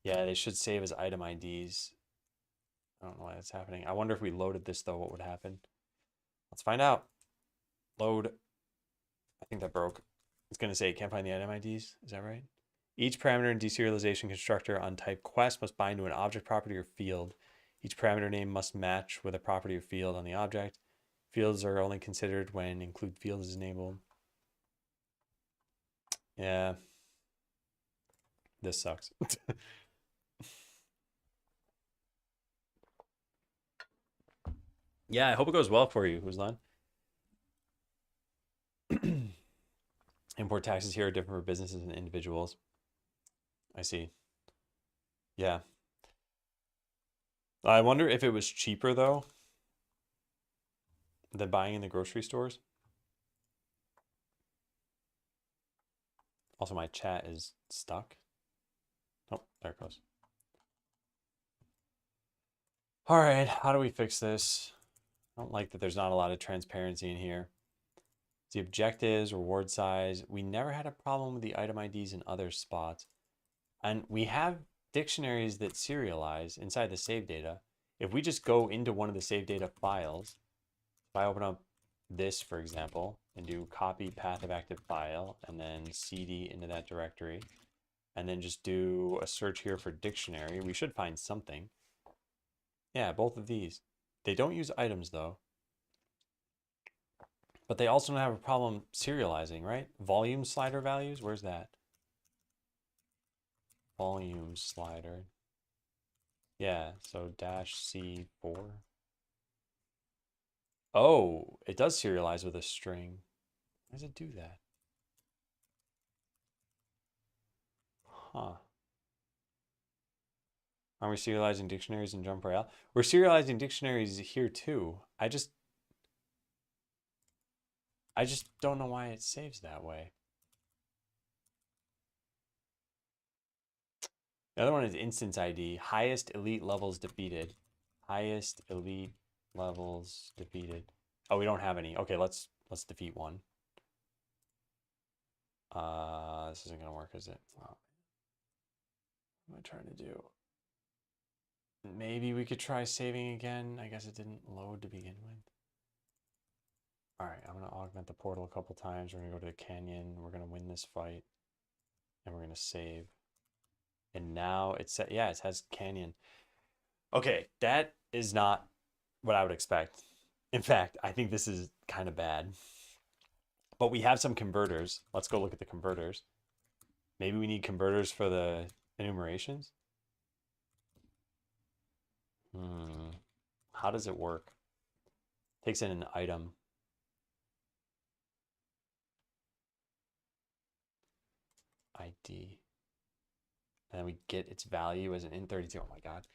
Yeah, they should save as item IDs. I don't know why that's happening. I wonder if we loaded this though, what would happen? Let's find out. Load. I think that broke. It's gonna say can't find the item IDs. Is that right? Each parameter in deserialization constructor on type quest must bind to an object property or field. Each parameter name must match with a property or field on the object. Fields are only considered when include fields is enabled. Yeah. This sucks. Yeah, I hope it goes well for you, Ruslan. Import taxes here are different for businesses and individuals. I see. Yeah. I wonder if it was cheaper though than buying in the grocery stores. Also, my chat is stuck. Oh, there it goes. All right, how do we fix this? I don't like that there's not a lot of transparency in here. The objectives, reward size. We never had a problem with the item IDs in other spots. And we have dictionaries that serialize inside the save data. If we just go into one of the save data files, if I open up this, for example, and do copy path of active file and then cd into that directory, and then just do a search here for dictionary, we should find something. Yeah, both of these. They don't use items though. But they also don't have a problem serializing, right? Volume slider values, where's that? Volume slider. Yeah, so -C4. Oh, it does serialize with a string. Why does it do that? Huh. Are we serializing dictionaries in Jump Royale? We're serializing dictionaries here too. I just don't know why it saves that way. The other one is instance ID. Highest elite levels defeated. Highest elite levels defeated. Oh, we don't have any. Okay, let's defeat one. This isn't gonna work, is it? Oh, what am I trying to do? Maybe we could try saving again. I guess it didn't load to begin with. All right, I'm gonna augment the portal a couple times. We're gonna go to the canyon. We're gonna win this fight, and we're gonna save. And now it's set. Yeah, it has canyon. Okay, that is not what I would expect. In fact, I think this is kind of bad. But we have some converters. Let's go look at the converters. Maybe we need converters for the enumerations. How does it work? Takes in an item. ID. And then we get its value as an int32. Oh my God.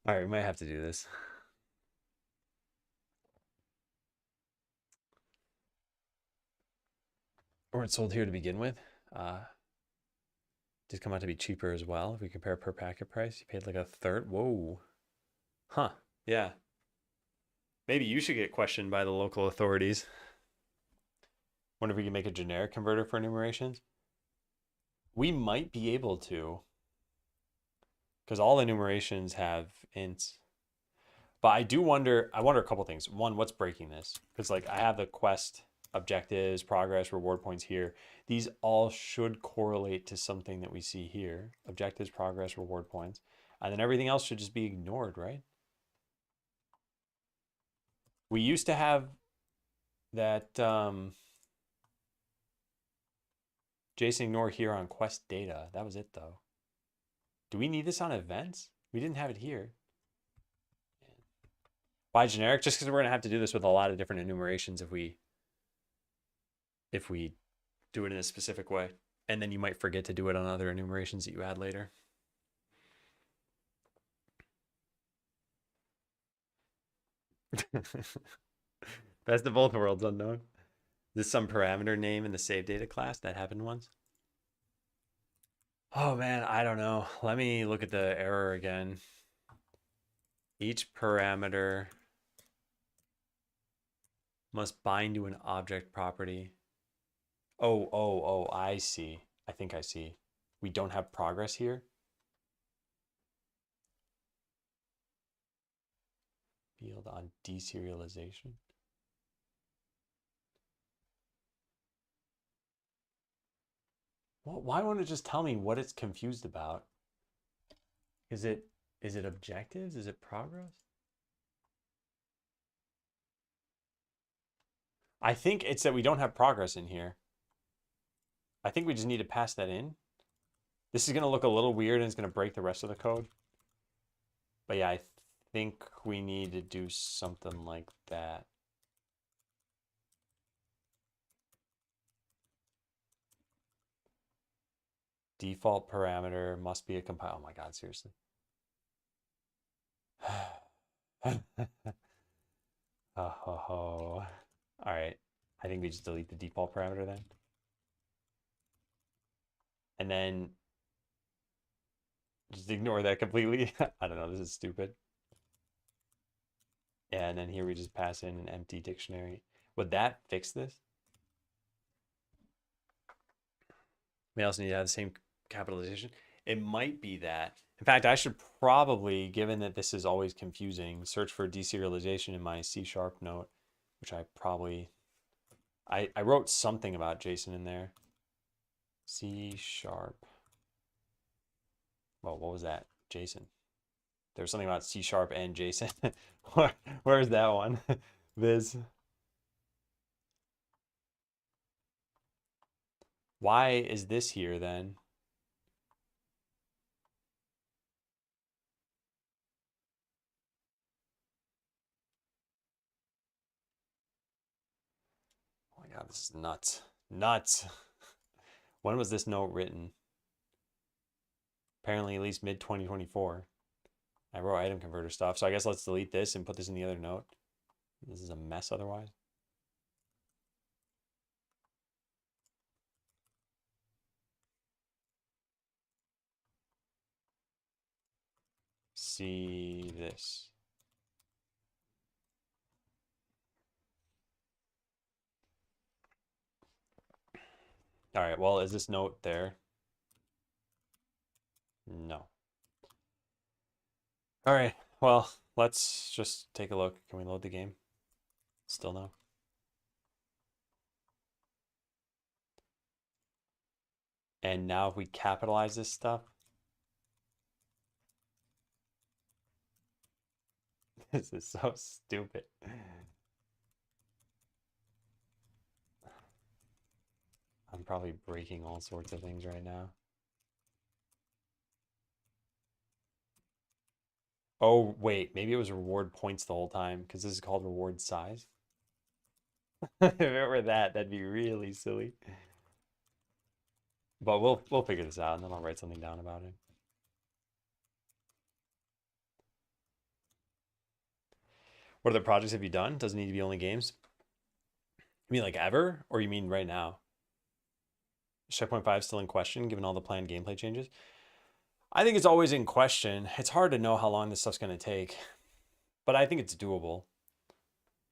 All right, we might have to do this. Or it's sold here to begin with. Did come out to be cheaper as well. If we compare per packet price, you paid like a third. Whoa. Huh. Yeah. Maybe you should get questioned by the local authorities. Wonder if we can make a generic converter for enumerations. We might be able to, because all enumerations have ints. But I wonder a couple things. One, what's breaking this? Because like I have the quest objectives, progress, reward points here. These all should correlate to something that we see here. Objectives, progress, reward points. And then everything else should just be ignored, right? We used to have that Jason ignore here on quest data. That was it though. Do we need this on events? We didn't have it here. Why generic? Just because we're gonna have to do this with a lot of different enumerations if we do it in a specific way. And then you might forget to do it on other enumerations that you add later. Best of both worlds unknown. Is this some parameter name in the save data class that happened once? Oh man, I don't know. Let me look at the error again. Each parameter must bind to an object property. Oh, I see. I think I see. We don't have progress here. Field on deserialization. Well, why won't it just tell me what it's confused about? Is it objectives? Is it progress? I think it's that we don't have progress in here. I think we just need to pass that in. This is going to look a little weird and it's going to break the rest of the code. But yeah, I think we need to do something like that. Default parameter must be a compile. Oh my God, seriously. Oh. All right. I think we just delete the default parameter then. And then just ignore that completely. I don't know. This is stupid. Yeah, and then here we just pass in an empty dictionary. Would that fix this? We also need to have the same capitalization. It might be that. In fact, I should probably, given that this is always confusing, search for deserialization in my C# note, which I probably, I wrote something about JSON in there. C#. Well, what was that? JSON. There was something about C# and JSON. Where's that one? Viz. Why is this here then? Oh my God, this is nuts. Nuts. When was this note written? Apparently at least mid 2024. I wrote item converter stuff, so I guess let's delete this and put this in the other note. This is a mess otherwise. See this. All right, well, is this note there? No. All right, well, let's just take a look. Can we load the game? Still no. And now if we capitalize this stuff, this is so stupid. I'm probably breaking all sorts of things right now. Oh, wait, maybe it was reward points the whole time because this is called reward size. If it were that, that'd be really silly. But we'll figure this out and then I'll write something down about it. What other projects have you done? Doesn't need to be only games. You mean like ever? Or you mean right now? Is Checkpoint 5 still in question given all the planned gameplay changes? I think it's always in question. It's hard to know how long this stuff's going to take, but I think it's doable.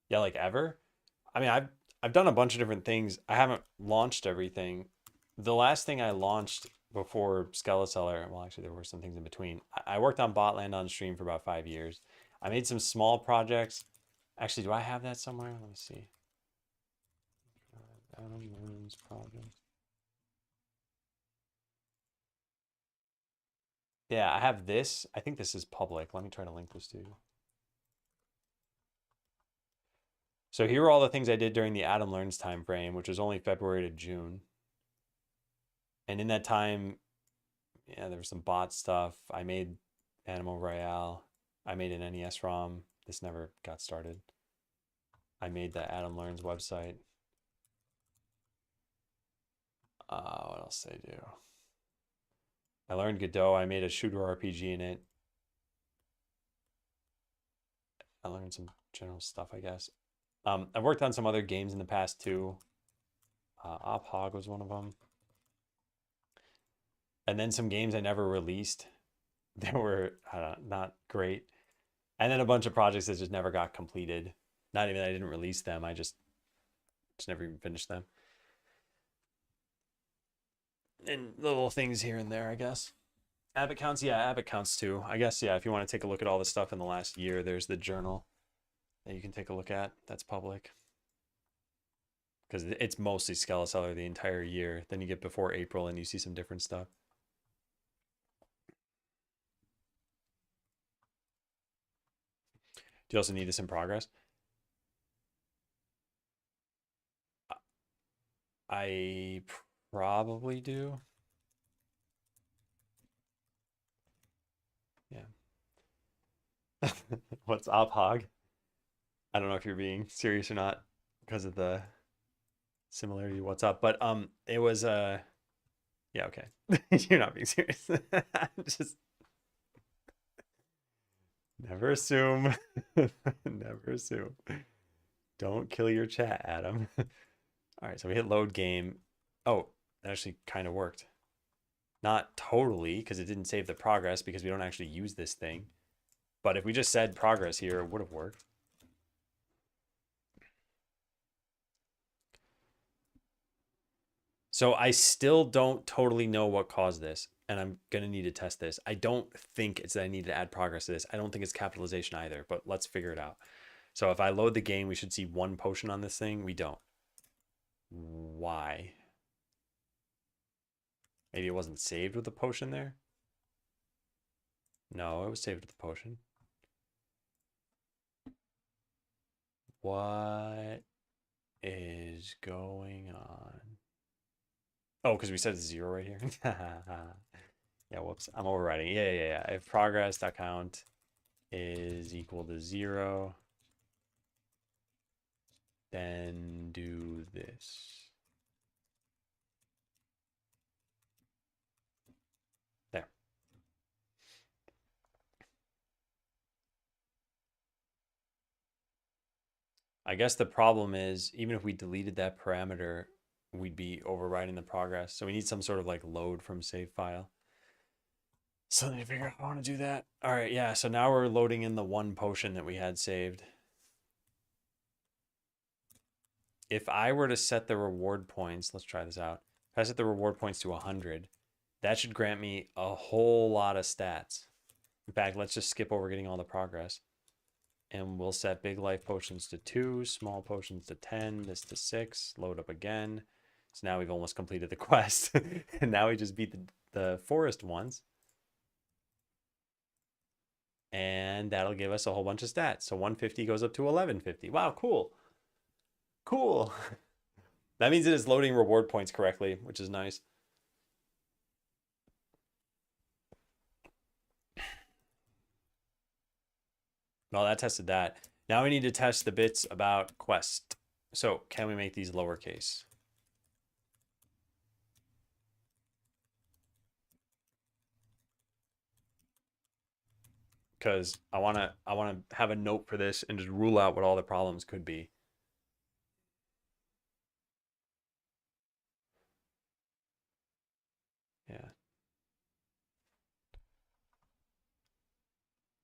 Yeah, like ever? I mean, I've done a bunch of different things. I haven't launched everything. The last thing I launched before Skeleseller, well, actually, there were some things in between. I worked on Botland on stream for about 5 years. I made some small projects. Actually, do I have that somewhere? Let me see. Adam Williams project. Yeah, I have this. I think this is public. Let me try to link this to you. So here are all the things I did during the Adam Learns time frame, which was only February to June. And in that time, Yeah, there was some bot stuff. I made Animal Royale. I made an NES ROM. This never got started. I made the Adam Learns website. What else did I do? I learned Godot. I made a shooter RPG in it. I learned some general stuff, I guess. I've worked on some other games in the past too. Ophog was one of them. And then some games I never released. They were not great. And then a bunch of projects that just never got completed. Not even that I didn't release them. I just never even finished them. And little things here and there, I guess. Abbott counts, yeah, Abbott counts too. I guess, yeah, if you want to take a look at all the stuff in the last year, there's the journal that you can take a look at. That's public. Because it's mostly Skeleseller the entire year. Then you get before April and you see some different stuff. Do you also need this in progress? I probably do. Yeah. What's up, Hog? I don't know if you're being serious or not because of the similarity. What's up? But it was yeah, okay. You're not being serious. Just never assume. Never assume. Don't kill your chat, Adam. All right, so we hit load game. Oh, that actually kind of worked. Not totally, because it didn't save the progress because we don't actually use this thing. But if we just said progress here, it would have worked. So I still don't totally know what caused this, and I'm going to need to test this. I don't think it's that I need to add progress to this. I don't think it's capitalization either, but let's figure it out. So if I load the game, we should see one potion on this thing. We don't. Why? Maybe it wasn't saved with the potion there? No, it was saved with the potion. What is going on? Oh, because we said it's 0 right here. Yeah, whoops. I'm overriding. Yeah. If progress.count is equal to 0, then do this. There. I guess the problem is, even if we deleted that parameter, we'd be overriding the progress. So we need some sort of like load from save file. So let me figure out how I want to do that. All right, yeah. So now we're loading in the one potion that we had saved. If I were to set the reward points, let's try this out. If I set the reward points to 100, that should grant me a whole lot of stats. In fact, let's just skip over getting all the progress. And we'll set big life potions to 2, small potions to 10, this to 6, load up again. So now we've almost completed the quest. And now we just beat the forest ones. And that'll give us a whole bunch of stats. So 150 goes up to 1150. Wow, cool. Cool. That means it is loading reward points correctly, which is nice. Well, that tested that. Now we need to test the bits about quest. So can we make these lowercase? Because I wanna have a note for this and just rule out what all the problems could be. Yeah.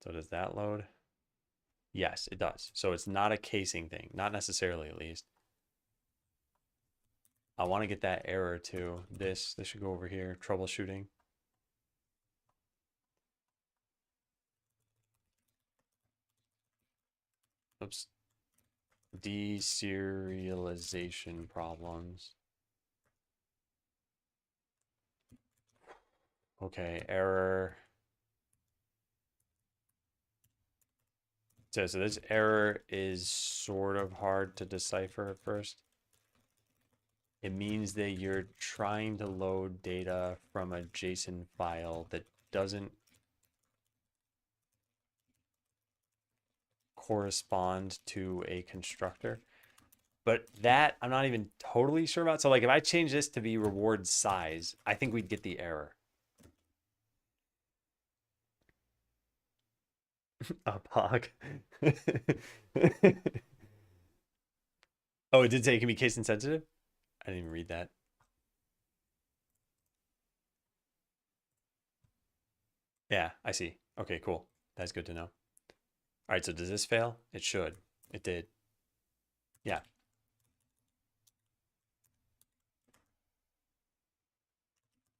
So does that load? Yes, it does. So it's not a casing thing, not necessarily at least. I want to get that error too. This should go over here, troubleshooting. Oops. Deserialization problems. Okay, error. So this error is sort of hard to decipher at first. It means that you're trying to load data from a JSON file that doesn't correspond to a constructor. But that I'm not even totally sure about. So like if I change this to be reward size, I think we'd get the error. A pog. Oh, it did say it can be case insensitive? I didn't even read that. Yeah, I see. Okay, cool. That's good to know. All right, so does this fail? It should. It did. Yeah.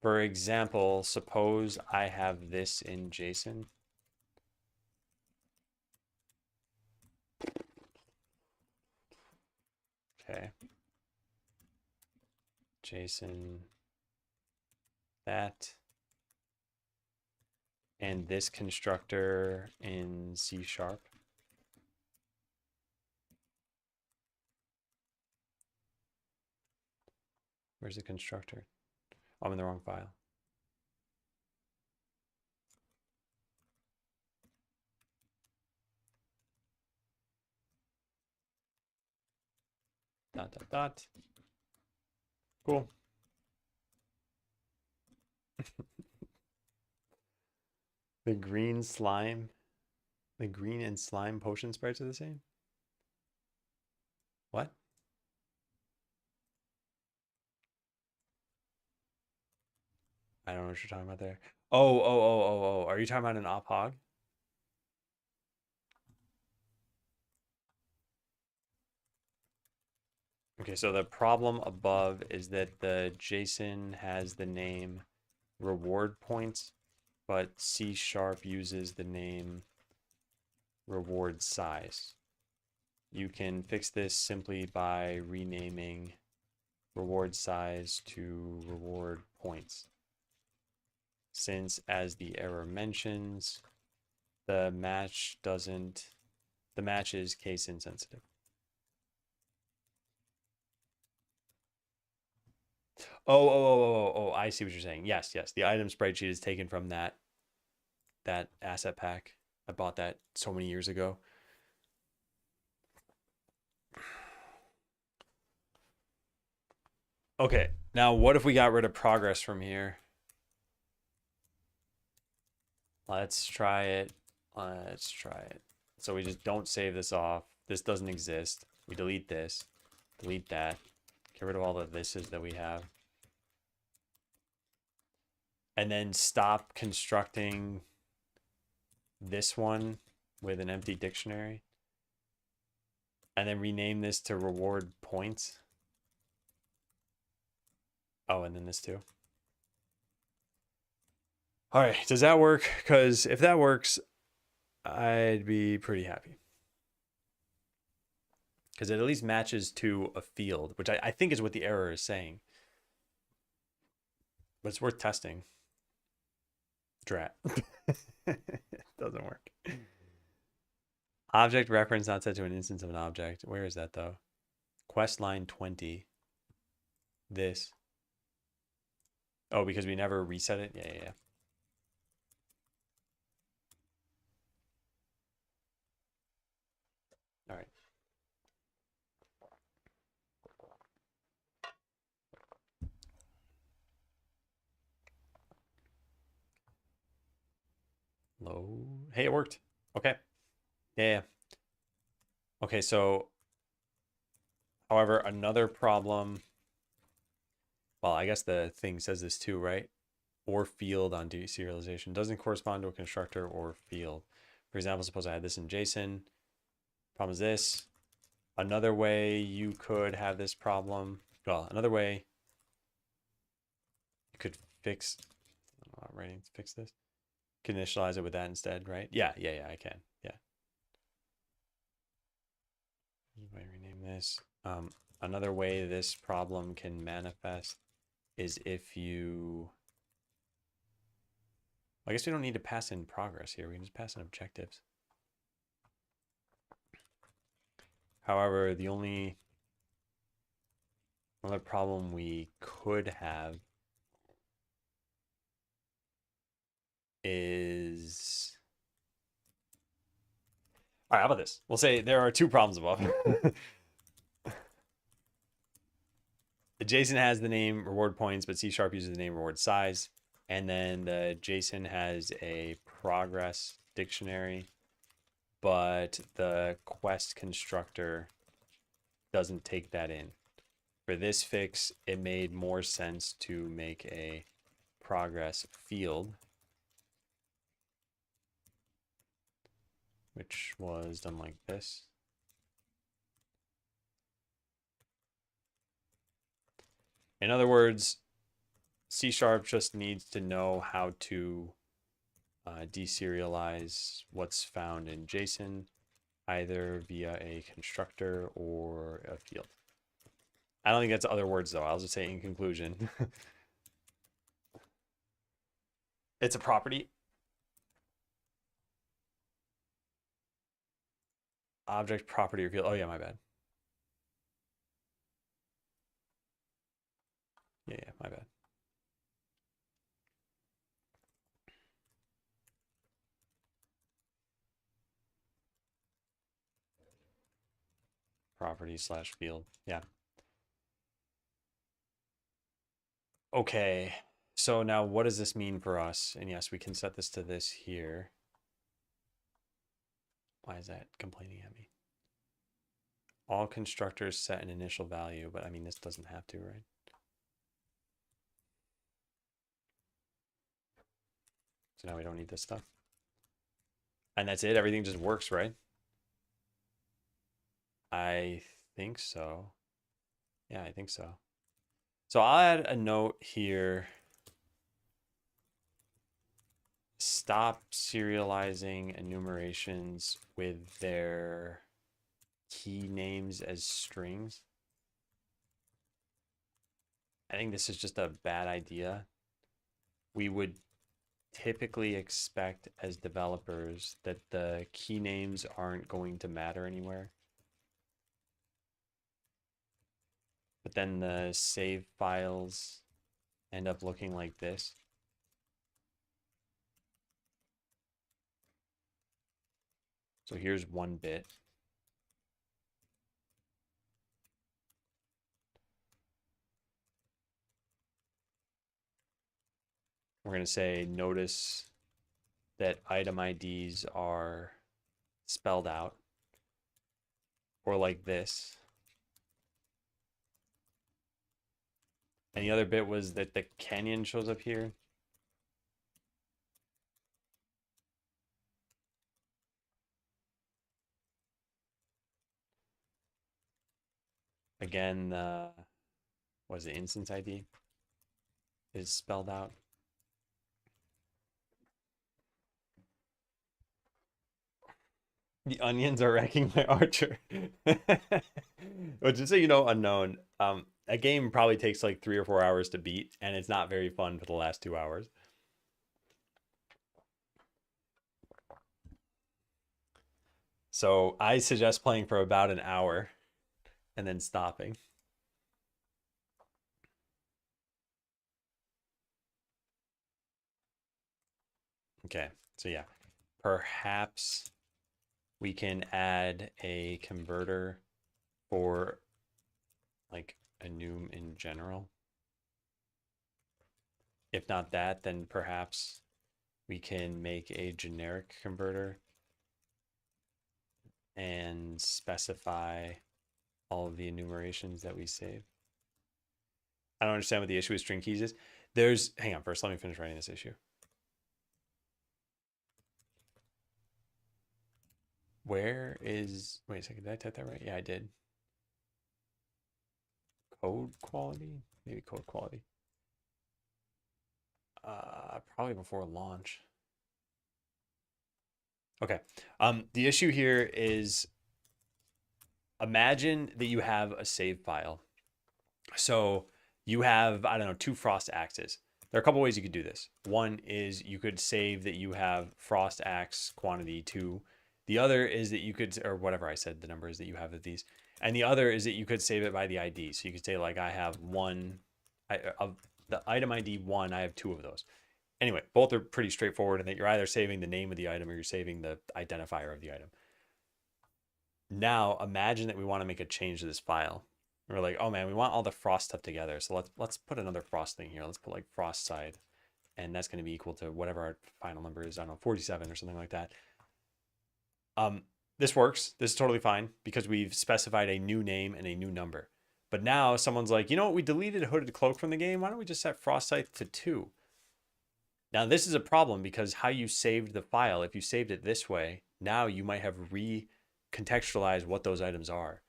For example, suppose I have this in JSON. Okay. JSON that and this constructor in C sharp. Where's the constructor? Oh, I'm in the wrong file. Dot, dot, dot. Cool. The green slime, the green and slime potion sprites are the same? What? I don't know what you're talking about there. Oh. Are you talking about an op hog? Okay, so the problem above is that the JSON has the name reward points, but C sharp uses the name reward size. You can fix this simply by renaming reward size to reward points. Since, as the error mentions, the match is case insensitive. Oh, I see what you're saying. Yes. The item spreadsheet is taken from that asset pack. I bought that so many years ago. Okay, now what if we got rid of progress from here? Let's try it. So we just don't save this off. This doesn't exist. We delete this, delete that, get rid of all the thises that we have. And then stop constructing this one with an empty dictionary. And then rename this to reward points. Oh, and then this too. All right, does that work? Because if that works, I'd be pretty happy. Because it at least matches to a field, which I think is what the error is saying. But it's worth testing. Drat. Doesn't work. Object reference not set to an instance of an object. Where is that though? Quest line 20. This. Oh, because we never reset it? Yeah. All right. Low. Hey, it worked. Okay. Yeah. Okay, so, however, another problem. Well, I guess the thing says this too, right? Or field on deserialization doesn't correspond to a constructor or field. For example, suppose I had this in JSON. Problem is this. Another way you could have this problem. Well, another way you could fix. Writing to fix this. Can initialize it with that instead, right? Yeah, I can. Yeah. You might rename this. Another way this problem can manifest is if you. I guess we don't need to pass in progress here. We can just pass in objectives. However, the only Another problem we could have is, all right, how about this? We'll say there are two problems above. JSON has the name reward points, but C# uses the name reward size. And then the JSON has a progress dictionary, but the quest constructor doesn't take that in. For this fix, it made more sense to make a progress field, which was done like this. In other words, C# just needs to know how to deserialize what's found in JSON, either via a constructor or a field. I don't think that's other words, though. I'll just say in conclusion. It's a property. Object, property, or field. Oh, yeah, my bad. Yeah, my bad. Property / field. Yeah. Okay. So now what does this mean for us? And yes, we can set this to this here. Why is that complaining at me? All constructors set an initial value, but I mean, this doesn't have to, right? So now we don't need this stuff. And that's it. Everything just works, right? I think so. Yeah, I think so. So I'll add a note here. Stop serializing enumerations with their key names as strings. I think this is just a bad idea. We would typically expect as developers that the key names aren't going to matter anywhere. But then the save files end up looking like this. So here's 1 bit. We're going to say notice that item IDs are spelled out, or like this. And the other bit was that the canyon shows up here. Again, what is it, instance ID is spelled out. The onions are wrecking my archer. Well, just so you know, unknown. A game probably takes like 3 or 4 hours to beat, and it's not very fun for the last 2 hours. So I suggest playing for about an hour and then stopping. Okay, so yeah, perhaps we can add a converter for like enum in general. If not that, then perhaps we can make a generic converter and specify all of the enumerations that we save. I don't understand what the issue with string keys is. Hang on first, let me finish writing this issue. Wait a second, did I type that right? Yeah, I did. Code quality? Maybe code quality. Probably before launch. Okay. The issue here is, imagine that you have a save file. So you have, I don't know, 2 frost axes. There are a couple ways you could do this. One is you could save that you have frost axe quantity 2. The other is that you could, or whatever I said the number is that you have of these. And the other is that you could save it by the ID. So you could say like I have one, of the item ID one, I have two of those. Anyway, both are pretty straightforward in that you're either saving the name of the item or you're saving the identifier of the item. Now imagine that we want to make a change to this file. We're like, oh man, we want all the frost stuff together. So let's put another frost thing here. Let's put like frost side, and that's going to be equal to whatever our final number is. I don't know, 47 or something like that. This works. This is totally fine because we've specified a new name and a new number. But now someone's like, you know what? We deleted Hooded Cloak from the game. Why don't we just set frost side to 2? Now this is a problem because how you saved the file, if you saved it this way, now you might have recontextualized what those items are.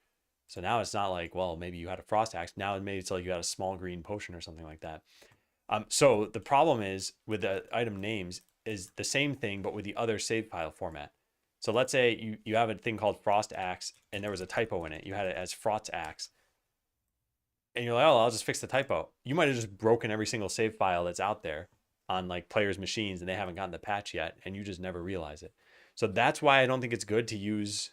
So now it's not like, well, maybe you had a frost axe. Now maybe it's like you had a small green potion or something like that. So the problem is with the item names is the same thing, but with the other save file format. So let's say you have a thing called frost axe and there was a typo in it. You had it as frost axe. And you're like, oh, I'll just fix the typo. You might have just broken every single save file that's out there on like players' machines and they haven't gotten the patch yet and you just never realize it. So that's why I don't think it's good to use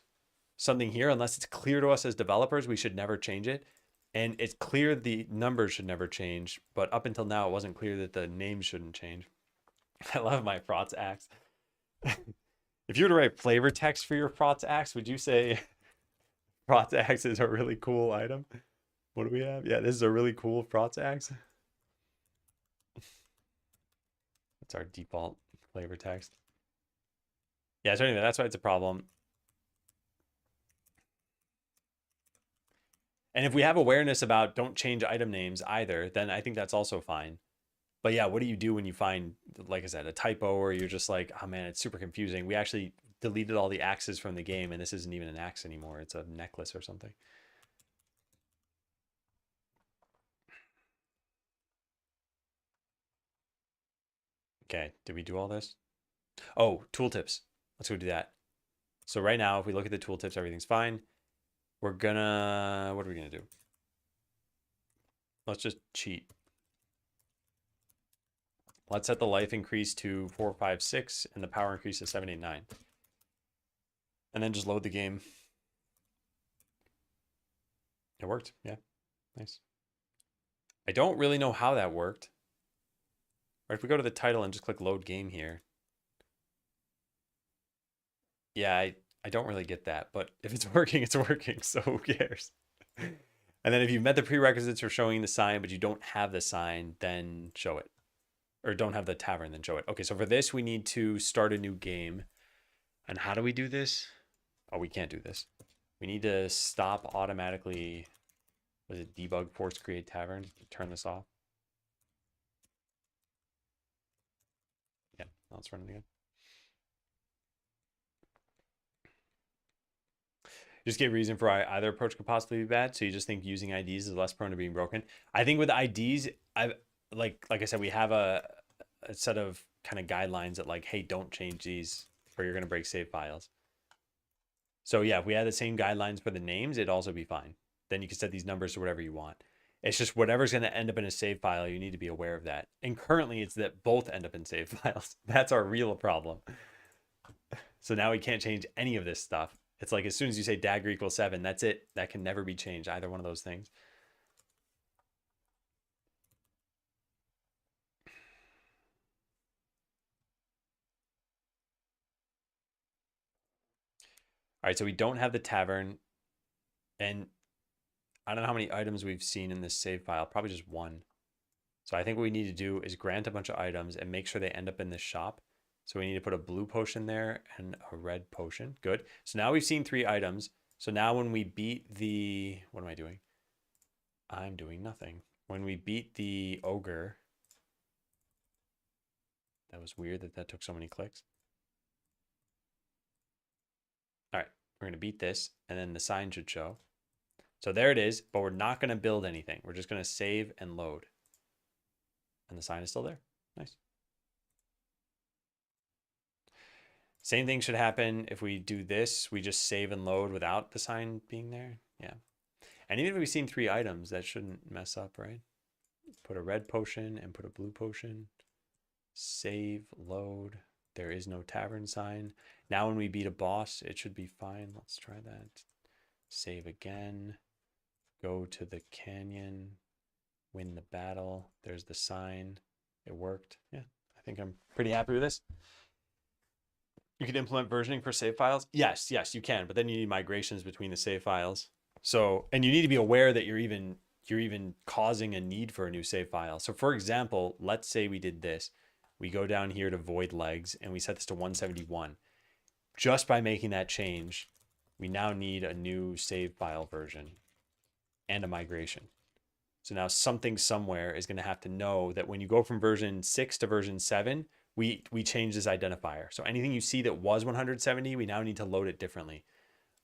something here unless it's clear to us as developers. We should never change it. And it's clear the numbers should never change, but up until now it wasn't clear that the names shouldn't change. I love my frost axe. If you were to write flavor text for your frost axe, would you say frost axe is a really cool item? What do we have? Yeah, this is a really cool frost axe. That's our default flavor text. Yeah, so anyway, that's why it's a problem. And if we have awareness about don't change item names either, then I think that's also fine. But yeah, what do you do when you find, like I said, a typo or you're just like, oh man, it's super confusing. We actually deleted all the axes from the game and this isn't even an axe anymore. It's a necklace or something. Okay, did we do all this? Oh, tooltips. Let's go do that. So right now, if we look at the tooltips, everything's fine. We're gonna, what are we gonna do? Let's just cheat. Let's set the life increase to 4, 5, 6 and the power increase to 7, 8, 9. And then just load the game. It worked. Yeah. Nice. I don't really know how that worked. Or if we go to the title and just click load game here. Yeah, I don't really get that, but if it's working, it's working, so who cares? And then if you've met the prerequisites for showing the sign, but you don't have the sign, then show it. Or don't have the tavern, then show it. Okay, so for this, we need to start a new game. And how do we do this? Oh, we can't do this. We need to stop automatically. Was it debug force create tavern? Turn this off. Yeah, let's run it again. Just give a reason for why either approach could possibly be bad. So you just think using IDs is less prone to being broken. I think with IDs, like I said, we have a set of kind of guidelines that like, hey, don't change these or you're gonna break save files. So yeah, if we had the same guidelines for the names, it'd also be fine. Then you can set these numbers to whatever you want. It's just whatever's going to end up in a save file, you need to be aware of that. And currently it's that both end up in save files. That's our real problem. So now we can't change any of this stuff. It's like as soon as you say dagger equals 7, that's it. That can never be changed, either one of those things. All right, so we don't have the tavern. And I don't know how many items we've seen in this save file, probably just one. So I think what we need to do is grant a bunch of items and make sure they end up in this shop. So we need to put a blue potion there and a red potion. Good. So now we've seen 3 items. So now when we beat the, what am I doing? I'm doing nothing. When we beat the ogre, that was weird that took so many clicks. All right, we're gonna beat this and then the sign should show. So there it is, but we're not gonna build anything. We're just gonna save and load. And the sign is still there. Nice. Same thing should happen if we do this. We just save and load without the sign being there. Yeah. And even if we've seen 3 items, that shouldn't mess up, right? Put a red potion and put a blue potion. Save, load. There is no tavern sign. Now when we beat a boss, it should be fine. Let's try that. Save again. Go to the canyon. Win the battle. There's the sign. It worked. Yeah, I think I'm pretty happy with this. You can implement versioning for save files. Yes, you can, but then you need migrations between the save files. So, and you need to be aware that you're even causing a need for a new save file. So for example, let's say we did this. We go down here to void legs and we set this to 171. Just by making that change, we now need a new save file version and a migration. So now something somewhere is going to have to know that when you go from version 6 to version 7, we change this identifier. So anything you see that was 170, we now need to load it differently.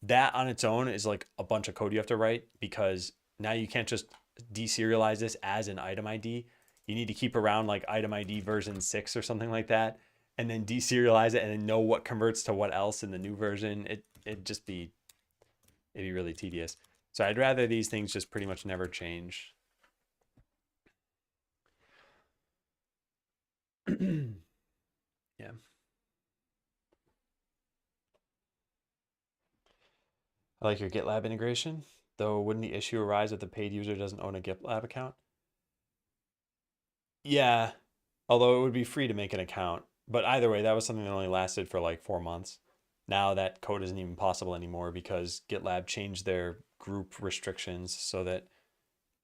That on its own is like a bunch of code you have to write, because now you can't just deserialize this as an item ID. You need to keep around like item ID version 6 or something like that, and then deserialize it and then know what converts to what else in the new version. It'd be really tedious. So I'd rather these things just pretty much never change. Yeah. I like your GitLab integration, though wouldn't the issue arise if the paid user doesn't own a GitLab account? Yeah, although it would be free to make an account. But either way, that was something that only lasted for like 4 months. Now that code isn't even possible anymore because GitLab changed their group restrictions so that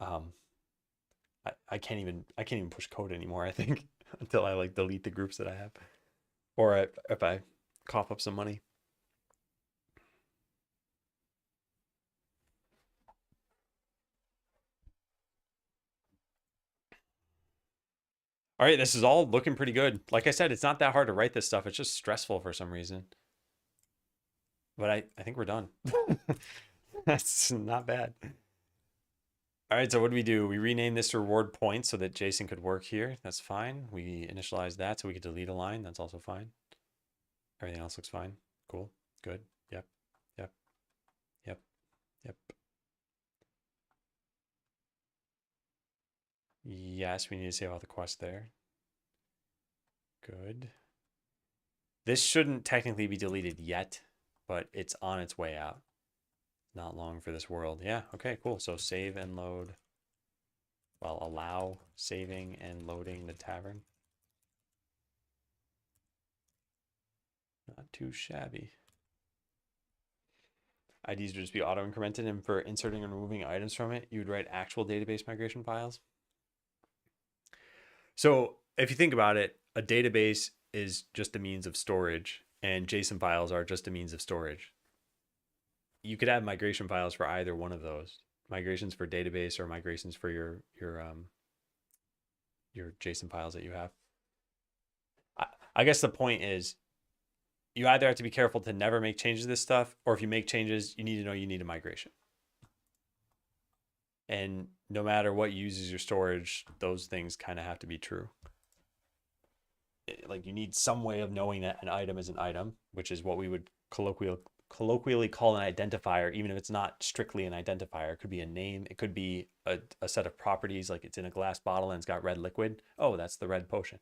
um, I can't even push code anymore, I think, until I like delete the groups that I have. Or if I cough up some money. All right, this is all looking pretty good. Like I said, it's not that hard to write this stuff. It's just stressful for some reason. But I think we're done. That's not bad. All right, so what do? We rename this to reward points so that Jason could work here. That's fine. We initialize that so we could delete a line. That's also fine. Everything else looks fine. Cool. Good. Yep. Yep. Yep. Yep. Yes, we need to save all the quests there. Good. This shouldn't technically be deleted yet, but it's on its way out. Not long for this world. Yeah, okay, cool. So save and load. Well, allow saving and loading the tavern. Not too shabby. IDs would just be auto-incremented, and for inserting and removing items from it, you would write actual database migration files. So if you think about it, a database is just a means of storage, and JSON files are just a means of storage. You could have migration files for either one of those. Migrations for database or migrations for your JSON files that you have. I guess the point is you either have to be careful to never make changes to this stuff, or if you make changes, you need to know you need a migration. And no matter what uses your storage, those things kind of have to be true. Like you need some way of knowing that an item is an item, which is what we would colloquially call an identifier, even if it's not strictly an identifier. It could be a name. It could be a set of properties, like it's in a glass bottle and it's got red liquid. Oh, that's the red potion.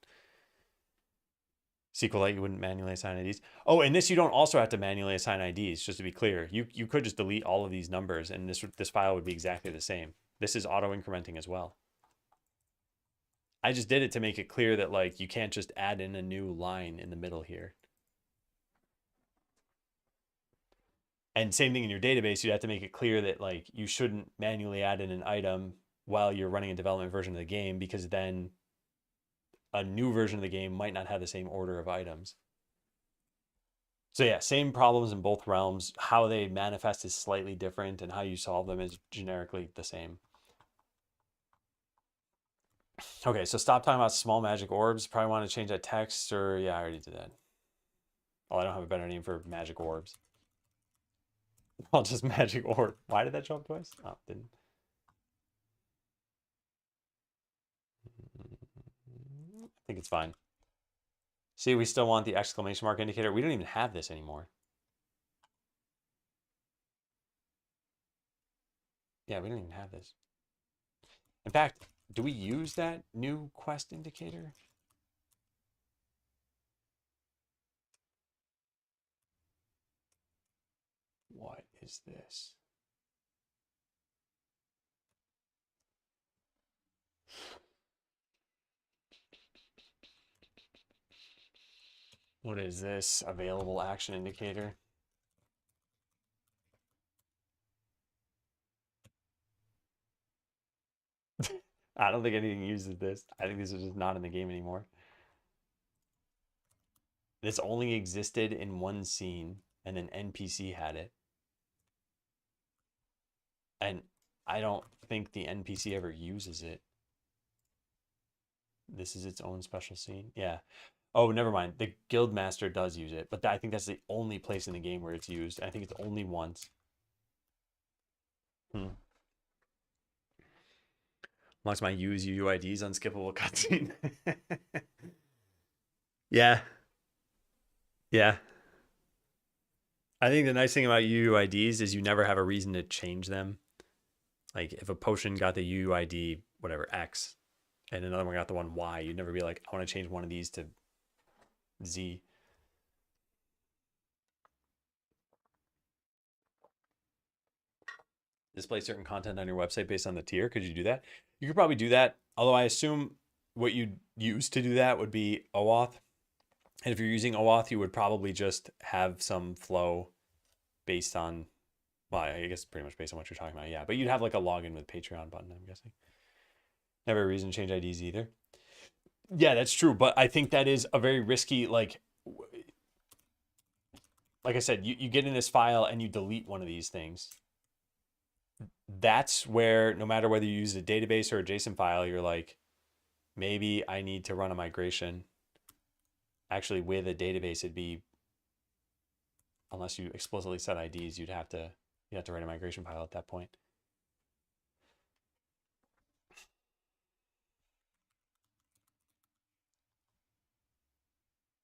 SQLite, you wouldn't manually assign IDs. Oh, and this you don't also have to manually assign IDs, just to be clear. You could just delete all of these numbers and this file would be exactly the same. This is auto-incrementing as well. I just did it to make it clear that like you can't just add in a new line in the middle here. And same thing in your database, you have to make it clear that like you shouldn't manually add in an item while you're running a development version of the game, because then a new version of the game might not have the same order of items. So yeah, same problems in both realms. How they manifest is slightly different, and how you solve them is generically the same. Okay, so stop talking about small magic orbs. Probably want to change that text, or yeah, I already did that. Oh, I don't have a better name for magic orbs. Well, just magic orb. Why did that show up twice? Oh, didn't. I think it's fine. See, we still want the exclamation mark indicator. We don't even have this anymore. Yeah, we don't even have this. In fact, do we use that new quest indicator? What is this? What is this? Available action indicator. I don't think anything uses this. I think this is just not in the game anymore. This only existed in one scene, and an NPC had it. And I don't think the NPC ever uses it. This is its own special scene. Yeah. Oh, never mind. The guild master does use it, but I think that's the only place in the game where it's used. I think it's only once. Hmm. Unlocks my use UUIDs unskippable cutscene. Yeah. Yeah. I think the nice thing about UUIDs is you never have a reason to change them. Like if a potion got the UUID, whatever, X, and another one got the one Y, you'd never be like, I want to change one of these to Z. Display certain content on your website based on the tier. Could you do that? You could probably do that. Although I assume what you'd use to do that would be OAuth. And if you're using OAuth, you would probably just have some flow based on, well, I guess pretty much based on what you're talking about. Yeah. But you'd have like a login with Patreon button, I'm guessing. Never a reason to change IDs either. Yeah, that's true. But I think that is a very risky, like I said, you get in this file and you delete one of these things. That's where no matter whether you use a database or a JSON file, you're like, maybe I need to run a migration. Actually, with a database, it'd be, unless you explicitly set IDs, you'd have to write a migration file at that point.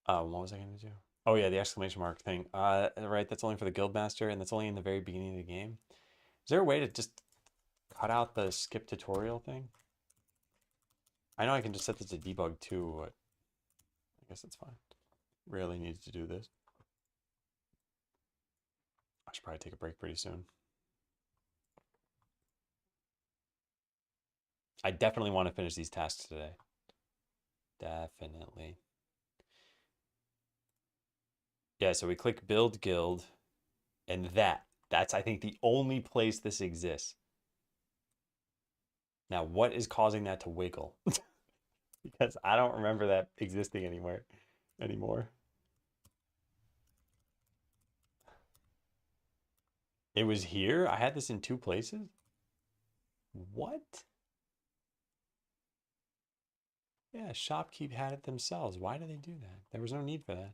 What was I going to do? Oh yeah, the exclamation mark thing. Right, that's only for the guildmaster, and that's only in the very beginning of the game. Is there a way to just cut out the skip tutorial thing? I know I can just set this to debug too, but I guess it's fine. Rarely needs to do this. I should probably take a break pretty soon. I definitely want to finish these tasks today. Definitely. Yeah, so we click build guild, and that's I think the only place this exists. Now, what is causing that to wiggle? Because I don't remember that existing anymore. It was here? I had this in two places? What? Yeah, Shopkeep had it themselves. Why do they do that? There was no need for that.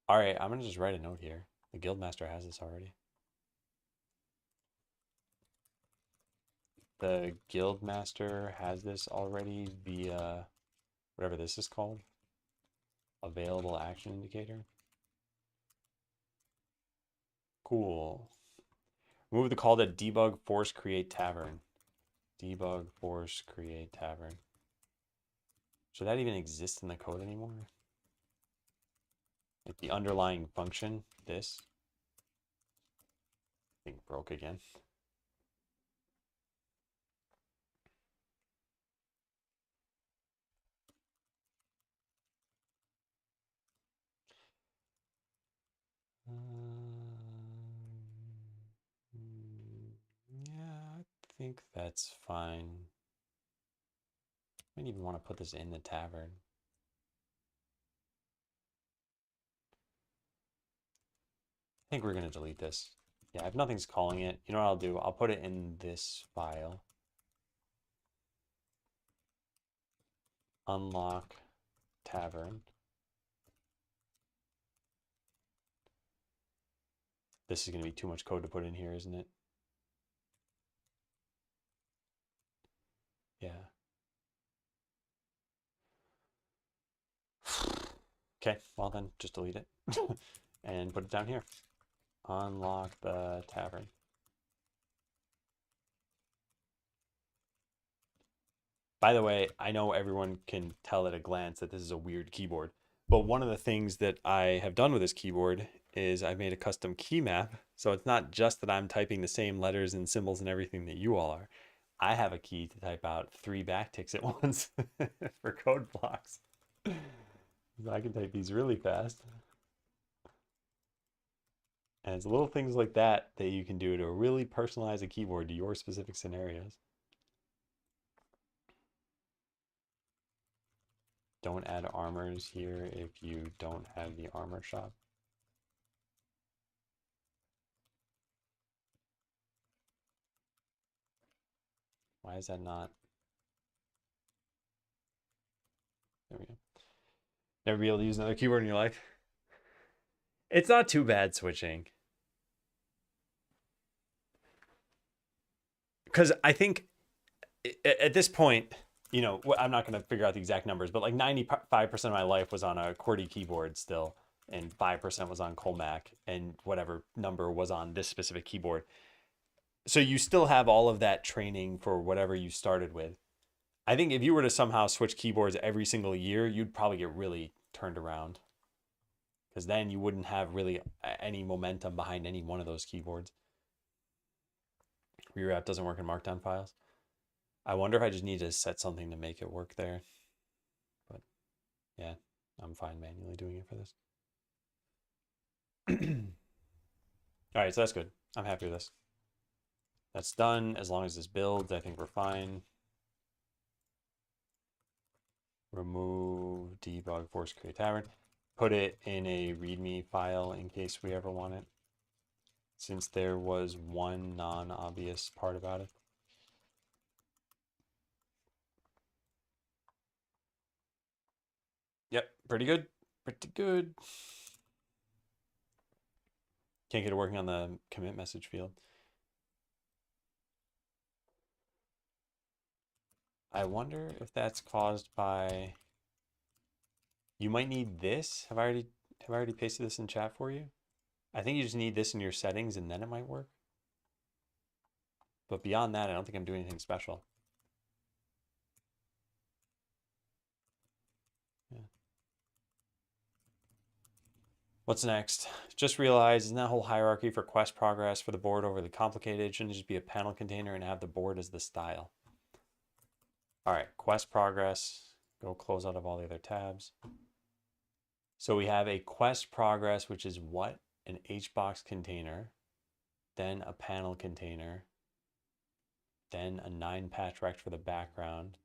All right, I'm gonna just write a note here. The guildmaster has this already. The guildmaster has this already via whatever this is called. Available action indicator. Cool. Move the call to debug force create tavern. Debug force create tavern. Should that even exist in the code anymore? Like the underlying function, this. I think broke again. Yeah, I think that's fine. I don't even want to put this in the tavern. I think we're going to delete this. Yeah, if nothing's calling it, you know what I'll do? I'll put it in this file. Unlock tavern. This is going to be too much code to put in here, isn't it? Yeah. Okay, well then just delete it and put it down here. Unlock the tavern. By the way, I know everyone can tell at a glance that this is a weird keyboard, but one of the things that I have done with this keyboard is I've made a custom key map. So it's not just that I'm typing the same letters and symbols and everything that you all are. I have a key to type out 3 backticks at once for code blocks. I can type these really fast. And it's little things like that that you can do to really personalize a keyboard to your specific scenarios. Don't add armors here if you don't have the armor shop. Why is that not? There we go. Never be able to use another keyboard in your life. It's not too bad switching. Because I think at this point, you know, I'm not going to figure out the exact numbers, but like 95% of my life was on a QWERTY keyboard still, and 5% was on Colmac, and whatever number was on this specific keyboard. So you still have all of that training for whatever you started with. I think if you were to somehow switch keyboards every single year, you'd probably get really turned around, because then you wouldn't have really any momentum behind any one of those keyboards. Rewrap doesn't work in Markdown files. I wonder if I just need to set something to make it work there. But yeah, I'm fine manually doing it for this. All right, so that's good. I'm happy with this. That's done. As long as this builds, I think we're fine. Remove debug force create tavern. Put it in a README file in case we ever want it, since there was one non-obvious part about it. Yep, pretty good. Pretty good. Can't get it working on the commit message field. I wonder if that's caused by... You might need this. Have I already pasted this in chat for you? I think you just need this in your settings and then it might work. But beyond that, I don't think I'm doing anything special. Yeah. What's next? Just realized, isn't that whole hierarchy for quest progress for the board overly complicated? Shouldn't it just be a panel container and have the board as the style? All right, quest progress. Go close out of all the other tabs. So we have a quest progress, which is what? An HBox container, then a panel container, then a 9-patch rect for the background,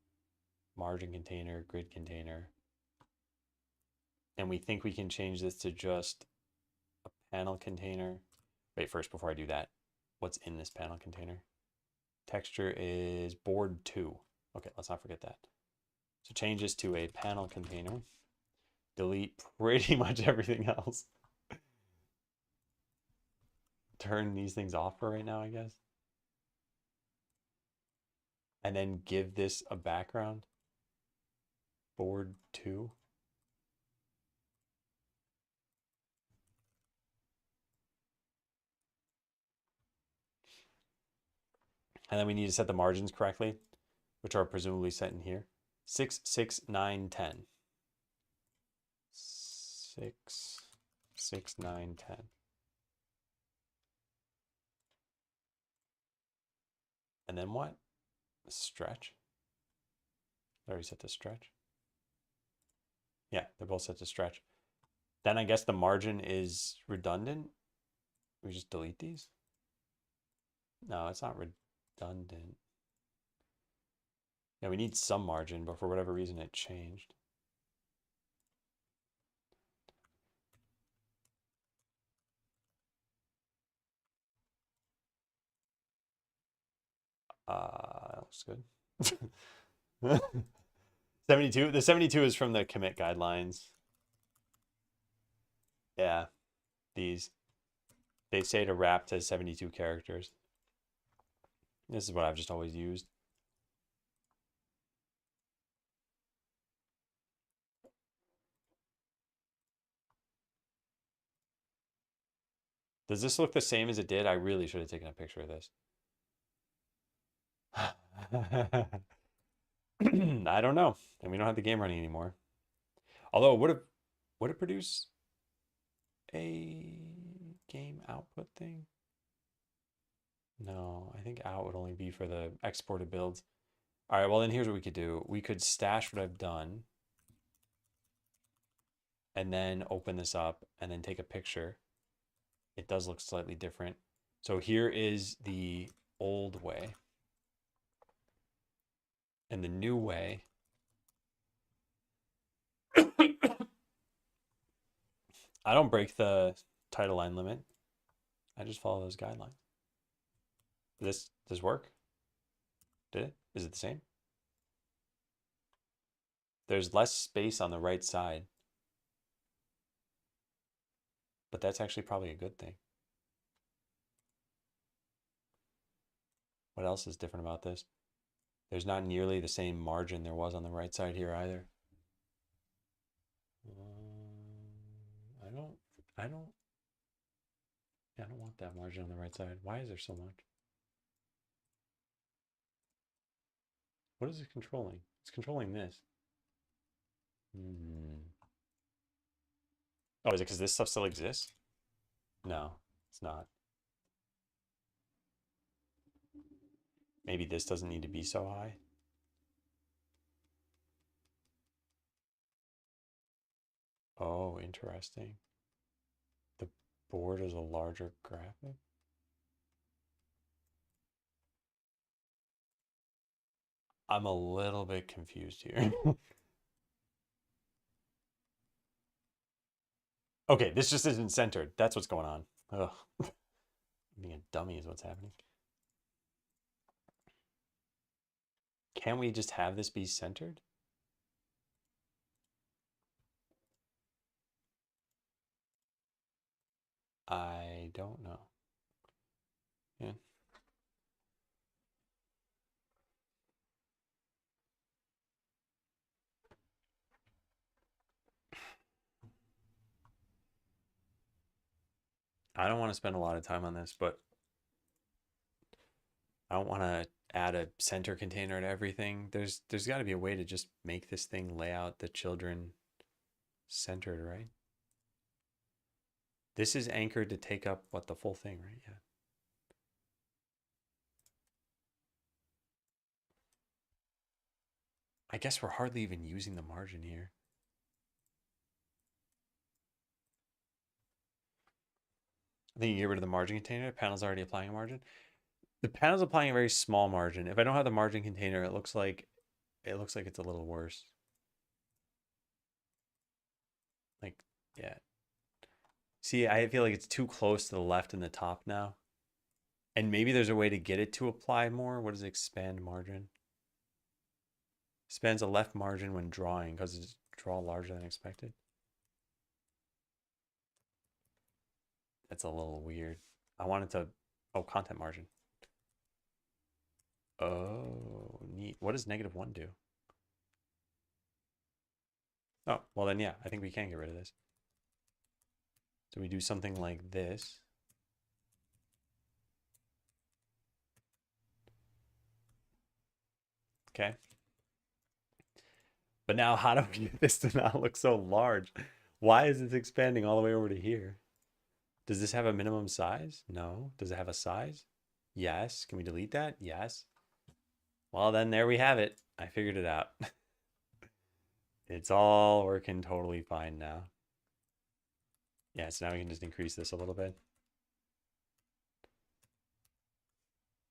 margin container, grid container. And we think we can change this to just a panel container. Wait, first, before I do that, what's in this panel container? Texture is board 2. Okay, let's not forget that. So change this to a panel container. Delete pretty much everything else. Turn these things off for right now, I guess. And then give this a background. Board 2. And then we need to set the margins correctly, which are presumably set in here. 6, 6, 9, 10. 6, 6, 9, 10. And then what? Stretch. I already set to stretch. Yeah, they're both set to stretch. Then I guess the margin is redundant. We just delete these? No, it's not redundant. Yeah, we need some margin, but for whatever reason it changed. That looks good. 72. The 72 is from the commit guidelines. Yeah, these. They say to wrap to 72 characters. This is what I've just always used. Does this look the same as it did? I really should have taken a picture of this. I don't know. And we don't have the game running anymore. Although, would it produce a game output thing? No, I think out would only be for the exported builds. All right, well then here's what we could do. We could stash what I've done. and then open this up and then take a picture, it does look slightly different. So here is the old way. And the new way, I don't break the title line limit. I just follow those guidelines. Does this work? Did it? Is it the same? There's less space on the right side, but that's actually probably a good thing. What else is different about this? There's not nearly the same margin there was on the right side here either. I don't, I don't, yeah, I don't want that margin on the right side. Why is there so much? What is it controlling? It's controlling this. Oh, is it because this stuff still exists? No, it's not. Maybe this doesn't need to be so high. Oh, interesting. The board is a larger graphic. I'm a little bit confused here. Okay, this just isn't centered. That's what's going on. Ugh. Being a dummy is what's happening. Can't we just have this be centered? I don't know. Yeah. I don't want to spend a lot of time on this, but I don't want to add a center container to everything. There's got to be a way to just make this thing lay out the children centered, right? This is anchored to take up what the full thing, right? Yeah. I guess we're hardly even using the margin here. I think you get rid of the margin container. The panel's already applying a margin. The panel's applying a very small margin. If I don't have the margin container, it looks like it's a little worse. Like, yeah. See, I feel like it's too close to the left and the top now. And maybe there's a way to get it to apply more. What is expand margin? Expands the left margin when drawing because it's draw larger than expected. That's a little weird. I wanted to, oh, content margin. Oh, neat. What does -1 do? Oh, well then, yeah, I think we can get rid of this. So we do something like this. Okay. But now how do we get this to not look so large? Why is this expanding all the way over to here? Does this have a minimum size? No. Does it have a size? Yes. Can we delete that? Yes. Well, then there we have it. I figured it out. It's all working totally fine now. Yeah, so now we can just increase this a little bit.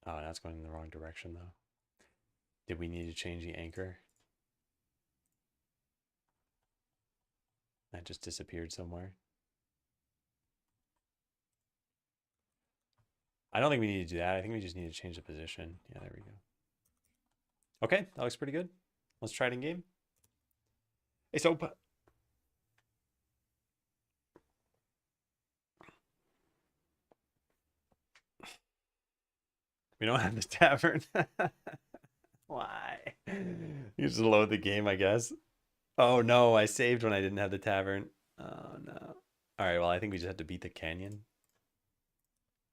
Oh, now it's going in the wrong direction though. Did we need to change the anchor? That just disappeared somewhere. I don't think we need to do that. I think we just need to change the position. Yeah, there we go. Okay, that looks pretty good. Let's try it in game. Hey, so we don't have the tavern. Why? You just load the game, I guess. Oh no, I saved when I didn't have the tavern. Oh no. All right, well, I think we just have to beat the canyon.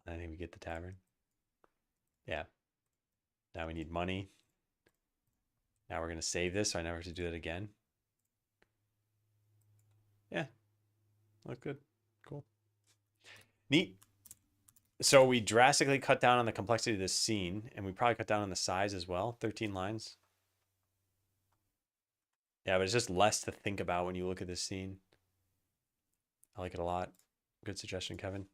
I think we get the tavern. Yeah. Now we need money. Now we're going to save this so I never have to do that again. Yeah. Look good. Cool. Neat. So we drastically cut down on the complexity of this scene, and we probably cut down on the size as well. 13 lines. Yeah, but it's just less to think about when you look at this scene. I like it a lot. Good suggestion, Kevin.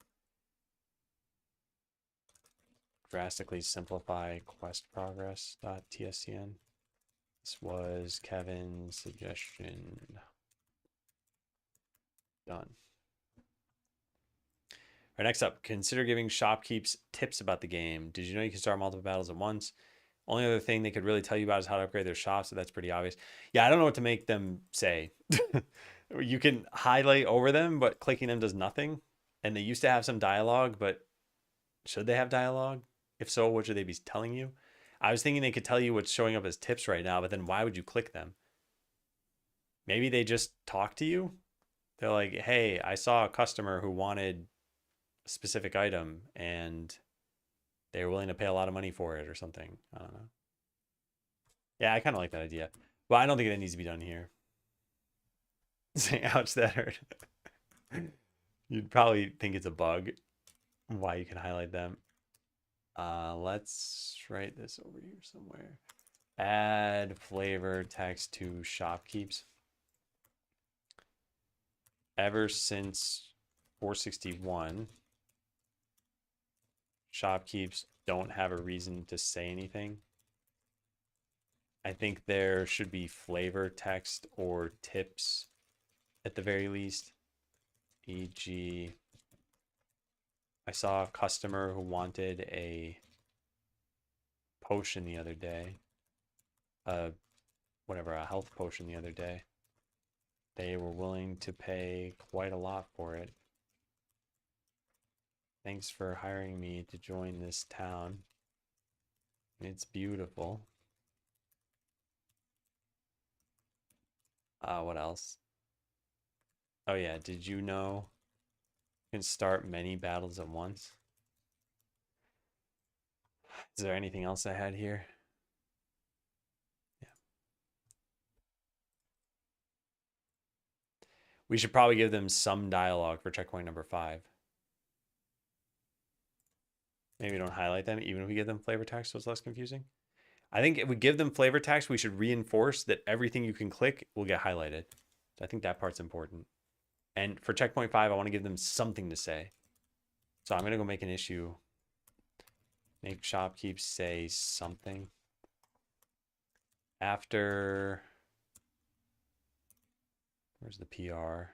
Drastically simplify quest progress.tscn. This was Kevin's suggestion. Done. All right, next up, consider giving shopkeeps tips about the game. Did you know you can start multiple battles at once? Only other thing they could really tell you about is how to upgrade their shop, so that's pretty obvious. Yeah, I don't know what to make them say. You can highlight over them, but clicking them does nothing. And they used to have some dialogue, but should they have dialogue? If so, what should they be telling you? I was thinking they could tell you what's showing up as tips right now, but then why would you click them? Maybe they just talk to you. They're like, hey, I saw a customer who wanted a specific item and they were willing to pay a lot of money for it or something. I don't know. Yeah, I kind of like that idea. But I don't think that needs to be done here. Saying, ouch, that hurt. You'd probably think it's a bug. Why you can highlight them. Let's write this over here somewhere. Add flavor text to shopkeeps. Ever since 461, shopkeeps don't have a reason to say anything. I think there should be flavor text or tips at the very least. E.g., I saw a customer who wanted a potion the other day. A health potion the other day. They were willing to pay quite a lot for it. Thanks for hiring me to join this town. It's beautiful. What else? Oh yeah, did you know you can start many battles at once? Is there anything else I had here? Yeah. We should probably give them some dialogue for checkpoint number 5. Maybe don't highlight them, even if we give them flavor text so it's less confusing. I think if we give them flavor text, we should reinforce that everything you can click will get highlighted. So I think that part's important. And for checkpoint 5, I want to give them something to say. So I'm going to go make an issue. Make shopkeep say something. After, where's the PR?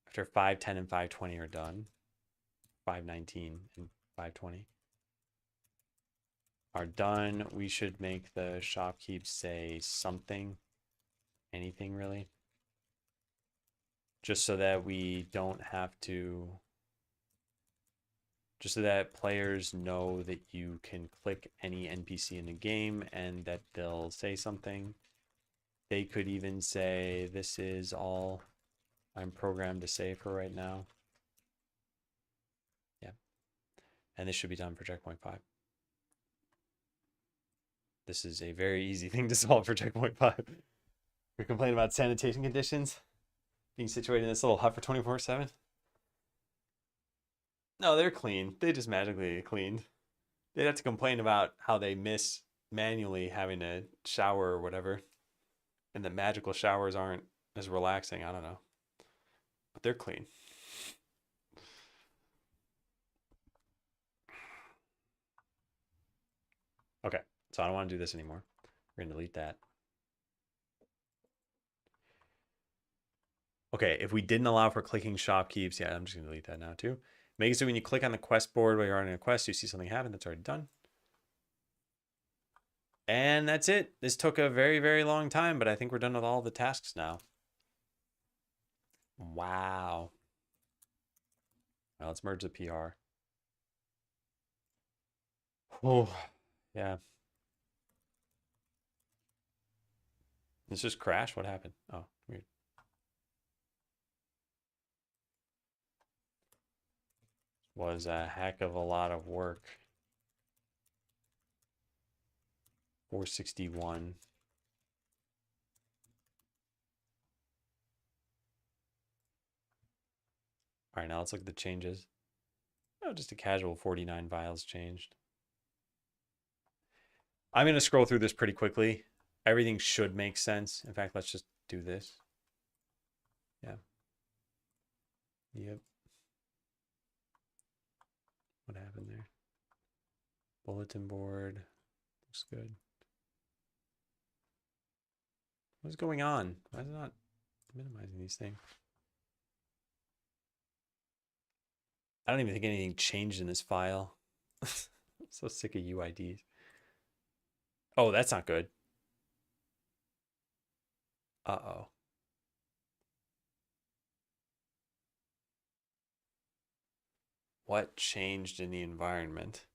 After 510 and 520 are done, 519 and 520 are done, we should make the shopkeep say something, anything really, just so that we don't have to, just so that players know that you can click any NPC in the game and that they'll say something. They could even say, this is all I'm programmed to say for right now. Yeah. And this should be done for checkpoint 5. This is a very easy thing to solve for checkpoint 5. We're complaining about sanitation conditions, being situated in this little hut for 24/7. No, they're clean. They just magically get cleaned. They'd have to complain about how they miss manually having a shower or whatever, and the magical showers aren't as relaxing. I don't know. But they're clean. Okay, so I don't want to do this anymore. We're going to delete that. Okay, if we didn't allow for clicking shopkeeps, yeah, I'm just going to delete that now too. Make it so when you click on the quest board while you're on a quest, you see something happen that's already done. And that's it. This took a very, very long time, but I think we're done with all the tasks now. Wow. Now let's merge the PR. Oh, yeah. This just crashed? What happened? Oh, weird. Was a heck of a lot of work. 461. All right, now let's look at the changes. Oh, just a casual 49 vials changed. I'm going to scroll through this pretty quickly. Everything should make sense. In fact, let's just do this. Yeah. Yep. What happened there? Bulletin board. Looks good. What's going on? Why is it not minimizing these things? I don't even think anything changed in this file. I'm so sick of UIDs. Oh, that's not good. Uh-oh. What changed in the environment?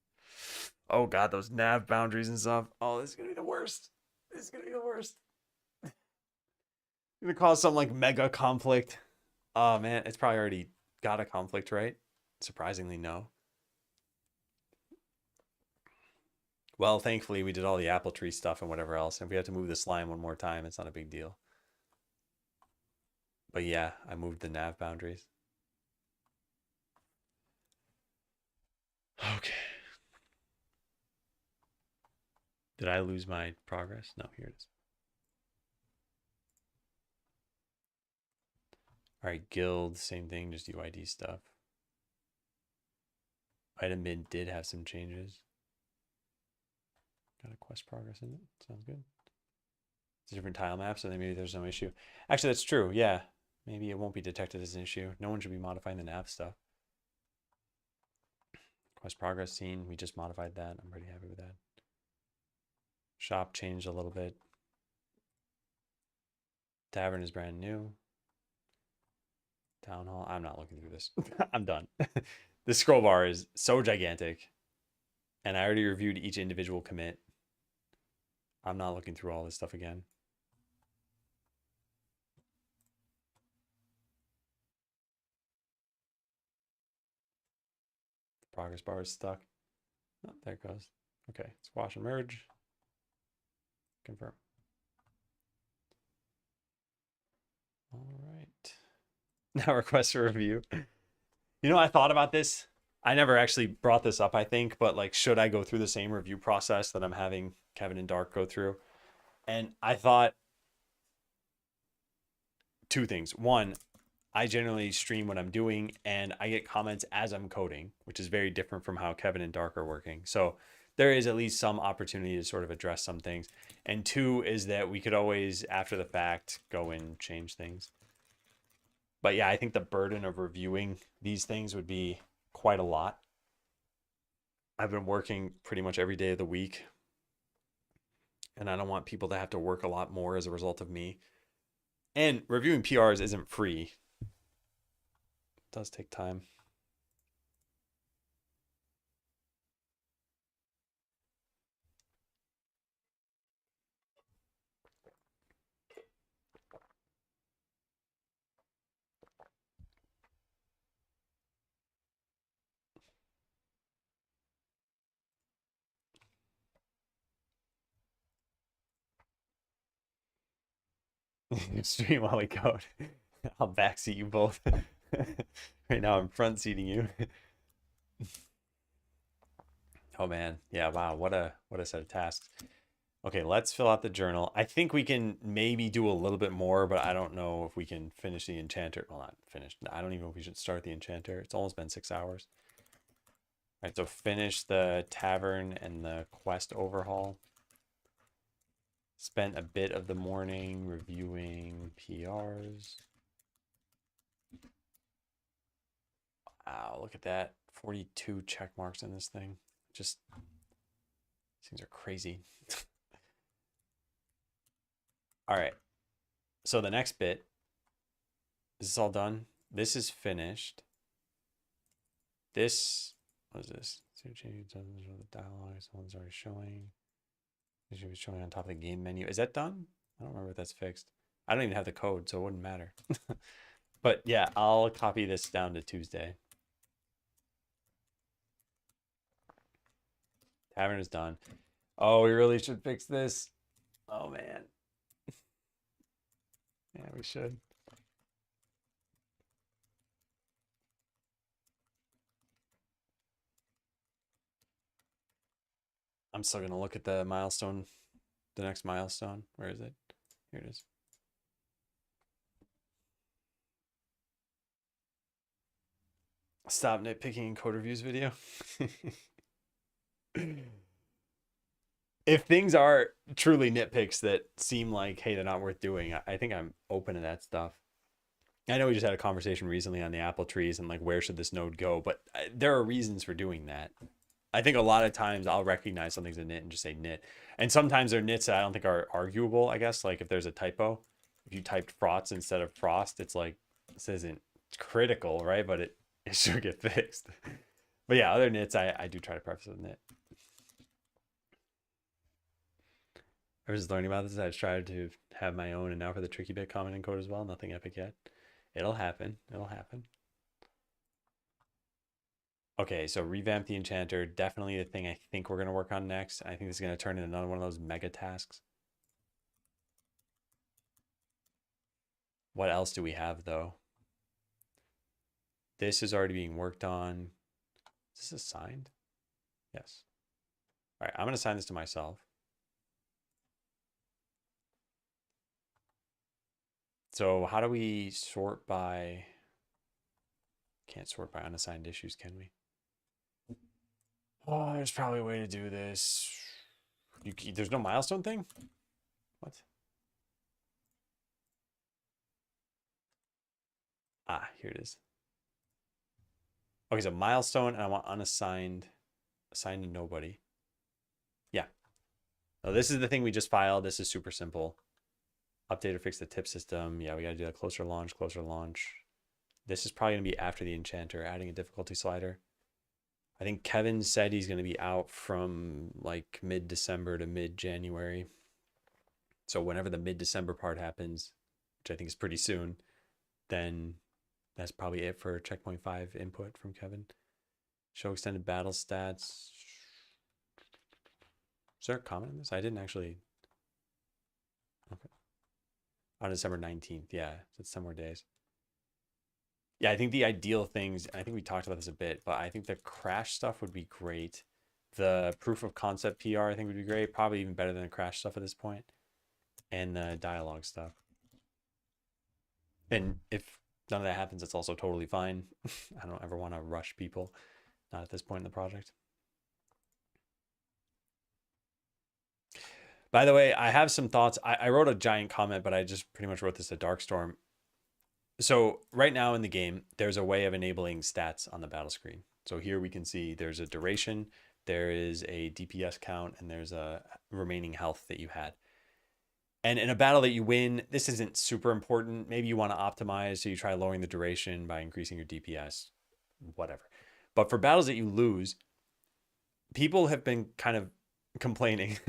Oh God, those nav boundaries and stuff. Oh, this is gonna be the worst. This is gonna be the worst. Gonna cause some like mega conflict. Oh man, it's probably already got a conflict, right? Surprisingly, no. Well, thankfully we did all the apple tree stuff and whatever else. And if we have to move the slime one more time, it's not a big deal. But yeah, I moved the nav boundaries. Okay. Did I lose my progress? No, here it is. All right, guild, same thing, just UID stuff. Item bin did have some changes. Got a quest progress in it. Sounds good. It's a different tile map, so maybe there's no issue. Actually, that's true. Yeah. Maybe it won't be detected as an issue. No one should be modifying the nav stuff. Quest progress scene, we just modified that. I'm pretty happy with that. Shop changed a little bit. Tavern is brand new. Town hall. I'm not looking through this. I'm done. The scroll bar is so gigantic. And I already reviewed each individual commit. I'm not looking through all this stuff again. The progress bar is stuck. Oh, there it goes. Okay, squash and merge. Confirm. All right. Now request a review. You know, I thought about this. I never actually brought this up, I think, but like, should I go through the same review process that I'm having Kevin and Dark go through? And I thought two things. One, I generally stream what I'm doing and I get comments as I'm coding, which is very different from how Kevin and Dark are working. So there is at least some opportunity to sort of address some things. And two is that we could always, after the fact, go and change things. But yeah, I think the burden of reviewing these things would be quite a lot. I've been working pretty much every day of the week, and I don't want people to have to work a lot more as a result of me. And reviewing PRs isn't free. It does take time. Stream while we code. I'll backseat you both. Right now I'm front seating you. Oh man. Yeah, wow. What a set of tasks. Okay, let's fill out the journal. I think we can maybe do a little bit more, but I don't know if we can finish the enchanter. Well, not finish. I don't even know if we should start the enchanter. It's almost been 6 hours. All right, so finish the tavern and the quest overhaul. Spent a bit of the morning reviewing PRs. Wow, look at that. 42 check marks in this thing. Just, these things are crazy. All right. So the next bit, is this all done? This is finished. This, what is this? The dialogue, someone's already showing. It should be showing on top of the game menu. Is that done? I don't remember if that's fixed. I don't even have the code, so it wouldn't matter. But yeah, I'll copy this down to Tuesday. Tavern is done. Oh, we really should fix this. Oh man. Yeah, we should. I'm still gonna look at the milestone, the next milestone. Where is it? Here it is. Stop nitpicking in code reviews video. If things are truly nitpicks that seem like, hey, they're not worth doing, I think I'm open to that stuff. I know we just had a conversation recently on the apple trees and like where should this node go, but there are reasons for doing that. I think a lot of times I'll recognize something's a nit and just say nit. And sometimes they're nits that I don't think are arguable, I guess. Like if there's a typo, if you typed frots instead of frost, it's like, this isn't critical, right? But it should get fixed. But yeah, other nits, I do try to preface with nit. I was just learning about this. I tried to have my own, and now for the tricky bit comment in code as well. Nothing epic yet. It'll happen. It'll happen. Okay, so revamp the enchanter. Definitely the thing I think we're going to work on next. I think this is going to turn into another one of those mega tasks. What else do we have, though? This is already being worked on. Is this assigned? Yes. All right, I'm going to assign this to myself. So how do we sort by... Can't sort by unassigned issues, can we? Oh, there's probably a way to do this. There's no milestone thing? What? Ah, here it is. Okay, so milestone, and I want unassigned, assigned to nobody. Yeah. So this is the thing we just filed. This is super simple. Update or fix the tip system. Yeah, we got to do a closer launch, closer launch. This is probably going to be after the enchanter, adding a difficulty slider. I think Kevin said he's going to be out from like mid-December to mid-January. So whenever the mid-December part happens, which I think is pretty soon, then that's probably it for checkpoint 5 input from Kevin. Show extended battle stats. Is there a comment on this? I didn't actually. Okay. On December 19th. Yeah, it's 10 more days. Yeah, I think the ideal things, I think we talked about this a bit, but I think the crash stuff would be great. The proof of concept PR, I think would be great. Probably even better than the crash stuff at this point. And the dialogue stuff. And if none of that happens, it's also totally fine. I don't ever want to rush people. Not at this point in the project. By the way, I have some thoughts. I wrote a giant comment, but I just pretty much wrote this at Darkstorm. So right now in the game, there's a way of enabling stats on the battle screen. So here we can see there's a duration, there is a DPS count, and there's a remaining health that you had. And in a battle that you win, this isn't super important. Maybe you want to optimize, so you try lowering the duration by increasing your DPS, whatever. But for battles that you lose, people have been kind of complaining,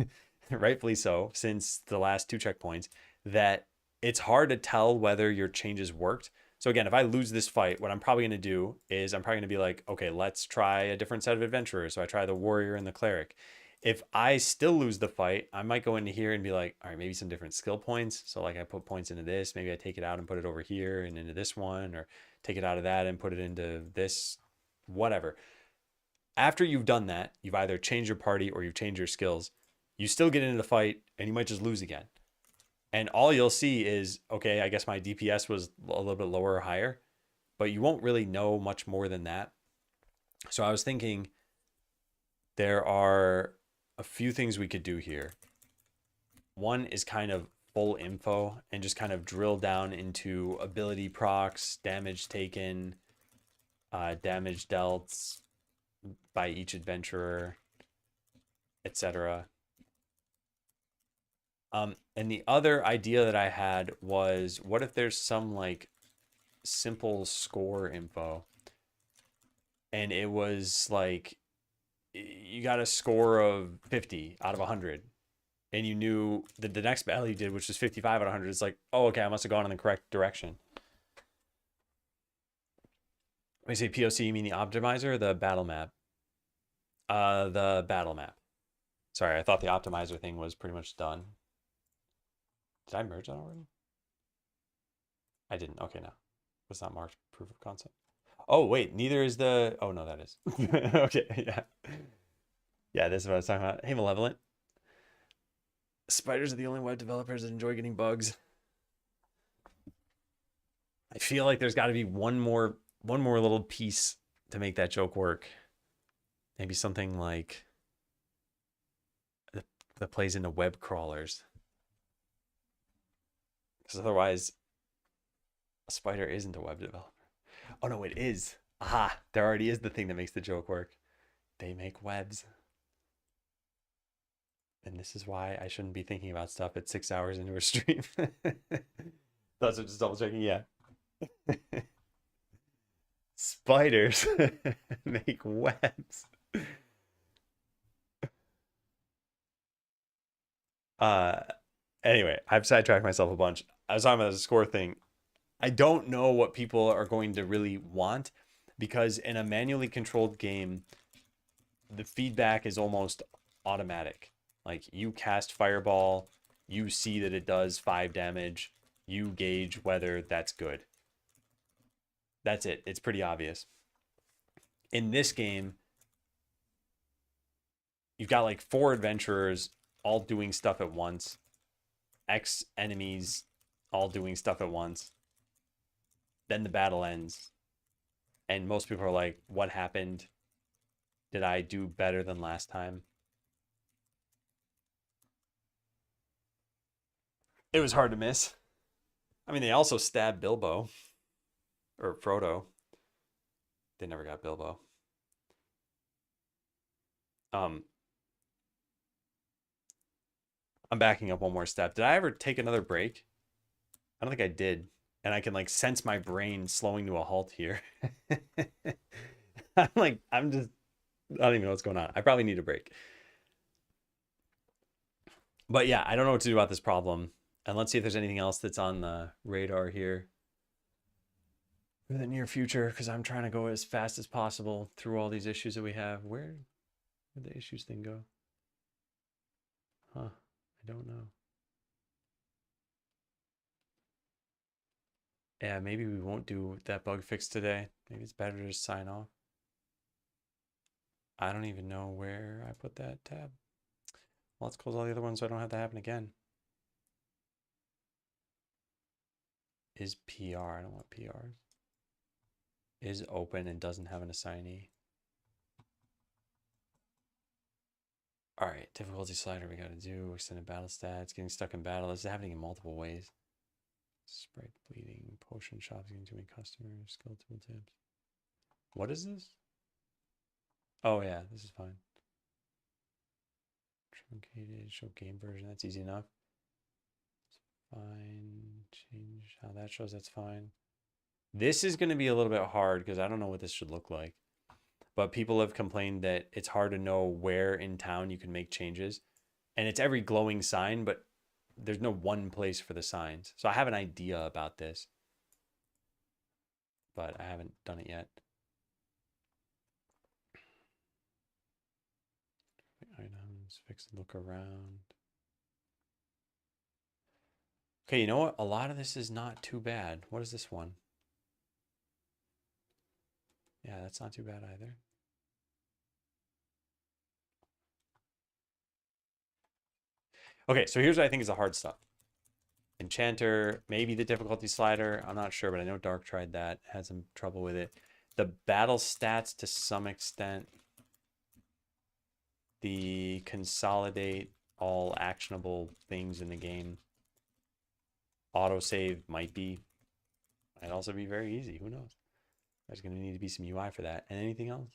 rightfully so, since the last 2 checkpoints, that it's hard to tell whether your changes worked. So again, if I lose this fight, what I'm probably going to do is I'm probably going to be like, okay, let's try a different set of adventurers. So I try the warrior and the cleric. If I still lose the fight, I might go into here and be like, all right, maybe some different skill points. So like I put points into this, maybe I take it out and put it over here and into this one, or take it out of that and put it into this, whatever. After you've done that, you've either changed your party or you've changed your skills. You still get into the fight and you might just lose again. And all you'll see is, okay, I guess my DPS was a little bit lower or higher, but you won't really know much more than that. So I was thinking there are a few things we could do here. One is kind of full info and just kind of drill down into ability procs, damage taken, damage dealt by each adventurer, etc. And the other idea that I had was, what if there's some like simple score info and it was like you got a score of 50 out of 100 and you knew that the next battle you did, which was 55 out of 100, it's like, oh, okay, I must have gone in the correct direction. When you say POC, you mean the optimizer or the battle map? The battle map. Sorry, I thought the optimizer thing was pretty much done. Did I merge that already? I didn't. Okay, no. Was not marked proof of concept. Oh, wait, neither is the... Oh, no, that is. Okay, yeah. Yeah, this is what I was talking about. Hey, Malevolent. Spiders are the only web developers that enjoy getting bugs. I feel like there's got to be one more little piece to make that joke work. Maybe something like that plays into web crawlers. Because otherwise, a spider isn't a web developer. Oh no, it is. Aha, there already is the thing that makes the joke work. They make webs. And this is why I shouldn't be thinking about stuff at 6 hours into a stream. That's what, just double checking. Yeah. Spiders make webs. Uh, anyway, I've sidetracked myself a bunch. I was talking about the score thing. I don't know what people are going to really want because in a manually controlled game, the feedback is almost automatic. Like you cast Fireball, you see that it does 5 damage, you gauge whether that's good. That's it. It's pretty obvious. In this game, you've got like 4 adventurers all doing stuff at once, X enemies all doing stuff at once. Then the battle ends. And most people are like, what happened? Did I do better than last time? It was hard to miss. I mean, they also stabbed Bilbo. Or Frodo. They never got Bilbo. Um, I'm backing up one more step. Did I ever take another break? I don't think I did. And I can like sense my brain slowing to a halt here. I'm just, I don't even know what's going on. I probably need a break. But yeah, I don't know what to do about this problem. And let's see if there's anything else that's on the radar here for the near future, because I'm trying to go as fast as possible through all these issues that we have. Where'd the issues thing go? Huh, I don't know. Yeah, maybe we won't do that bug fix today. Maybe it's better to just sign off. I don't even know where I put that tab. Well, let's close all the other ones so I don't have that happen again. Is PR, I don't want PRs. Is open and doesn't have an assignee. All right, difficulty slider we got to do. Extended battle stats, getting stuck in battle. This is happening in multiple ways. Sprite bleeding, potion shops, getting too many customers, skill tooltips. What is this? Oh yeah, this is fine. Truncated, show game version, that's easy enough. Fine, change how that shows, that's fine. This is going to be a little bit hard because I don't know what this should look like. But people have complained that it's hard to know where in town you can make changes. And it's every glowing sign, but there's no one place for the signs. So I have an idea about this, but I haven't done it yet. Items, fix and look around. Okay, you know what? A lot of this is not too bad. What is this one? Yeah, that's not too bad either. Okay, so here's what I think is the hard stuff. Enchanter, maybe the difficulty slider. I'm not sure, but I know Dark tried that, had some trouble with it. The battle stats to some extent. The consolidate all actionable things in the game. Autosave might also be very easy. Who knows? There's going to need to be some UI for that. And anything else?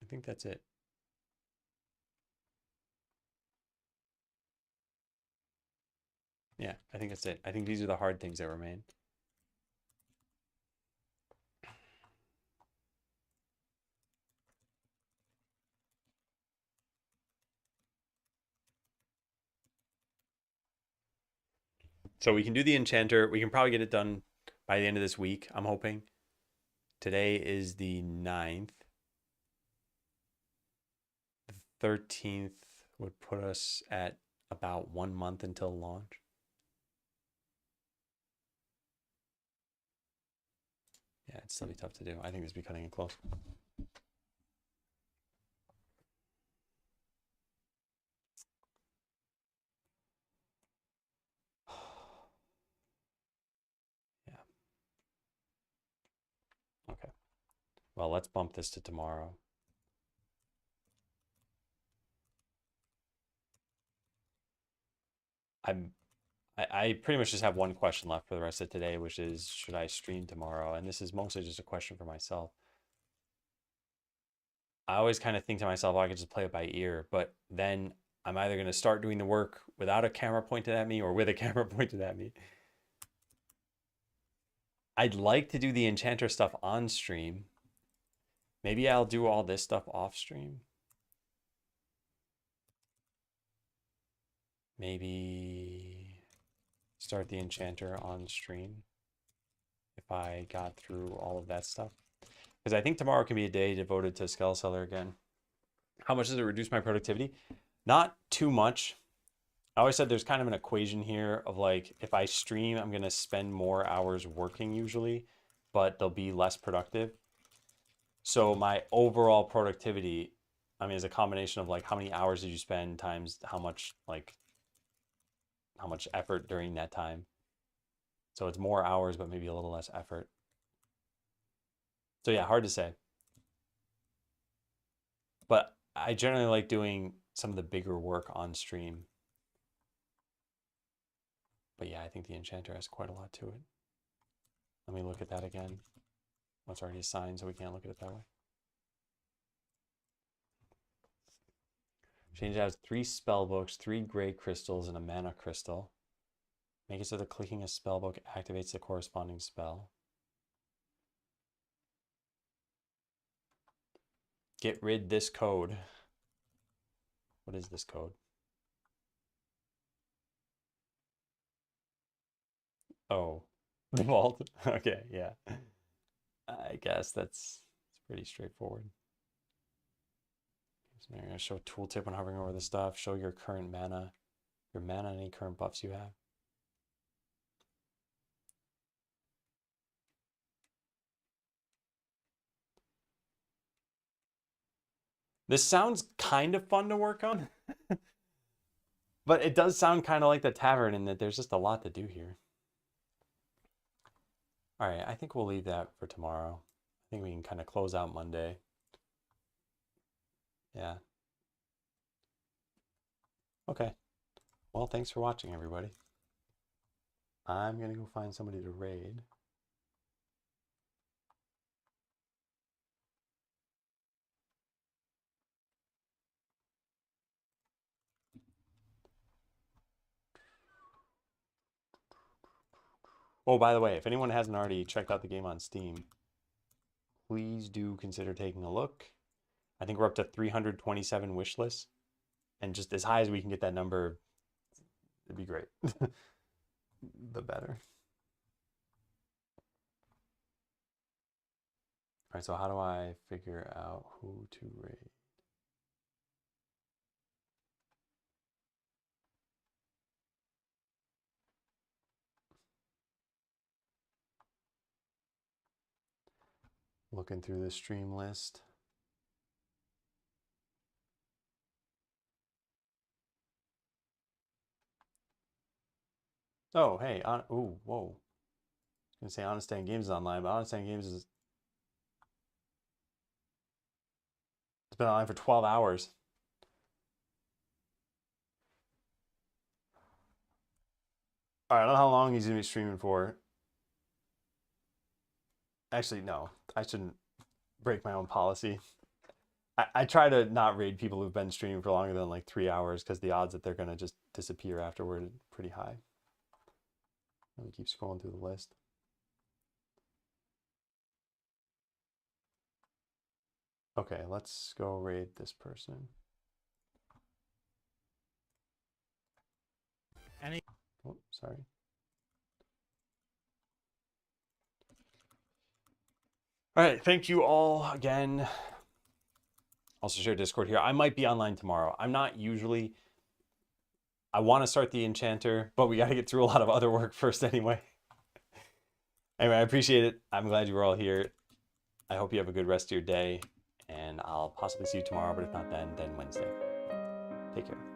I think that's it. Yeah, I think that's it. I think these are the hard things that remain. So we can do the enchanter. We can probably get it done by the end of this week, I'm hoping. Today is the 9th. The 13th would put us at about 1 month until launch. Yeah, it'd still be tough to do. I think this would be cutting it close. Yeah. Well, let's bump this to tomorrow. I pretty much just have one question left for the rest of today, which is, should I stream tomorrow? And this is mostly just a question for myself. I always kind of think to myself, oh, I could just play it by ear, but then I'm either going to start doing the work without a camera pointed at me or with a camera pointed at me. I'd like to do the enchanter stuff on stream. Maybe I'll do all this stuff off stream. Maybe start the enchanter on stream if I got through all of that stuff. Because I think tomorrow can be a day devoted to Skull Seller again. How much does it reduce my productivity? Not too much. I always said there's kind of an equation here of like, if I stream, I'm going to spend more hours working usually, but they'll be less productive. So my overall productivity, I mean, is a combination of like, how many hours did you spend times how much effort during that time. So it's more hours, but maybe a little less effort. So yeah, hard to say. But I generally like doing some of the bigger work on stream. But yeah, I think the enchanter has quite a lot to it. Let me look at that again. Oh, it's already assigned, so we can't look at it that way. Change has 3 spell books, 3 gray crystals, and a mana crystal. Make it so that clicking a spell book activates the corresponding spell. Get rid this code. What is this code? Oh, the vault. Okay, yeah. I guess that's pretty straightforward. So you're gonna show tooltip when hovering over the stuff. Show your current mana, and any current buffs you have. This sounds kind of fun to work on, but it does sound kind of like the tavern in that there's just a lot to do here. All right, I think we'll leave that for tomorrow. I think we can kind of close out Monday. Yeah. Okay. Well, thanks for watching, everybody. I'm going to go find somebody to raid. Oh, by the way, if anyone hasn't already checked out the game on Steam, please do consider taking a look. I think we're up to 327 wish lists, and just as high as we can get that number, it'd be great. The better. All right, so how do I figure out who to raid? Looking through the stream list. Oh, hey, ooh, whoa. I was gonna say Honest Dan Games is online, but Honest Dan Games is, it's been online for 12 hours. All right, I don't know how long he's gonna be streaming for. Actually, no, I shouldn't break my own policy. I try to not raid people who've been streaming for longer than like 3 hours because the odds that they're gonna just disappear afterward are pretty high. Let me keep scrolling through the list. Okay, let's go raid this person. Oh, sorry. All right, thank you all again. Also share Discord here. I might be online tomorrow. I'm not usually. I want to start the enchanter, but we got to get through a lot of other work first anyway. Anyway, I appreciate it. I'm glad you were all here. I hope you have a good rest of your day, and I'll possibly see you tomorrow, but if not then Wednesday. Take care.